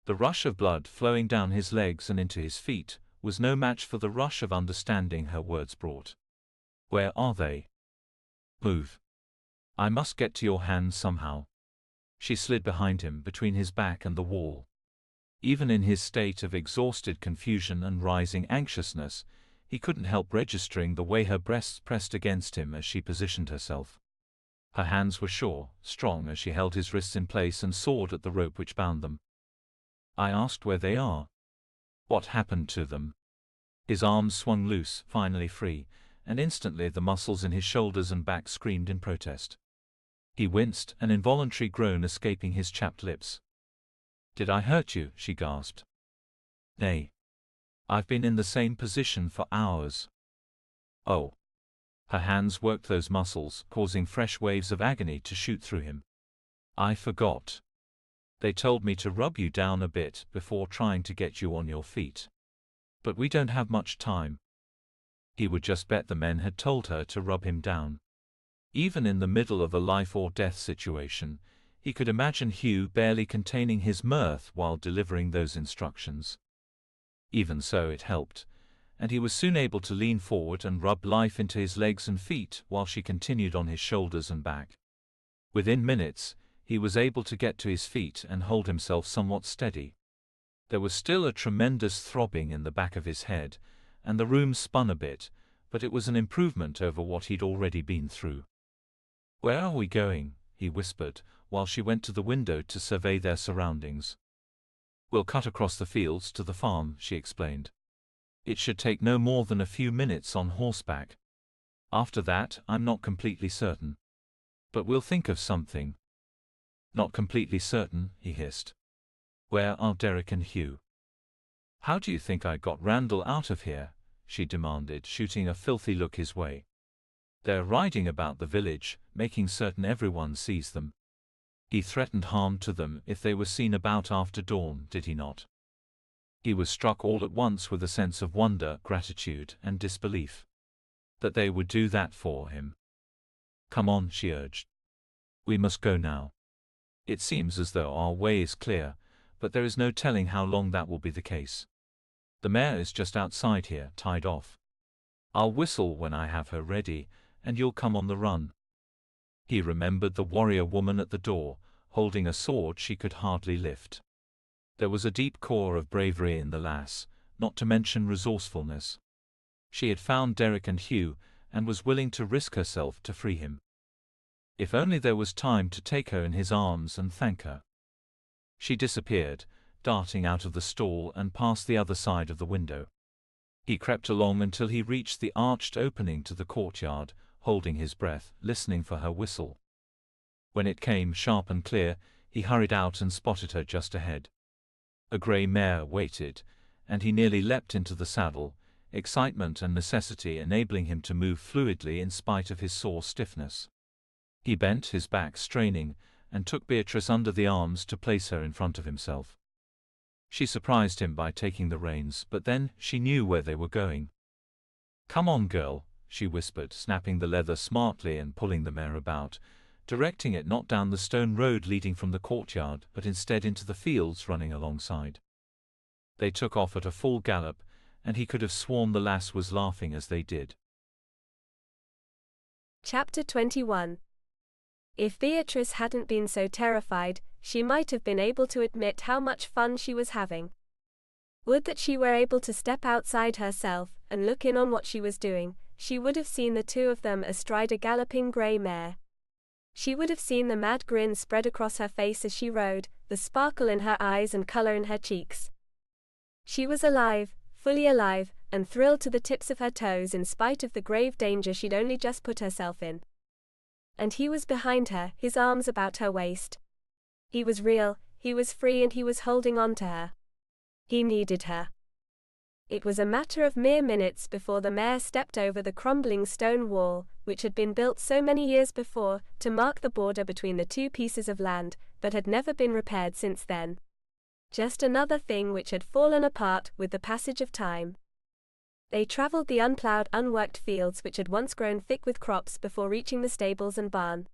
The rush of blood flowing down his legs and into his feet was no match for the rush of understanding her words brought. Where are they? Move. I must get to your hands somehow. She slid behind him, between his back and the wall. Even in his state of exhausted confusion and rising anxiousness, he couldn't help registering the way her breasts pressed against him as she positioned herself. Her hands were sure, strong as she held his wrists in place and sawed at the rope which bound them. I asked where they are. What happened to them? His arms swung loose, finally free, and instantly the muscles in his shoulders and back screamed in protest. He winced, an involuntary groan escaping his chapped lips. Did I hurt you? She gasped. Nay. I've been in the same position for hours. Oh. Her hands worked those muscles, causing fresh waves of agony to shoot through him. I forgot. They told me to rub you down a bit before trying to get you on your feet. But we don't have much time. He would just bet the men had told her to rub him down. Even in the middle of a life-or-death situation, he could imagine Hugh barely containing his mirth while delivering those instructions. Even so, it helped, and he was soon able to lean forward and rub life into his legs and feet while she continued on his shoulders and back. Within minutes, he was able to get to his feet and hold himself somewhat steady. There was still a tremendous throbbing in the back of his head, and the room spun a bit, but it was an improvement over what he'd already been through. "Where are we going?" he whispered, while she went to the window to survey their surroundings. "We'll cut across the fields to the farm," she explained. "It should take no more than a few minutes on horseback. After that, I'm not completely certain. But we'll think of something." "Not completely certain," he hissed. "Where are Derek and Hugh?" "How do you think I got Randall out of here?" she demanded, shooting a filthy look his way. "They're riding about the village, making certain everyone sees them. He threatened harm to them if they were seen about after dawn, did he not?" He was struck all at once with a sense of wonder, gratitude, and disbelief. That they would do that for him. "Come on," she urged. "We must go now. It seems as though our way is clear, but there is no telling how long that will be the case. The mare is just outside here, tied off. I'll whistle when I have her ready, and you'll come on the run." He remembered the warrior woman at the door, holding a sword she could hardly lift. There was a deep core of bravery in the lass, not to mention resourcefulness. She had found Derek and Hugh, and was willing to risk herself to free him. If only there was time to take her in his arms and thank her. She disappeared, darting out of the stall and past the other side of the window. He crept along until he reached the arched opening to the courtyard, holding his breath, listening for her whistle. When it came sharp and clear, he hurried out and spotted her just ahead. A grey mare waited, and he nearly leapt into the saddle, excitement and necessity enabling him to move fluidly in spite of his sore stiffness. He bent, his back straining, and took Beatrice under the arms to place her in front of himself. She surprised him by taking the reins, but then she knew where they were going. "Come on, girl," she whispered, snapping the leather smartly and pulling the mare about, directing it not down the stone road leading from the courtyard, but instead into the fields running alongside. They took off at a full gallop, and he could have sworn the lass was laughing as they did. Chapter 21. If Beatrice hadn't been so terrified, she might have been able to admit how much fun she was having. Would that she were able to step outside herself and look in on what she was doing. She would have seen the two of them astride a galloping grey mare. She would have seen the mad grin spread across her face as she rode, the sparkle in her eyes and colour in her cheeks. She was alive, fully alive, and thrilled to the tips of her toes in spite of the grave danger she'd only just put herself in. And he was behind her, his arms about her waist. He was real, he was free, and he was holding on to her. He needed her. It was a matter of mere minutes before the mare stepped over the crumbling stone wall, which had been built so many years before, to mark the border between the two pieces of land, but had never been repaired since then. Just another thing which had fallen apart with the passage of time. They travelled the unploughed, unworked fields which had once grown thick with crops before reaching the stables and barn.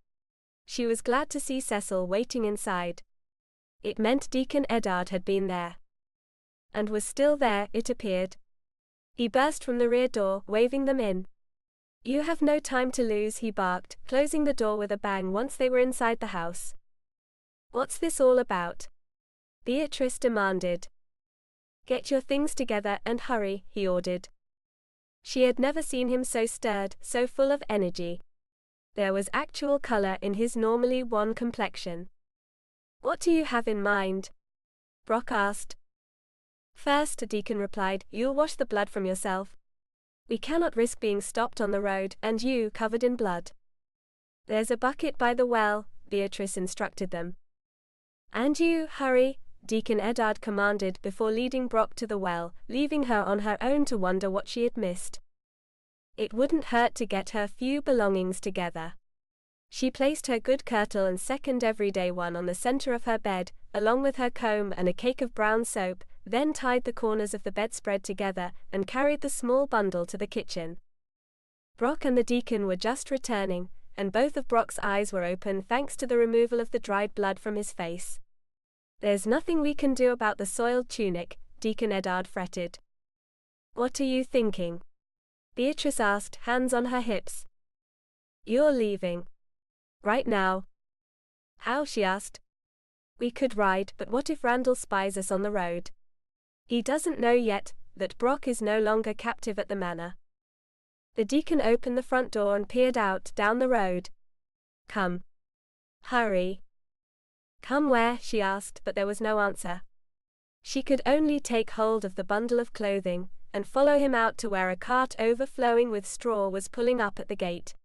She was glad to see Cecil waiting inside. It meant Deacon Eddard had been there. And was still there, it appeared. He burst from the rear door, waving them in. "You have no time to lose," he barked, closing the door with a bang once they were inside the house. "What's this all about?" Beatrice demanded. "Get your things together and hurry," he ordered. She had never seen him so stirred, so full of energy. There was actual color in his normally wan complexion. "What do you have in mind?" Brock asked. "First," Deacon replied, "you'll wash the blood from yourself. We cannot risk being stopped on the road, and you covered in blood." "There's a bucket by the well," Beatrice instructed them. "And you, hurry," Deacon Eddard commanded before leading Brock to the well, leaving her on her own to wonder what she had missed. It wouldn't hurt to get her few belongings together. She placed her good kirtle and second everyday one on the center of her bed, along with her comb and a cake of brown soap, then tied the corners of the bedspread together and carried the small bundle to the kitchen. Brock and the deacon were just returning, and both of Brock's eyes were open thanks to the removal of the dried blood from his face. "There's nothing we can do about the soiled tunic," Deacon Eddard fretted. "What are you thinking?" Beatrice asked, hands on her hips. "You're leaving. Right now." "How?" she asked. "We could ride, but what if Randall spies us on the road? He doesn't know yet that Brock is no longer captive at the manor." The deacon opened the front door and peered out down the road. "Come. Hurry." "Come where?" she asked, but there was no answer. She could only take hold of the bundle of clothing and follow him out to where a cart overflowing with straw was pulling up at the gate.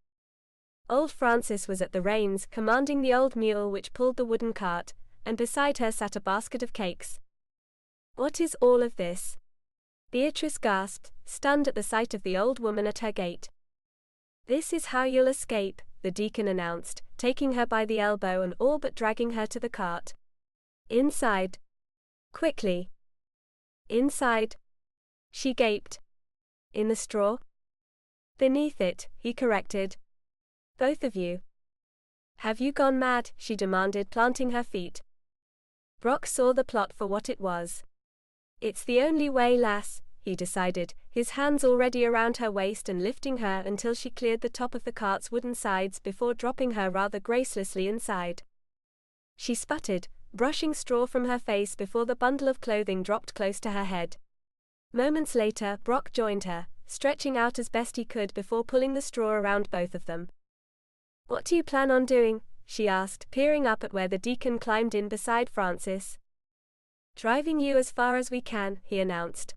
Old Francis was at the reins, commanding the old mule which pulled the wooden cart, and beside her sat a basket of cakes. "What is all of this?" Beatrice gasped, stunned at the sight of the old woman at her gate. "This is how you'll escape," the deacon announced, taking her by the elbow and all but dragging her to the cart. "Inside. Quickly." "Inside?" She gaped. "In the straw?" "Beneath it," he corrected. "Both of you." "Have you gone mad?" she demanded, planting her feet. Brock saw the plot for what it was. "It's the only way, lass," he decided, his hands already around her waist and lifting her until she cleared the top of the cart's wooden sides before dropping her rather gracelessly inside. She sputtered, brushing straw from her face before the bundle of clothing dropped close to her head. Moments later, Brock joined her, stretching out as best he could before pulling the straw around both of them. "What do you plan on doing?" she asked, peering up at where the deacon climbed in beside Francis. "Driving you as far as we can," he announced.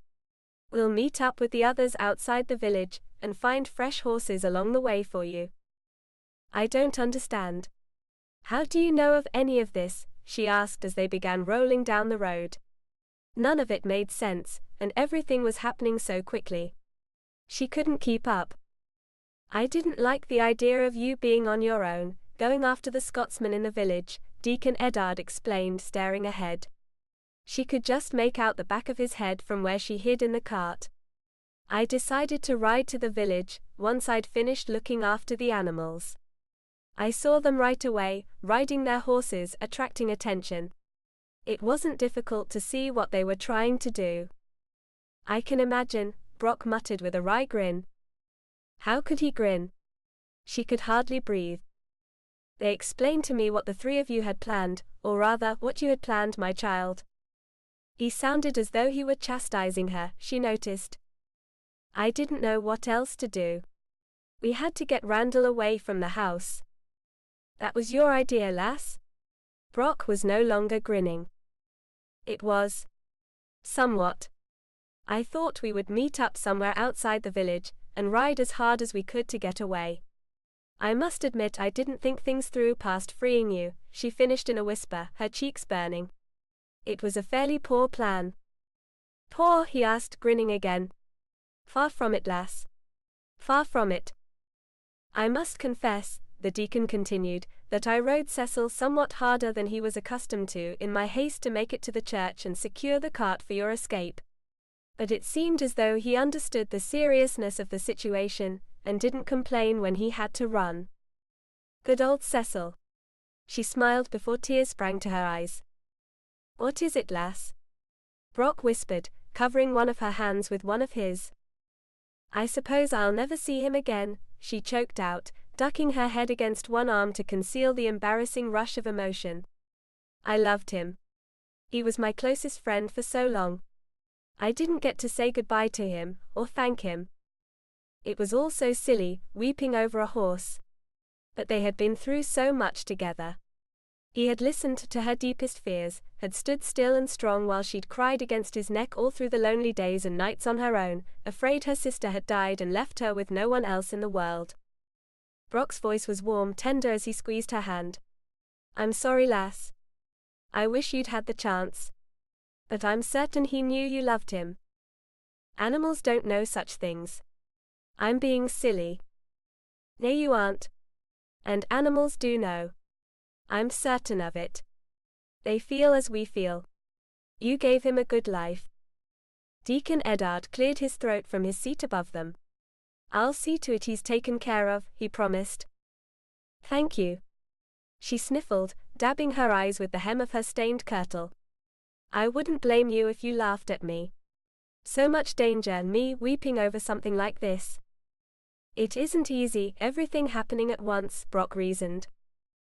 "We'll meet up with the others outside the village and find fresh horses along the way for you." "I don't understand. How do you know of any of this?" she asked as they began rolling down the road. None of it made sense, and everything was happening so quickly. She couldn't keep up. "I didn't like the idea of you being on your own, going after the Scotsman in the village," Deacon Eddard explained, staring ahead. She could just make out the back of his head from where she hid in the cart. "I decided to ride to the village once I'd finished looking after the animals. I saw them right away, riding their horses, attracting attention. It wasn't difficult to see what they were trying to do." "I can imagine," Brock muttered with a wry grin. How could he grin? She could hardly breathe. "They explained to me what the three of you had planned, or rather, what you had planned, my child." He sounded as though he were chastising her, she noticed. "I didn't know what else to do. We had to get Randall away from the house." "That was your idea, lass?" Brock was no longer grinning. "It was. Somewhat. I thought we would meet up somewhere outside the village and ride as hard as we could to get away. I must admit I didn't think things through past freeing you," she finished in a whisper, her cheeks burning. "It was a fairly poor plan." "Poor?" he asked, grinning again. "Far from it, lass. Far from it. I must confess," the deacon continued, "that I rode Cecil somewhat harder than he was accustomed to in my haste to make it to the church and secure the cart for your escape. But it seemed as though he understood the seriousness of the situation and didn't complain when he had to run. Good old Cecil." She smiled before tears sprang to her eyes. "What is it, lass?" Brock whispered, covering one of her hands with one of his. "I suppose I'll never see him again," she choked out, ducking her head against one arm to conceal the embarrassing rush of emotion. "I loved him. He was my closest friend for so long. I didn't get to say goodbye to him, or thank him. It was all so silly, weeping over a horse. But they had been through so much together. He had listened to her deepest fears, had stood still and strong while she'd cried against his neck all through the lonely days and nights on her own, afraid her sister had died and left her with no one else in the world." Brock's voice was warm, tender as he squeezed her hand. "I'm sorry, lass. I wish you'd had the chance. But I'm certain he knew you loved him. Animals don't know such things. I'm being silly. Nay, you aren't. And animals do know. I'm certain of it. They feel as we feel. You gave him a good life. Deacon Eddard cleared his throat from his seat above them. I'll see to it he's taken care of, he promised. Thank you. She sniffled, dabbing her eyes with the hem of her stained kirtle. I wouldn't blame you if you laughed at me. So much danger and me weeping over something like this. It isn't easy, everything happening at once, Brock reasoned.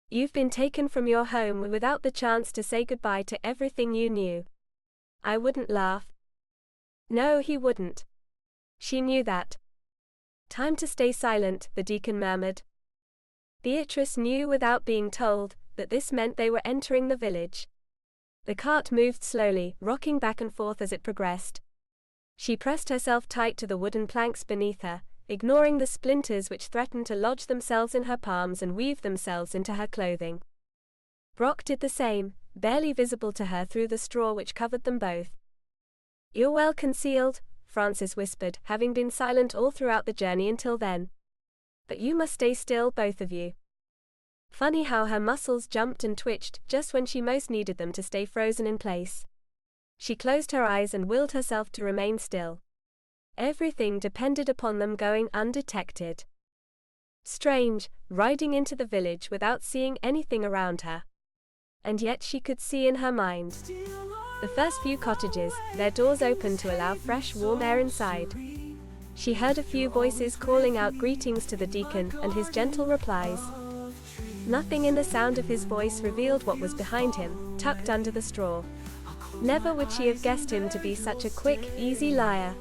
You've been taken from your home without the chance to say goodbye to everything you knew. I wouldn't laugh. No, he wouldn't. She knew that. Time to stay silent, the deacon murmured. Beatrice knew without being told that this meant they were entering the village. The cart moved slowly, rocking back and forth as it progressed. She pressed herself tight to the wooden planks beneath her, ignoring the splinters which threatened to lodge themselves in her palms and weave themselves into her clothing. Brock did the same, barely visible to her through the straw which covered them both. You're well concealed, Francis whispered, having been silent all throughout the journey until then. But you must stay still, both of you. Funny how her muscles jumped and twitched just when she most needed them to stay frozen in place. She closed her eyes and willed herself to remain still. Everything depended upon them going undetected. Strange, riding into the village without seeing anything around her. And yet she could see in her mind. The first few cottages, their doors open to allow fresh, warm air inside. She heard a few voices calling out greetings to the deacon and his gentle replies. Nothing in the sound of his voice revealed what was behind him, tucked under the straw. Never would she have guessed him to be such a quick, easy liar.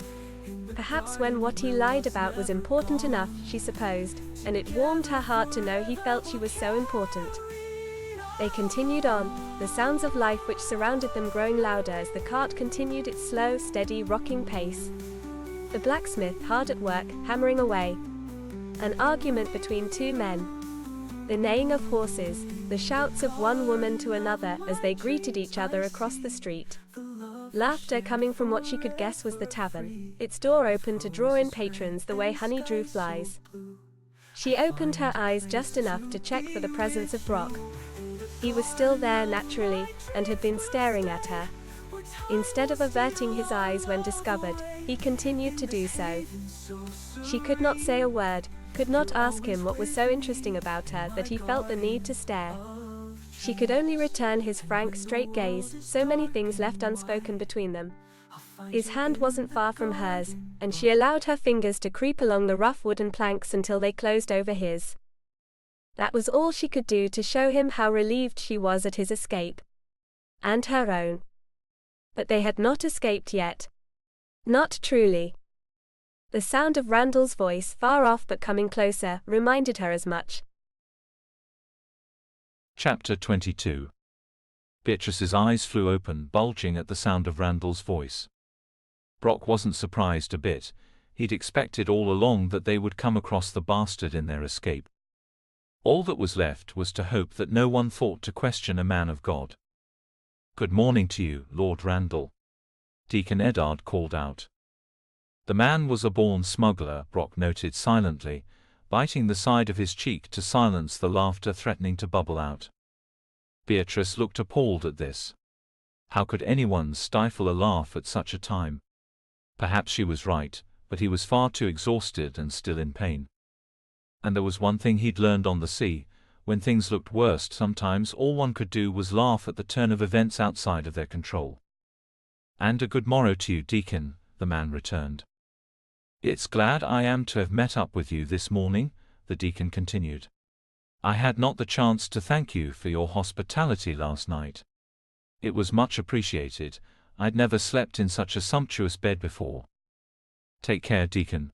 Perhaps when what he lied about was important enough, she supposed, and it warmed her heart to know he felt she was so important. They continued on, the sounds of life which surrounded them growing louder as the cart continued its slow, steady, rocking pace. The blacksmith hard at work, hammering away. An argument between two men. The neighing of horses, the shouts of one woman to another as they greeted each other across the street. Laughter coming from what she could guess was the tavern, its door open to draw in patrons the way honey drew flies. She opened her eyes just enough to check for the presence of Brock. He was still there naturally, and had been staring at her. Instead of averting his eyes when discovered, he continued to do so. She could not say a word, could not ask him what was so interesting about her that he felt the need to stare. She could only return his frank, straight gaze, so many things left unspoken between them. His hand wasn't far from hers, and she allowed her fingers to creep along the rough wooden planks until they closed over his. That was all she could do to show him how relieved she was at his escape. And her own. But they had not escaped yet. Not truly. The sound of Randall's voice, far off but coming closer, reminded her as much. Chapter 22. Beatrice's eyes flew open, bulging at the sound of Randall's voice. Brock wasn't surprised a bit. He'd expected all along that they would come across the bastard in their escape. All that was left was to hope that no one thought to question a man of God. "Good morning to you, Lord Randall," Deacon Eddard called out. The man was a born smuggler, Brock noted silently, biting the side of his cheek to silence the laughter threatening to bubble out. Beatrice looked appalled at this. How could anyone stifle a laugh at such a time? Perhaps she was right, but he was far too exhausted and still in pain. And there was one thing he'd learned on the sea: when things looked worst, sometimes all one could do was laugh at the turn of events outside of their control. "And a good morrow to you, Deacon," the man returned. "It's glad I am to have met up with you this morning," the deacon continued. "I had not the chance to thank you for your hospitality last night. It was much appreciated. I'd never slept in such a sumptuous bed before." "Take care, Deacon.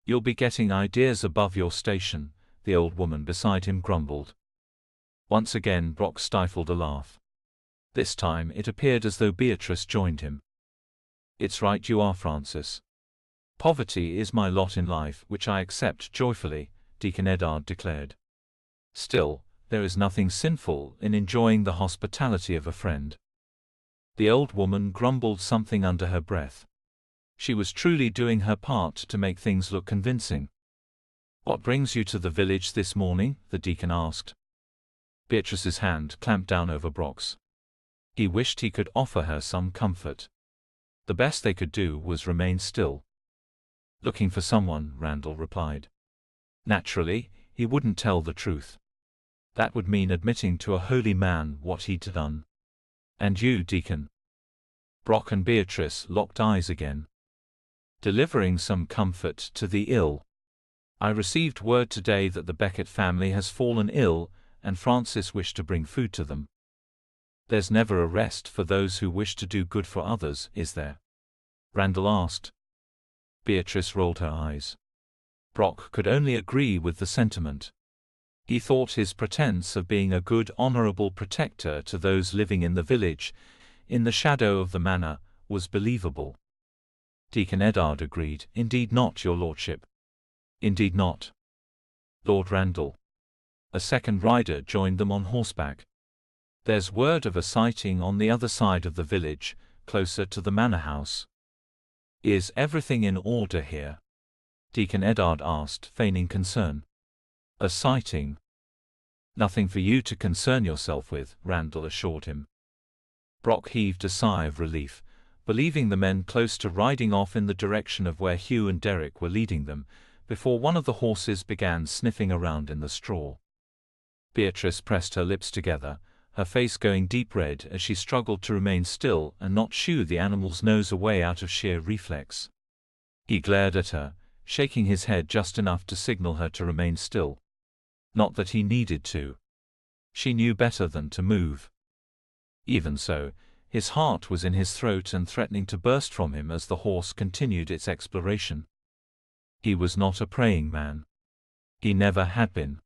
You'll be getting ideas above your station," the old woman beside him grumbled. Once again Brock stifled a laugh. This time it appeared as though Beatrice joined him. "It's right you are, Francis. Poverty is my lot in life, which I accept joyfully," Deacon Eddard declared. "Still, there is nothing sinful in enjoying the hospitality of a friend." The old woman grumbled something under her breath. She was truly doing her part to make things look convincing. "What brings you to the village this morning?" the deacon asked. Beatrice's hand clamped down over Brock's. He wished he could offer her some comfort. The best they could do was remain still. "Looking for someone," Randall replied. Naturally, he wouldn't tell the truth. That would mean admitting to a holy man what he'd done. "And you, deacon?" Brock and Beatrice locked eyes again. "Delivering some comfort to the ill. I received word today that the Beckett family has fallen ill, and Francis wished to bring food to them." "There's never a rest for those who wish to do good for others, is there?" Randall asked. Beatrice rolled her eyes. Brock could only agree with the sentiment. He thought his pretense of being a good, honorable protector to those living in the village, in the shadow of the manor, was believable. Deacon Eddard agreed. "Indeed not, your lordship." "Indeed not." "Lord Randall." A second rider joined them on horseback. "There's word of a sighting on the other side of the village, closer to the manor house." "Is everything in order here?" Deacon Eddard asked, feigning concern. "A sighting?" "Nothing for you to concern yourself with," Randall assured him. Brock heaved a sigh of relief, believing the men close to riding off in the direction of where Hugh and Derek were leading them, before one of the horses began sniffing around in the straw. Beatrice pressed her lips together, her face going deep red as she struggled to remain still and not shoo the animal's nose away out of sheer reflex. He glared at her, shaking his head just enough to signal her to remain still. Not that he needed to. She knew better than to move. Even so, his heart was in his throat and threatening to burst from him as the horse continued its exploration. He was not a praying man. He never had been.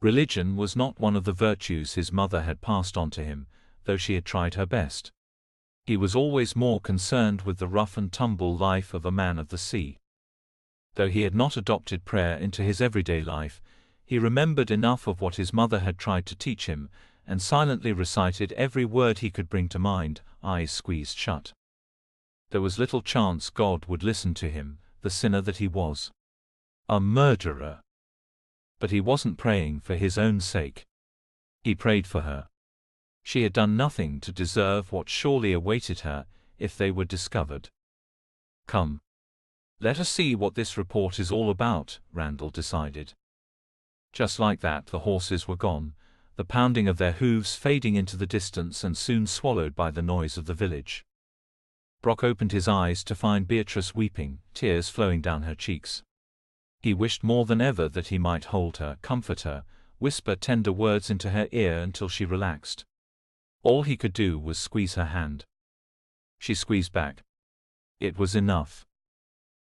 Religion was not one of the virtues his mother had passed on to him, though she had tried her best. He was always more concerned with the rough-and-tumble life of a man of the sea. Though he had not adopted prayer into his everyday life, he remembered enough of what his mother had tried to teach him, and silently recited every word he could bring to mind, eyes squeezed shut. There was little chance God would listen to him, the sinner that he was. A murderer. But he wasn't praying for his own sake. He prayed for her. She had done nothing to deserve what surely awaited her, if they were discovered. "Come. Let us see what this report is all about," Randall decided. Just like that the horses were gone, the pounding of their hooves fading into the distance and soon swallowed by the noise of the village. Brock opened his eyes to find Beatrice weeping, tears flowing down her cheeks. He wished more than ever that he might hold her, comfort her, whisper tender words into her ear until she relaxed. All he could do was squeeze her hand. She squeezed back. It was enough.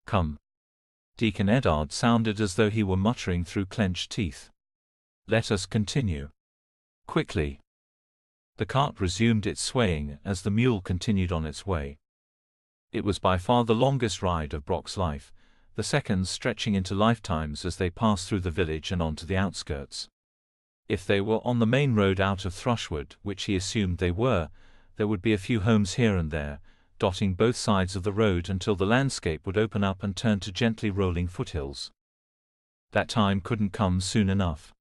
"Come." Deacon Eddard sounded as though he were muttering through clenched teeth. "Let us continue. Quickly." The cart resumed its swaying as the mule continued on its way. It was by far the longest ride of Brock's life, the seconds stretching into lifetimes as they passed through the village and onto the outskirts. If they were on the main road out of Thrushwood, which he assumed they were, there would be a few homes here and there, dotting both sides of the road until the landscape would open up and turn to gently rolling foothills. That time couldn't come soon enough.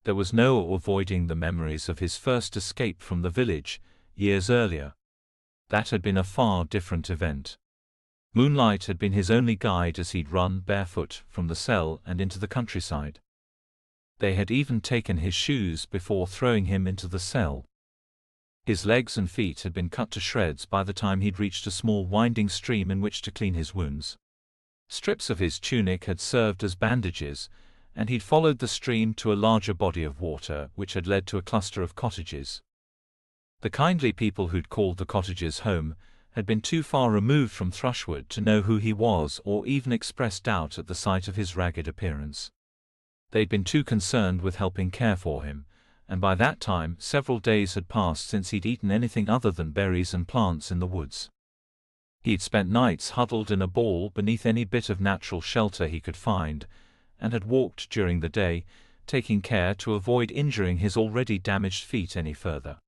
There was no avoiding the memories of his first escape from the village, years earlier. That had been a far different event. Moonlight had been his only guide as he'd run barefoot from the cell and into the countryside. They had even taken his shoes before throwing him into the cell. His legs and feet had been cut to shreds by the time he'd reached a small winding stream in which to clean his wounds. Strips of his tunic had served as bandages, and he'd followed the stream to a larger body of water which had led to a cluster of cottages. The kindly people who'd called the cottages home had been too far removed from Thrushwood to know who he was or even express doubt at the sight of his ragged appearance. They'd been too concerned with helping care for him, and by that time several days had passed since he'd eaten anything other than berries and plants in the woods. He'd spent nights huddled in a ball beneath any bit of natural shelter he could find, and had walked during the day, taking care to avoid injuring his already damaged feet any further.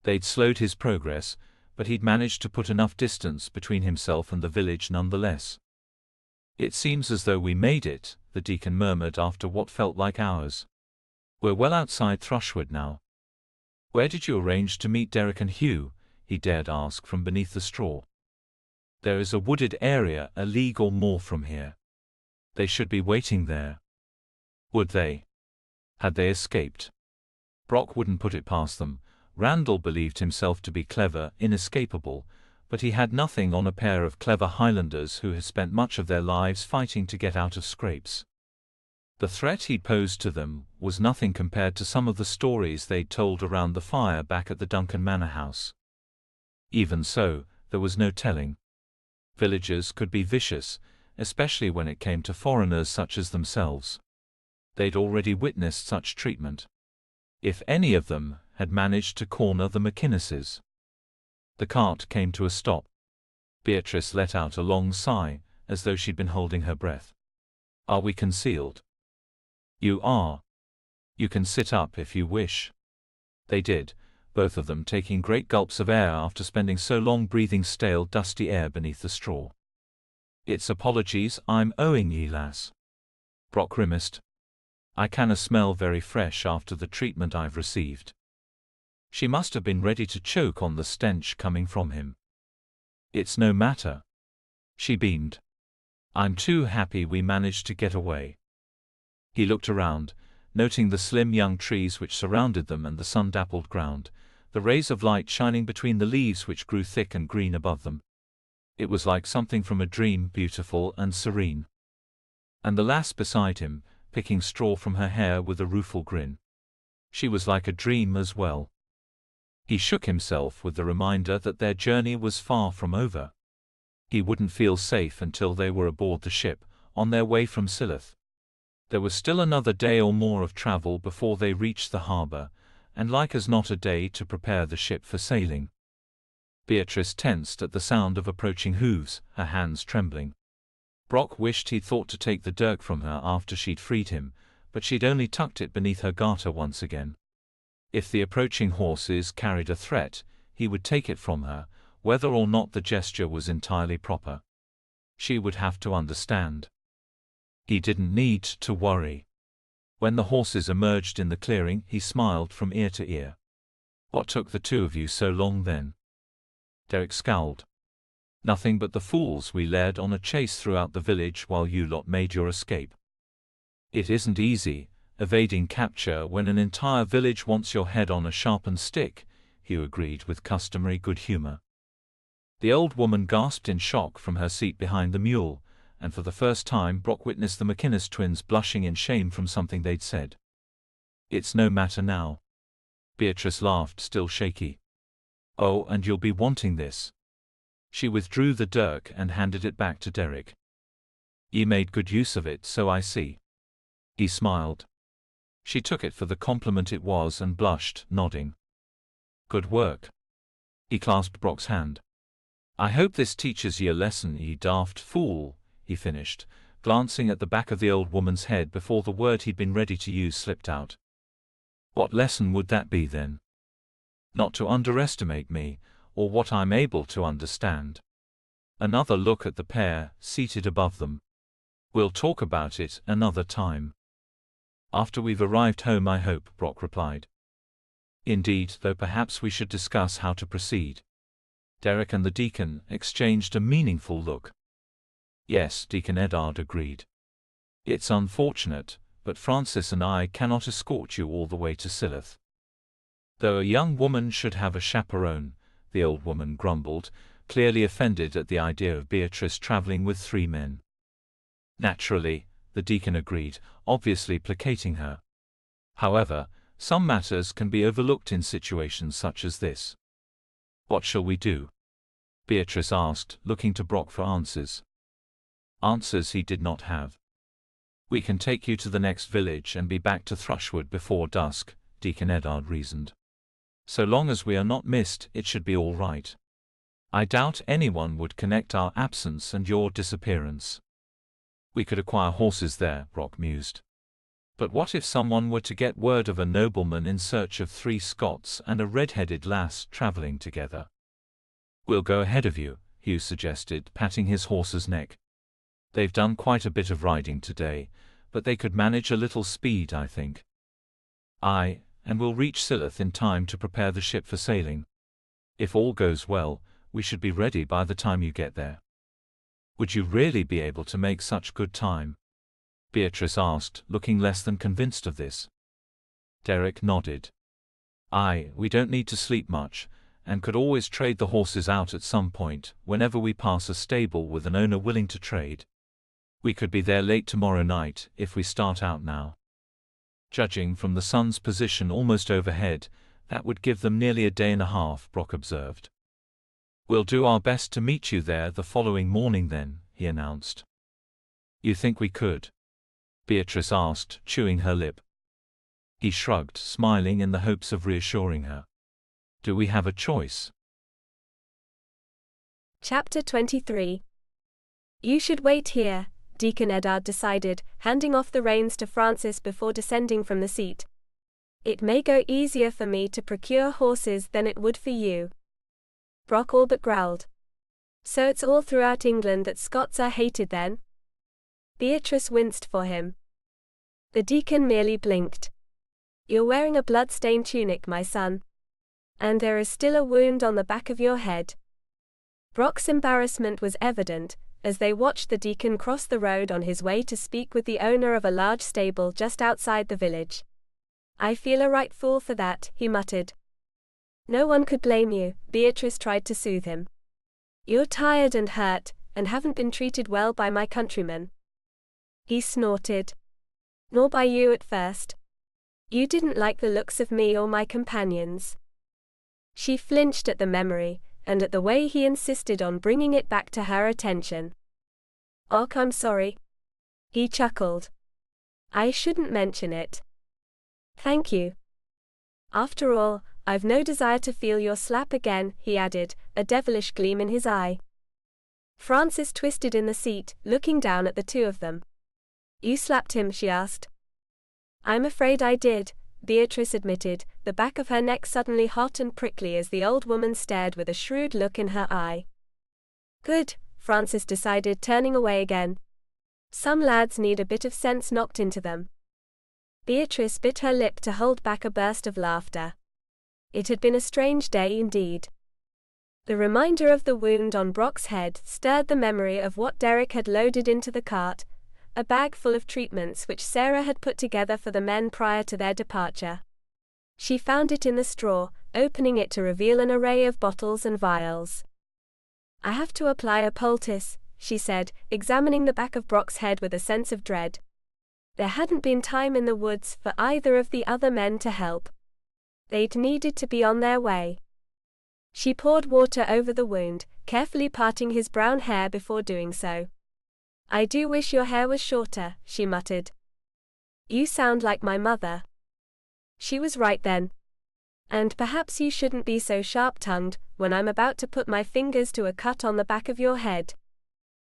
They'd slowed his progress, but he'd managed to put enough distance between himself and the village nonetheless. "It seems as though we made it," the deacon murmured after what felt like hours. "We're well outside Thrushwood now." "Where did you arrange to meet Derek and Hugh?" he dared ask from beneath the straw. "There is a wooded area a league or more from here. They should be waiting there." Would they? Had they escaped? Brock wouldn't put it past them. Randall believed himself to be clever, inescapable, but he had nothing on a pair of clever Highlanders who had spent much of their lives fighting to get out of scrapes. The threat he'd posed to them was nothing compared to some of the stories they'd told around the fire back at the Duncan Manor house. Even so, there was no telling. Villagers could be vicious, especially when it came to foreigners such as themselves. They'd already witnessed such treatment. If any of them had managed to corner the McInneses. The cart came to a stop. Beatrice let out a long sigh, as though she'd been holding her breath. "Are we concealed?" "You are. You can sit up if you wish." They did, both of them taking great gulps of air after spending so long breathing stale, dusty air beneath the straw. "It's apologies I'm owing ye, lass," Brock grimaced. "I canna smell very fresh after the treatment I've received." She must have been ready to choke on the stench coming from him. "It's no matter." She beamed. "I'm too happy we managed to get away." He looked around, noting the slim young trees which surrounded them and the sun-dappled ground, the rays of light shining between the leaves which grew thick and green above them. It was like something from a dream, beautiful and serene. And the lass beside him, picking straw from her hair with a rueful grin. She was like a dream as well. He shook himself with the reminder that their journey was far from over. He wouldn't feel safe until they were aboard the ship, on their way from Silith. There was still another day or more of travel before they reached the harbor, and like as not a day to prepare the ship for sailing. Beatrice tensed at the sound of approaching hooves, her hands trembling. Brock wished he'd thought to take the dirk from her after she'd freed him, but she'd only tucked it beneath her garter once again. If the approaching horses carried a threat, he would take it from her, whether or not the gesture was entirely proper. She would have to understand. He didn't need to worry. When the horses emerged in the clearing, he smiled from ear to ear. "What took the two of you so long then?" Derek scowled. "Nothing but the fools we led on a chase throughout the village while you lot made your escape." "It isn't easy, evading capture when an entire village wants your head on a sharpened stick," Hugh agreed with customary good humor. The old woman gasped in shock from her seat behind the mule, and for the first time Brock witnessed the McInnes twins blushing in shame from something they'd said. "It's no matter now." Beatrice laughed, still shaky. "Oh, and you'll be wanting this." She withdrew the dirk and handed it back to Derek. "Ye made good use of it, so I see." He smiled. She took it for the compliment it was and blushed, nodding. "Good work." He clasped Brock's hand. "I hope this teaches ye a lesson, ye daft fool," he finished, glancing at the back of the old woman's head before the word he'd been ready to use slipped out. "What lesson would that be then?" "Not to underestimate me, or what I'm able to understand." Another look at the pair, seated above them. "We'll talk about it another time." "After we've arrived home, I hope," Brock replied. "Indeed, though perhaps we should discuss how to proceed." Derek and the deacon exchanged a meaningful look. "Yes," Deacon Eddard agreed. "It's unfortunate, but Francis and I cannot escort you all the way to Silith." "Though a young woman should have a chaperone," the old woman grumbled, clearly offended at the idea of Beatrice traveling with 3 men. "Naturally," the deacon agreed, obviously placating her. "However, some matters can be overlooked in situations such as this." "What shall we do?" Beatrice asked, looking to Brock for answers. Answers he did not have. "We can take you to the next village and be back to Thrushwood before dusk," Deacon Eddard reasoned. "So long as we are not missed, it should be all right. I doubt anyone would connect our absence and your disappearance." "We could acquire horses there," Brock mused. But what if someone were to get word of a nobleman in search of 3 Scots and a red-headed lass traveling together? We'll go ahead of you, Hugh suggested, patting his horse's neck. They've done quite a bit of riding today, but they could manage a little speed, I think. Aye, and we'll reach Silloth in time to prepare the ship for sailing. If all goes well, we should be ready by the time you get there. Would you really be able to make such good time? Beatrice asked, looking less than convinced of this. Derek nodded. Aye, we don't need to sleep much, and could always trade the horses out at some point, whenever we pass a stable with an owner willing to trade. We could be there late tomorrow night, if we start out now. Judging from the sun's position almost overhead, that would give them nearly a day and a half, Brock observed. We'll do our best to meet you there the following morning then, he announced. You think we could? Beatrice asked, chewing her lip. He shrugged, smiling in the hopes of reassuring her. Do we have a choice? Chapter 23. You should wait here, Deacon Eddard decided, handing off the reins to Francis before descending from the seat. It may go easier for me to procure horses than it would for you. Brock all but growled. So it's all throughout England that Scots are hated then? Beatrice winced for him. The deacon merely blinked. You're wearing a blood-stained tunic, my son. And there is still a wound on the back of your head. Brock's embarrassment was evident, as they watched the deacon cross the road on his way to speak with the owner of a large stable just outside the village. I feel a right fool for that, he muttered. No one could blame you, Beatrice tried to soothe him. You're tired and hurt, and haven't been treated well by my countrymen. He snorted. Nor by you at first. You didn't like the looks of me or my companions. She flinched at the memory, and at the way he insisted on bringing it back to her attention. Och, I'm sorry. He chuckled. I shouldn't mention it. Thank you. After all, I've no desire to feel your slap again, he added, a devilish gleam in his eye. Francis twisted in the seat, looking down at the two of them. You slapped him, she asked. I'm afraid I did, Beatrice admitted, the back of her neck suddenly hot and prickly as the old woman stared with a shrewd look in her eye. Good, Francis decided, turning away again. Some lads need a bit of sense knocked into them. Beatrice bit her lip to hold back a burst of laughter. It had been a strange day indeed. The reminder of the wound on Brock's head stirred the memory of what Derek had loaded into the cart, a bag full of treatments which Sarah had put together for the men prior to their departure. She found it in the straw, opening it to reveal an array of bottles and vials. I have to apply a poultice, she said, examining the back of Brock's head with a sense of dread. There hadn't been time in the woods for either of the other men to help. They'd needed to be on their way. She poured water over the wound, carefully parting his brown hair before doing so. I do wish your hair was shorter, she muttered. You sound like my mother. She was right then. And perhaps you shouldn't be so sharp-tongued when I'm about to put my fingers to a cut on the back of your head.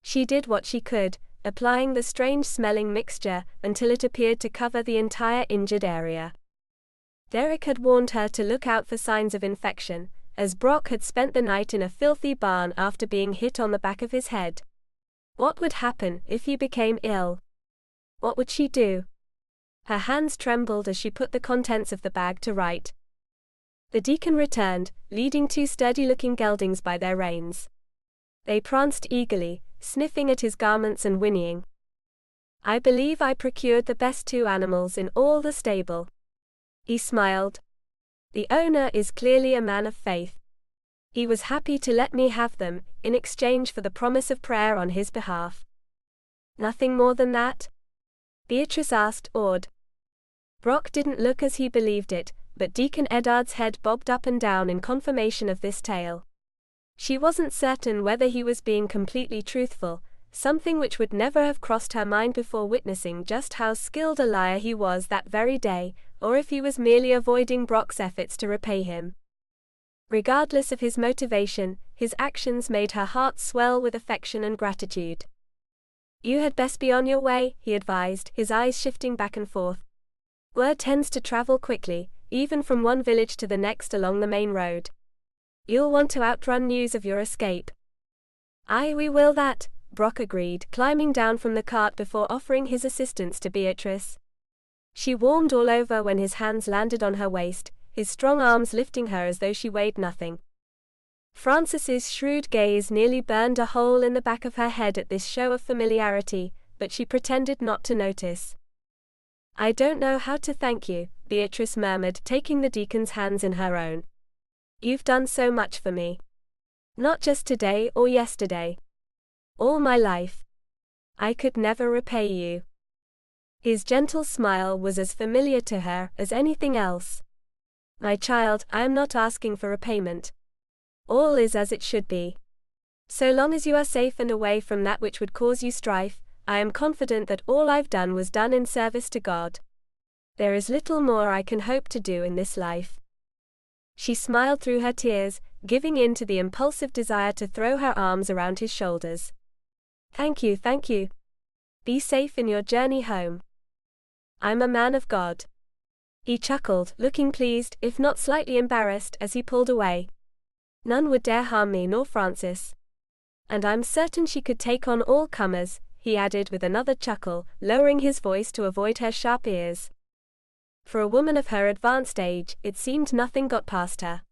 She did what she could, applying the strange-smelling mixture until it appeared to cover the entire injured area. Derek had warned her to look out for signs of infection, as Brock had spent the night in a filthy barn after being hit on the back of his head. What would happen if he became ill? What would she do? Her hands trembled as she put the contents of the bag to right. The deacon returned, leading 2 sturdy-looking geldings by their reins. They pranced eagerly, sniffing at his garments and whinnying. I believe I procured the best 2 animals in all the stable. He smiled. The owner is clearly a man of faith. He was happy to let me have them, in exchange for the promise of prayer on his behalf. Nothing more than that? Beatrice asked, awed. Brock didn't look as he believed it, but Deacon Eddard's head bobbed up and down in confirmation of this tale. She wasn't certain whether he was being completely truthful, something which would never have crossed her mind before witnessing just how skilled a liar he was that very day, or if he was merely avoiding Brock's efforts to repay him. Regardless of his motivation, his actions made her heart swell with affection and gratitude. You had best be on your way, he advised, his eyes shifting back and forth. Word tends to travel quickly, even from one village to the next along the main road. You'll want to outrun news of your escape. Aye, we will that, Brock agreed, climbing down from the cart before offering his assistance to Beatrice. She warmed all over when his hands landed on her waist, his strong arms lifting her as though she weighed nothing. Frances's shrewd gaze nearly burned a hole in the back of her head at this show of familiarity, but she pretended not to notice. I don't know how to thank you, Beatrice murmured, taking the deacon's hands in her own. You've done so much for me. Not just today or yesterday. All my life. I could never repay you. His gentle smile was as familiar to her as anything else. My child, I am not asking for repayment. All is as it should be. So long as you are safe and away from that which would cause you strife, I am confident that all I've done was done in service to God. There is little more I can hope to do in this life. She smiled through her tears, giving in to the impulsive desire to throw her arms around his shoulders. Thank you, thank you. Be safe in your journey home. I'm a man of God. He chuckled, looking pleased, if not slightly embarrassed, as he pulled away. None would dare harm me nor Frances. And I'm certain she could take on all comers, he added with another chuckle, lowering his voice to avoid her sharp ears. For a woman of her advanced age, it seemed nothing got past her.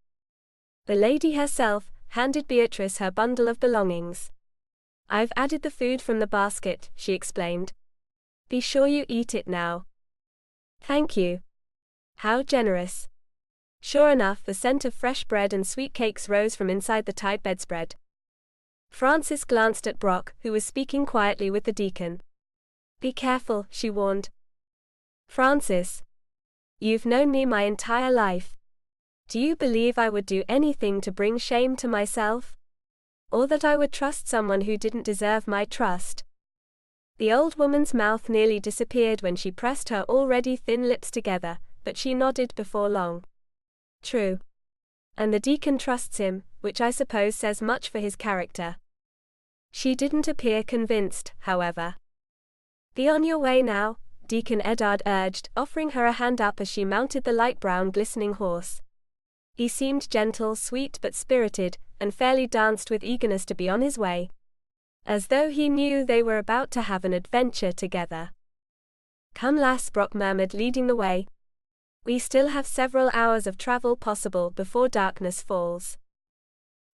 The lady herself handed Beatrice her bundle of belongings. I've added the food from the basket, she explained. Be sure you eat it now. Thank you. How generous. Sure enough, the scent of fresh bread and sweet cakes rose from inside the tied bedspread. Frances glanced at Brock, who was speaking quietly with the deacon. Be careful, she warned. Frances. You've known me my entire life. Do you believe I would do anything to bring shame to myself? Or that I would trust someone who didn't deserve my trust? The old woman's mouth nearly disappeared when she pressed her already thin lips together, but she nodded before long. True. And the deacon trusts him, which I suppose says much for his character. She didn't appear convinced, however. Be on your way now, Deacon Eddard urged, offering her a hand up as she mounted the light brown glistening horse. He seemed gentle, sweet but spirited, and fairly danced with eagerness to be on his way. As though he knew they were about to have an adventure together. Come lass, Brock murmured, leading the way. We still have several hours of travel possible before darkness falls.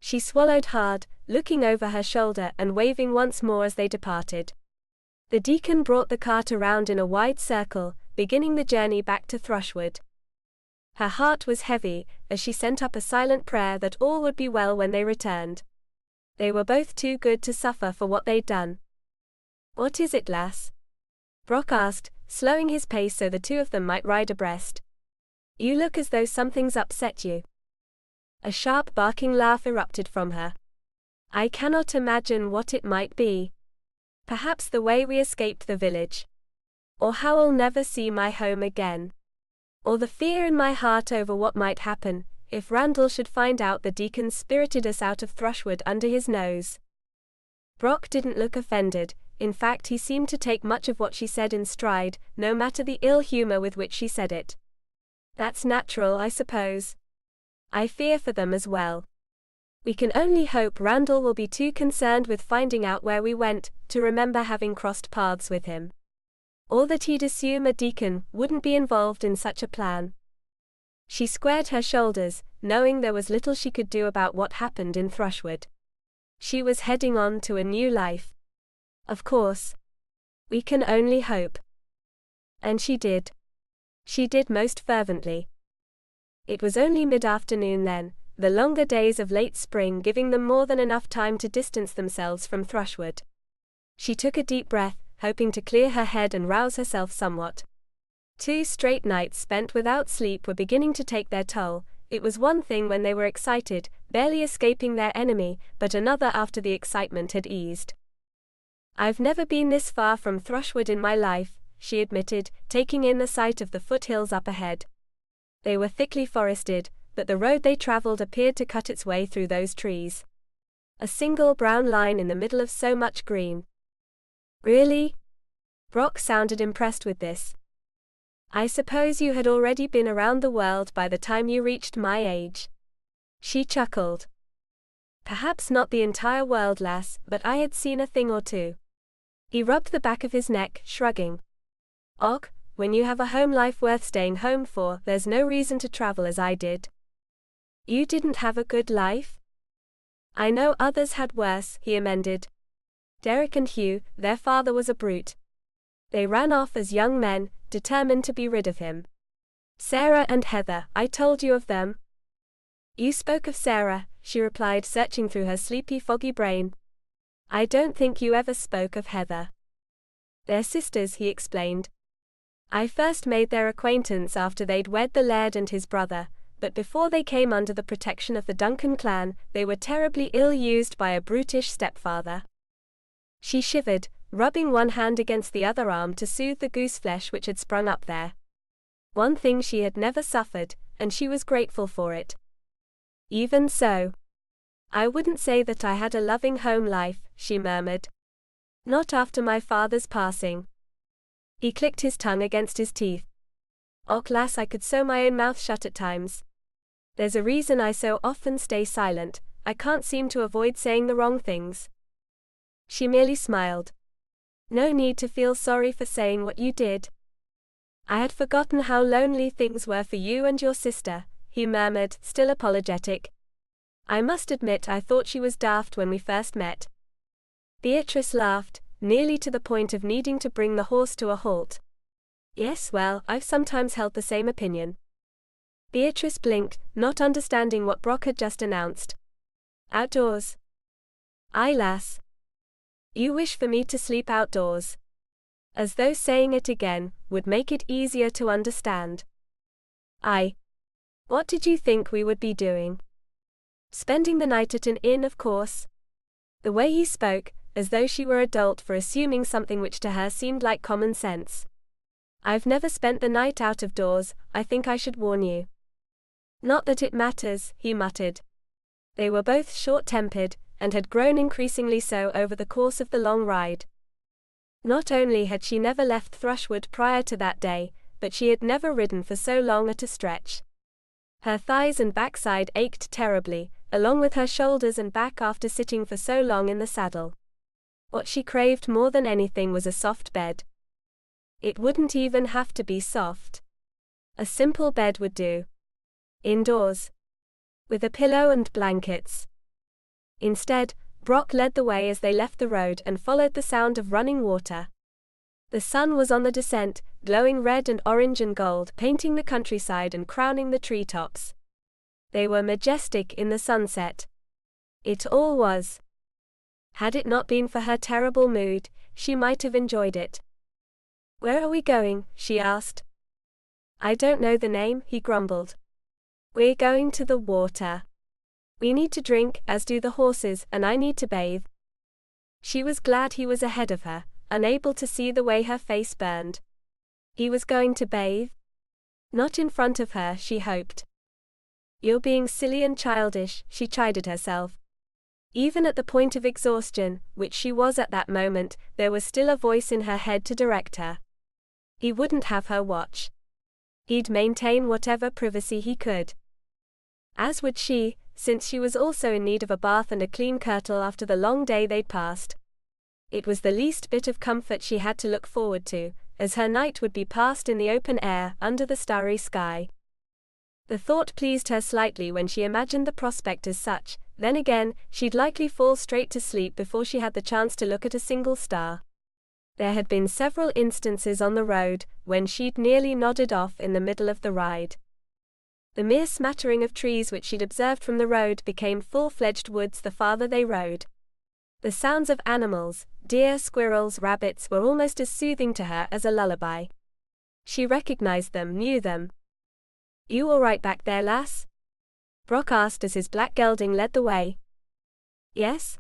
She swallowed hard, looking over her shoulder and waving once more as they departed. The deacon brought the cart around in a wide circle, beginning the journey back to Thrushwood. Her heart was heavy, as she sent up a silent prayer that all would be well when they returned. They were both too good to suffer for what they'd done. What is it, lass? Brock asked, slowing his pace so the two of them might ride abreast. You look as though something's upset you. A sharp barking laugh erupted from her. I cannot imagine what it might be. Perhaps the way we escaped the village. Or how I'll never see my home again. Or the fear in my heart over what might happen if Randall should find out the deacon spirited us out of Thrushwood under his nose. Brock didn't look offended. In fact, he seemed to take much of what she said in stride, no matter the ill humor with which she said it. That's natural, I suppose. I fear for them as well. We can only hope Randall will be too concerned with finding out where we went to remember having crossed paths with him. Or that he'd assume a deacon wouldn't be involved in such a plan. She squared her shoulders, knowing there was little she could do about what happened in Thrushwood. She was heading on to a new life. Of course. We can only hope. And she did. She did most fervently. It was only mid-afternoon then, the longer days of late spring giving them more than enough time to distance themselves from Thrushwood. She took a deep breath, hoping to clear her head and rouse herself somewhat. 2 straight nights spent without sleep were beginning to take their toll. It was one thing when they were excited, barely escaping their enemy, but another after the excitement had eased. I've never been this far from Thrushwood in my life, she admitted, taking in the sight of the foothills up ahead. They were thickly forested, but the road they traveled appeared to cut its way through those trees. A single brown line in the middle of so much green. Really? Brock sounded impressed with this. I suppose you had already been around the world by the time you reached my age. She chuckled. Perhaps not the entire world, lass, but I had seen a thing or two. He rubbed the back of his neck, shrugging. Og, when you have a home life worth staying home for, there's no reason to travel as I did. You didn't have a good life? I know others had worse, he amended. Derek and Hugh, their father was a brute. They ran off as young men, determined to be rid of him. Sarah and Heather, I told you of them. You spoke of Sarah, she replied, searching through her sleepy, foggy brain. I don't think you ever spoke of Heather. They're sisters, he explained. I first made their acquaintance after they'd wed the laird and his brother, but before they came under the protection of the Duncan clan, they were terribly ill-used by a brutish stepfather. She shivered, rubbing one hand against the other arm to soothe the gooseflesh which had sprung up there. One thing she had never suffered, and she was grateful for it. Even so, I wouldn't say that I had a loving home life, she murmured. Not after my father's passing. He clicked his tongue against his teeth. Och lass, I could sew my own mouth shut at times. There's a reason I so often stay silent, I can't seem to avoid saying the wrong things. She merely smiled. No need to feel sorry for saying what you did. I had forgotten how lonely things were for you and your sister, he murmured, still apologetic. I must admit I thought she was daft when we first met. Beatrice laughed, nearly to the point of needing to bring the horse to a halt. Yes, well, I've sometimes held the same opinion. Beatrice blinked, not understanding what Brock had just announced. Outdoors. Aye, lass. You wish for me to sleep outdoors. As though saying it again would make it easier to understand. Aye. What did you think we would be doing? Spending the night at an inn, of course. The way he spoke, as though she were adult for assuming something which to her seemed like common sense. I've never spent the night out of doors, I think I should warn you. Not that it matters, he muttered. They were both short-tempered, and had grown increasingly so over the course of the long ride. Not only had she never left Thrushwood prior to that day, but she had never ridden for so long at a stretch. Her thighs and backside ached terribly, along with her shoulders and back after sitting for so long in the saddle. What she craved more than anything was a soft bed. It wouldn't even have to be soft. A simple bed would do. Indoors. With a pillow and blankets. Instead, Brock led the way as they left the road and followed the sound of running water. The sun was on the descent, glowing red and orange and gold, painting the countryside and crowning the treetops. They were majestic in the sunset. It all was. Had it not been for her terrible mood, she might have enjoyed it. Where are we going? She asked. I don't know the name, he grumbled. We're going to the water. We need to drink, as do the horses, and I need to bathe. She was glad he was ahead of her, unable to see the way her face burned. He was going to bathe? Not in front of her, she hoped. You're being silly and childish, she chided herself. Even at the point of exhaustion, which she was at that moment, there was still a voice in her head to direct her. He wouldn't have her watch. He'd maintain whatever privacy he could. As would she, since she was also in need of a bath and a clean kirtle after the long day they'd passed. It was the least bit of comfort she had to look forward to, as her night would be passed in the open air, under the starry sky. The thought pleased her slightly when she imagined the prospect as such, then again, she'd likely fall straight to sleep before she had the chance to look at a single star. There had been several instances on the road, when she'd nearly nodded off in the middle of the ride. The mere smattering of trees which she'd observed from the road became full-fledged woods the farther they rode. The sounds of animals, deer, squirrels, rabbits, were almost as soothing to her as a lullaby. She recognized them, knew them. You all right back there, lass? Brock asked as his black gelding led the way. Yes?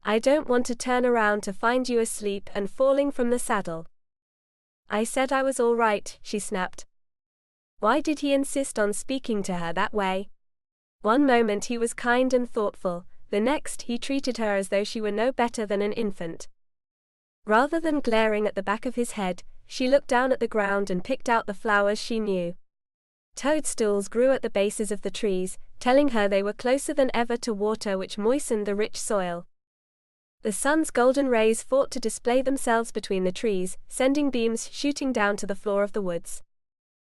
I don't want to turn around to find you asleep and falling from the saddle. I said I was all right, she snapped. Why did he insist on speaking to her that way? One moment he was kind and thoughtful, the next he treated her as though she were no better than an infant. Rather than glaring at the back of his head, she looked down at the ground and picked out the flowers she knew. Toadstools grew at the bases of the trees, telling her they were closer than ever to water which moistened the rich soil. The sun's golden rays fought to display themselves between the trees, sending beams shooting down to the floor of the woods.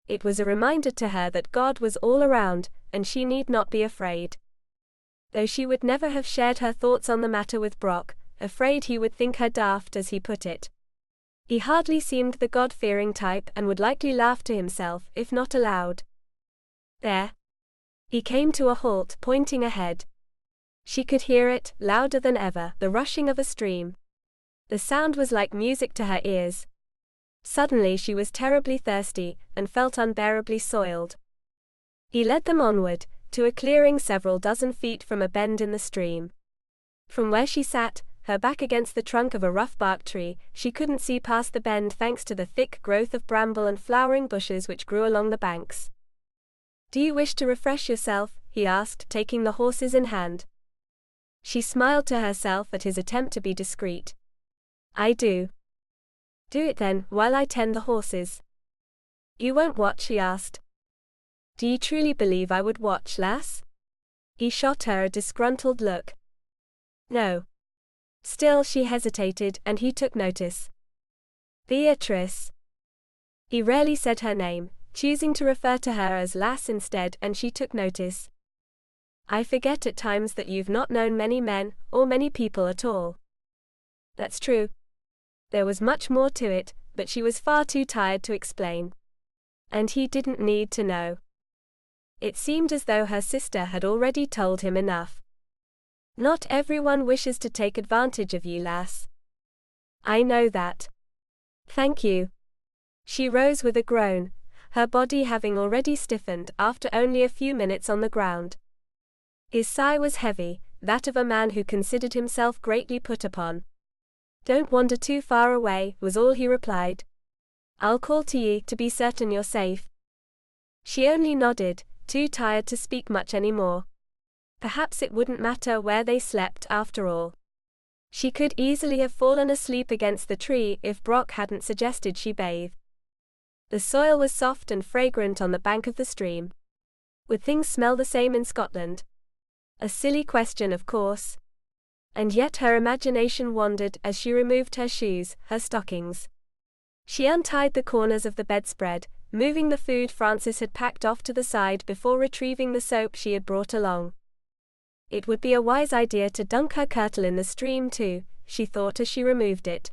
It was a reminder to her that God was all around, and she need not be afraid. Though she would never have shared her thoughts on the matter with Brock, afraid he would think her daft as he put it. He hardly seemed the God-fearing type and would likely laugh to himself if not aloud. There. He came to a halt, pointing ahead. She could hear it, louder than ever, the rushing of a stream. The sound was like music to her ears. Suddenly she was terribly thirsty, and felt unbearably soiled. He led them onward, to a clearing several dozen feet from a bend in the stream. From where she sat, her back against the trunk of a rough-barked tree, she couldn't see past the bend thanks to the thick growth of bramble and flowering bushes which grew along the banks. "Do you wish to refresh yourself?" he asked, taking the horses in hand. She smiled to herself at his attempt to be discreet. "I do." "Do it then, while I tend the horses." "You won't watch?" he asked. "Do you truly believe I would watch, lass?" He shot her a disgruntled look. "No." Still she hesitated, and he took notice. "Beatrice." He rarely said her name, choosing to refer to her as lass instead, and she took notice. "I forget at times that you've not known many men, or many people at all." "That's true." There was much more to it, but she was far too tired to explain. And he didn't need to know. It seemed as though her sister had already told him enough. "Not everyone wishes to take advantage of you, lass." "I know that." "Thank you." She rose with a groan, her body having already stiffened after only a few minutes on the ground. His sigh was heavy, that of a man who considered himself greatly put upon. "Don't wander too far away," was all he replied. "I'll call to ye to be certain you're safe." She only nodded, too tired to speak much anymore. Perhaps it wouldn't matter where they slept after all. She could easily have fallen asleep against the tree if Brock hadn't suggested she bathe. The soil was soft and fragrant on the bank of the stream. Would things smell the same in Scotland? A silly question, of course. And yet her imagination wandered as she removed her shoes, her stockings. She untied the corners of the bedspread, moving the food Francis had packed off to the side before retrieving the soap she had brought along. It would be a wise idea to dunk her kirtle in the stream too, she thought as she removed it.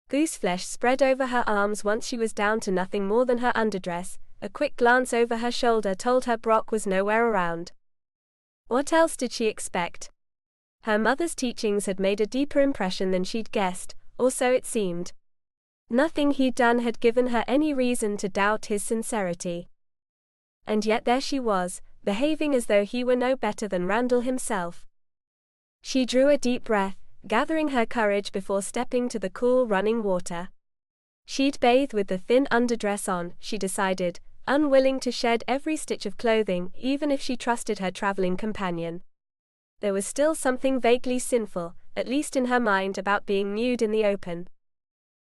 Gooseflesh spread over her arms once she was down to nothing more than her underdress. A quick glance over her shoulder told her Brock was nowhere around. What else did she expect? Her mother's teachings had made a deeper impression than she'd guessed, or so it seemed. Nothing he'd done had given her any reason to doubt his sincerity. And yet there she was, behaving as though he were no better than Randall himself. She drew a deep breath, gathering her courage before stepping to the cool running water. She'd bathe with the thin underdress on, she decided, unwilling to shed every stitch of clothing, even if she trusted her traveling companion. There was still something vaguely sinful, at least in her mind, about being nude in the open.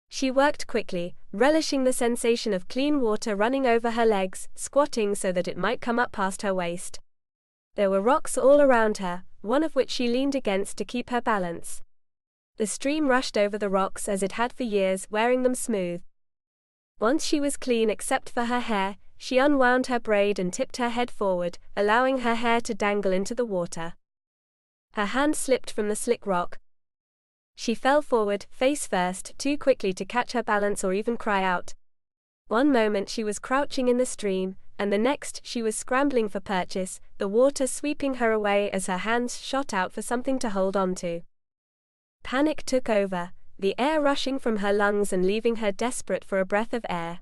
She worked quickly, relishing the sensation of clean water running over her legs, squatting so that it might come up past her waist. There were rocks all around her, one of which she leaned against to keep her balance. The stream rushed over the rocks as it had for years, wearing them smooth. Once she was clean except for her hair, she unwound her braid and tipped her head forward, allowing her hair to dangle into the water. Her hand slipped from the slick rock. She fell forward, face first, too quickly to catch her balance or even cry out. One moment she was crouching in the stream, and the next she was scrambling for purchase, the water sweeping her away as her hands shot out for something to hold on to. Panic took over, the air rushing from her lungs and leaving her desperate for a breath of air.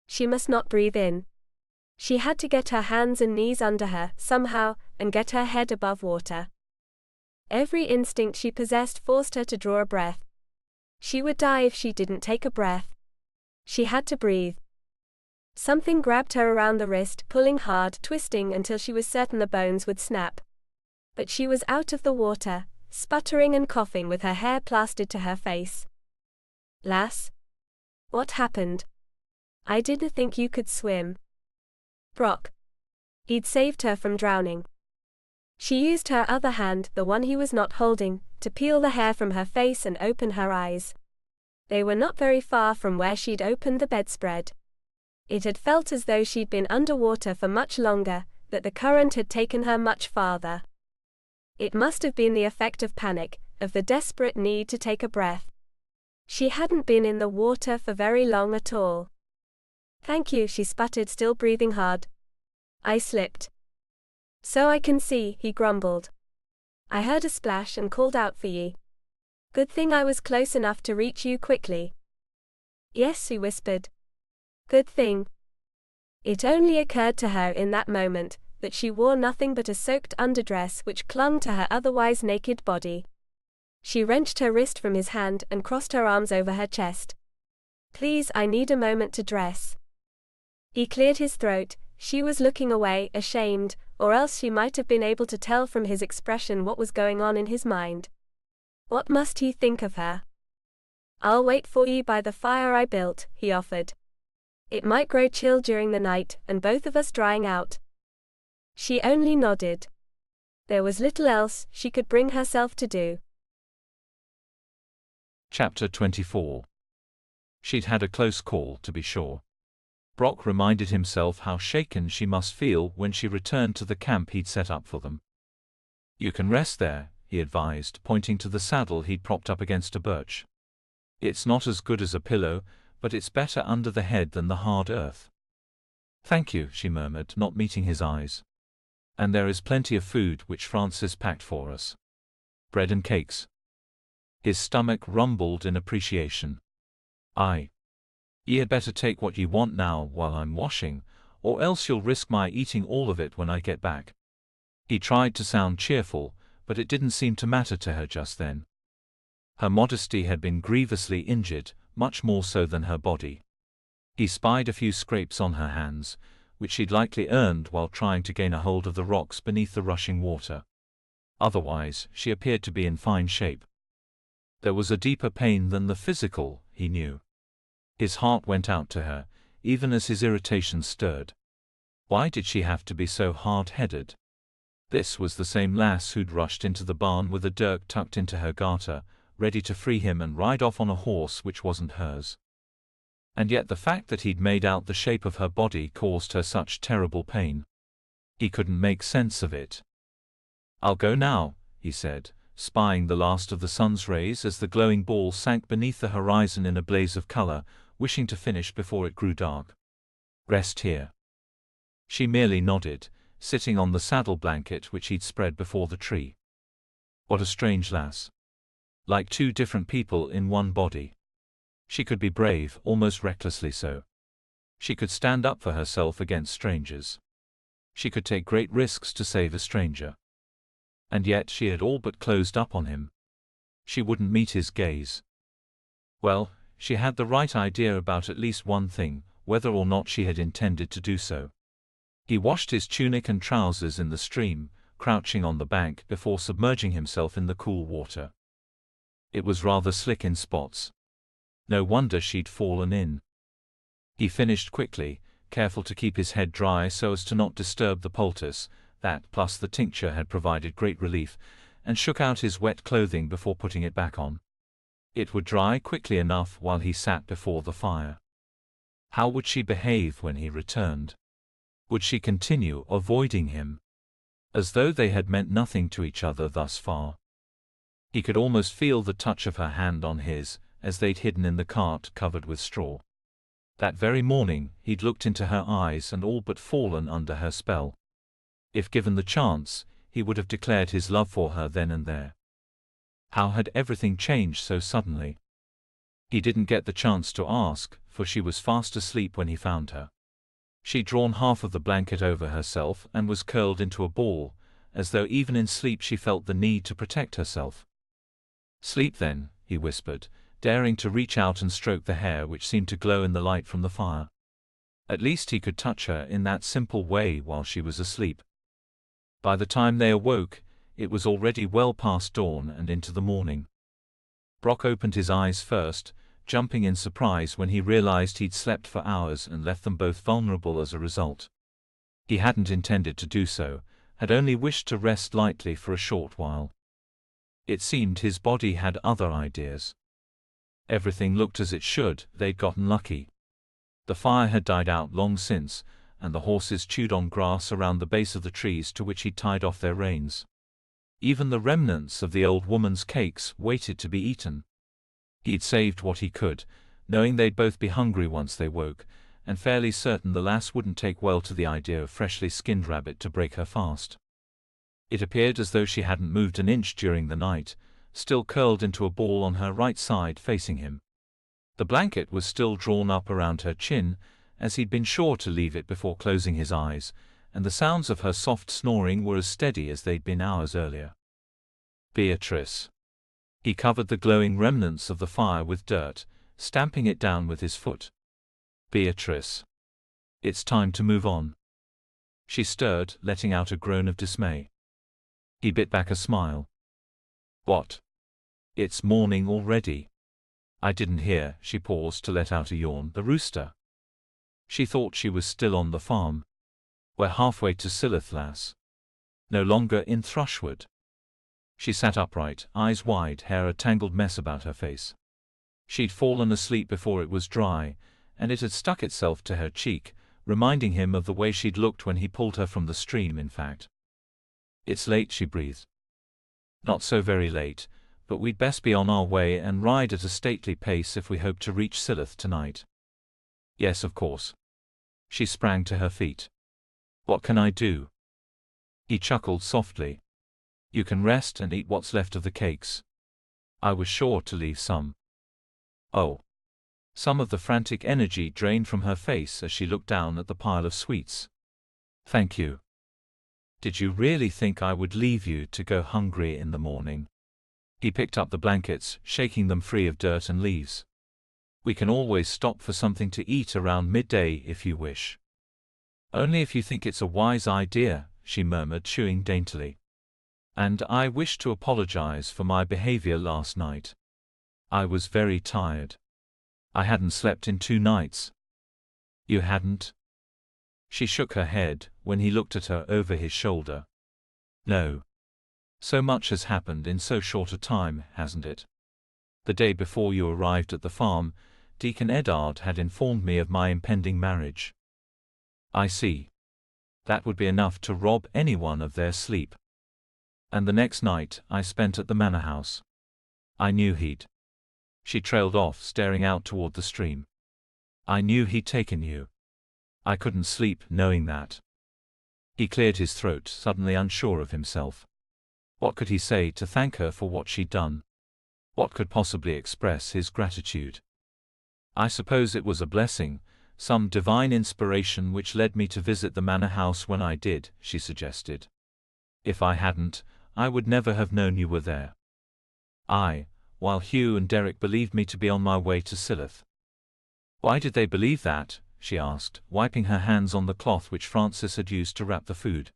She must not breathe in. She had to get her hands and knees under her, somehow, and get her head above water. Every instinct she possessed forced her to draw a breath. She would die if she didn't take a breath. She had to breathe. Something grabbed her around the wrist, pulling hard, twisting until she was certain the bones would snap. But she was out of the water, sputtering and coughing with her hair plastered to her face. "Lass?" What happened? I didn't think you could swim. Brock. He'd saved her from drowning. She used her other hand, the one he was not holding, to peel the hair from her face and open her eyes. They were not very far from where she'd opened the bedspread. It had felt as though she'd been underwater for much longer, that the current had taken her much farther. It must have been the effect of panic, of the desperate need to take a breath. She hadn't been in the water for very long at all. Thank you, she sputtered, still breathing hard. I slipped. So I can see, he grumbled. I heard a splash and called out for ye. Good thing I was close enough to reach you quickly. Yes, she whispered. Good thing. It only occurred to her in that moment that she wore nothing but a soaked underdress which clung to her otherwise naked body. She wrenched her wrist from his hand and crossed her arms over her chest. Please, I need a moment to dress. He cleared his throat. She was looking away, ashamed, or else she might have been able to tell from his expression what was going on in his mind. What must he think of her? I'll wait for you by the fire I built, he offered. It might grow chill during the night, and both of us drying out. She only nodded. There was little else she could bring herself to do. Chapter 24. She'd had a close call, to be sure. Brock reminded himself how shaken she must feel when she returned to the camp he'd set up for them. You can rest there, he advised, pointing to the saddle he'd propped up against a birch. It's not as good as a pillow, but it's better under the head than the hard earth. Thank you, she murmured, not meeting his eyes. And there is plenty of food which Francis packed for us. Bread and cakes. His stomach rumbled in appreciation. Ye had better take what ye want now while I'm washing, or else you'll risk my eating all of it when I get back. He tried to sound cheerful, but it didn't seem to matter to her just then. Her modesty had been grievously injured, much more so than her body. He spied a few scrapes on her hands, which she'd likely earned while trying to gain a hold of the rocks beneath the rushing water. Otherwise, she appeared to be in fine shape. There was a deeper pain than the physical, he knew. His heart went out to her, even as his irritation stirred. Why did she have to be so hard-headed? This was the same lass who'd rushed into the barn with a dirk tucked into her garter, ready to free him and ride off on a horse which wasn't hers. And yet the fact that he'd made out the shape of her body caused her such terrible pain. He couldn't make sense of it. I'll go now, he said, spying the last of the sun's rays as the glowing ball sank beneath the horizon in a blaze of color, wishing to finish before it grew dark. Rest here. She merely nodded, sitting on the saddle blanket which he'd spread before the tree. What a strange lass. Like two different people in one body. She could be brave, almost recklessly so. She could stand up for herself against strangers. She could take great risks to save a stranger. And yet she had all but closed up on him. She wouldn't meet his gaze. Well, she had the right idea about at least one thing, whether or not she had intended to do so. He washed his tunic and trousers in the stream, crouching on the bank before submerging himself in the cool water. It was rather slick in spots. No wonder she'd fallen in. He finished quickly, careful to keep his head dry so as to not disturb the poultice. That, plus the tincture, had provided great relief, and shook out his wet clothing before putting it back on. It would dry quickly enough while he sat before the fire. How would she behave when he returned? Would she continue avoiding him? As though they had meant nothing to each other thus far. He could almost feel the touch of her hand on his, as they'd hidden in the cart covered with straw. That very morning, he'd looked into her eyes and all but fallen under her spell. If given the chance, he would have declared his love for her then and there. How had everything changed so suddenly? He didn't get the chance to ask, for she was fast asleep when he found her. She'd drawn half of the blanket over herself and was curled into a ball, as though even in sleep she felt the need to protect herself. Sleep then, he whispered, daring to reach out and stroke the hair which seemed to glow in the light from the fire. At least he could touch her in that simple way while she was asleep. By the time they awoke, it was already well past dawn and into the morning. Brock opened his eyes first, jumping in surprise when he realized he'd slept for hours and left them both vulnerable as a result. He hadn't intended to do so, had only wished to rest lightly for a short while. It seemed his body had other ideas. Everything looked as it should, they'd gotten lucky. The fire had died out long since, and the horses chewed on grass around the base of the trees to which he'd tied off their reins. Even the remnants of the old woman's cakes waited to be eaten. He'd saved what he could, knowing they'd both be hungry once they woke, and fairly certain the lass wouldn't take well to the idea of freshly skinned rabbit to break her fast. It appeared as though she hadn't moved an inch during the night, still curled into a ball on her right side facing him. The blanket was still drawn up around her chin, as he'd been sure to leave it before closing his eyes, and the sounds of her soft snoring were as steady as they'd been hours earlier. Beatrice. He covered the glowing remnants of the fire with dirt, stamping it down with his foot. Beatrice. It's time to move on. She stirred, letting out a groan of dismay. He bit back a smile. What? It's morning already. I didn't hear, she paused to let out a yawn, the rooster. She thought she was still on the farm. We're halfway to Silloth, lass. No longer in Thrushwood. She sat upright, eyes wide, hair a tangled mess about her face. She'd fallen asleep before it was dry, and it had stuck itself to her cheek, reminding him of the way she'd looked when he pulled her from the stream, in fact. It's late, she breathed. Not so very late, but we'd best be on our way and ride at a stately pace if we hope to reach Silloth tonight. Yes, of course. She sprang to her feet. What can I do? He chuckled softly. You can rest and eat what's left of the cakes. I was sure to leave some. Oh. Some of the frantic energy drained from her face as she looked down at the pile of sweets. Thank you. Did you really think I would leave you to go hungry in the morning? He picked up the blankets, shaking them free of dirt and leaves. We can always stop for something to eat around midday if you wish. Only if you think it's a wise idea, she murmured, chewing daintily. And I wish to apologize for my behavior last night. I was very tired. I hadn't slept in 2 nights. You hadn't? She shook her head when he looked at her over his shoulder. No. So much has happened in so short a time, hasn't it? The day before you arrived at the farm, Deacon Eddard had informed me of my impending marriage. I see. That would be enough to rob anyone of their sleep. And the next night I spent at the manor house. I knew he'd. She trailed off, staring out toward the stream. I knew he'd taken you. I couldn't sleep knowing that. He cleared his throat, suddenly unsure of himself. What could he say to thank her for what she'd done? What could possibly express his gratitude? I suppose it was a blessing, some divine inspiration which led me to visit the manor house when I did, she suggested. If I hadn't, I would never have known you were there. While Hugh and Derek believed me to be on my way to Silloth. Why did they believe that? She asked, wiping her hands on the cloth which Francis had used to wrap the food.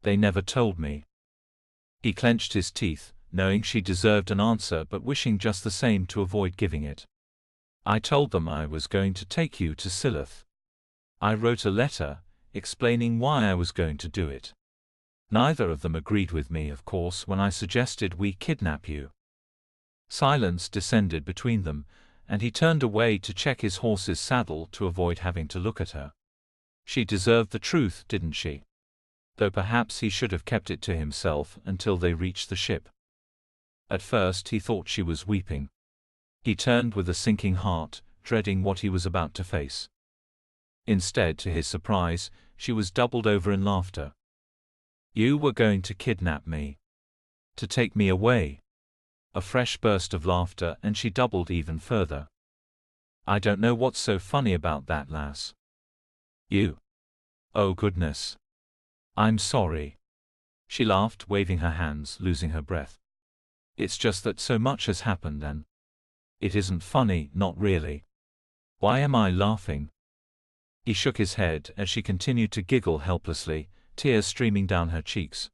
They never told me. He clenched his teeth, knowing she deserved an answer but wishing just the same to avoid giving it. I told them I was going to take you to Silloth. I wrote a letter, explaining why I was going to do it. Neither of them agreed with me, of course, when I suggested we kidnap you. Silence descended between them, and he turned away to check his horse's saddle to avoid having to look at her. She deserved the truth, didn't she? Though perhaps he should have kept it to himself until they reached the ship. At first he thought she was weeping. He turned with a sinking heart, dreading what he was about to face. Instead, to his surprise, she was doubled over in laughter. You were going to kidnap me. To take me away. A fresh burst of laughter, and she doubled even further. I don't know what's so funny about that, lass. You. Oh goodness. I'm sorry. She laughed, waving her hands, losing her breath. It's just that so much has happened and... It isn't funny, not really. Why am I laughing? He shook his head as she continued to giggle helplessly, tears streaming down her cheeks.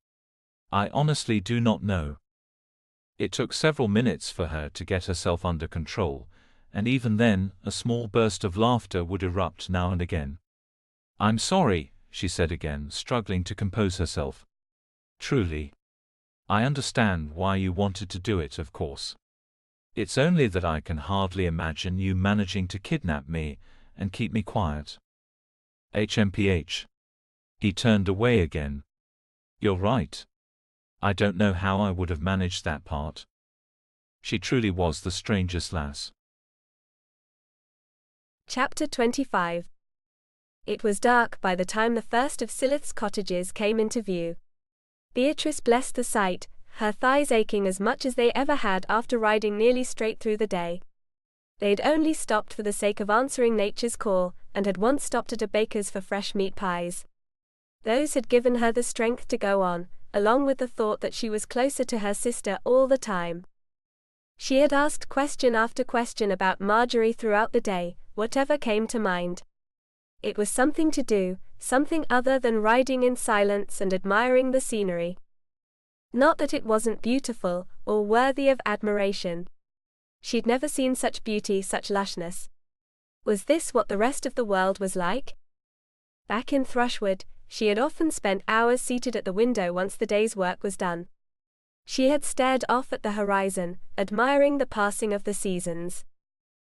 I honestly do not know. It took several minutes for her to get herself under control, and even then, a small burst of laughter would erupt now and again. "I'm sorry," she said again, struggling to compose herself. "Truly. I understand why you wanted to do it, of course. It's only that I can hardly imagine you managing to kidnap me and keep me quiet." HMPH. He turned away again. "You're right. I don't know how I would have managed that part." She truly was the strangest lass. Chapter 25. It was dark by the time the first of Silith's cottages came into view. Beatrice blessed the sight, her thighs aching as much as they ever had after riding nearly straight through the day. They'd only stopped for the sake of answering nature's call, and had once stopped at a baker's for fresh meat pies. Those had given her the strength to go on, along with the thought that she was closer to her sister all the time. She had asked question after question about Marjorie throughout the day, whatever came to mind. It was something to do, something other than riding in silence and admiring the scenery. Not that it wasn't beautiful, or worthy of admiration. She'd never seen such beauty, such lushness. Was this what the rest of the world was like? Back in Thrushwood, she had often spent hours seated at the window once the day's work was done. She had stared off at the horizon, admiring the passing of the seasons.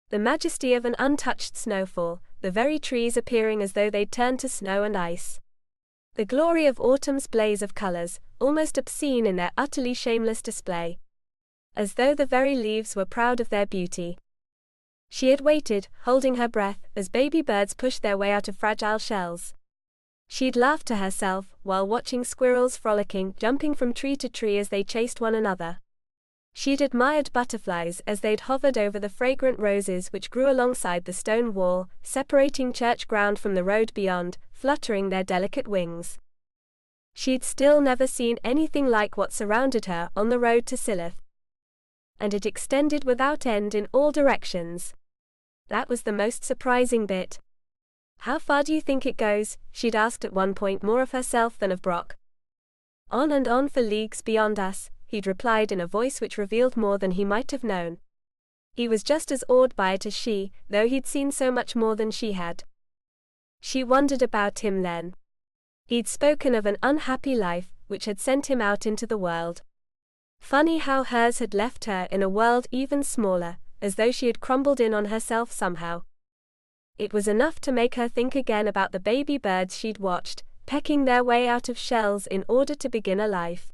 The majesty of an untouched snowfall, the very trees appearing as though they'd turned to snow and ice. The glory of autumn's blaze of colors, almost obscene in their utterly shameless display. As though the very leaves were proud of their beauty. She had waited, holding her breath, as baby birds pushed their way out of fragile shells. She'd laughed to herself while watching squirrels frolicking, jumping from tree to tree as they chased one another. She'd admired butterflies as they'd hovered over the fragrant roses which grew alongside the stone wall, separating church ground from the road beyond, fluttering their delicate wings. She'd still never seen anything like what surrounded her on the road to Silith. And it extended without end in all directions. That was the most surprising bit. "How far do you think it goes?" she'd asked at one point, more of herself than of Brock. "On and on for leagues beyond us," he'd replied in a voice which revealed more than he might have known. He was just as awed by it as she, though he'd seen so much more than she had. She wondered about him then. He'd spoken of an unhappy life, which had sent him out into the world. Funny how hers had left her in a world even smaller, as though she had crumbled in on herself somehow. It was enough to make her think again about the baby birds she'd watched, pecking their way out of shells in order to begin a life.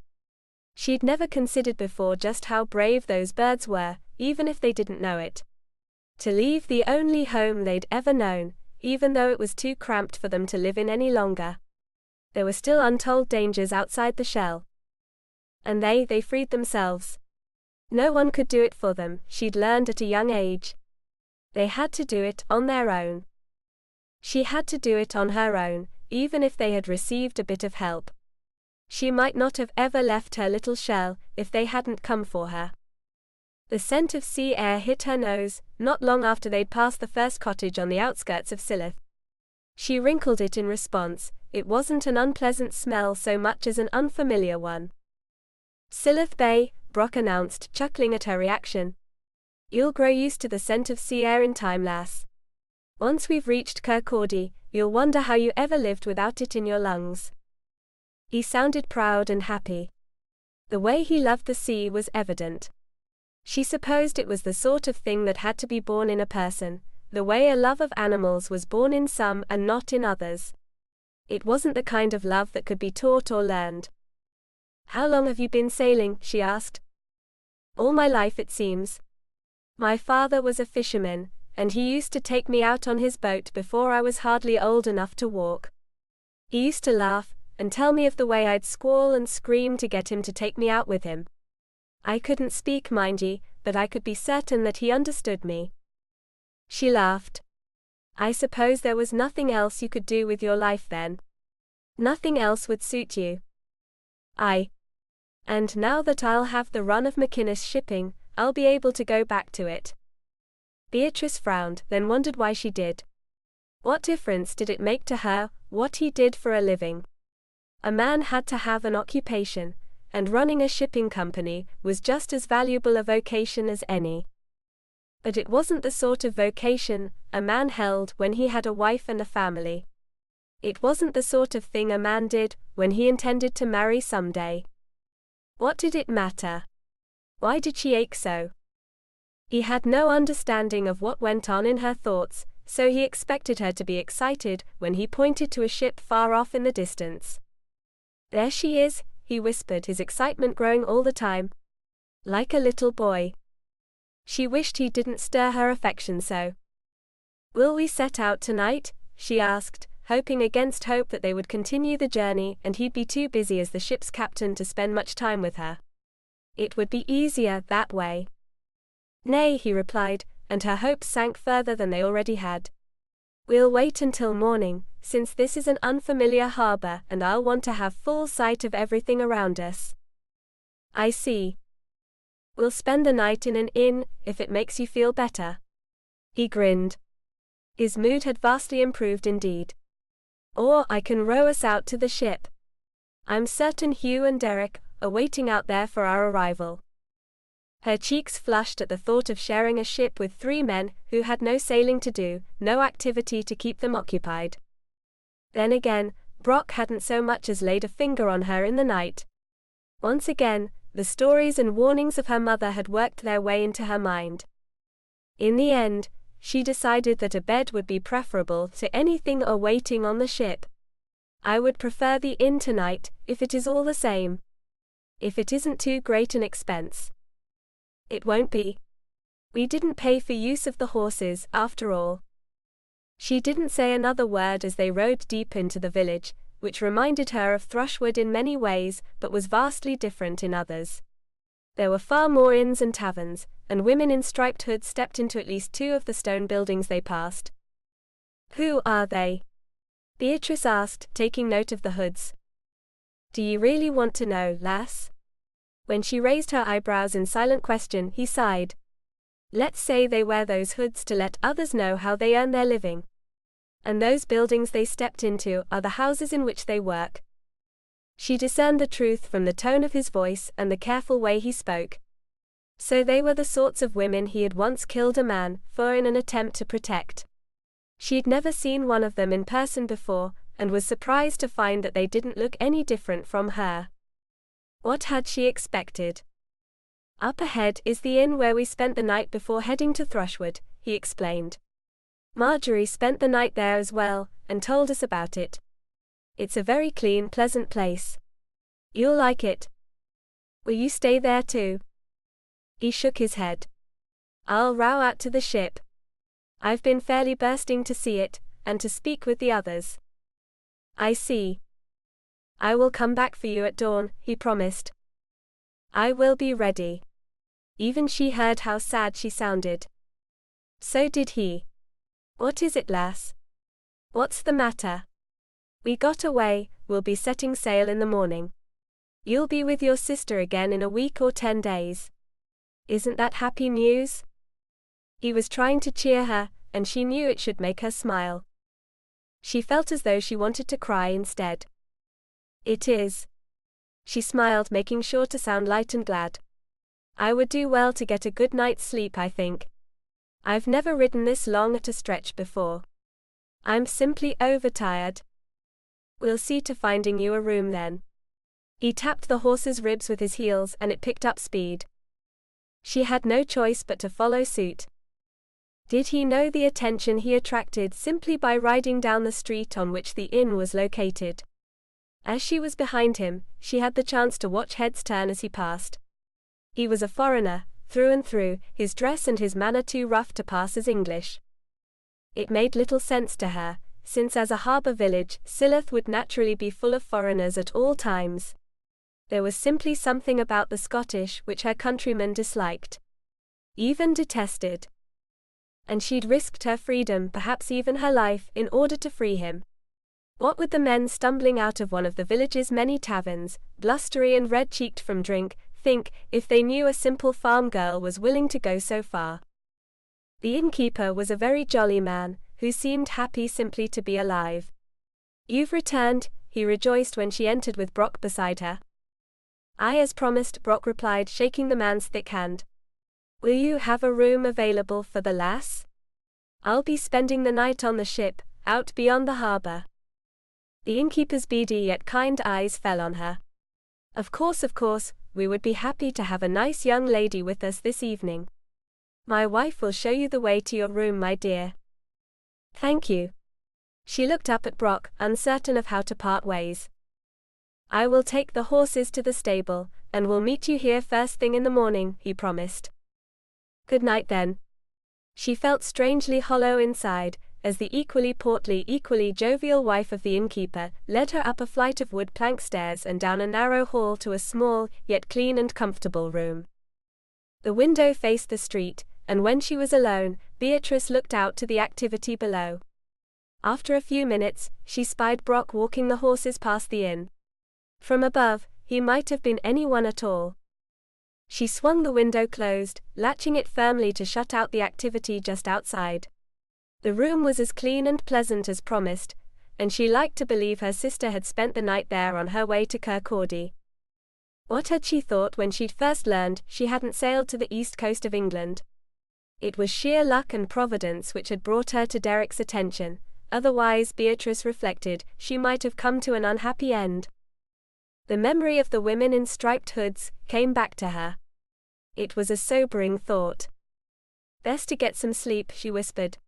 She'd never considered before just how brave those birds were, even if they didn't know it. To leave the only home they'd ever known, even though it was too cramped for them to live in any longer. There were still untold dangers outside the shell. And they freed themselves. No one could do it for them, she'd learned at a young age. They had to do it on their own. She had to do it on her own, even if they had received a bit of help. She might not have ever left her little shell if they hadn't come for her. The scent of sea air hit her nose, not long after they'd passed the first cottage on the outskirts of Silith. She wrinkled it in response. It wasn't an unpleasant smell so much as an unfamiliar one. "Silith Bay," Brock announced, chuckling at her reaction. "You'll grow used to the scent of sea air in time, lass. Once we've reached Kirkcaldy, you'll wonder how you ever lived without it in your lungs." He sounded proud and happy. The way he loved the sea was evident. She supposed it was the sort of thing that had to be born in a person, the way a love of animals was born in some and not in others. It wasn't the kind of love that could be taught or learned. "How long have you been sailing?" she asked. "All my life, it seems. My father was a fisherman, and he used to take me out on his boat before I was hardly old enough to walk. He used to laugh, and tell me of the way I'd squall and scream to get him to take me out with him. I couldn't speak, mind ye, but I could be certain that he understood me." She laughed. "I suppose there was nothing else you could do with your life then? Nothing else would suit you?" "Aye. And now that I'll have the run of McInnes shipping, I'll be able to go back to it." Beatrice frowned, then wondered why she did. What difference did it make to her, what he did for a living? A man had to have an occupation, and running a shipping company was just as valuable a vocation as any. But it wasn't the sort of vocation a man held when he had a wife and a family. It wasn't the sort of thing a man did when he intended to marry someday. What did it matter? Why did she ache so? He had no understanding of what went on in her thoughts, so he expected her to be excited when he pointed to a ship far off in the distance. "There she is," he whispered, his excitement growing all the time. Like a little boy. She wished he didn't stir her affection so. "Will we set out tonight?" she asked, hoping against hope that they would continue the journey and he'd be too busy as the ship's captain to spend much time with her. It would be easier that way. "Nay," he replied, and her hopes sank further than they already had. "We'll wait until morning, since this is an unfamiliar harbor and I'll want to have full sight of everything around us." "I see. We'll spend the night in an inn, if it makes you feel better." He grinned. His mood had vastly improved indeed. "Or I can row us out to the ship. I'm certain Hugh and Derek are waiting out there for our arrival." Her cheeks flushed at the thought of sharing a ship with 3 men who had no sailing to do, no activity to keep them occupied. Then again, Brock hadn't so much as laid a finger on her in the night. Once again, the stories and warnings of her mother had worked their way into her mind. In the end, she decided that a bed would be preferable to anything awaiting on the ship. "I would prefer the inn tonight, if it is all the same. If it isn't too great an expense." "It won't be. We didn't pay for use of the horses, after all." She didn't say another word as they rode deep into the village, which reminded her of Thrushwood in many ways but was vastly different in others. There were far more inns and taverns, and women in striped hoods stepped into at least 2 of the stone buildings they passed. "Who are they?" Beatrice asked, taking note of the hoods. "Do you really want to know, lass?" When she raised her eyebrows in silent question, he sighed. "Let's say they wear those hoods to let others know how they earn their living. And those buildings they stepped into are the houses in which they work." She discerned the truth from the tone of his voice and the careful way he spoke. So they were the sorts of women he had once killed a man for in an attempt to protect. She'd never seen one of them in person before, and was surprised to find that they didn't look any different from her. What had she expected? "Up ahead is the inn where we spent the night before heading to Thrushwood," he explained. "Marjorie spent the night there as well, and told us about it. It's a very clean, pleasant place. You'll like it. Will you stay there too?" He shook his head. "I'll row out to the ship. I've been fairly bursting to see it, and to speak with the others." "I see. I will come back for you at dawn," he promised. "I will be ready." Even she heard how sad she sounded. So did he. "What is it, lass? What's the matter?" "We got away, we'll be setting sail in the morning. You'll be with your sister again in a week or 10 days. Isn't that happy news?" He was trying to cheer her, and she knew it should make her smile. She felt as though she wanted to cry instead. "It is." She smiled, making sure to sound light and glad. "I would do well to get a good night's sleep, I think. I've never ridden this long at a stretch before. I'm simply overtired." "We'll see to finding you a room then." He tapped the horse's ribs with his heels and it picked up speed. She had no choice but to follow suit. Did he know the attention he attracted simply by riding down the street on which the inn was located? As she was behind him, she had the chance to watch heads turn as he passed. He was a foreigner, through and through, his dress and his manner too rough to pass as English. It made little sense to her, since as a harbour village, Silloth would naturally be full of foreigners at all times. There was simply something about the Scottish which her countrymen disliked. Even detested. And she'd risked her freedom, perhaps even her life, in order to free him. What would the men stumbling out of one of the village's many taverns, blustery and red-cheeked from drink, think, if they knew a simple farm girl was willing to go so far? The innkeeper was a very jolly man, who seemed happy simply to be alive. "You've returned," he rejoiced when she entered with Brock beside her. "I as promised," Brock replied, shaking the man's thick hand. Will you have a room available for the lass? I'll be spending the night on the ship, out beyond the harbor. The innkeeper's beady yet kind eyes fell on her. Of course, we would be happy to have a nice young lady with us this evening. My wife will show you the way to your room, my dear. Thank you. She looked up at Brock, uncertain of how to part ways. I will take the horses to the stable, and will meet you here first thing in the morning, he promised. Good night then. She felt strangely hollow inside, as the equally portly, equally jovial wife of the innkeeper led her up a flight of wood plank stairs and down a narrow hall to a small, yet clean and comfortable room. The window faced the street, and when she was alone, Beatrice looked out to the activity below. After a few minutes, she spied Brock walking the horses past the inn. From above, he might have been anyone at all. She swung the window closed, latching it firmly to shut out the activity just outside. The room was as clean and pleasant as promised, and she liked to believe her sister had spent the night there on her way to Kirkcaldy. What had she thought when she'd first learned she hadn't sailed to the east coast of England? It was sheer luck and providence which had brought her to Derek's attention, otherwise, Beatrice reflected, she might have come to an unhappy end. The memory of the women in striped hoods came back to her. It was a sobering thought. Best to get some sleep, she whispered.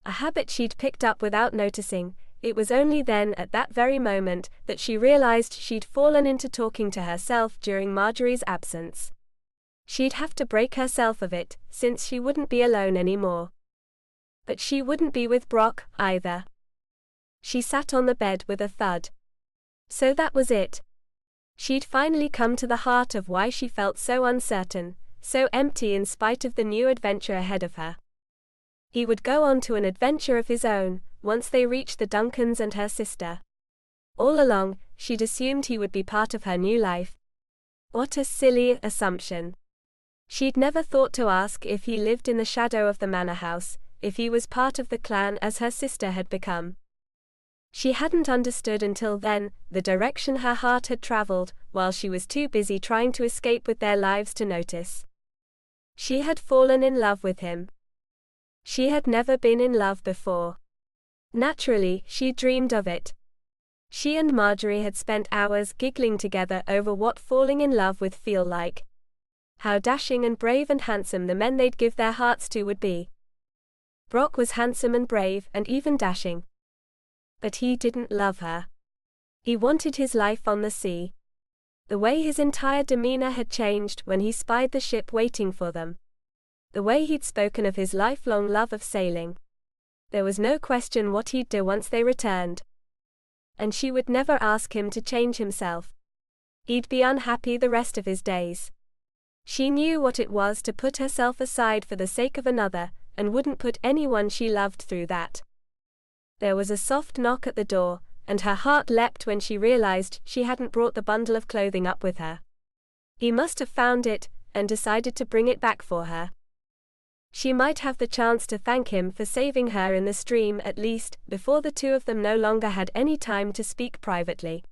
A habit she'd picked up without noticing. It was only then, at that very moment, that she realized she'd fallen into talking to herself during Marjorie's absence. She'd have to break herself of it, since she wouldn't be alone anymore. But she wouldn't be with Brock, either. She sat on the bed with a thud. So that was it. She'd finally come to the heart of why she felt so uncertain, so empty in spite of the new adventure ahead of her. He would go on to an adventure of his own, once they reached the Duncans and her sister. All along, she'd assumed he would be part of her new life. What a silly assumption. She'd never thought to ask if he lived in the shadow of the manor house, if he was part of the clan as her sister had become. She hadn't understood until then the direction her heart had traveled, while she was too busy trying to escape with their lives to notice. She had fallen in love with him. She had never been in love before. Naturally, she dreamed of it. She and Marjorie had spent hours giggling together over what falling in love with feel like. How dashing and brave and handsome the men they'd give their hearts to would be. Brock was handsome and brave and even dashing. But he didn't love her. He wanted his life on the sea. The way his entire demeanor had changed when he spied the ship waiting for them. The way he'd spoken of his lifelong love of sailing. There was no question what he'd do once they returned. And she would never ask him to change himself. He'd be unhappy the rest of his days. She knew what it was to put herself aside for the sake of another, and wouldn't put anyone she loved through that. There was a soft knock at the door, and her heart leapt when she realized she hadn't brought the bundle of clothing up with her. He must have found it, and decided to bring it back for her. She might have the chance to thank him for saving her in the stream at least, before the two of them no longer had any time to speak privately.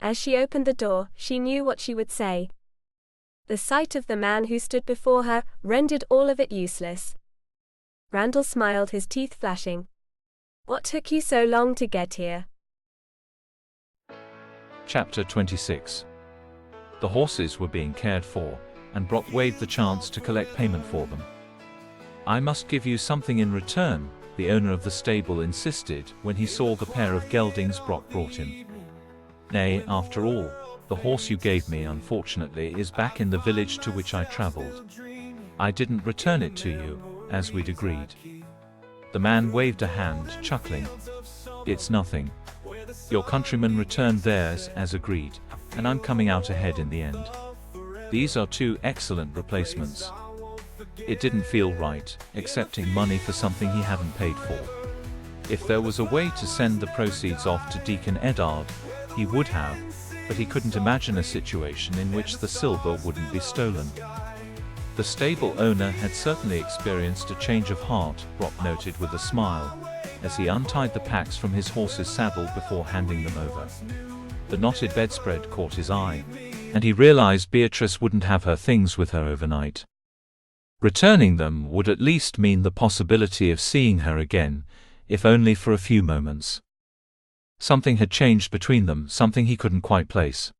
As she opened the door, she knew what she would say. The sight of the man who stood before her rendered all of it useless. Randall smiled, his teeth flashing. What took you so long to get here? Chapter 26. The horses were being cared for, and Brock waved the chance to collect payment for them. I must give you something in return, the owner of the stable insisted when he saw the pair of geldings Brock brought him. Nay, after all, the horse you gave me unfortunately is back in the village to which I traveled. I didn't return it to you, as we'd agreed. The man waved a hand, chuckling. It's nothing. Your countrymen returned theirs as agreed, and I'm coming out ahead in the end. These are two excellent replacements. It didn't feel right, accepting money for something he hadn't paid for. If there was a way to send the proceeds off to Deacon Eddard, he would have, but he couldn't imagine a situation in which the silver wouldn't be stolen. The stable owner had certainly experienced a change of heart, Brock noted with a smile, as he untied the packs from his horse's saddle before handing them over. The knotted bedspread caught his eye, and he realized Beatrice wouldn't have her things with her overnight. Returning them would at least mean the possibility of seeing her again, if only for a few moments. Something had changed between them, something he couldn't quite place.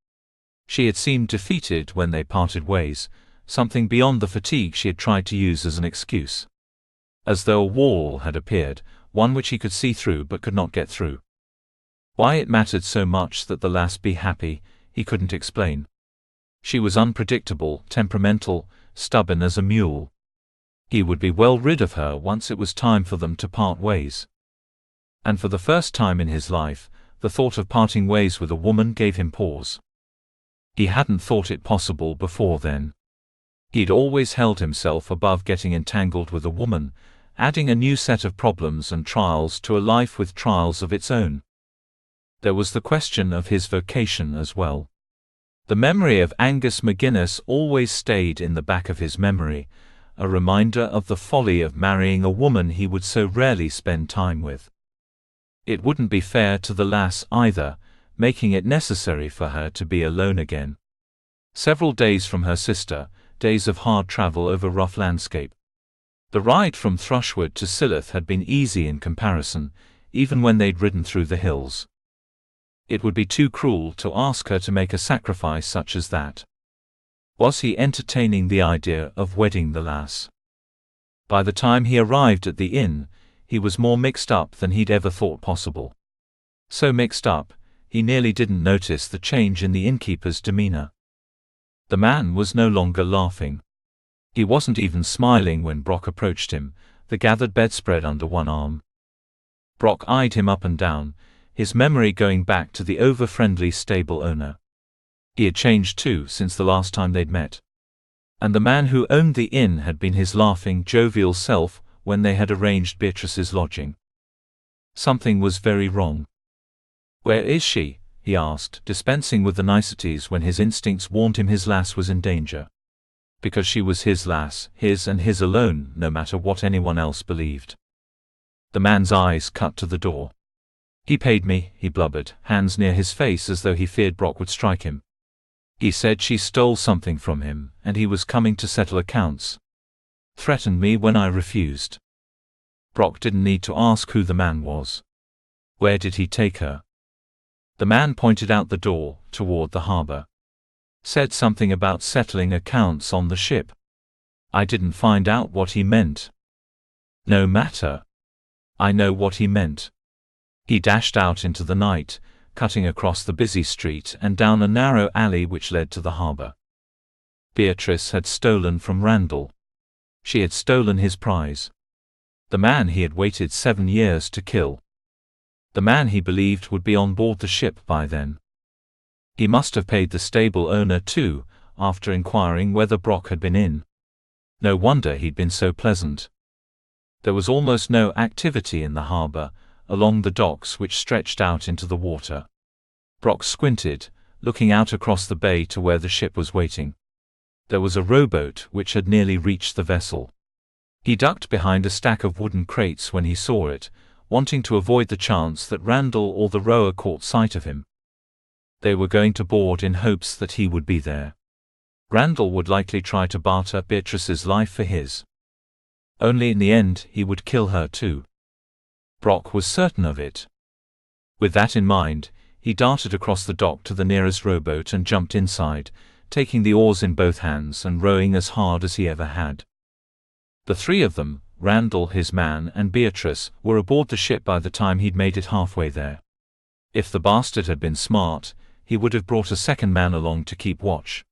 She had seemed defeated when they parted ways, something beyond the fatigue she had tried to use as an excuse. As though a wall had appeared, one which he could see through but could not get through. Why it mattered so much that the lass be happy, he couldn't explain. She was unpredictable, temperamental, stubborn as a mule. He would be well rid of her once it was time for them to part ways. And for the first time in his life, the thought of parting ways with a woman gave him pause. He hadn't thought it possible before then. He'd always held himself above getting entangled with a woman, adding a new set of problems and trials to a life with trials of its own. There was the question of his vocation as well. The memory of Angus McGuinness always stayed in the back of his memory, a reminder of the folly of marrying a woman he would so rarely spend time with. It wouldn't be fair to the lass either, making it necessary for her to be alone again. Several days from her sister, days of hard travel over rough landscape. The ride from Thrushwood to Silloth had been easy in comparison, even when they'd ridden through the hills. It would be too cruel to ask her to make a sacrifice such as that. Was he entertaining the idea of wedding the lass? By the time he arrived at the inn, he was more mixed up than he'd ever thought possible. So mixed up, he nearly didn't notice the change in the innkeeper's demeanor. The man was no longer laughing. He wasn't even smiling when Brock approached him, the gathered bedspread under one arm. Brock eyed him up and down, his memory going back to the over-friendly stable owner. He had changed too since the last time they'd met. And the man who owned the inn had been his laughing, jovial self when they had arranged Beatrice's lodging. Something was very wrong. "Where is she?" he asked, dispensing with the niceties when his instincts warned him his lass was in danger. Because she was his lass, his and his alone, no matter what anyone else believed. The man's eyes cut to the door. "He paid me," he blubbered, hands near his face as though he feared Brock would strike him. "He said she stole something from him, and he was coming to settle accounts. Threatened me when I refused." Brock didn't need to ask who the man was. Where did he take her? The man pointed out the door, toward the harbor. Said something about settling accounts on the ship. I didn't find out what he meant. No matter. I know what he meant. He dashed out into the night, cutting across the busy street and down a narrow alley which led to the harbor. Beatrice had stolen from Randall. She had stolen his prize. The man he had waited 7 years to kill. The man he believed would be on board the ship by then. He must have paid the stable owner too, after inquiring whether Brock had been in. No wonder he'd been so pleasant. There was almost no activity in the harbor, along the docks which stretched out into the water. Brock squinted, looking out across the bay to where the ship was waiting. There was a rowboat which had nearly reached the vessel. He ducked behind a stack of wooden crates when he saw it, wanting to avoid the chance that Randall or the rower caught sight of him. They were going to board in hopes that he would be there. Randall would likely try to barter Beatrice's life for his. Only in the end he would kill her too. Brock was certain of it. With that in mind, he darted across the dock to the nearest rowboat and jumped inside, taking the oars in both hands and rowing as hard as he ever had. The three of them, Randall, his man, and Beatrice, were aboard the ship by the time he'd made it halfway there. If the bastard had been smart, he would have brought a second man along to keep watch.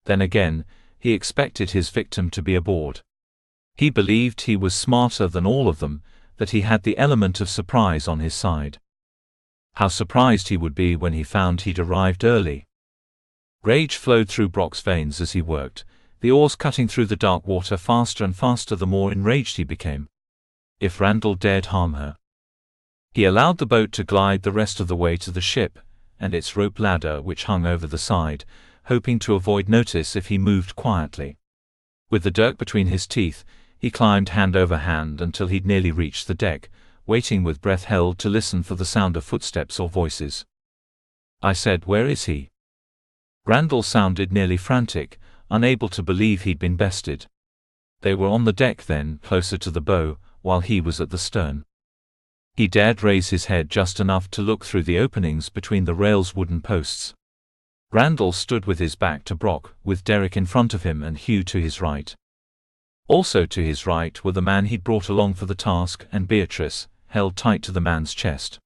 Then again, he expected his victim to be aboard. He believed he was smarter than all of them, that he had the element of surprise on his side. How surprised he would be when he found he'd arrived early. Rage flowed through Brock's veins as he worked, the oars cutting through the dark water faster and faster the more enraged he became. If Randall dared harm her. He allowed the boat to glide the rest of the way to the ship, and its rope ladder which hung over the side, hoping to avoid notice if he moved quietly. With the dirk between his teeth, he climbed hand over hand until he'd nearly reached the deck, waiting with breath held to listen for the sound of footsteps or voices. I said, "Where is he?" Randall sounded nearly frantic, unable to believe he'd been bested. They were on the deck then, closer to the bow, while he was at the stern. He dared raise his head just enough to look through the openings between the rail's wooden posts. Randall stood with his back to Brock, with Derek in front of him and Hugh to his right. Also to his right were the man he'd brought along for the task and Beatrice, held tight to the man's chest.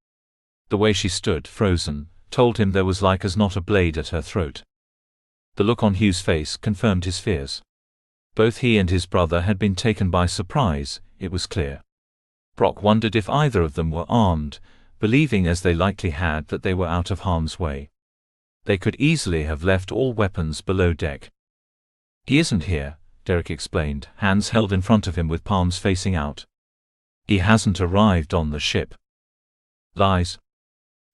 The way she stood, frozen, told him there was like as not a blade at her throat. The look on Hugh's face confirmed his fears. Both he and his brother had been taken by surprise, it was clear. Brock wondered if either of them were armed, believing as they likely had that they were out of harm's way. They could easily have left all weapons below deck. "He isn't here," Derek explained, hands held in front of him with palms facing out. "He hasn't arrived on the ship." "Lies,"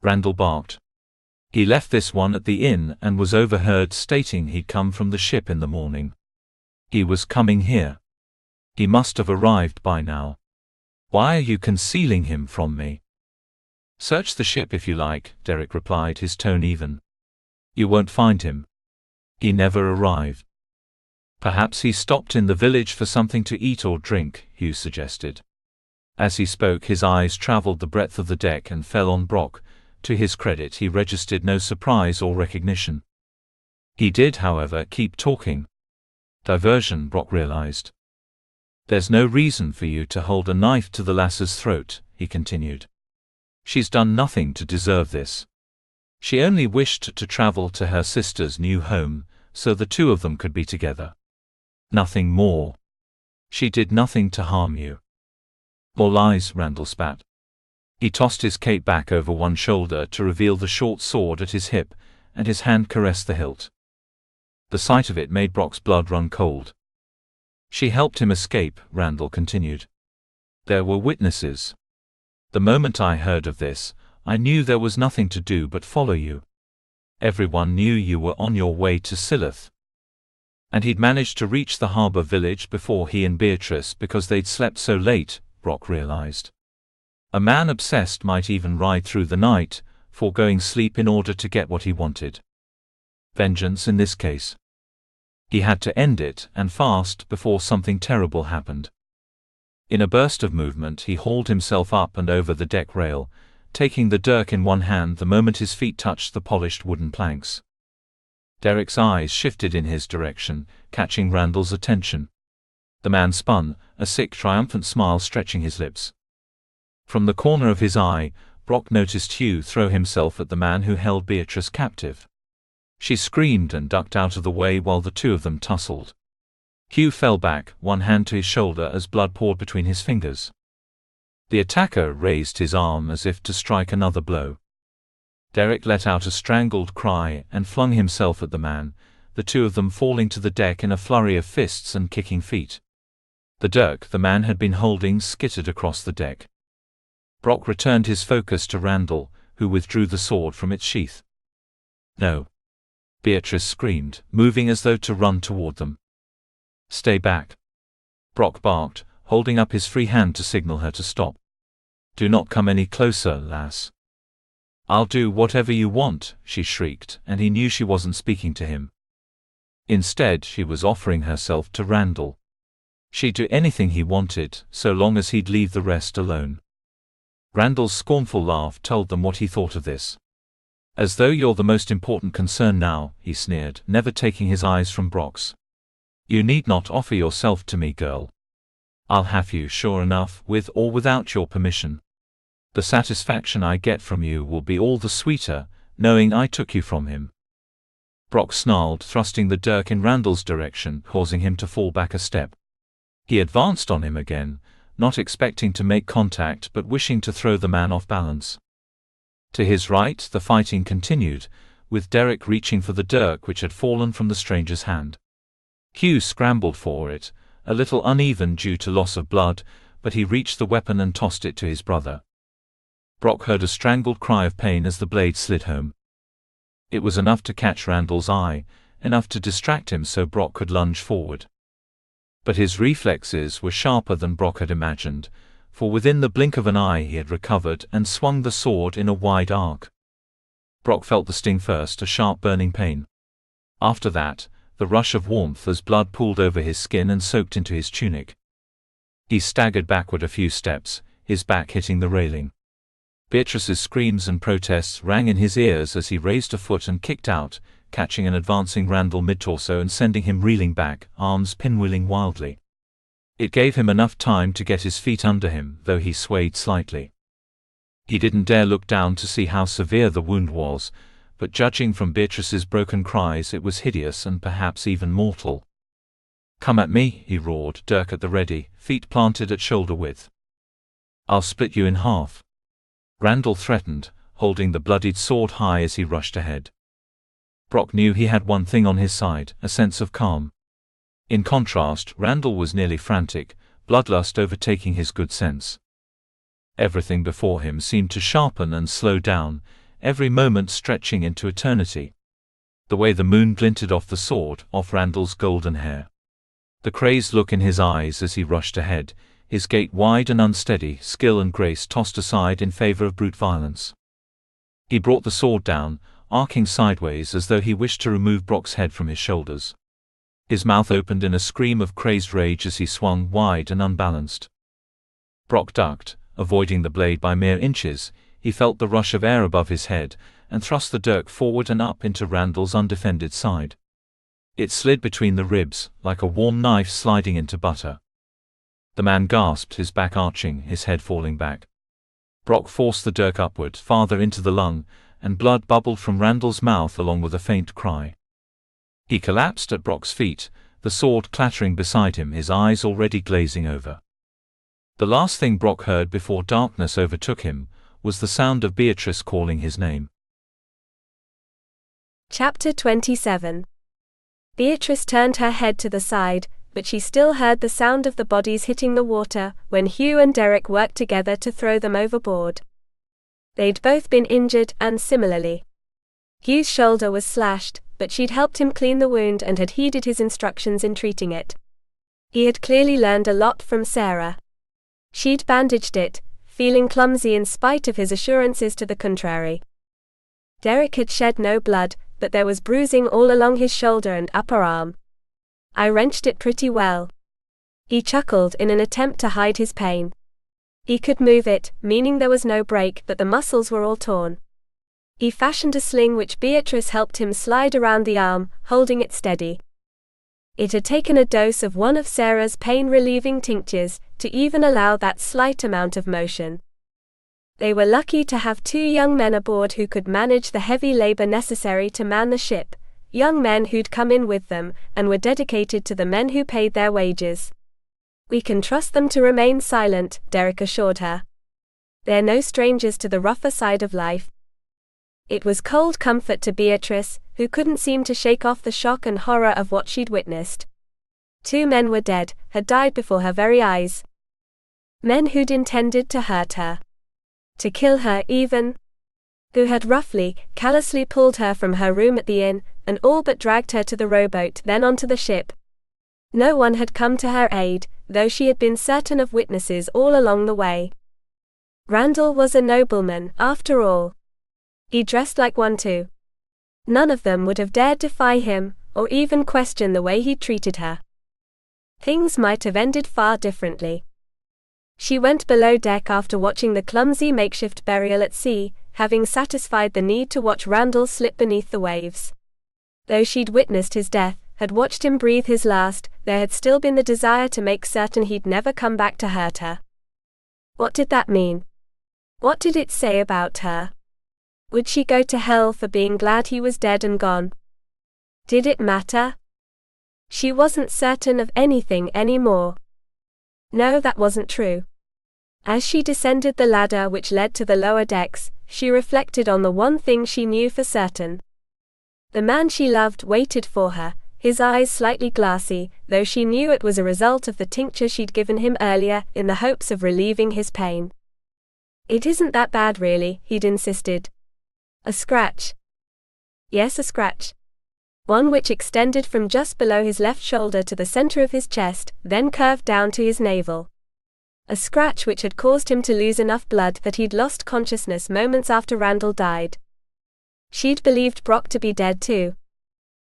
Randall barked. "He left this one at the inn and was overheard stating he'd come from the ship in the morning. He was coming here. He must have arrived by now. Why are you concealing him from me?" "Search the ship if you like," Derek replied, his tone even. "You won't find him. He never arrived." "Perhaps he stopped in the village for something to eat or drink," Hugh suggested. As he spoke, his eyes traveled the breadth of the deck and fell on Brock. To his credit, he registered no surprise or recognition. He did, however, keep talking. Diversion, Brock realized. "There's no reason for you to hold a knife to the lass's throat," he continued. "She's done nothing to deserve this. She only wished to travel to her sister's new home, so the two of them could be together. Nothing more. She did nothing to harm you." "More lies," Randall spat. He tossed his cape back over one shoulder to reveal the short sword at his hip, and his hand caressed the hilt. The sight of it made Brock's blood run cold. "She helped him escape," Randall continued. "There were witnesses. The moment I heard of this, I knew there was nothing to do but follow you. Everyone knew you were on your way to Silith. And he'd managed to reach the harbor village before he and Beatrice because they'd slept so late," Brock realized. A man obsessed might even ride through the night, foregoing sleep in order to get what he wanted. Vengeance in this case. He had to end it, and fast, before something terrible happened. In a burst of movement he hauled himself up and over the deck rail, taking the dirk in one hand the moment his feet touched the polished wooden planks. Derek's eyes shifted in his direction, catching Randall's attention. The man spun, a sick, triumphant smile stretching his lips. From the corner of his eye, Brock noticed Hugh throw himself at the man who held Beatrice captive. She screamed and ducked out of the way while the two of them tussled. Hugh fell back, one hand to his shoulder as blood poured between his fingers. The attacker raised his arm as if to strike another blow. Derek let out a strangled cry and flung himself at the man, the two of them falling to the deck in a flurry of fists and kicking feet. The dirk the man had been holding skittered across the deck. Brock returned his focus to Randall, who withdrew the sword from its sheath. "No!" Beatrice screamed, moving as though to run toward them. "Stay back!" Brock barked, holding up his free hand to signal her to stop. "Do not come any closer, lass." "I'll do whatever you want," she shrieked, and he knew she wasn't speaking to him. Instead, she was offering herself to Randall. She'd do anything he wanted, so long as he'd leave the rest alone. Randall's scornful laugh told them what he thought of this. "As though you're the most important concern now," he sneered, never taking his eyes from Brock's. "You need not offer yourself to me, girl. I'll have you, sure enough, with or without your permission. The satisfaction I get from you will be all the sweeter, knowing I took you from him." Brock snarled, thrusting the dirk in Randall's direction, causing him to fall back a step. He advanced on him again, not expecting to make contact but wishing to throw the man off balance. To his right, the fighting continued, with Derek reaching for the dirk which had fallen from the stranger's hand. Hugh scrambled for it, a little uneven due to loss of blood, but he reached the weapon and tossed it to his brother. Brock heard a strangled cry of pain as the blade slid home. It was enough to catch Randall's eye, enough to distract him so Brock could lunge forward. But his reflexes were sharper than Brock had imagined, for within the blink of an eye he had recovered and swung the sword in a wide arc. Brock felt the sting first, a sharp burning pain. After that, the rush of warmth as blood pooled over his skin and soaked into his tunic. He staggered backward a few steps, his back hitting the railing. Beatrice's screams and protests rang in his ears as he raised a foot and kicked out, catching an advancing Randall mid-torso and sending him reeling back, arms pinwheeling wildly. It gave him enough time to get his feet under him, though he swayed slightly. He didn't dare look down to see how severe the wound was, but judging from Beatrice's broken cries it was hideous and perhaps even mortal. "Come at me," he roared, dirk at the ready, feet planted at shoulder width. "I'll split you in half," Randall threatened, holding the bloodied sword high as he rushed ahead. Brock knew he had one thing on his side, a sense of calm. In contrast, Randall was nearly frantic, bloodlust overtaking his good sense. Everything before him seemed to sharpen and slow down, every moment stretching into eternity. The way the moon glinted off the sword, off Randall's golden hair. The crazed look in his eyes as he rushed ahead, his gait wide and unsteady, skill and grace tossed aside in favor of brute violence. He brought the sword down, arcing sideways as though he wished to remove Brock's head from his shoulders. His mouth opened in a scream of crazed rage as he swung wide and unbalanced. Brock ducked, avoiding the blade by mere inches. He felt the rush of air above his head, and thrust the dirk forward and up into Randall's undefended side. It slid between the ribs, like a warm knife sliding into butter. The man gasped, his back arching, his head falling back. Brock forced the dirk upward, farther into the lung, and blood bubbled from Randall's mouth along with a faint cry. He collapsed at Brock's feet, the sword clattering beside him, his eyes already glazing over. The last thing Brock heard before darkness overtook him was the sound of Beatrice calling his name. Chapter 27. Beatrice turned her head to the side, but she still heard the sound of the bodies hitting the water when Hugh and Derek worked together to throw them overboard. They'd both been injured, and similarly. Hugh's shoulder was slashed, but she'd helped him clean the wound and had heeded his instructions in treating it. He had clearly learned a lot from Sarah. She'd bandaged it, feeling clumsy in spite of his assurances to the contrary. Derek had shed no blood, but there was bruising all along his shoulder and upper arm. "I wrenched it pretty well," he chuckled in an attempt to hide his pain. He could move it, meaning there was no break, but the muscles were all torn. He fashioned a sling which Beatrice helped him slide around the arm, holding it steady. It had taken a dose of one of Sarah's pain-relieving tinctures to even allow that slight amount of motion. They were lucky to have 2 young men aboard who could manage the heavy labor necessary to man the ship, young men who'd come in with them and were dedicated to the men who paid their wages. "We can trust them to remain silent," Derek assured her. "They're no strangers to the rougher side of life." It was cold comfort to Beatrice, who couldn't seem to shake off the shock and horror of what she'd witnessed. 2 men were dead, had died before her very eyes. Men who'd intended to hurt her. To kill her even. Who had roughly, callously pulled her from her room at the inn, and all but dragged her to the rowboat, then onto the ship. No one had come to her aid, though she had been certain of witnesses all along the way. Randall was a nobleman, after all. He dressed like one too. None of them would have dared defy him, or even question the way he'd treated her. Things might have ended far differently. She went below deck after watching the clumsy makeshift burial at sea, having satisfied the need to watch Randall slip beneath the waves. Though she'd witnessed his death, had watched him breathe his last, there had still been the desire to make certain he'd never come back to hurt her. What did that mean? What did it say about her? Would she go to hell for being glad he was dead and gone? Did it matter? She wasn't certain of anything anymore. No, that wasn't true. As she descended the ladder which led to the lower decks, she reflected on the one thing she knew for certain. The man she loved waited for her, his eyes slightly glassy, though she knew it was a result of the tincture she'd given him earlier, in the hopes of relieving his pain. "It isn't that bad really," he'd insisted. "A scratch." Yes, a scratch. One which extended from just below his left shoulder to the center of his chest, then curved down to his navel. A scratch which had caused him to lose enough blood that he'd lost consciousness moments after Randall died. She'd believed Brock to be dead too.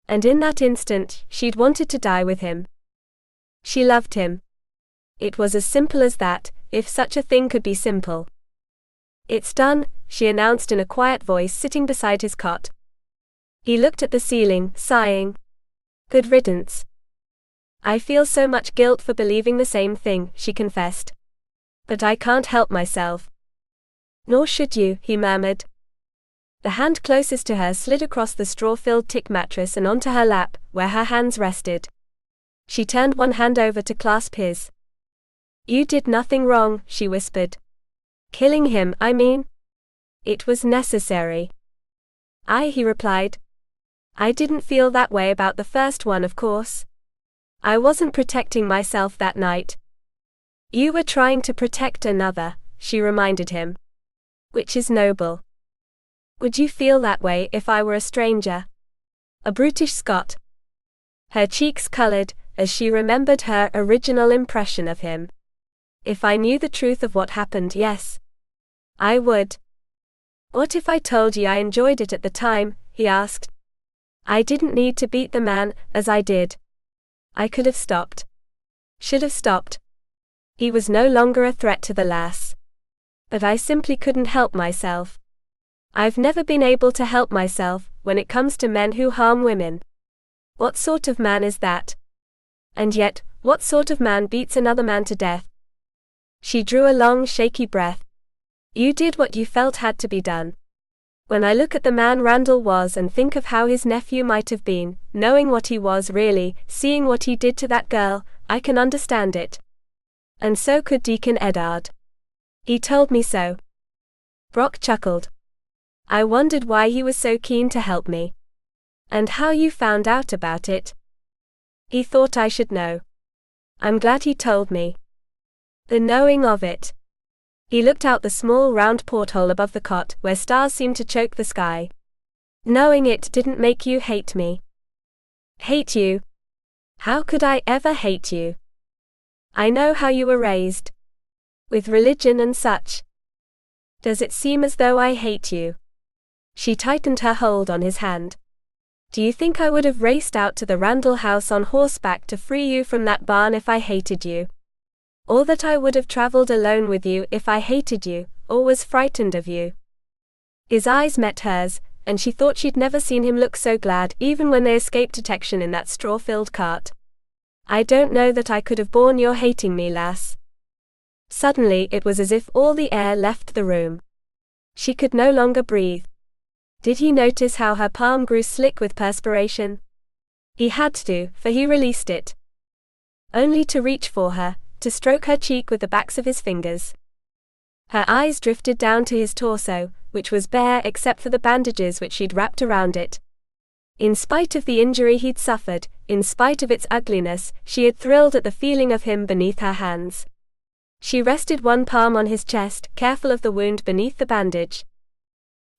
And in that instant, she'd wanted to die with him. She loved him. It was as simple as that, if such a thing could be simple. "It's done," she announced in a quiet voice sitting beside his cot. He looked at the ceiling, sighing. "Good riddance." "I feel so much guilt for believing the same thing," she confessed. "But I can't help myself." "Nor should you," he murmured. The hand closest to her slid across the straw-filled tick mattress and onto her lap, where her hands rested. She turned one hand over to clasp his. "You did nothing wrong," she whispered. "Killing him, I mean. It was necessary." He replied. "I didn't feel that way about the first one, of course. I wasn't protecting myself that night." "You were trying to protect another," she reminded him. "Which is noble. Would you feel that way if I were a stranger? A brutish Scot?" Her cheeks colored, as she remembered her original impression of him. "If I knew the truth of what happened, yes. I would." "What if I told you I enjoyed it at the time?" he asked. "I didn't need to beat the man, as I did. I could have stopped. Should have stopped. He was no longer a threat to the lass. But I simply couldn't help myself. I've never been able to help myself, when it comes to men who harm women. What sort of man is that? And yet, what sort of man beats another man to death?" She drew a long, shaky breath. "You did what you felt had to be done. When I look at the man Randall was and think of how his nephew might have been, knowing what he was really, seeing what he did to that girl, I can understand it. And so could Deacon Eddard. He told me so." Brock chuckled. "I wondered why he was so keen to help me. And how you found out about it." "He thought I should know. I'm glad he told me." "The knowing of it." He looked out the small round porthole above the cot, where stars seemed to choke the sky. "Knowing it didn't make you hate me." "Hate you? How could I ever hate you? I know how you were raised. With religion and such. Does it seem as though I hate you?" She tightened her hold on his hand. "Do you think I would have raced out to the Randall house on horseback to free you from that barn if I hated you? Or that I would have traveled alone with you if I hated you, or was frightened of you?" His eyes met hers, and she thought she'd never seen him look so glad, even when they escaped detection in that straw-filled cart. "I don't know that I could have borne your hating me, lass." Suddenly it was as if all the air left the room. She could no longer breathe. Did he notice how her palm grew slick with perspiration? He had to, for he released it. Only to reach for her, to stroke her cheek with the backs of his fingers. Her eyes drifted down to his torso, which was bare except for the bandages which she'd wrapped around it. In spite of the injury he'd suffered, in spite of its ugliness, she had thrilled at the feeling of him beneath her hands. She rested one palm on his chest, careful of the wound beneath the bandage.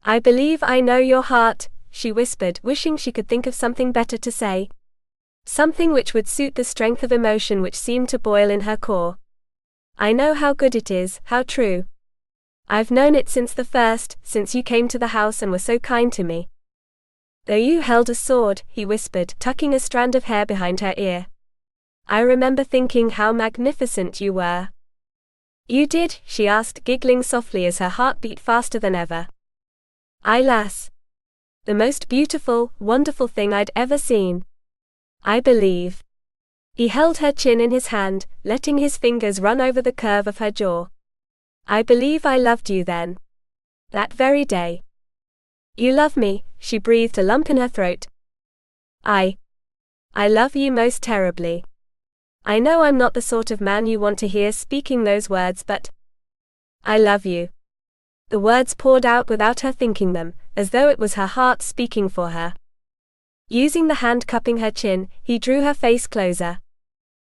"I believe I know your heart," she whispered, wishing she could think of something better to say. Something which would suit the strength of emotion which seemed to boil in her core. "I know how good it is, how true. I've known it since the first, since you came to the house and were so kind to me. Though you held a sword," he whispered, tucking a strand of hair behind her ear. "I remember thinking how magnificent you were." "You did?" she asked, giggling softly as her heart beat faster than ever. "Aye, lass. The most beautiful, wonderful thing I'd ever seen. I believe." He held her chin in his hand, letting his fingers run over the curve of her jaw. "I believe I loved you then. That very day." "You love me," she breathed, a lump in her throat. I love you most terribly. I know I'm not the sort of man you want to hear speaking those words, but I love you." The words poured out without her thinking them, as though it was her heart speaking for her. Using the hand cupping her chin, he drew her face closer.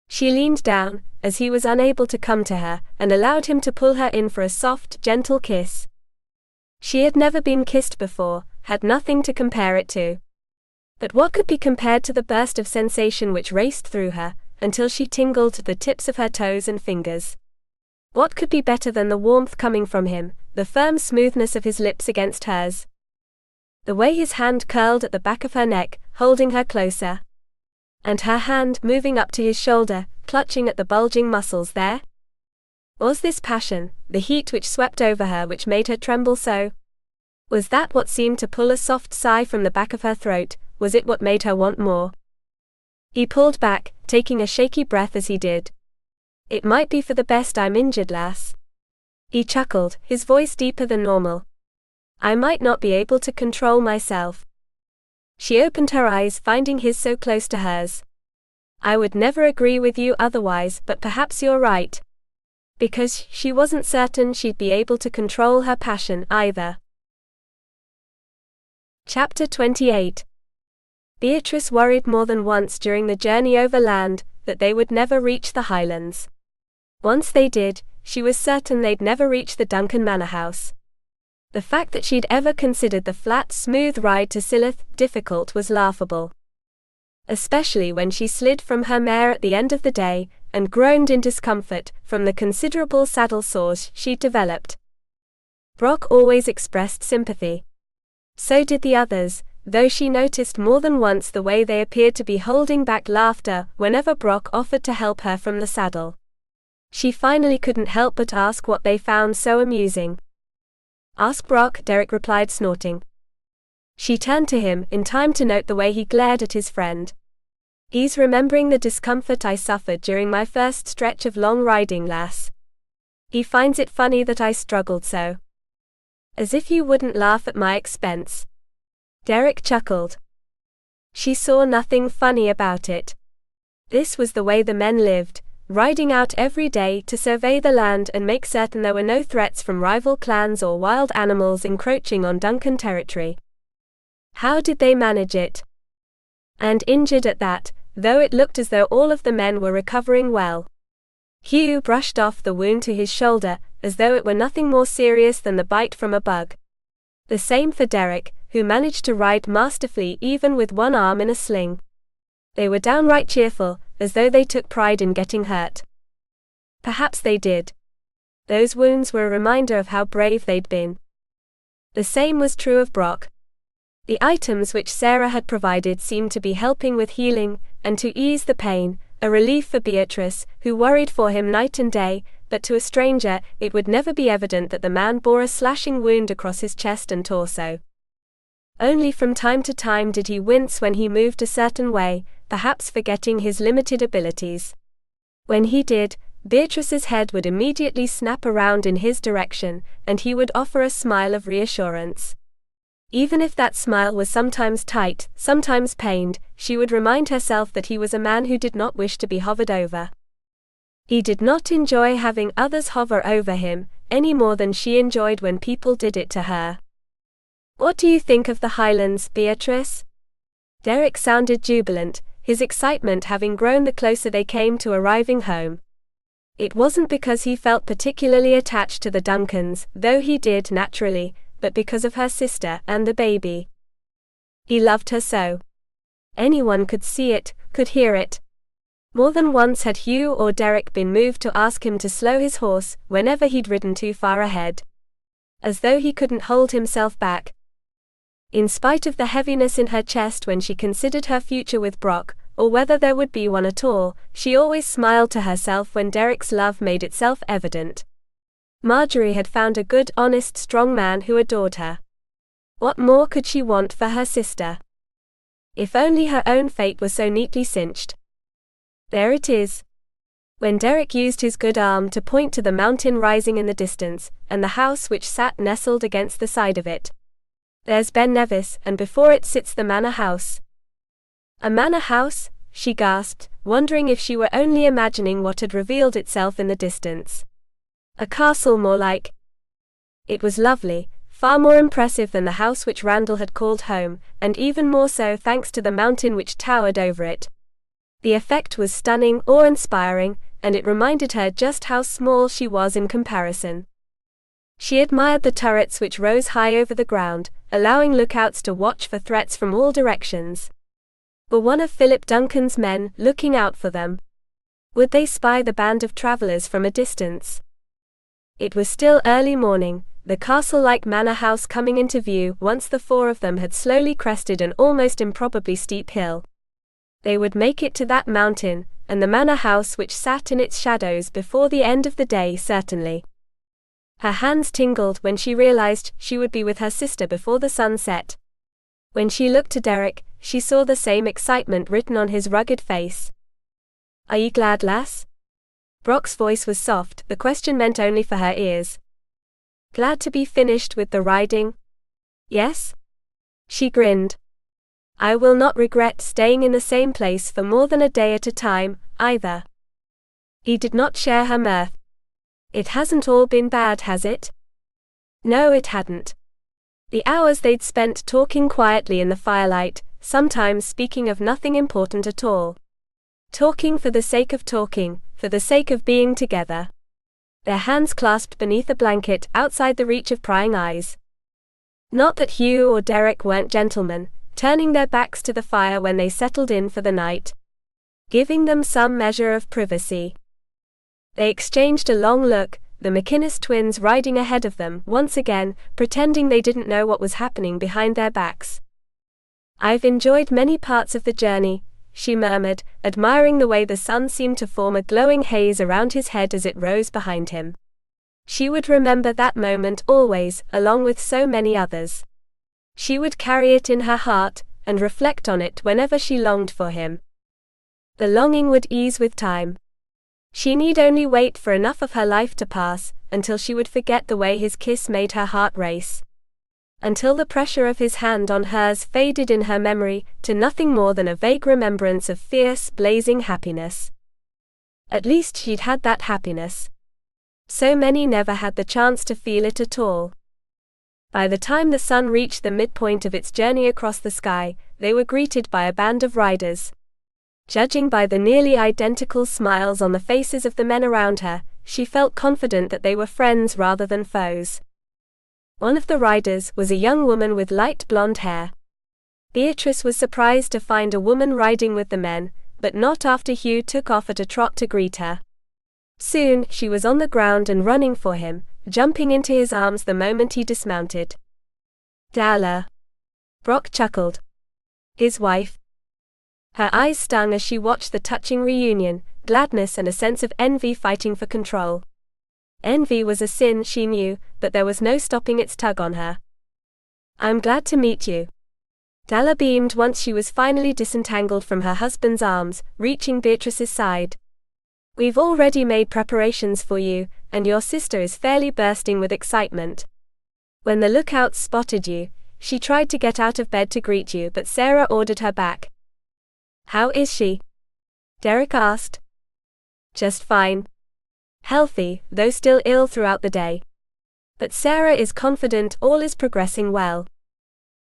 She leaned down, as he was unable to come to her, and allowed him to pull her in for a soft, gentle kiss. She had never been kissed before, had nothing to compare it to. But what could be compared to the burst of sensation which raced through her, until she tingled the tips of her toes and fingers? What could be better than the warmth coming from him, the firm smoothness of his lips against hers? The way his hand curled at the back of her neck, holding her closer. And her hand moving up to his shoulder, clutching at the bulging muscles there? Was this passion, the heat which swept over her, which made her tremble so? Was that what seemed to pull a soft sigh from the back of her throat? Was it what made her want more? He pulled back, taking a shaky breath as he did. "It might be for the best I'm injured, lass." He chuckled, his voice deeper than normal. "I might not be able to control myself." She opened her eyes, finding his so close to hers. "I would never agree with you otherwise, but perhaps you're right." Because she wasn't certain she'd be able to control her passion either. Chapter 28. Beatrice worried more than once during the journey overland that they would never reach the Highlands. Once they did, she was certain they'd never reach the Duncan Manor House. The fact that she'd ever considered the flat, smooth ride to Silloth difficult was laughable. Especially when she slid from her mare at the end of the day, and groaned in discomfort from the considerable saddle sores she'd developed. Brock always expressed sympathy. So did the others, though she noticed more than once the way they appeared to be holding back laughter whenever Brock offered to help her from the saddle. She finally couldn't help but ask what they found so amusing. "Ask Brock," Derek replied, snorting. She turned to him, in time to note the way he glared at his friend. "He's remembering the discomfort I suffered during my first stretch of long riding, lass. He finds it funny that I struggled so." "As if you wouldn't laugh at my expense." Derek chuckled. She saw nothing funny about it. This was the way the men lived, riding out every day to survey the land and make certain there were no threats from rival clans or wild animals encroaching on Duncan territory. How did they manage it? And injured at that, though it looked as though all of the men were recovering well. Hugh brushed off the wound to his shoulder, as though it were nothing more serious than the bite from a bug. The same for Derek, who managed to ride masterfully even with one arm in a sling. They were downright cheerful, as though they took pride in getting hurt. Perhaps they did. Those wounds were a reminder of how brave they'd been. The same was true of Brock. The items which Sarah had provided seemed to be helping with healing, and to ease the pain, a relief for Beatrice, who worried for him night and day, but to a stranger, it would never be evident that the man bore a slashing wound across his chest and torso. Only from time to time did he wince when he moved a certain way, perhaps forgetting his limited abilities. When he did, Beatrice's head would immediately snap around in his direction, and he would offer a smile of reassurance. Even if that smile was sometimes tight, sometimes pained, she would remind herself that he was a man who did not wish to be hovered over. He did not enjoy having others hover over him, any more than she enjoyed when people did it to her. "What do you think of the Highlands, Beatrice?" Derek sounded jubilant, his excitement having grown the closer they came to arriving home. It wasn't because he felt particularly attached to the Duncans, though he did naturally, but because of her sister and the baby. He loved her so. Anyone could see it, could hear it. More than once had Hugh or Derek been moved to ask him to slow his horse whenever he'd ridden too far ahead. As though he couldn't hold himself back. In spite of the heaviness in her chest when she considered her future with Brock, or whether there would be one at all, she always smiled to herself when Derek's love made itself evident. Marjorie had found a good, honest, strong man who adored her. What more could she want for her sister? If only her own fate was so neatly cinched. There it is. When Derek used his good arm to point to the mountain rising in the distance, and the house which sat nestled against the side of it. "There's Ben Nevis, and before it sits the manor house." A manor house? She gasped, wondering if she were only imagining what had revealed itself in the distance. A castle more like. It was lovely, far more impressive than the house which Randall had called home, and even more so thanks to the mountain which towered over it. The effect was stunning, awe-inspiring, and it reminded her just how small she was in comparison. She admired the turrets which rose high over the ground, allowing lookouts to watch for threats from all directions. Were one of Philip Duncan's men looking out for them? Would they spy the band of travelers from a distance? It was still early morning, the castle-like manor house coming into view once the four of them had slowly crested an almost improbably steep hill. They would make it to that mountain, and the manor house which sat in its shadows before the end of the day certainly. Her hands tingled when she realized she would be with her sister before the sun set. When she looked to Derek, she saw the same excitement written on his rugged face. "Are you glad, lass?" Brock's voice was soft, the question meant only for her ears. "Glad to be finished with the riding?" "Yes?" She grinned. "I will not regret staying in the same place for more than a day at a time, either." He did not share her mirth. "It hasn't all been bad, has it?" No, it hadn't. The hours they'd spent talking quietly in the firelight, sometimes speaking of nothing important at all. Talking for the sake of talking, for the sake of being together. Their hands clasped beneath a blanket outside the reach of prying eyes. Not that Hugh or Derek weren't gentlemen, turning their backs to the fire when they settled in for the night. Giving them some measure of privacy. They exchanged a long look, the McInnes twins riding ahead of them once again, pretending they didn't know what was happening behind their backs. "I've enjoyed many parts of the journey," she murmured, admiring the way the sun seemed to form a glowing haze around his head as it rose behind him. She would remember that moment always, along with so many others. She would carry it in her heart, and reflect on it whenever she longed for him. The longing would ease with time. She need only wait for enough of her life to pass, until she would forget the way his kiss made her heart race. Until the pressure of his hand on hers faded in her memory, to nothing more than a vague remembrance of fierce, blazing happiness. At least she'd had that happiness. So many never had the chance to feel it at all. By the time the sun reached the midpoint of its journey across the sky, they were greeted by a band of riders. Judging by the nearly identical smiles on the faces of the men around her, she felt confident that they were friends rather than foes. One of the riders was a young woman with light blonde hair. Beatrice was surprised to find a woman riding with the men, but not after Hugh took off at a trot to greet her. Soon, she was on the ground and running for him, jumping into his arms the moment he dismounted. "Dalla." Brock chuckled. "His wife?" Her eyes stung as she watched the touching reunion, gladness and a sense of envy fighting for control. Envy was a sin, she knew, but there was no stopping its tug on her. "I'm glad to meet you." Dalla beamed once she was finally disentangled from her husband's arms, reaching Beatrice's side. "We've already made preparations for you, and your sister is fairly bursting with excitement. When the lookouts spotted you, she tried to get out of bed to greet you, but Sarah ordered her back." "How is she?" Derek asked. "Just fine. Healthy, though still ill throughout the day. But Sarah is confident all is progressing well."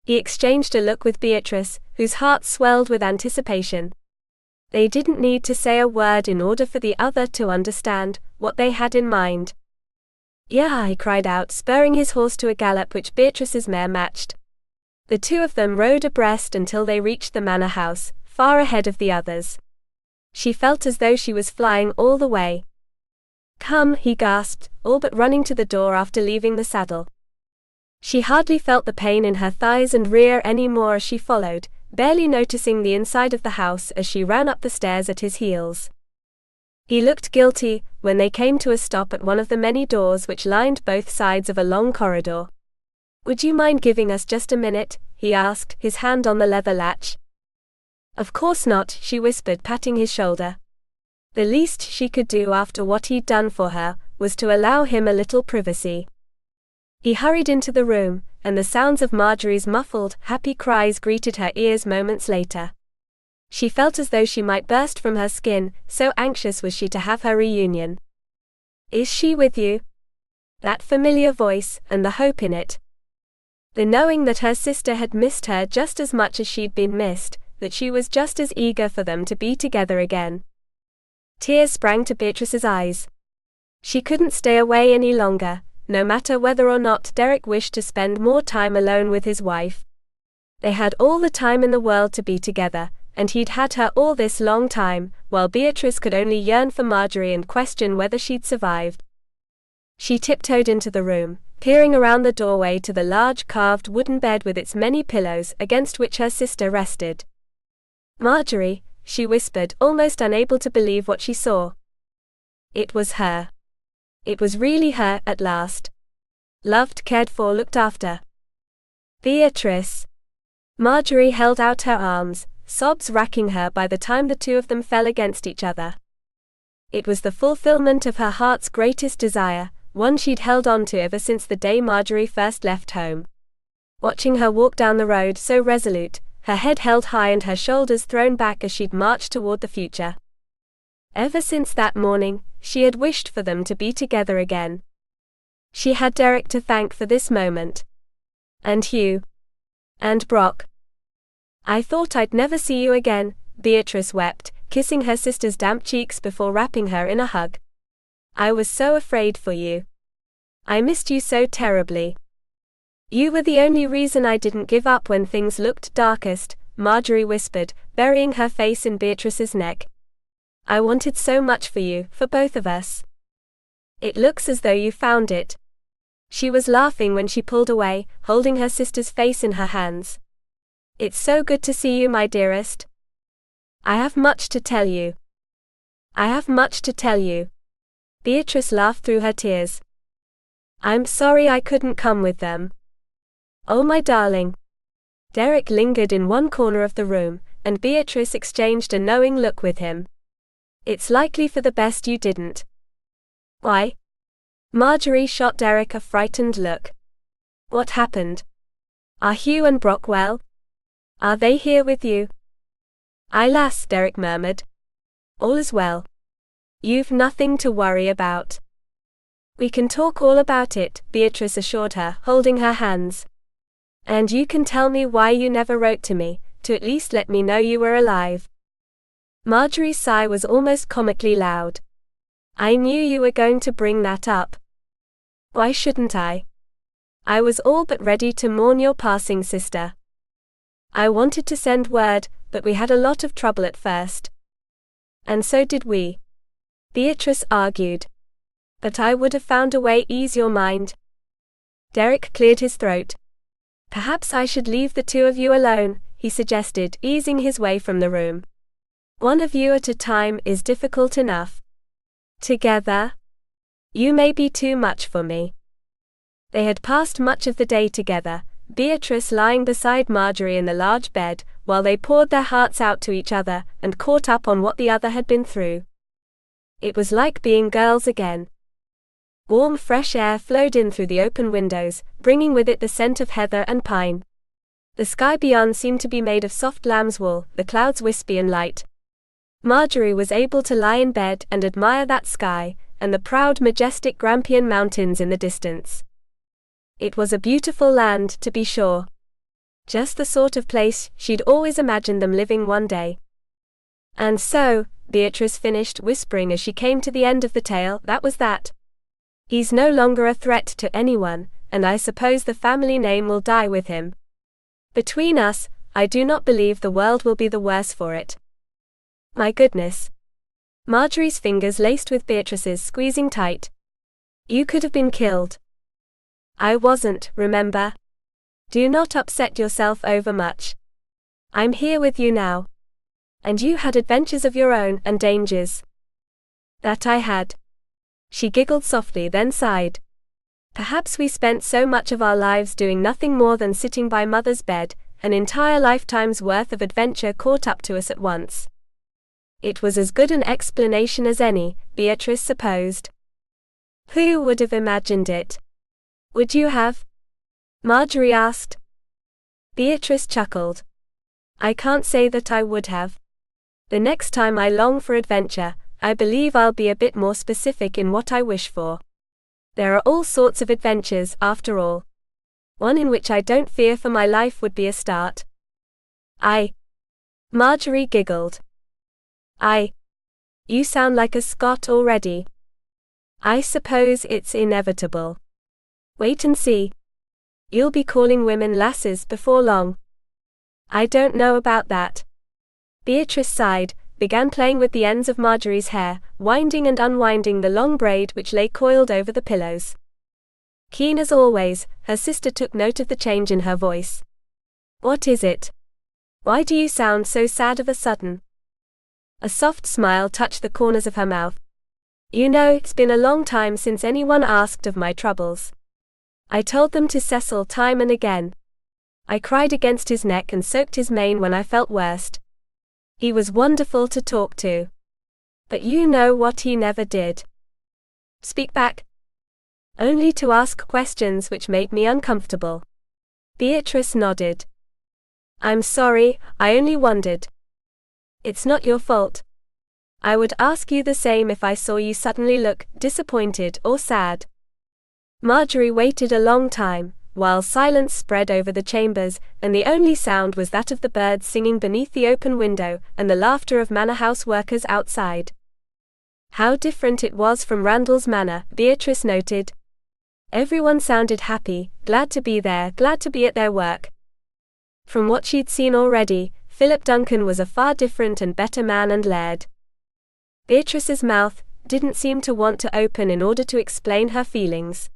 He exchanged a look with Beatrice, whose heart swelled with anticipation. They didn't need to say a word in order for the other to understand what they had in mind. "Yeah," he cried out, spurring his horse to a gallop which Beatrice's mare matched. The two of them rode abreast until they reached the manor house, far ahead of the others. She felt as though she was flying all the way. "Come," he gasped, all but running to the door after leaving the saddle. She hardly felt the pain in her thighs and rear any more as she followed, barely noticing the inside of the house as she ran up the stairs at his heels. He looked guilty when they came to a stop at one of the many doors which lined both sides of a long corridor. "Would you mind giving us just a minute?" he asked, his hand on the leather latch. "Of course not," she whispered, patting his shoulder. The least she could do after what he'd done for her was to allow him a little privacy. He hurried into the room, and the sounds of Marjorie's muffled, happy cries greeted her ears moments later. She felt as though she might burst from her skin, so anxious was she to have her reunion. "Is she with you?" That familiar voice, and the hope in it. The knowing that her sister had missed her just as much as she'd been missed, that she was just as eager for them to be together again. Tears sprang to Beatrice's eyes. She couldn't stay away any longer, no matter whether or not Derek wished to spend more time alone with his wife. They had all the time in the world to be together, and he'd had her all this long time, while Beatrice could only yearn for Marjorie and question whether she'd survived. She tiptoed into the room, peering around the doorway to the large carved wooden bed with its many pillows against which her sister rested. "Marjorie," she whispered, almost unable to believe what she saw. It was her. It was really her, at last. Loved, cared for, looked after. "Beatrice." Marjorie held out her arms, sobs racking her by the time the two of them fell against each other. It was the fulfillment of her heart's greatest desire, one she'd held on to ever since the day Marjorie first left home. Watching her walk down the road so resolute, her head held high and her shoulders thrown back as she'd marched toward the future. Ever since that morning, she had wished for them to be together again. She had Derek to thank for this moment. And Hugh. And Brock. "I thought I'd never see you again," Beatrice wept, kissing her sister's damp cheeks before wrapping her in a hug. "I was so afraid for you. I missed you so terribly. You were the only reason I didn't give up when things looked darkest," Marjorie whispered, burying her face in Beatrice's neck. "I wanted so much for you, for both of us. It looks as though you found it." She was laughing when she pulled away, holding her sister's face in her hands. "It's so good to see you, my dearest. I have much to tell you. I have much to tell you." Beatrice laughed through her tears. "I'm sorry I couldn't come with them." "Oh, my darling." Derek lingered in one corner of the room, and Beatrice exchanged a knowing look with him. "It's likely for the best you didn't." "Why?" Marjorie shot Derek a frightened look. "What happened? Are Hugh and Brock well? Are they here with you?" "Aye, lass," Derek murmured. "All is well. You've nothing to worry about." "We can talk all about it," Beatrice assured her, holding her hands. "And you can tell me why you never wrote to me, to at least let me know you were alive." Marjorie's sigh was almost comically loud. "I knew you were going to bring that up. Why shouldn't I? I was all but ready to mourn your passing, sister. I wanted to send word, but we had a lot of trouble at first. And so did we," Beatrice argued. "But I would have found a way ease your mind." Derek cleared his throat. "Perhaps I should leave the two of you alone," he suggested, easing his way from the room. "One of you at a time is difficult enough. Together? You may be too much for me." They had passed much of the day together, Beatrice lying beside Marjorie in the large bed, while they poured their hearts out to each other, and caught up on what the other had been through. It was like being girls again. Warm fresh air flowed in through the open windows, bringing with it the scent of heather and pine. The sky beyond seemed to be made of soft lamb's wool, the clouds wispy and light. Marjorie was able to lie in bed and admire that sky, and the proud, majestic Grampian Mountains in the distance. It was a beautiful land, to be sure. Just the sort of place she'd always imagined them living one day. "And so," Beatrice finished, whispering as she came to the end of the tale, "that was that. He's no longer a threat to anyone, and I suppose the family name will die with him. Between us, I do not believe the world will be the worse for it." "My goodness." Marjorie's fingers laced with Beatrice's squeezing tight. "You could have been killed." "I wasn't, remember? Do not upset yourself over much. I'm here with you now. And you had adventures of your own, and dangers." "That I had." She giggled softly, then sighed. "Perhaps we spent so much of our lives doing nothing more than sitting by Mother's bed, an entire lifetime's worth of adventure caught up to us at once." It was as good an explanation as any, Beatrice supposed. Who would have imagined it? "Would you have?" Marjorie asked. Beatrice chuckled. "I can't say that I would have. The next time I long for adventure, I believe I'll be a bit more specific in what I wish for. There are all sorts of adventures, after all. One in which I don't fear for my life would be a start." Marjorie giggled. You sound like a Scot already." "I suppose it's inevitable. Wait and see. You'll be calling women lasses before long." "I don't know about that." Beatrice sighed, began playing with the ends of Marjorie's hair, winding and unwinding the long braid which lay coiled over the pillows. Keen as always, her sister took note of the change in her voice. What is it? Why do you sound so sad of a sudden? A soft smile touched the corners of her mouth. You know, it's been a long time since anyone asked of my troubles. I told them to Cecil time and again. I cried against his neck and soaked his mane when I felt worst. He was wonderful to talk to. But you know what he never did? Speak back. Only to ask questions which made me uncomfortable. Beatrice nodded. I'm sorry, I only wondered. It's not your fault. I would ask you the same if I saw you suddenly look disappointed or sad. Marjorie waited a long time, while silence spread over the chambers, and the only sound was that of the birds singing beneath the open window, and the laughter of manor house workers outside. How different it was from Randall's manor, Beatrice noted. Everyone sounded happy, glad to be there, glad to be at their work. From what she'd seen already, Philip Duncan was a far different and better man and laird. Beatrice's mouth didn't seem to want to open in order to explain her feelings.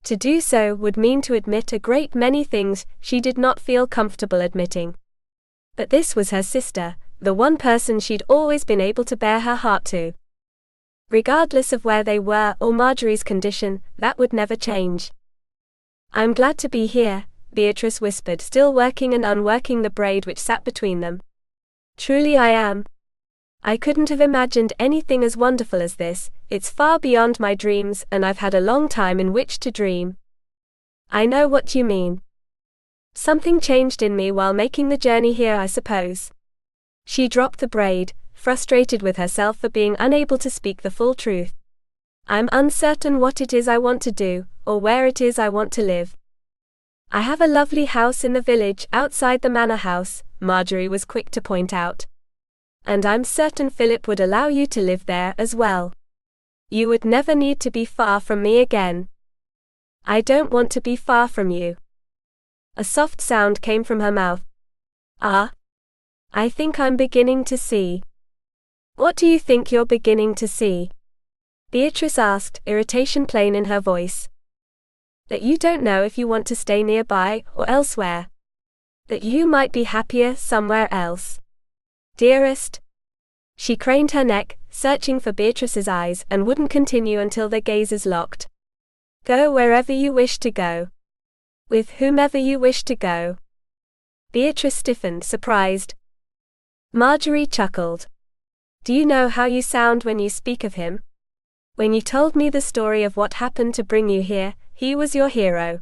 To do so would mean to admit a great many things she did not feel comfortable admitting. But this was her sister, the one person she'd always been able to bare her heart to. Regardless of where they were or Marjorie's condition, that would never change. I'm glad to be here, Beatrice whispered, still working and unworking the braid which sat between them. Truly I am. I couldn't have imagined anything as wonderful as this. It's far beyond my dreams, and I've had a long time in which to dream. I know what you mean. Something changed in me while making the journey here, I suppose. She dropped the braid, frustrated with herself for being unable to speak the full truth. I'm uncertain what it is I want to do, or where it is I want to live. I have a lovely house in the village outside the manor house, Marjorie was quick to point out. And I'm certain Philip would allow you to live there as well. You would never need to be far from me again. I don't want to be far from you. A soft sound came from her mouth. Ah. I think I'm beginning to see. What do you think you're beginning to see? Beatrice asked, irritation plain in her voice. That you don't know if you want to stay nearby or elsewhere. That you might be happier somewhere else. Dearest? She craned her neck, searching for Beatrice's eyes, and wouldn't continue until their gazes locked. Go wherever you wish to go. With whomever you wish to go. Beatrice stiffened, surprised. Marjorie chuckled. Do you know how you sound when you speak of him? When you told me the story of what happened to bring you here, he was your hero.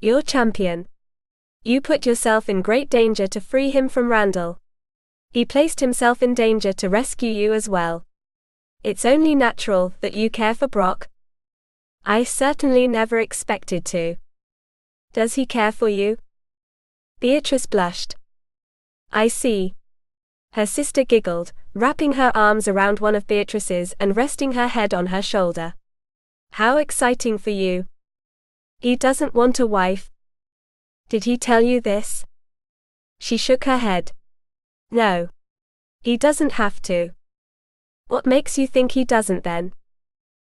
Your champion. You put yourself in great danger to free him from Randall. He placed himself in danger to rescue you as well. It's only natural that you care for Brock. I certainly never expected to. Does he care for you? Beatrice blushed. I see. Her sister giggled, wrapping her arms around one of Beatrice's and resting her head on her shoulder. How exciting for you. He doesn't want a wife. Did he tell you this? She shook her head. No. He doesn't have to. What makes you think he doesn't then?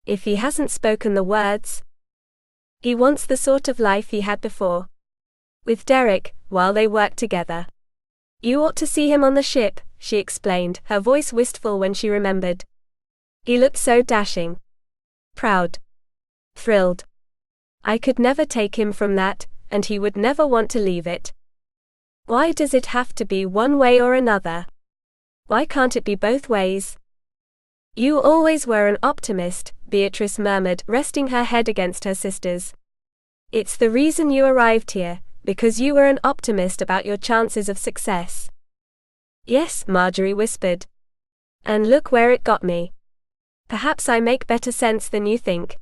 If he hasn't spoken the words. He wants the sort of life he had before. With Derek, while they worked together. You ought to see him on the ship, she explained, her voice wistful when she remembered. He looked so dashing. Proud. Thrilled. I could never take him from that, and he would never want to leave it. Why does it have to be one way or another? Why can't it be both ways? You always were an optimist, Beatrice murmured, resting her head against her sister's. It's the reason you arrived here, because you were an optimist about your chances of success. Yes, Marjorie whispered. And look where it got me. Perhaps I make better sense than you think.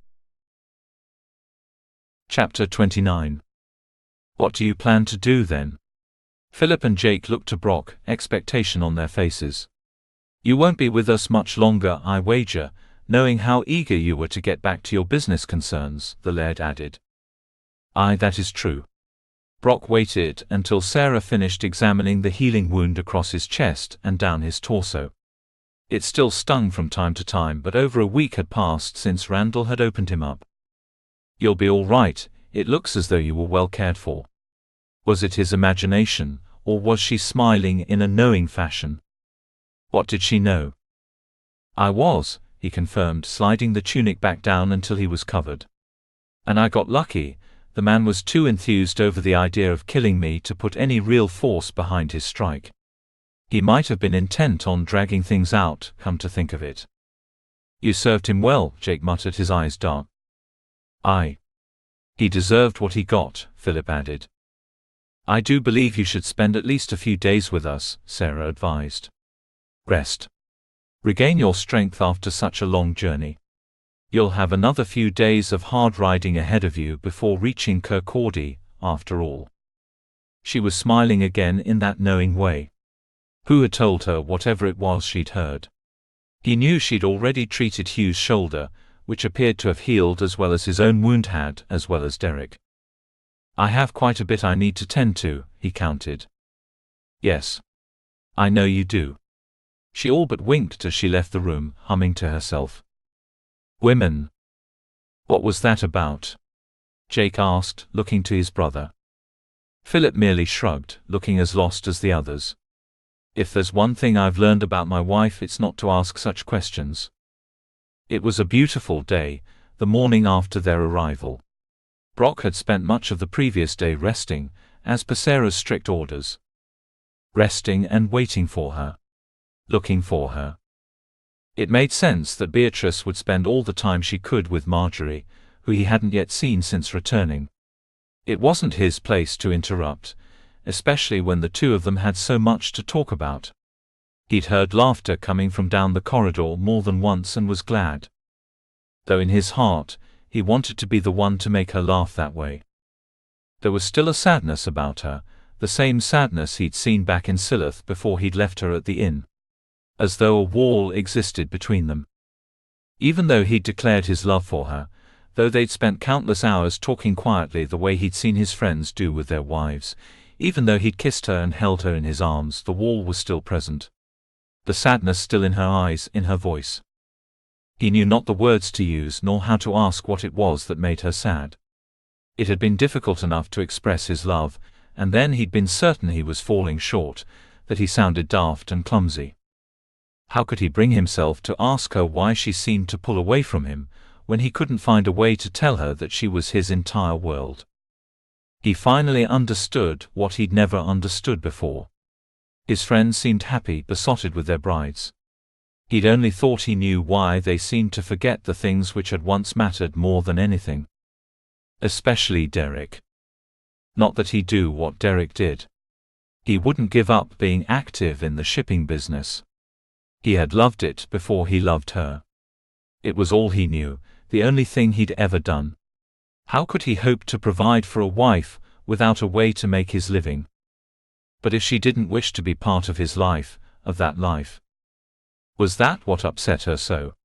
Chapter 29. What do you plan to do then? Philip and Jake looked to Brock, expectation on their faces. You won't be with us much longer, I wager, knowing how eager you were to get back to your business concerns, the laird added. Aye, that is true. Brock waited until Sarah finished examining the healing wound across his chest and down his torso. It still stung from time to time, but over a week had passed since Randall had opened him up. You'll be all right, it looks as though you were well cared for. Was it his imagination, or was she smiling in a knowing fashion? What did she know? I was, he confirmed, sliding the tunic back down until he was covered. And I got lucky. The man was too enthused over the idea of killing me to put any real force behind his strike. He might have been intent on dragging things out, come to think of it. You served him well, Jake muttered, his eyes dark. He deserved what he got, Philip added. I do believe you should spend at least a few days with us, Sarah advised. Rest. Regain your strength after such a long journey. You'll have another few days of hard riding ahead of you before reaching Kirkcaldy, after all. She was smiling again in that knowing way. Who had told her whatever it was she'd heard? He knew she'd already treated Hugh's shoulder, which appeared to have healed as well as his own wound had, as well as Derek. I have quite a bit I need to tend to, he counted. Yes. I know you do. She all but winked as she left the room, humming to herself. Women. What was that about? Jake asked, looking to his brother. Philip merely shrugged, looking as lost as the others. If there's one thing I've learned about my wife, it's not to ask such questions. It was a beautiful day, the morning after their arrival. Brock had spent much of the previous day resting, as per Sarah's strict orders. Resting and waiting for her. Looking for her. It made sense that Beatrice would spend all the time she could with Marjorie, who he hadn't yet seen since returning. It wasn't his place to interrupt, especially when the two of them had so much to talk about. He'd heard laughter coming from down the corridor more than once and was glad. Though in his heart, he wanted to be the one to make her laugh that way. There was still a sadness about her, the same sadness he'd seen back in Silith before he'd left her at the inn. As though a wall existed between them. Even though he'd declared his love for her, though they'd spent countless hours talking quietly the way he'd seen his friends do with their wives, even though he'd kissed her and held her in his arms, the wall was still present. The sadness still in her eyes, in her voice. He knew not the words to use nor how to ask what it was that made her sad. It had been difficult enough to express his love, and then he'd been certain he was falling short, that he sounded daft and clumsy. How could he bring himself to ask her why she seemed to pull away from him, when he couldn't find a way to tell her that she was his entire world? He finally understood what he'd never understood before. His friends seemed happy, besotted with their brides. He'd only thought he knew why they seemed to forget the things which had once mattered more than anything. Especially Derek. Not that he'd do what Derek did. He wouldn't give up being active in the shipping business. He had loved it before he loved her. It was all he knew, the only thing he'd ever done. How could he hope to provide for a wife, without a way to make his living? But if she didn't wish to be part of his life, of that life? Was that what upset her so?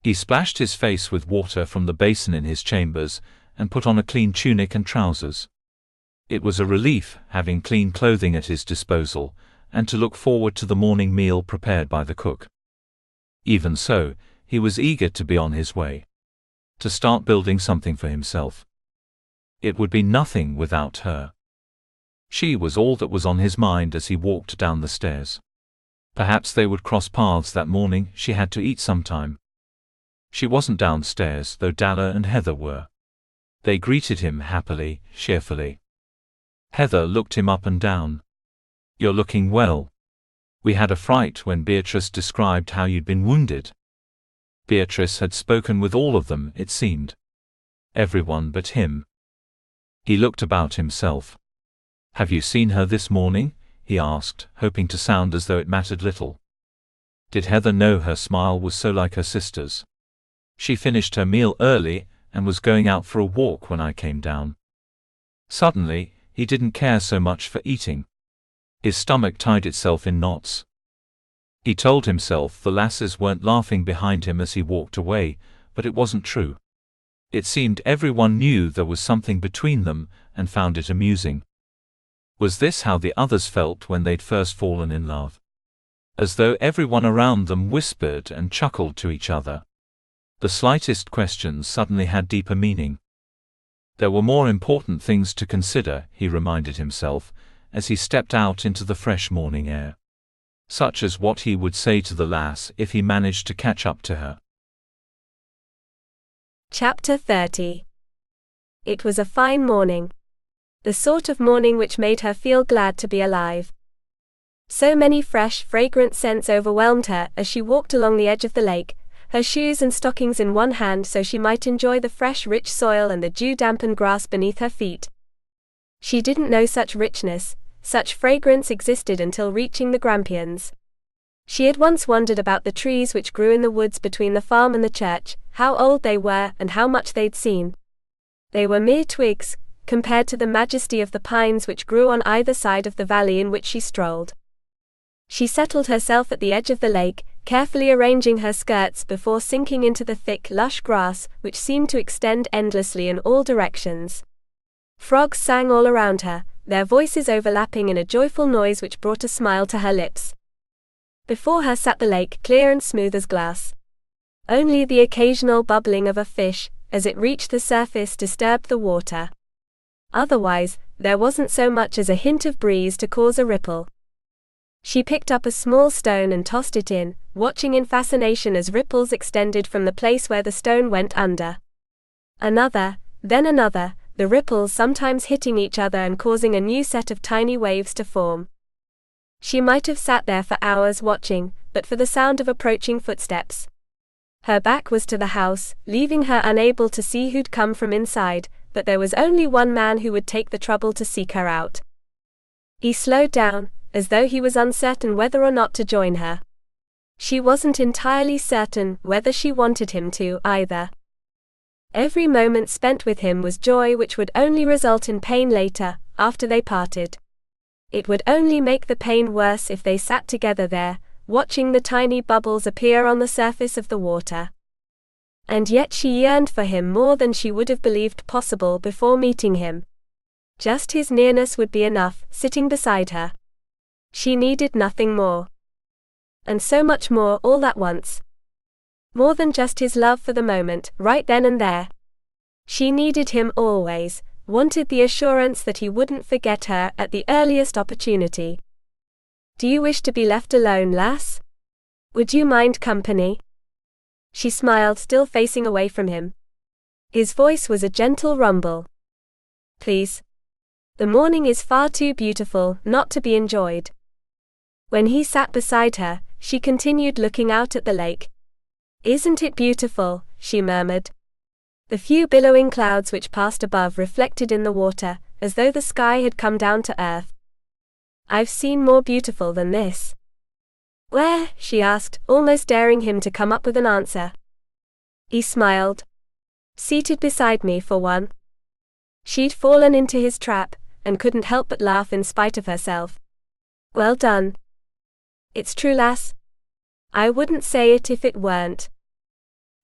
He splashed his face with water from the basin in his chambers, and put on a clean tunic and trousers. It was a relief, having clean clothing at his disposal, and to look forward to the morning meal prepared by the cook. Even so, he was eager to be on his way. To start building something for himself. It would be nothing without her. She was all that was on his mind as he walked down the stairs. Perhaps they would cross paths that morning. She had to eat sometime. She wasn't downstairs, though Dalla and Heather were. They greeted him happily, cheerfully. Heather looked him up and down. You're looking well. We had a fright when Beatrice described how you'd been wounded. Beatrice had spoken with all of them, it seemed. Everyone but him. He looked about himself. Have you seen her this morning? He asked, hoping to sound as though it mattered little. Did Heather know her smile was so like her sister's? She finished her meal early, and was going out for a walk when I came down. Suddenly, he didn't care so much for eating. His stomach tied itself in knots. He told himself the lasses weren't laughing behind him as he walked away, but it wasn't true. It seemed everyone knew there was something between them, and found it amusing. Was this how the others felt when they'd first fallen in love? As though everyone around them whispered and chuckled to each other. The slightest questions suddenly had deeper meaning. There were more important things to consider, he reminded himself, as he stepped out into the fresh morning air. Such as what he would say to the lass if he managed to catch up to her. Chapter 30. It was a fine morning. The sort of morning which made her feel glad to be alive. So many fresh, fragrant scents overwhelmed her as she walked along the edge of the lake, her shoes and stockings in one hand so she might enjoy the fresh, rich soil and the dew-dampened grass beneath her feet. She didn't know such richness, such fragrance existed until reaching the Grampians. She had once wondered about the trees which grew in the woods between the farm and the church, how old they were and how much they'd seen. They were mere twigs, compared to the majesty of the pines which grew on either side of the valley in which she strolled. She settled herself at the edge of the lake, carefully arranging her skirts before sinking into the thick, lush grass, which seemed to extend endlessly in all directions. Frogs sang all around her, their voices overlapping in a joyful noise which brought a smile to her lips. Before her sat the lake, clear and smooth as glass. Only the occasional bubbling of a fish, as it reached the surface, disturbed the water. Otherwise, there wasn't so much as a hint of breeze to cause a ripple. She picked up a small stone and tossed it in, watching in fascination as ripples extended from the place where the stone went under. Another, then another, the ripples sometimes hitting each other and causing a new set of tiny waves to form. She might have sat there for hours watching, but for the sound of approaching footsteps. Her back was to the house, leaving her unable to see who'd come from inside, but there was only one man who would take the trouble to seek her out. He slowed down, as though he was uncertain whether or not to join her. She wasn't entirely certain whether she wanted him to, either. Every moment spent with him was joy which would only result in pain later, after they parted. It would only make the pain worse if they sat together there, watching the tiny bubbles appear on the surface of the water. And yet she yearned for him more than she would have believed possible before meeting him. Just his nearness would be enough, sitting beside her. She needed nothing more. And so much more all at once. More than just his love for the moment, right then and there. She needed him always, wanted the assurance that he wouldn't forget her at the earliest opportunity. "Do you wish to be left alone, lass? Would you mind company?" She smiled, still facing away from him. His voice was a gentle rumble. "Please. The morning is far too beautiful not to be enjoyed." When he sat beside her, she continued looking out at the lake. "Isn't it beautiful?" she murmured. The few billowing clouds which passed above reflected in the water, as though the sky had come down to earth. "I've seen more beautiful than this." "Where?" she asked, almost daring him to come up with an answer. He smiled. "Seated beside me, for one." She'd fallen into his trap, and couldn't help but laugh in spite of herself. "Well done." "It's true, lass. I wouldn't say it if it weren't."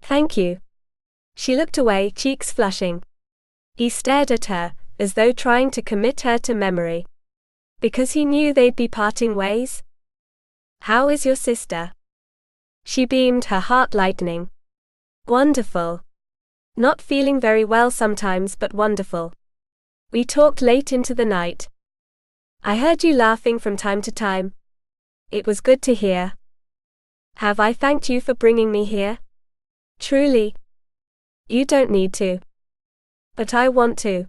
"Thank you." She looked away, cheeks flushing. He stared at her, as though trying to commit her to memory. Because he knew they'd be parting ways? "How is your sister?" She beamed, her heart lightening. "Wonderful. Not feeling very well sometimes, but wonderful. We talked late into the night. I heard you laughing from time to time. It was good to hear." "Have I thanked you for bringing me here?" "Truly. You don't need to. But I want to.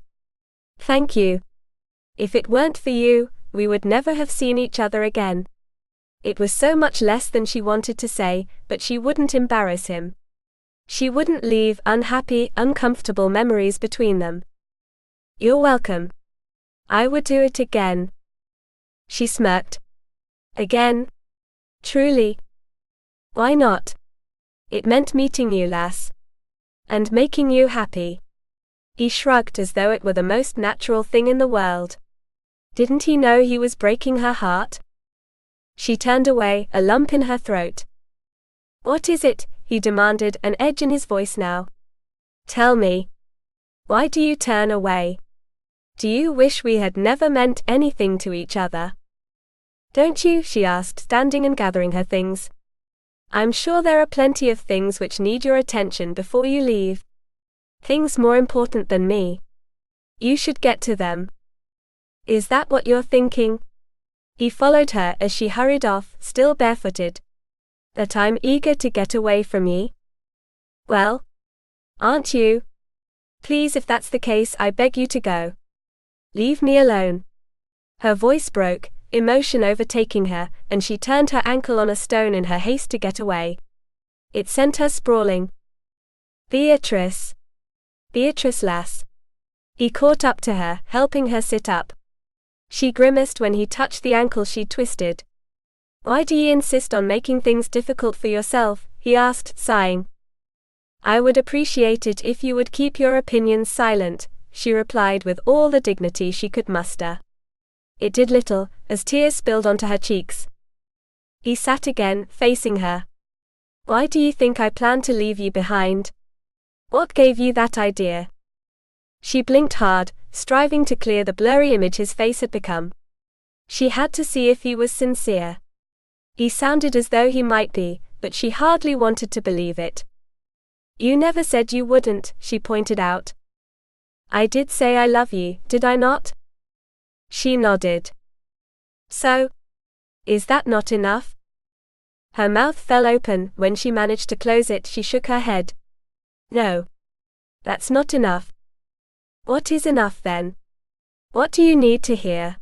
Thank you. If it weren't for you, we would never have seen each other again." It was so much less than she wanted to say, but she wouldn't embarrass him. She wouldn't leave unhappy, uncomfortable memories between them. "You're welcome. I would do it again." She smirked. "Again? Truly? Why not? It meant meeting you, lass. And making you happy." He shrugged as though it were the most natural thing in the world. Didn't he know he was breaking her heart? She turned away, a lump in her throat. "What is it?" he demanded, an edge in his voice now. "Tell me. Why do you turn away? Do you wish we had never meant anything to each other?" "Don't you?" she asked, standing and gathering her things. "I'm sure there are plenty of things which need your attention before you leave. Things more important than me." You should get to them. Is that what you're thinking? He followed her as she hurried off, still barefooted. That I'm eager to get away from ye? Well, aren't you? Please, if that's the case, I beg you to go. Leave me alone. Her voice broke, emotion overtaking her, and she turned her ankle on a stone in her haste to get away. It sent her sprawling. Beatrice. Beatrice, lass. He caught up to her, helping her sit up. She grimaced when he touched the ankle she'd twisted. Why do ye insist on making things difficult for yourself? He asked, sighing. I would appreciate it if you would keep your opinions silent, she replied with all the dignity she could muster. It did little, as tears spilled onto her cheeks. He sat again, facing her. Why do you think I planned to leave you behind? What gave you that idea? She blinked hard, striving to clear the blurry image his face had become. She had to see if he was sincere. He sounded as though he might be, but she hardly wanted to believe it. You never said you wouldn't, she pointed out. I did say I love you, did I not? She nodded. So? Is that not enough? Her mouth fell open. When she managed to close it, she shook her head. No. That's not enough. What is enough then? What do you need to hear?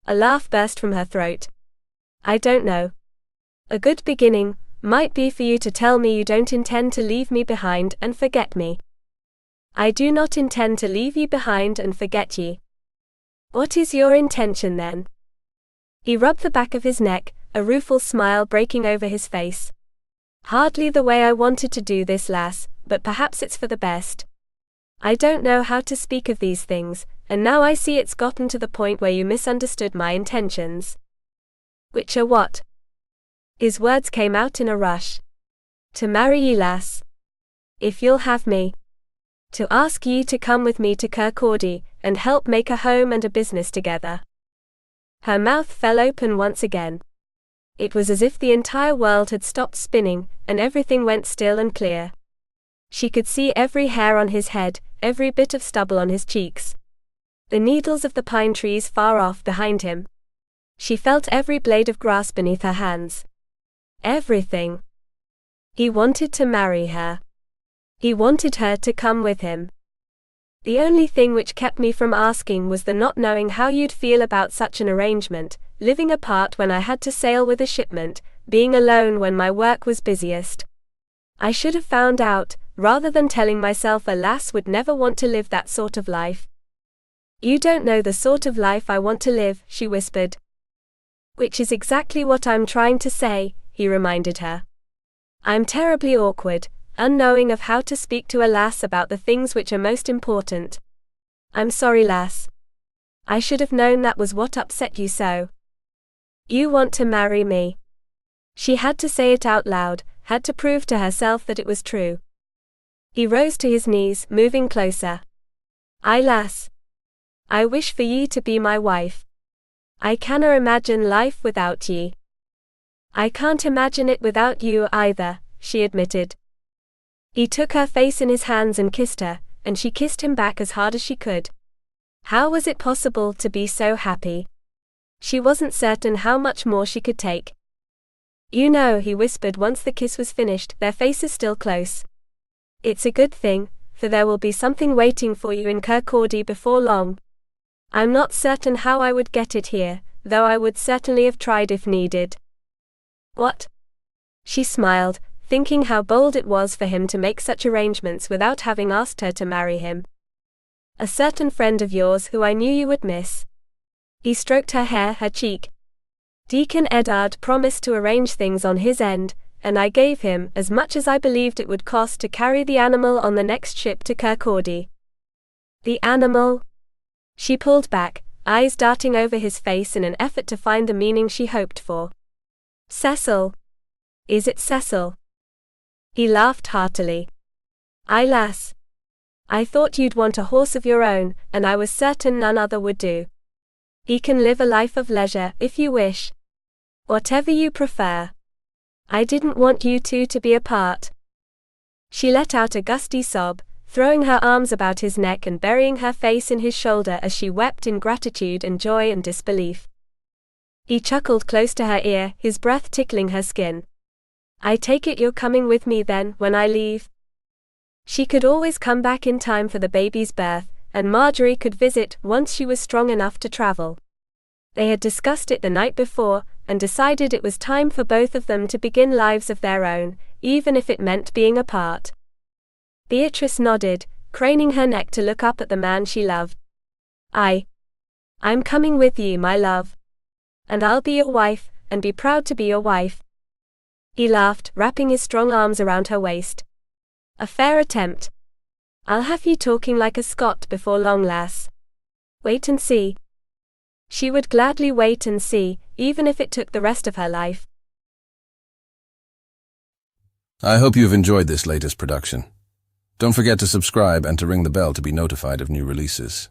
A laugh burst from her throat. I don't know. A good beginning might be for you to tell me you don't intend to leave me behind and forget me. I do not intend to leave you behind and forget ye. What is your intention then? He rubbed the back of his neck, a rueful smile breaking over his face. Hardly the way I wanted to do this, lass, but perhaps it's for the best. I don't know how to speak of these things, and now I see it's gotten to the point where you misunderstood my intentions. Which are what? His words came out in a rush. To marry ye, lass. If you'll have me. To ask ye to come with me to Kirkcaldy, and help make a home and a business together. Her mouth fell open once again. It was as if the entire world had stopped spinning, and everything went still and clear. She could see every hair on his head, every bit of stubble on his cheeks. The needles of the pine trees far off behind him. She felt every blade of grass beneath her hands. Everything. He wanted to marry her. He wanted her to come with him. The only thing which kept me from asking was the not knowing how you'd feel about such an arrangement, living apart when I had to sail with a shipment, being alone when my work was busiest. I should have found out, rather than telling myself a lass would never want to live that sort of life. You don't know the sort of life I want to live, she whispered. Which is exactly what I'm trying to say, he reminded her. I'm terribly awkward, unknowing of how to speak to a lass about the things which are most important. I'm sorry, lass. I should have known that was what upset you so. You want to marry me. She had to say it out loud, had to prove to herself that it was true. He rose to his knees, moving closer. Aye, lass. I wish for ye to be my wife. I canna imagine life without ye. I can't imagine it without you either, she admitted. He took her face in his hands and kissed her, and she kissed him back as hard as she could. How was it possible to be so happy? She wasn't certain how much more she could take. You know, he whispered once the kiss was finished, their faces still close. It's a good thing, for there will be something waiting for you in Kirkcaldy before long. I'm not certain how I would get it here, though I would certainly have tried if needed. What? She smiled, thinking how bold it was for him to make such arrangements without having asked her to marry him. A certain friend of yours who I knew you would miss. He stroked her hair, her cheek. Deacon Eddard promised to arrange things on his end, and I gave him as much as I believed it would cost to carry the animal on the next ship to Kirkcaldy. The animal? She pulled back, eyes darting over his face in an effort to find the meaning she hoped for. Cecil. Is it Cecil? He laughed heartily. Aye, lass. I thought you'd want a horse of your own, and I was certain none other would do. He can live a life of leisure, if you wish. Whatever you prefer. I didn't want you two to be apart. She let out a gusty sob, throwing her arms about his neck and burying her face in his shoulder as she wept in gratitude and joy and disbelief. He chuckled close to her ear, his breath tickling her skin. "I take it you're coming with me then, when I leave?" She could always come back in time for the baby's birth, and Marjorie could visit once she was strong enough to travel. They had discussed it the night before, and decided it was time for both of them to begin lives of their own, even if it meant being apart. Beatrice nodded, craning her neck to look up at the man she loved. I'm coming with you, my love. And I'll be your wife, and be proud to be your wife." He laughed, wrapping his strong arms around her waist. "A fair attempt. I'll have you talking like a Scot before long, lass. Wait and see." She would gladly wait and see, even if it took the rest of her life. I hope you've enjoyed this latest production. Don't forget to subscribe and to ring the bell to be notified of new releases.